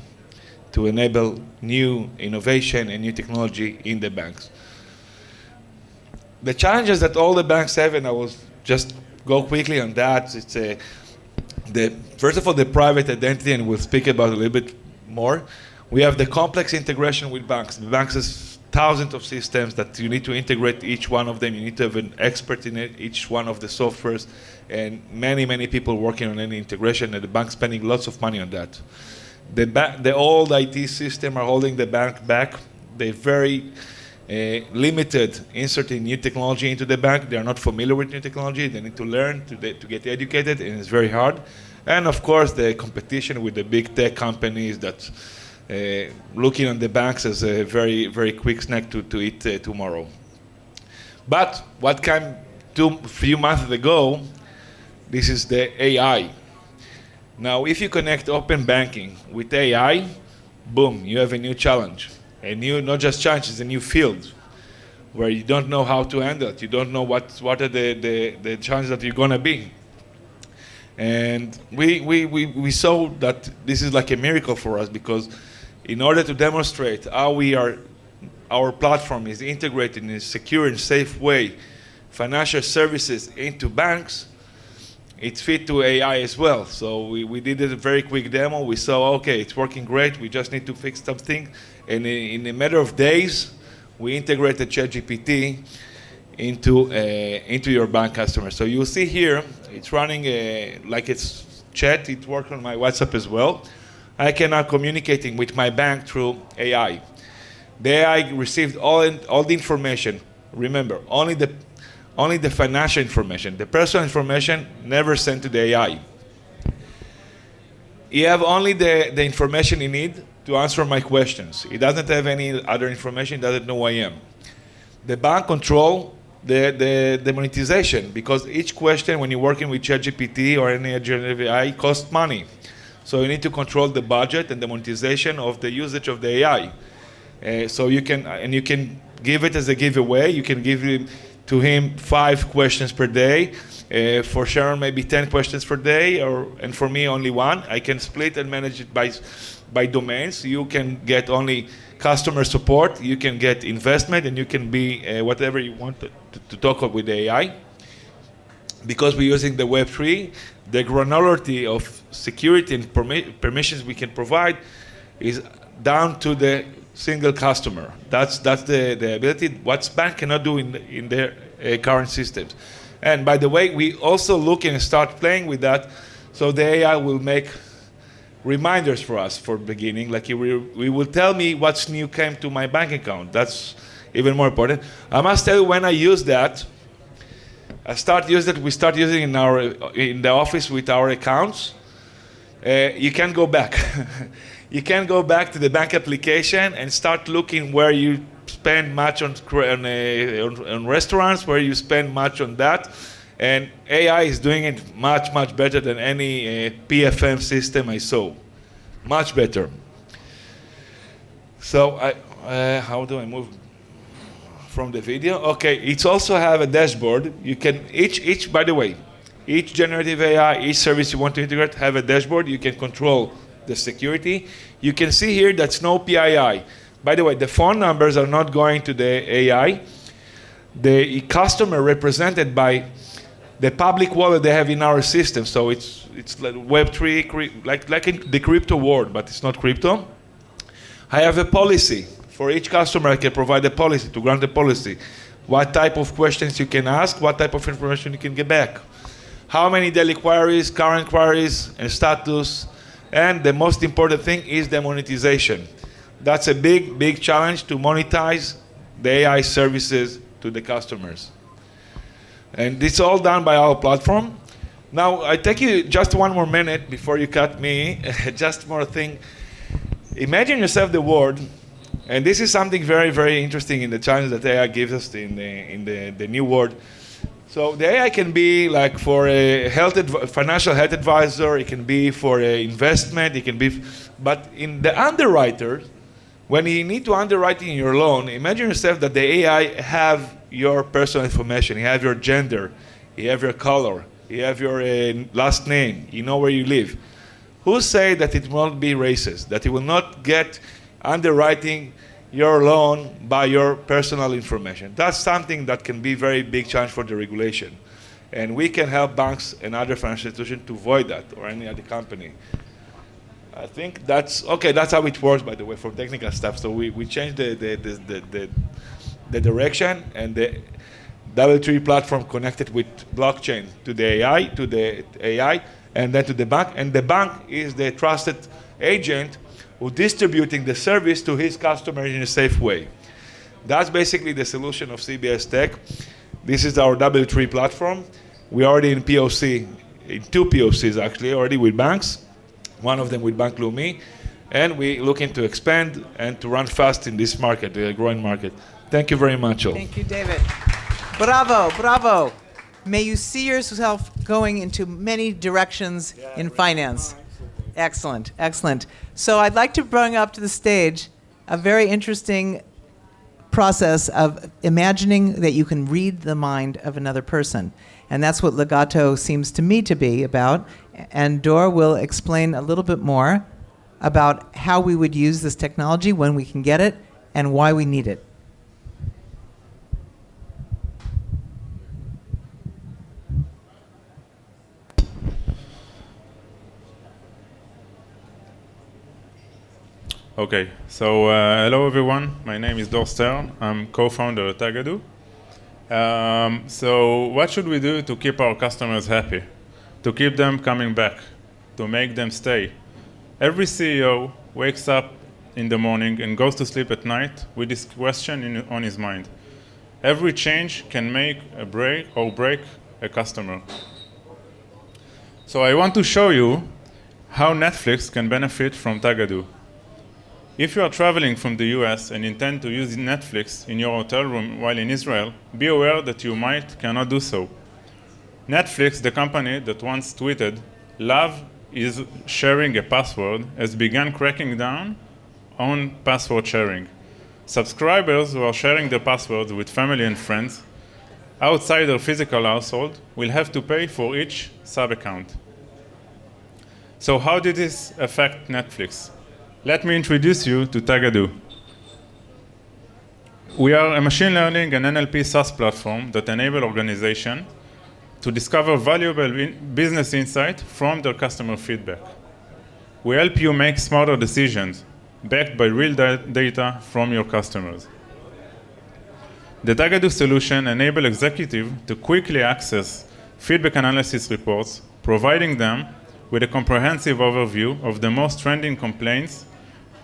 to enable new innovation and new technology in the banks. The challenges that all the banks have, and I will just go quickly on that, it's first of all, the private identity, and we'll speak about it a little bit more. We have the complex integration with banks. The banks has thousands of systems that you need to integrate each one of them. You need to have an expert in each one of the softwares, and many, many people working on any integration, and the bank spending lots of money on that. The old IT system are holding the bank back. They're very limited inserting new technology into the bank. They are not familiar with new technology. They need to learn to get educated, and it's very hard. And of course, the competition with the big tech companies that looking on the banks as a very, very quick snack to eat tomorrow. But what came a few months ago, this is the AI. Now, if you connect open banking with AI, boom, you have a new challenge. A new, not just challenge, it's a new field where you don't know how to handle it. You don't know what are the challenges that you're gonna be. And we saw that this is like a miracle for us, because in order to demonstrate how our platform is integrated in a secure and safe way, financial services into banks, it's fit to AI as well. So we did a very quick demo. We saw, okay, it's working great. We just need to fix something. And in a matter of days, we integrated ChatGPT into your bank customer. So you'll see here, it's running like it's chat. It works on my WhatsApp as well. I can now communicating with my bank through AI. The AI received all the information. Remember, only the financial information. The personal information never sent to the AI. You have only the information you need to answer my questions. It doesn't have any other information. It doesn't know who I am. The bank control the monetization, because each question when you're working with ChatGPT or any generative AI costs money. So you need to control the budget and the monetization of the usage of the AI. So you can give it as a giveaway. You can give to him 5 questions per day. For Sharon, maybe 10 questions per day, and for me, only 1. I can split and manage it by domains. You can get only customer support, you can get investment, and you can be whatever you want to talk with the AI. Because we're using the Web3, the granularity of security and permissions we can provide is down to the single customer. That's the ability. What bank cannot do in their current systems. And by the way, we also look and start playing with that, so the AI will make reminders for us for beginning. Like we will tell me what's new came to my bank account. That's even more important. I must tell you, when I use that, we start using in the office with our accounts. You can't go back. You can go back to the bank application and start looking where you spend much on restaurants, where you spend much on that. And AI is doing it much, much better than any PFM system I saw. Much better. So how do I move from the video? Okay, it's also have a dashboard. You can, by the way, each generative AI, each service you want to integrate have a dashboard. You can control the security. You can see here that's no PII. By the way, the phone numbers are not going to the AI. The customer represented by the public wallet they have in our system. So it's like Web3, like in the crypto world, but it's not crypto. I have a policy. For each customer, I can provide a policy, to grant a policy. What type of questions you can ask, what type of information you can get back. How many daily queries, current queries, and status. And the most important thing is the monetization. That's a big, big challenge, to monetize the AI services to the customers. And it's all done by our platform. Now, I take you just 1 more minute before you cut me. Just more thing. Imagine yourself the world And this is something very, very interesting in the challenge that AI gives us in the new world. So the AI can be like for a financial health advisor, it can be for investment, it can be, but in the underwriter, when you need to underwrite in your loan, imagine yourself that the AI have your personal information, you have your gender, you have your color, you have your last name, you know where you live. Who say that it won't be racist, that it will not get underwriting your loan by your personal information? That's something that can be very big challenge for the regulation. And we can help banks and other financial institutions to avoid that, or any other company. I think that's how it works, by the way, for technical stuff. So we changed the direction, and the W3 platform connected with blockchain to the AI, and then to the bank. And the bank is the trusted agent who distributing the service to his customer in a safe way. That's basically the solution of CBS Tech. This is our W3 platform. We're already in POC, in 2 POCs actually, already with banks, one of them with Bank Leumi, and we're looking to expand and to run fast in this market, the growing market. Thank you very much, all. Thank you, David. Bravo, bravo. May you see yourself going into many directions in finance. Excellent, excellent. So I'd like to bring up to the stage a very interesting process of imagining that you can read the mind of another person. And that's what Legato seems to me to be about. And Dor will explain a little bit more about how we would use this technology, when we can get it, and why we need it. Okay, so hello everyone. My name is Dor Stern. I'm co-founder at Tagadu. So what should we do to keep our customers happy? To keep them coming back? To make them stay? Every CEO wakes up in the morning and goes to sleep at night with this question on his mind. Every change can make a break a customer. So I want to show you how Netflix can benefit from Tagadu. If you are traveling from the US and intend to use Netflix in your hotel room while in Israel, be aware that you cannot do so. Netflix, the company that once tweeted, "Love is sharing a password," has begun cracking down on password sharing. Subscribers who are sharing their passwords with family and friends outside their physical household will have to pay for each sub-account. So how did this affect Netflix? Let me introduce you to Tagadu. We are a machine learning and NLP SaaS platform that enable organizations to discover valuable business insight from their customer feedback. We help you make smarter decisions backed by real data from your customers. The Tagadu solution enables executives to quickly access feedback analysis reports, providing them with a comprehensive overview of the most trending complaints,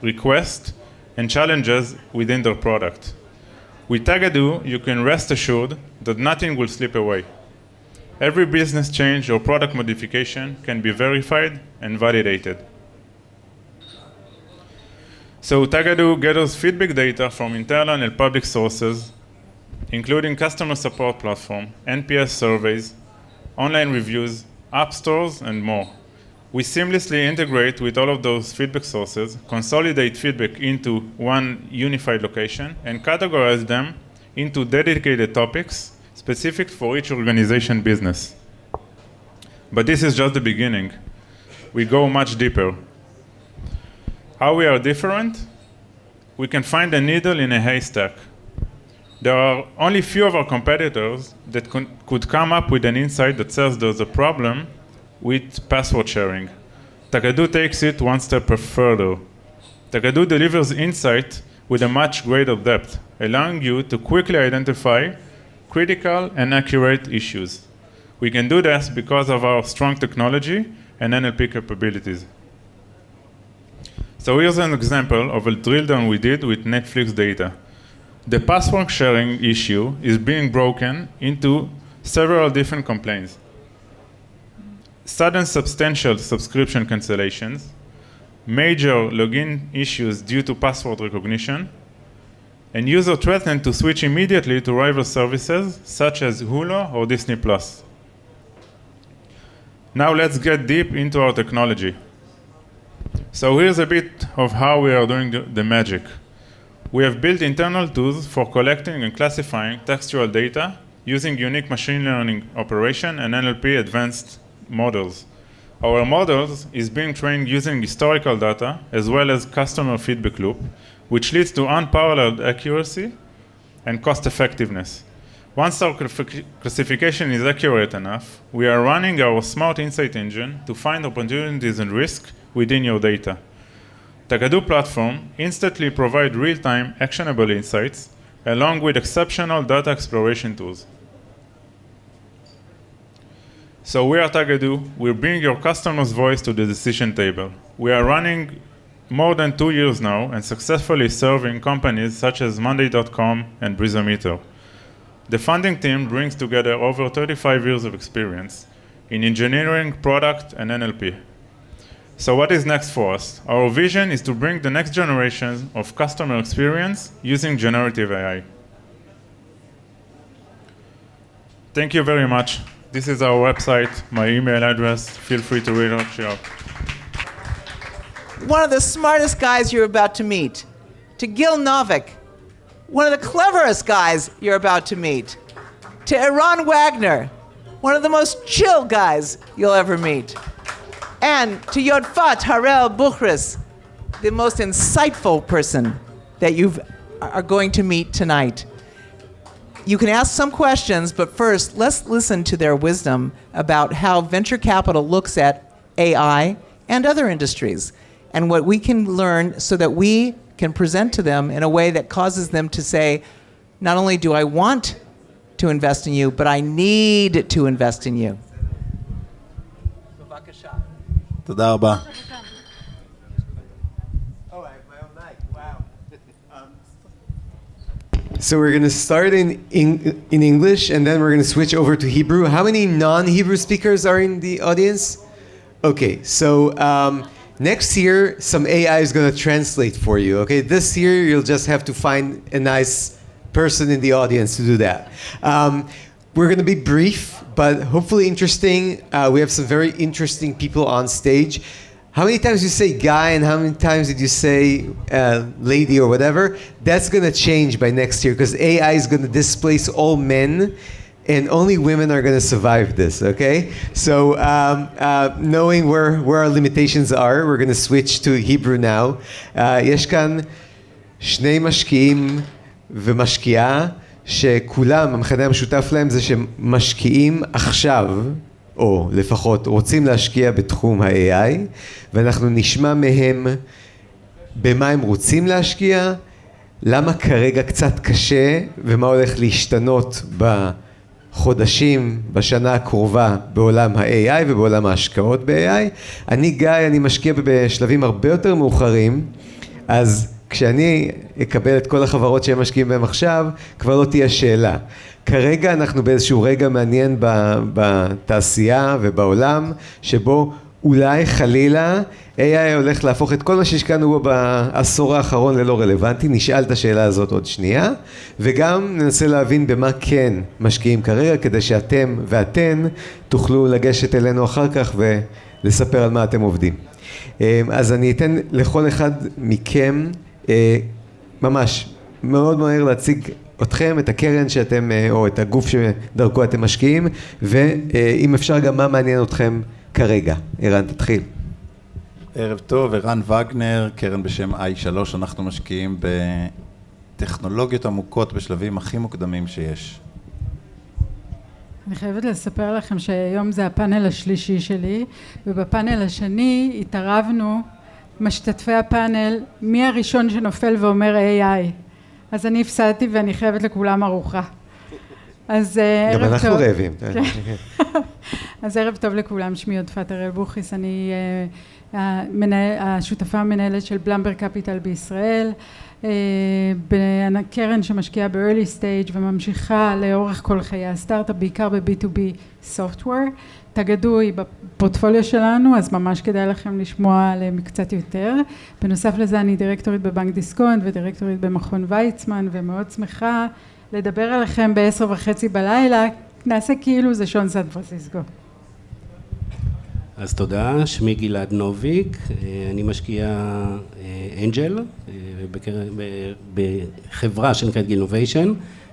requests, and challenges within their product. With Tagadu, you can rest assured that nothing will slip away. Every business change or product modification can be verified and validated. So Tagadu gathers feedback data from internal and public sources, including customer support platform, NPS surveys, online reviews, app stores, and more. We seamlessly integrate with all of those feedback sources, consolidate feedback into one unified location, and categorize them into dedicated topics specific for each organization business. But this is just the beginning. We go much deeper. How we are different? We can find a needle in a haystack. There are only few of our competitors that could come up with an insight that says there's a problem with password sharing. Tagadu takes it one step further. Tagadu delivers insight with a much greater depth, allowing you to quickly identify critical and accurate issues. We can do this because of our strong technology and NLP capabilities. So here's an example of a drill down we did with Netflix data. The password sharing issue is being broken into several different complaints. Sudden substantial subscription cancellations, major login issues due to password recognition, and users threatened to switch immediately to rival services such as Hulu or Disney+. Now let's get deep into our technology. So here's a bit of how we are doing the magic. We have built internal tools for collecting and classifying textual data using unique machine learning operation and NLP advanced models. Our models is being trained using historical data as well as customer feedback loop, which leads to unparalleled accuracy and cost effectiveness. Once our classification is accurate enough, we are running our smart insight engine to find opportunities and risk within your data. Tagadu platform instantly provide real-time actionable insights along with exceptional data exploration tools. So we are Tagadu, we bring your customer's voice to the decision table. We are running more than 2 years now and successfully serving companies such as Monday.com and Brizometer. The founding team brings together over 35 years of experience in engineering, product, and NLP. So what is next for us? Our vision is to bring the next generation of customer experience using generative AI. Thank you very much. This is our website, my email address. Feel free to reach out. One of the smartest guys you're about to meet, to Gil Novik, one of the cleverest guys you're about to meet, to Eran Wagner, one of the most chill guys you'll ever meet, and to Yodfat Harel Buchris, the most insightful person that you are going to meet tonight. You can ask some questions, but first, let's listen to their wisdom about how venture capital looks at AI and other industries, and what we can learn so that we can present to them in a way that causes them to say, not only do I want to invest in you, but I need to invest in you. תודה רבה. So we're going to start in English, and then we're going to switch over to Hebrew. How many non-Hebrew speakers are in the audience? Okay, so next year, some AI is going to translate for you. Okay, this year, you'll just have to find a nice person in the audience to do that. We're going to be brief, but hopefully interesting. We have some very interesting people on stage. How many times you say guy and how many times did you say lady or whatever? That's going to change by next year because AI is going to displace all men and only women are going to survive this, okay? So knowing where our limitations are, we're going to switch to Hebrew now. יש כאן שני משקיעים ומשקיעה שכולם, המכנה המשותף להם זה שמשקיעים עכשיו, או לפחות רוצים להשקיע בתחום ה-AI, ואנחנו נשמע מהם במה הם רוצים להשקיע, למה כרגע קצת קשה, ומה הולך להשתנות בחודשים, בשנה הקרובה בעולם ה-AI ובעולם ההשקעות ב-AI. אני גיא, אני משקיע בשלבים הרבה יותר מאוחרים, אז כשאני אקבל את כל החברות שהם משקיעים בהם עכשיו, כבר לא תהיה שאלה. כרגע אנחנו באיזשהו רגע מעניין בתעשייה ובעולם, שבו אולי חלילה AI הולך להפוך את כל מה שהשקענו בו בעשור האחרון ללא רלוונטי. נשאל את השאלה הזאת עוד שנייה, וגם ננסה להבין במה כן משקיעים כרגע, כדי שאתם ואתן תוכלו לגשת אלינו אחר כך ולספר על מה אתם עובדים. אז אני אתן לכל אחד מכם ממש מאוד מהר להציג אתכם, את הקרן שאתם, או את הגוף שדרכו אתם משקיעים, ואם אפשר גם מה מעניין אתכם כרגע. ערן, תתחיל. ערב טוב, ערן וגנר, קרן בשם i3, אנחנו משקיעים בטכנולוגיות עמוקות בשלבים הכי מוקדמים שיש. אני חייבת לספר לכם שהיום זה הפאנל השלישי שלי, ובפאנל השני התערבנו משתתפי הפאנל מי הראשון שנופל ואומר AI. אז אני הפסדתי ואני חייבת לכולם ארוחה. אז ערב טוב. גם אנחנו רעבים. אז ערב טוב לכולם, שמי יודפת הראל בוכריס, אני השותפה המנהלת של בלמברג קפיטל בישראל. בקרן שמשקיעה ב-early stage וממשיכה לאורך כל חיי הסטארט-אפ, בעיקר ב-B2B software. תגדו היא בפורטפוליו שלנו, אז ממש כדאי לכם לשמוע עליהם קצת יותר. בנוסף לזה אני דירקטורית בבנק דיסקונט ודירקטורית במכון ויצמן, ומאוד שמחה לדבר עליכם ב-10:30 בלילה, נעשה כאילו זה שעון סן פרנסיסקו. אז תודה, שמי גלעד נוביק, אני משקיע אנג'ל בחברה שנקראת גילנוביישן,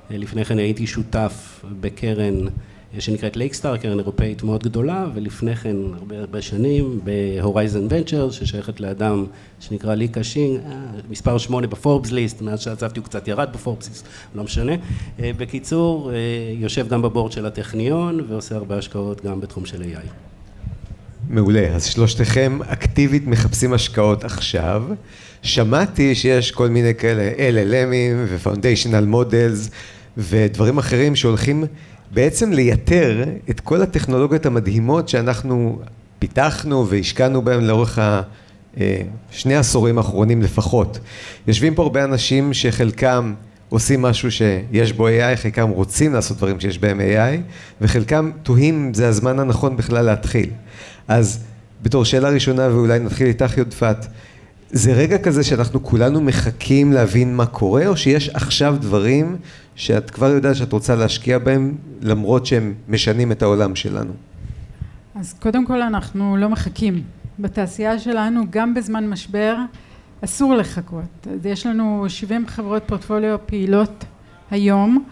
לפני כן הייתי שותף בקרן שנקראת לייקסטאר, קרן אירופאית מאוד גדולה, ולפני כן הרבה שנים בהורייזן ונצ'ר, ששייכת לאדם שנקרא לי קשינג, מספר 8 בפורבס ליסט, מאז שעזבתי הוא קצת ירד בפורבס ליסט, לא משנה. בקיצור, יושב גם בבורד של הטכניון ועושה הרבה השקעות גם בתחום של AI. מעולה, אז שלושתכם אקטיבית מחפשים השקעות עכשיו. שמעתי שיש כל מיני כאלה LLM'ים ו-Foundational Models ודברים אחרים שהולכים בעצם לייתר את כל הטכנולוגיות המדהימות שאנחנו פיתחנו והשקענו בהם לאורך שני העשורים האחרונים לפחות. יושבים פה הרבה אנשים שחלקם עושים משהו שיש בו AI, חלקם רוצים לעשות דברים שיש בהם AI, וחלקם תוהים אם זה הזמן הנכון בכלל להתחיל. אז בתור שאלה ראשונה, ואולי נתחיל איתך יודפת, זה רגע כזה שאנחנו כולנו מחכים להבין מה קורה, או שיש עכשיו דברים שאת כבר יודעת שאת רוצה להשקיע בהם, למרות שהם משנים את העולם שלנו? אז קודם כל אנחנו לא מחכים. בתעשייה שלנו, גם בזמן משבר, אסור לחכות. יש לנו 70 חברות פורטפוליו פעילות היום,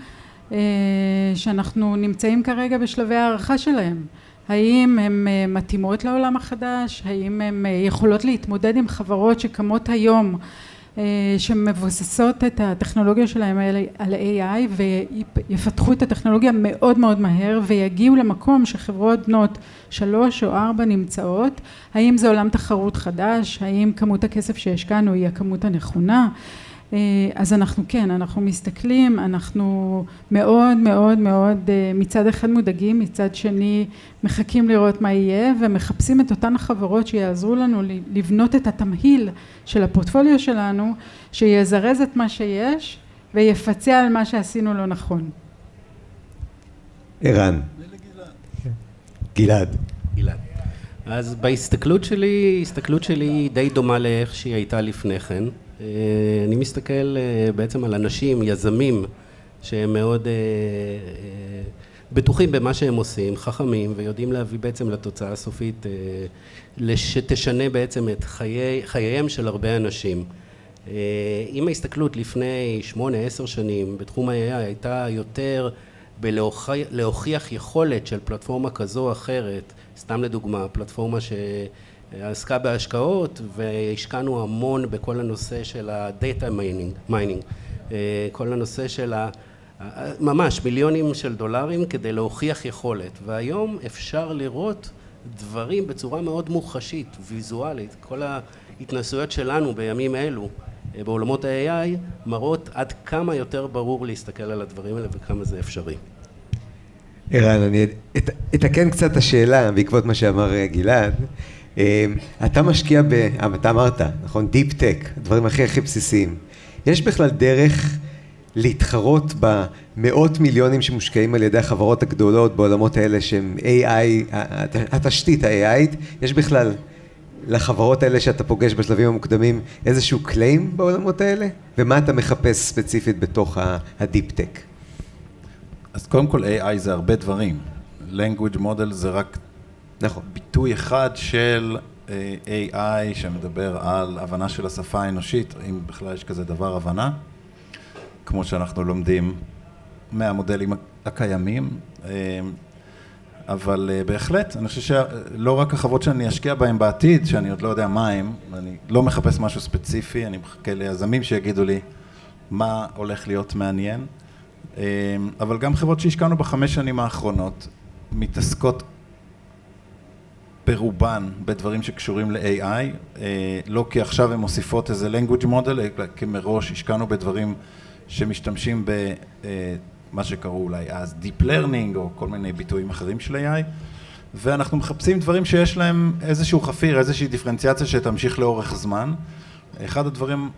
שאנחנו נמצאים כרגע בשלבי הערכה שלהם. האם הן מתאימות לעולם החדש? האם הן יכולות להתמודד עם חברות שקמות היום, שמבוססות את הטכנולוגיה שלהם על AI ויפתחו את הטכנולוגיה מאוד מאוד מהר ויגיעו למקום שחברות בנות 3 או 4 נמצאות? האם זה עולם תחרות חדש? האם כמות הכסף שהשקענו היא הכמות הנכונה? אז אנחנו כן, אנחנו מסתכלים, אנחנו מאוד מאוד מאוד מצד אחד מודאגים, מצד שני מחכים לראות מה יהיה ומחפשים את אותן החברות שיעזרו לנו לבנות את התמהיל של הפורטפוליו שלנו, שיזרז את מה שיש ויפצה על מה שעשינו לא נכון. ערן. גלעד. גלעד. אז בהסתכלות שלי די דומה לאיך שהיא הייתה לפני כן. אני מסתכל בעצם על אנשים, יזמים, שהם מאוד בטוחים במה שהם עושים, חכמים, ויודעים להביא בעצם לתוצאה הסופית שתשנה בעצם את חייהם של הרבה אנשים. אם ההסתכלות לפני 8-10 שנים בתחום ה-AI הייתה יותר בלהוכיח יכולת של פלטפורמה כזו או אחרת, סתם לדוגמה, פלטפורמה שעסקה בהשקעות והשקענו המון בכל הנושא של ה-data mining, כל הנושא של ממש מיליונים של דולרים כדי להוכיח יכולת, והיום אפשר לראות דברים בצורה מאוד מוחשית, ויזואלית. כל ההתנסויות שלנו בימים אלו בעולמות ה-AI מראות עד כמה יותר ברור להסתכל על הדברים האלה וכמה זה אפשרי. ערן, אני אתקן קצת את השאלה בעקבות מה שאמר גלעד. אתה משקיע אתה אמרת, נכון? דיפ טק, הדברים הכי בסיסיים. יש בכלל דרך להתחרות במאות מיליונים שמושקעים על ידי החברות הגדולות בעולמות האלה שהם AI, התשתית ה-AI, יש בכלל לחברות האלה שאתה פוגש בשלבים המוקדמים איזשהו קליים בעולמות האלה? ומה אתה מחפש ספציפית בתוך הדיפ טק? אז קודם כל AI זה הרבה דברים. language model זה רק נכון. ביטוי אחד של AI שמדבר על הבנה של השפה האנושית, אם בכלל יש כזה דבר הבנה, כמו שאנחנו לומדים מהמודלים הקיימים, אבל בהחלט, אני חושב שלא רק החברות שאני אשקיע בהם בעתיד, שאני עוד לא יודע מה הם, אני לא מחפש משהו ספציפי, אני מחכה ליזמים שיגידו לי מה הולך להיות מעניין, אבל גם חברות שהשקענו ב5 שנים האחרונות, מתעסקות ברובן בדברים שקשורים ל-AI, לא כי עכשיו הן מוסיפות איזה language model, אלא כמראש השקענו בדברים שמשתמשים במה שקראו אולי אז Deep Learning או כל מיני ביטויים אחרים של AI, ואנחנו מחפשים דברים שיש להם איזשהו חפיר, איזושהי דיפרנציאציה שתמשיך לאורך זמן. אחד הדברים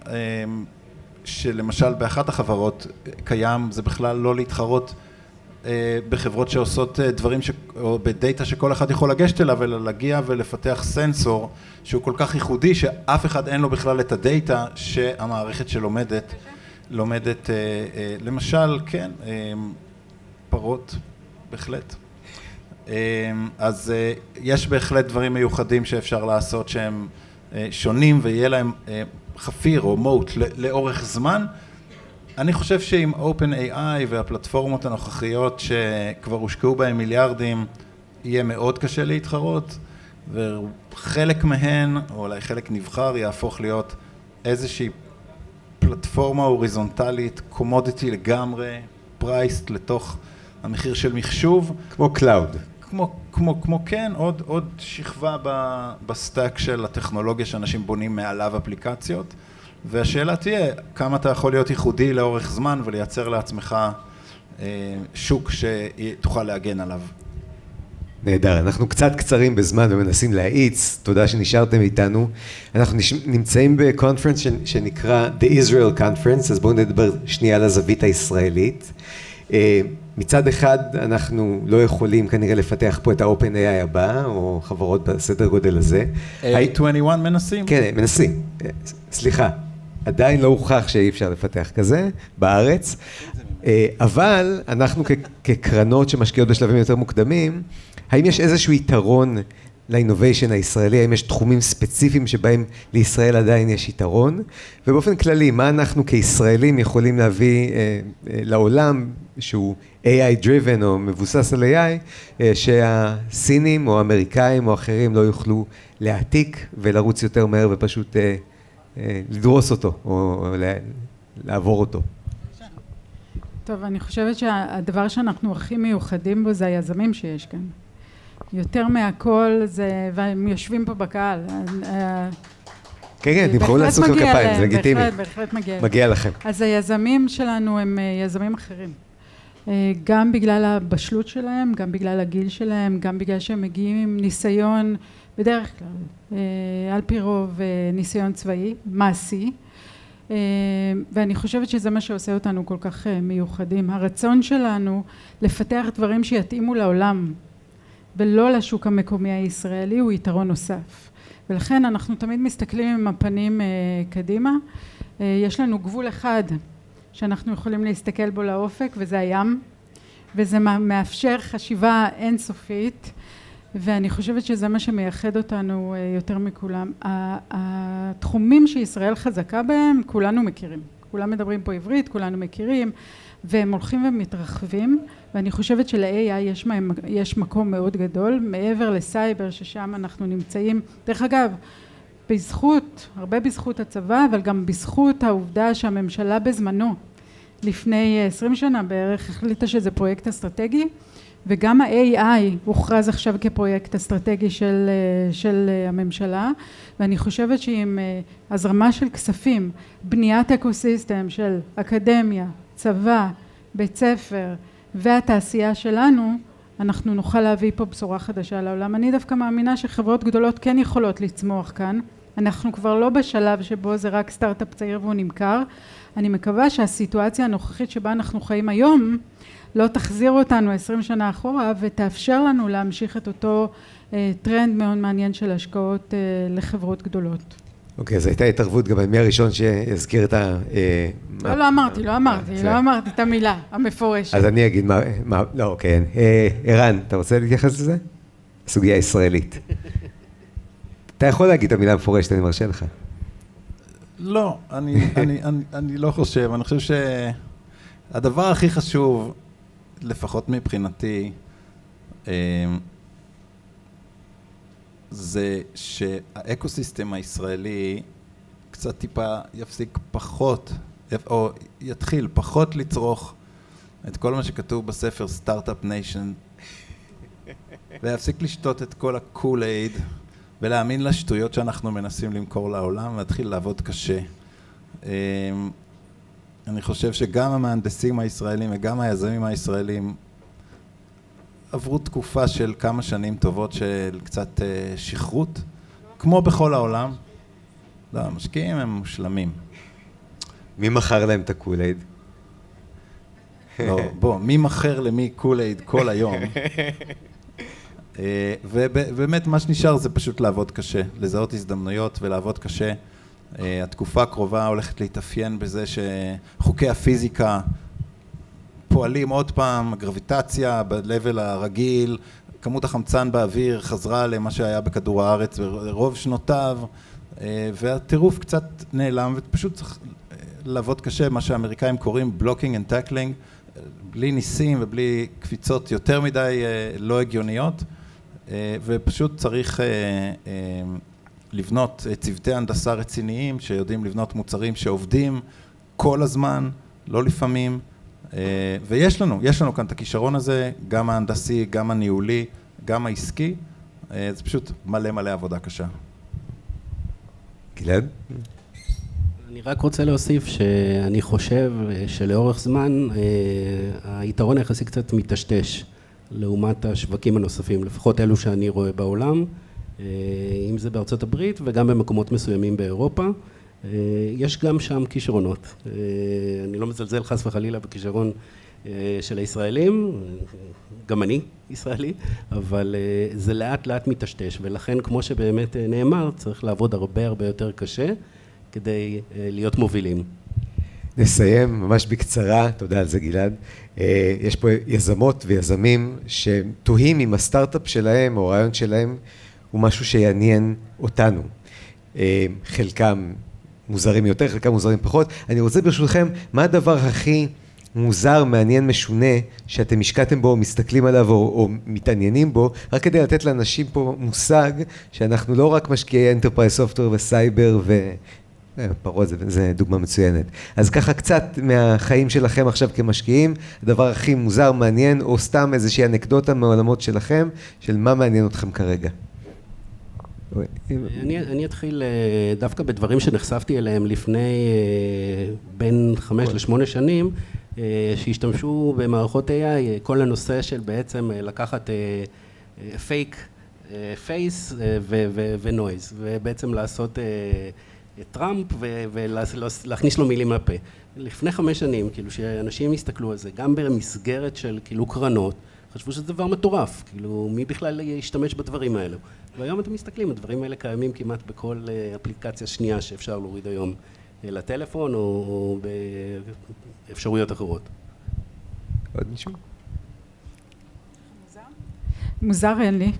שלמשל באחת החברות קיים, זה בכלל לא להתחרות בחברות שעושות דברים או בדאטה שכל אחד יכול לגשת אליו, אלא להגיע ולפתח סנסור שהוא כל כך ייחודי שאף אחד אין לו בכלל את הדאטה שהמערכת לומדת, למשל, כן, פרות, בהחלט. אז יש בהחלט דברים מיוחדים שאפשר לעשות שהם שונים ויהיה להם חפיר או מוט לאורך זמן. אני חושב שעם OpenAI והפלטפורמות הנוכחיות שכבר הושקעו בהם מיליארדים, יהיה מאוד קשה להתחרות, וחלק מהן, או אולי חלק נבחר, יהפוך להיות איזושהי פלטפורמה הוריזונטלית, קומודיטי לגמרי, פרייסט לתוך המחיר של מחשוב. כמו קלאוד. כמו כן, עוד שכבה בסטאק של הטכנולוגיה שאנשים בונים מעליו אפליקציות, והשאלה תהיה, כמה אתה יכול להיות ייחודי לאורך זמן ולייצר לעצמך שוק שתוכל להגן עליו. נהדר, אנחנו קצת קצרים בזמן ומנסים להאיץ, תודה שנשארתם איתנו. אנחנו נמצאים בקונפרנס שנקרא The Israel Conference, אז בואו נדבר שנייה על הזווית הישראלית. מצד אחד אנחנו לא יכולים כנראה לפתח פה את ה-OpenAI הבא, או חברות בסדר גודל הזה. A21 מנסים? כן, מנסים. סליחה, עדיין לא הוכח שאי אפשר לפתח כזה בארץ, אבל אנחנו כקרנות שמשקיעות בשלבים יותר מוקדמים, האם יש איזשהו יתרון לאינוביישן הישראלי, האם יש תחומים ספציפיים שבהם לישראל עדיין יש יתרון, ובאופן כללי, מה אנחנו כישראלים יכולים להביא לעולם שהוא AI driven או מבוסס על AI, שהסינים או האמריקאים או אחרים לא יוכלו להעתיק ולרוץ יותר מהר ופשוט לדרוס אותו או לעבור אותו. טוב, אני חושבת שהדבר שאנחנו הכי מיוחדים בו זה היזמים שיש כאן. יותר מהכל זה, והם יושבים פה בקהל. כן, תמחאו לעשות כפיים, זה לגיטימי. בהחלט מגיע. מגיע לכם. אז היזמים שלנו הם יזמים אחרים. גם בגלל הבשלות שלהם, גם בגלל הגיל שלהם, גם בגלל שהם מגיעים עם ניסיון, בדרך כלל, על פי רוב ניסיון צבאי, מעשי. ואני חושבת שזה מה שעושה אותנו כל כך מיוחדים. הרצון שלנו לפתח דברים שיתאימו לעולם, ולא לשוק המקומי הישראלי, הוא יתרון נוסף. ולכן אנחנו תמיד מסתכלים עם הפנים קדימה. יש לנו גבול אחד שאנחנו יכולים להסתכל בו לאופק, וזה הים, וזה מאפשר חשיבה אינסופית, ואני חושבת שזה מה שמייחד אותנו יותר מכולם. התחומים שישראל חזקה בהם, כולנו מכירים. כולם מדברים פה עברית, כולנו מכירים, והם הולכים ומתרחבים, ואני חושבת של-AI יש מקום מאוד גדול, מעבר לסייבר ששם אנחנו נמצאים. דרך אגב, בזכות, הרבה בזכות הצבא, אבל גם בזכות העובדה שהממשלה בזמנו, לפני 20 שנה בערך, החליטה שזה פרויקט אסטרטגי, וגם ה-AI הוכרז עכשיו כפרויקט אסטרטגי של הממשלה, ואני חושבת שעם הזרמה של כספים, בניית אקוסיסטם של אקדמיה, צבא, בית ספר והתעשייה שלנו, אנחנו נוכל להביא פה בשורה חדשה לעולם. אני דווקא מאמינה שחברות גדולות כן יכולות לצמוח כאן. אנחנו כבר לא בשלב שבו זה רק סטארט-אפ צעיר והוא נמכר. אני מקווה שהסיטואציה הנוכחית שבה אנחנו חיים היום לא תחזיר אותנו 20 שנה אחורה ותאפשר לנו להמשיך את אותו טרנד מאוד מעניין של השקעות לחברות גדולות. אוקיי, אז הייתה התערבות גם מי הראשון שהזכיר את ה... לא אמרתי את המילה המפורשת. אז אני אגיד מה... לא, אוקיי. ערן, אתה רוצה להתייחס לזה? הסוגיה הישראלית. אתה יכול להגיד את המילה המפורשת, אני מרשה לך. לא, אני לא חושב. אני חושב שהדבר הכי חשוב, לפחות מבחינתי, זה שהאקוסיסטם הישראלי קצת טיפה יפסיק פחות, או יתחיל פחות לצרוך את כל מה שכתוב בספר סטארט-אפ ניישן, ויפסיק לשתות את כל הקול-אייד, ולהאמין לשטויות שאנחנו מנסים למכור לעולם, ולהתחיל לעבוד קשה. אני חושב שגם המהנדסים הישראלים וגם היזמים הישראלים עברו תקופה של כמה שנים טובות של קצת שכרות, כמו בכל העולם. לא, המשקיעים הם מושלמים. מי מכר להם את הקולייד? לא, בוא, מי מכר למי קולייד כל היום? ובאמת מה שנשאר זה פשוט לעבוד קשה, לזהות הזדמנויות ולעבוד קשה. התקופה הקרובה הולכת להתאפיין בזה שחוקי הפיזיקה פועלים עוד פעם, הגרביטציה ב-level הרגיל, כמות החמצן באוויר חזרה למה שהיה בכדור הארץ ברוב שנותיו, והטירוף קצת נעלם, ופשוט צריך לעבוד קשה, מה שהאמריקאים קוראים blocking and tackling, בלי ניסים ובלי קפיצות יותר מדי לא הגיוניות, ופשוט צריך לבנות צוותי הנדסה רציניים שיודעים לבנות מוצרים שעובדים כל הזמן, לא לפעמים, ויש לנו כאן את הכישרון הזה, גם ההנדסי, גם הניהולי, גם העסקי, זה פשוט מלא עבודה קשה. גלעד? אני רק רוצה להוסיף שאני חושב שלאורך זמן היתרון היחסי קצת מתשתש לעומת השווקים הנוספים, לפחות אלו שאני רואה בעולם, אם זה בארצות הברית וגם במקומות מסוימים באירופה, יש גם שם כישרונות. אני לא מזלזל חס וחלילה בכישרון של הישראלים, גם אני ישראלי, אבל זה לאט לאט מתשתש, ולכן כמו שבאמת נאמר, צריך לעבוד הרבה יותר קשה כדי להיות מובילים. נסיים ממש בקצרה, תודה על זה גלעד. יש פה יזמות ויזמים שתוהים אם הסטארט-אפ שלהם או הרעיון שלהם הוא משהו שיעניין אותנו. חלקם מוזרים יותר, חלקם מוזרים פחות. אני רוצה ברשותכם, מה הדבר הכי מוזר, מעניין, משונה, שאתם השקעתם בו, מסתכלים עליו או מתעניינים בו, רק כדי לתת לאנשים פה מושג שאנחנו לא רק משקיעי אנטרפרייז סופטוור וסייבר פרות, זה דוגמה מצוינת. אז ככה קצת מהחיים שלכם עכשיו כמשקיעים, הדבר הכי מוזר, מעניין, או סתם איזושהי אנקדוטה מהעולמות שלכם, של מה מעניין אתכם כרגע. אני אתחיל דווקא בדברים שנחשפתי אליהם לפני בין 5 ל-8 שנים, שהשתמשו במערכות AI, כל הנושא של בעצם לקחת פייק פייס ונויז, ובעצם לעשות טראמפ ולהכניס לו מילים לפה. לפני 5 שנים, כאילו שאנשים הסתכלו על זה, גם במסגרת של כאילו קרנות, חשבו שזה דבר מטורף, כאילו מי בכלל ישתמש בדברים האלו. והיום אתם מסתכלים, הדברים האלה קיימים כמעט בכל אפליקציה שנייה שאפשר להוריד היום לטלפון או באפשרויות אחרות. עוד מישהו? מוזר אין לי,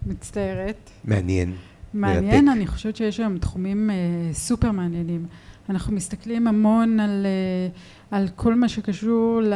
מצטערת. מעניין. מעניין, אני חושבת שיש היום תחומים סופר מעניינים. אנחנו מסתכלים המון על כל מה שקשור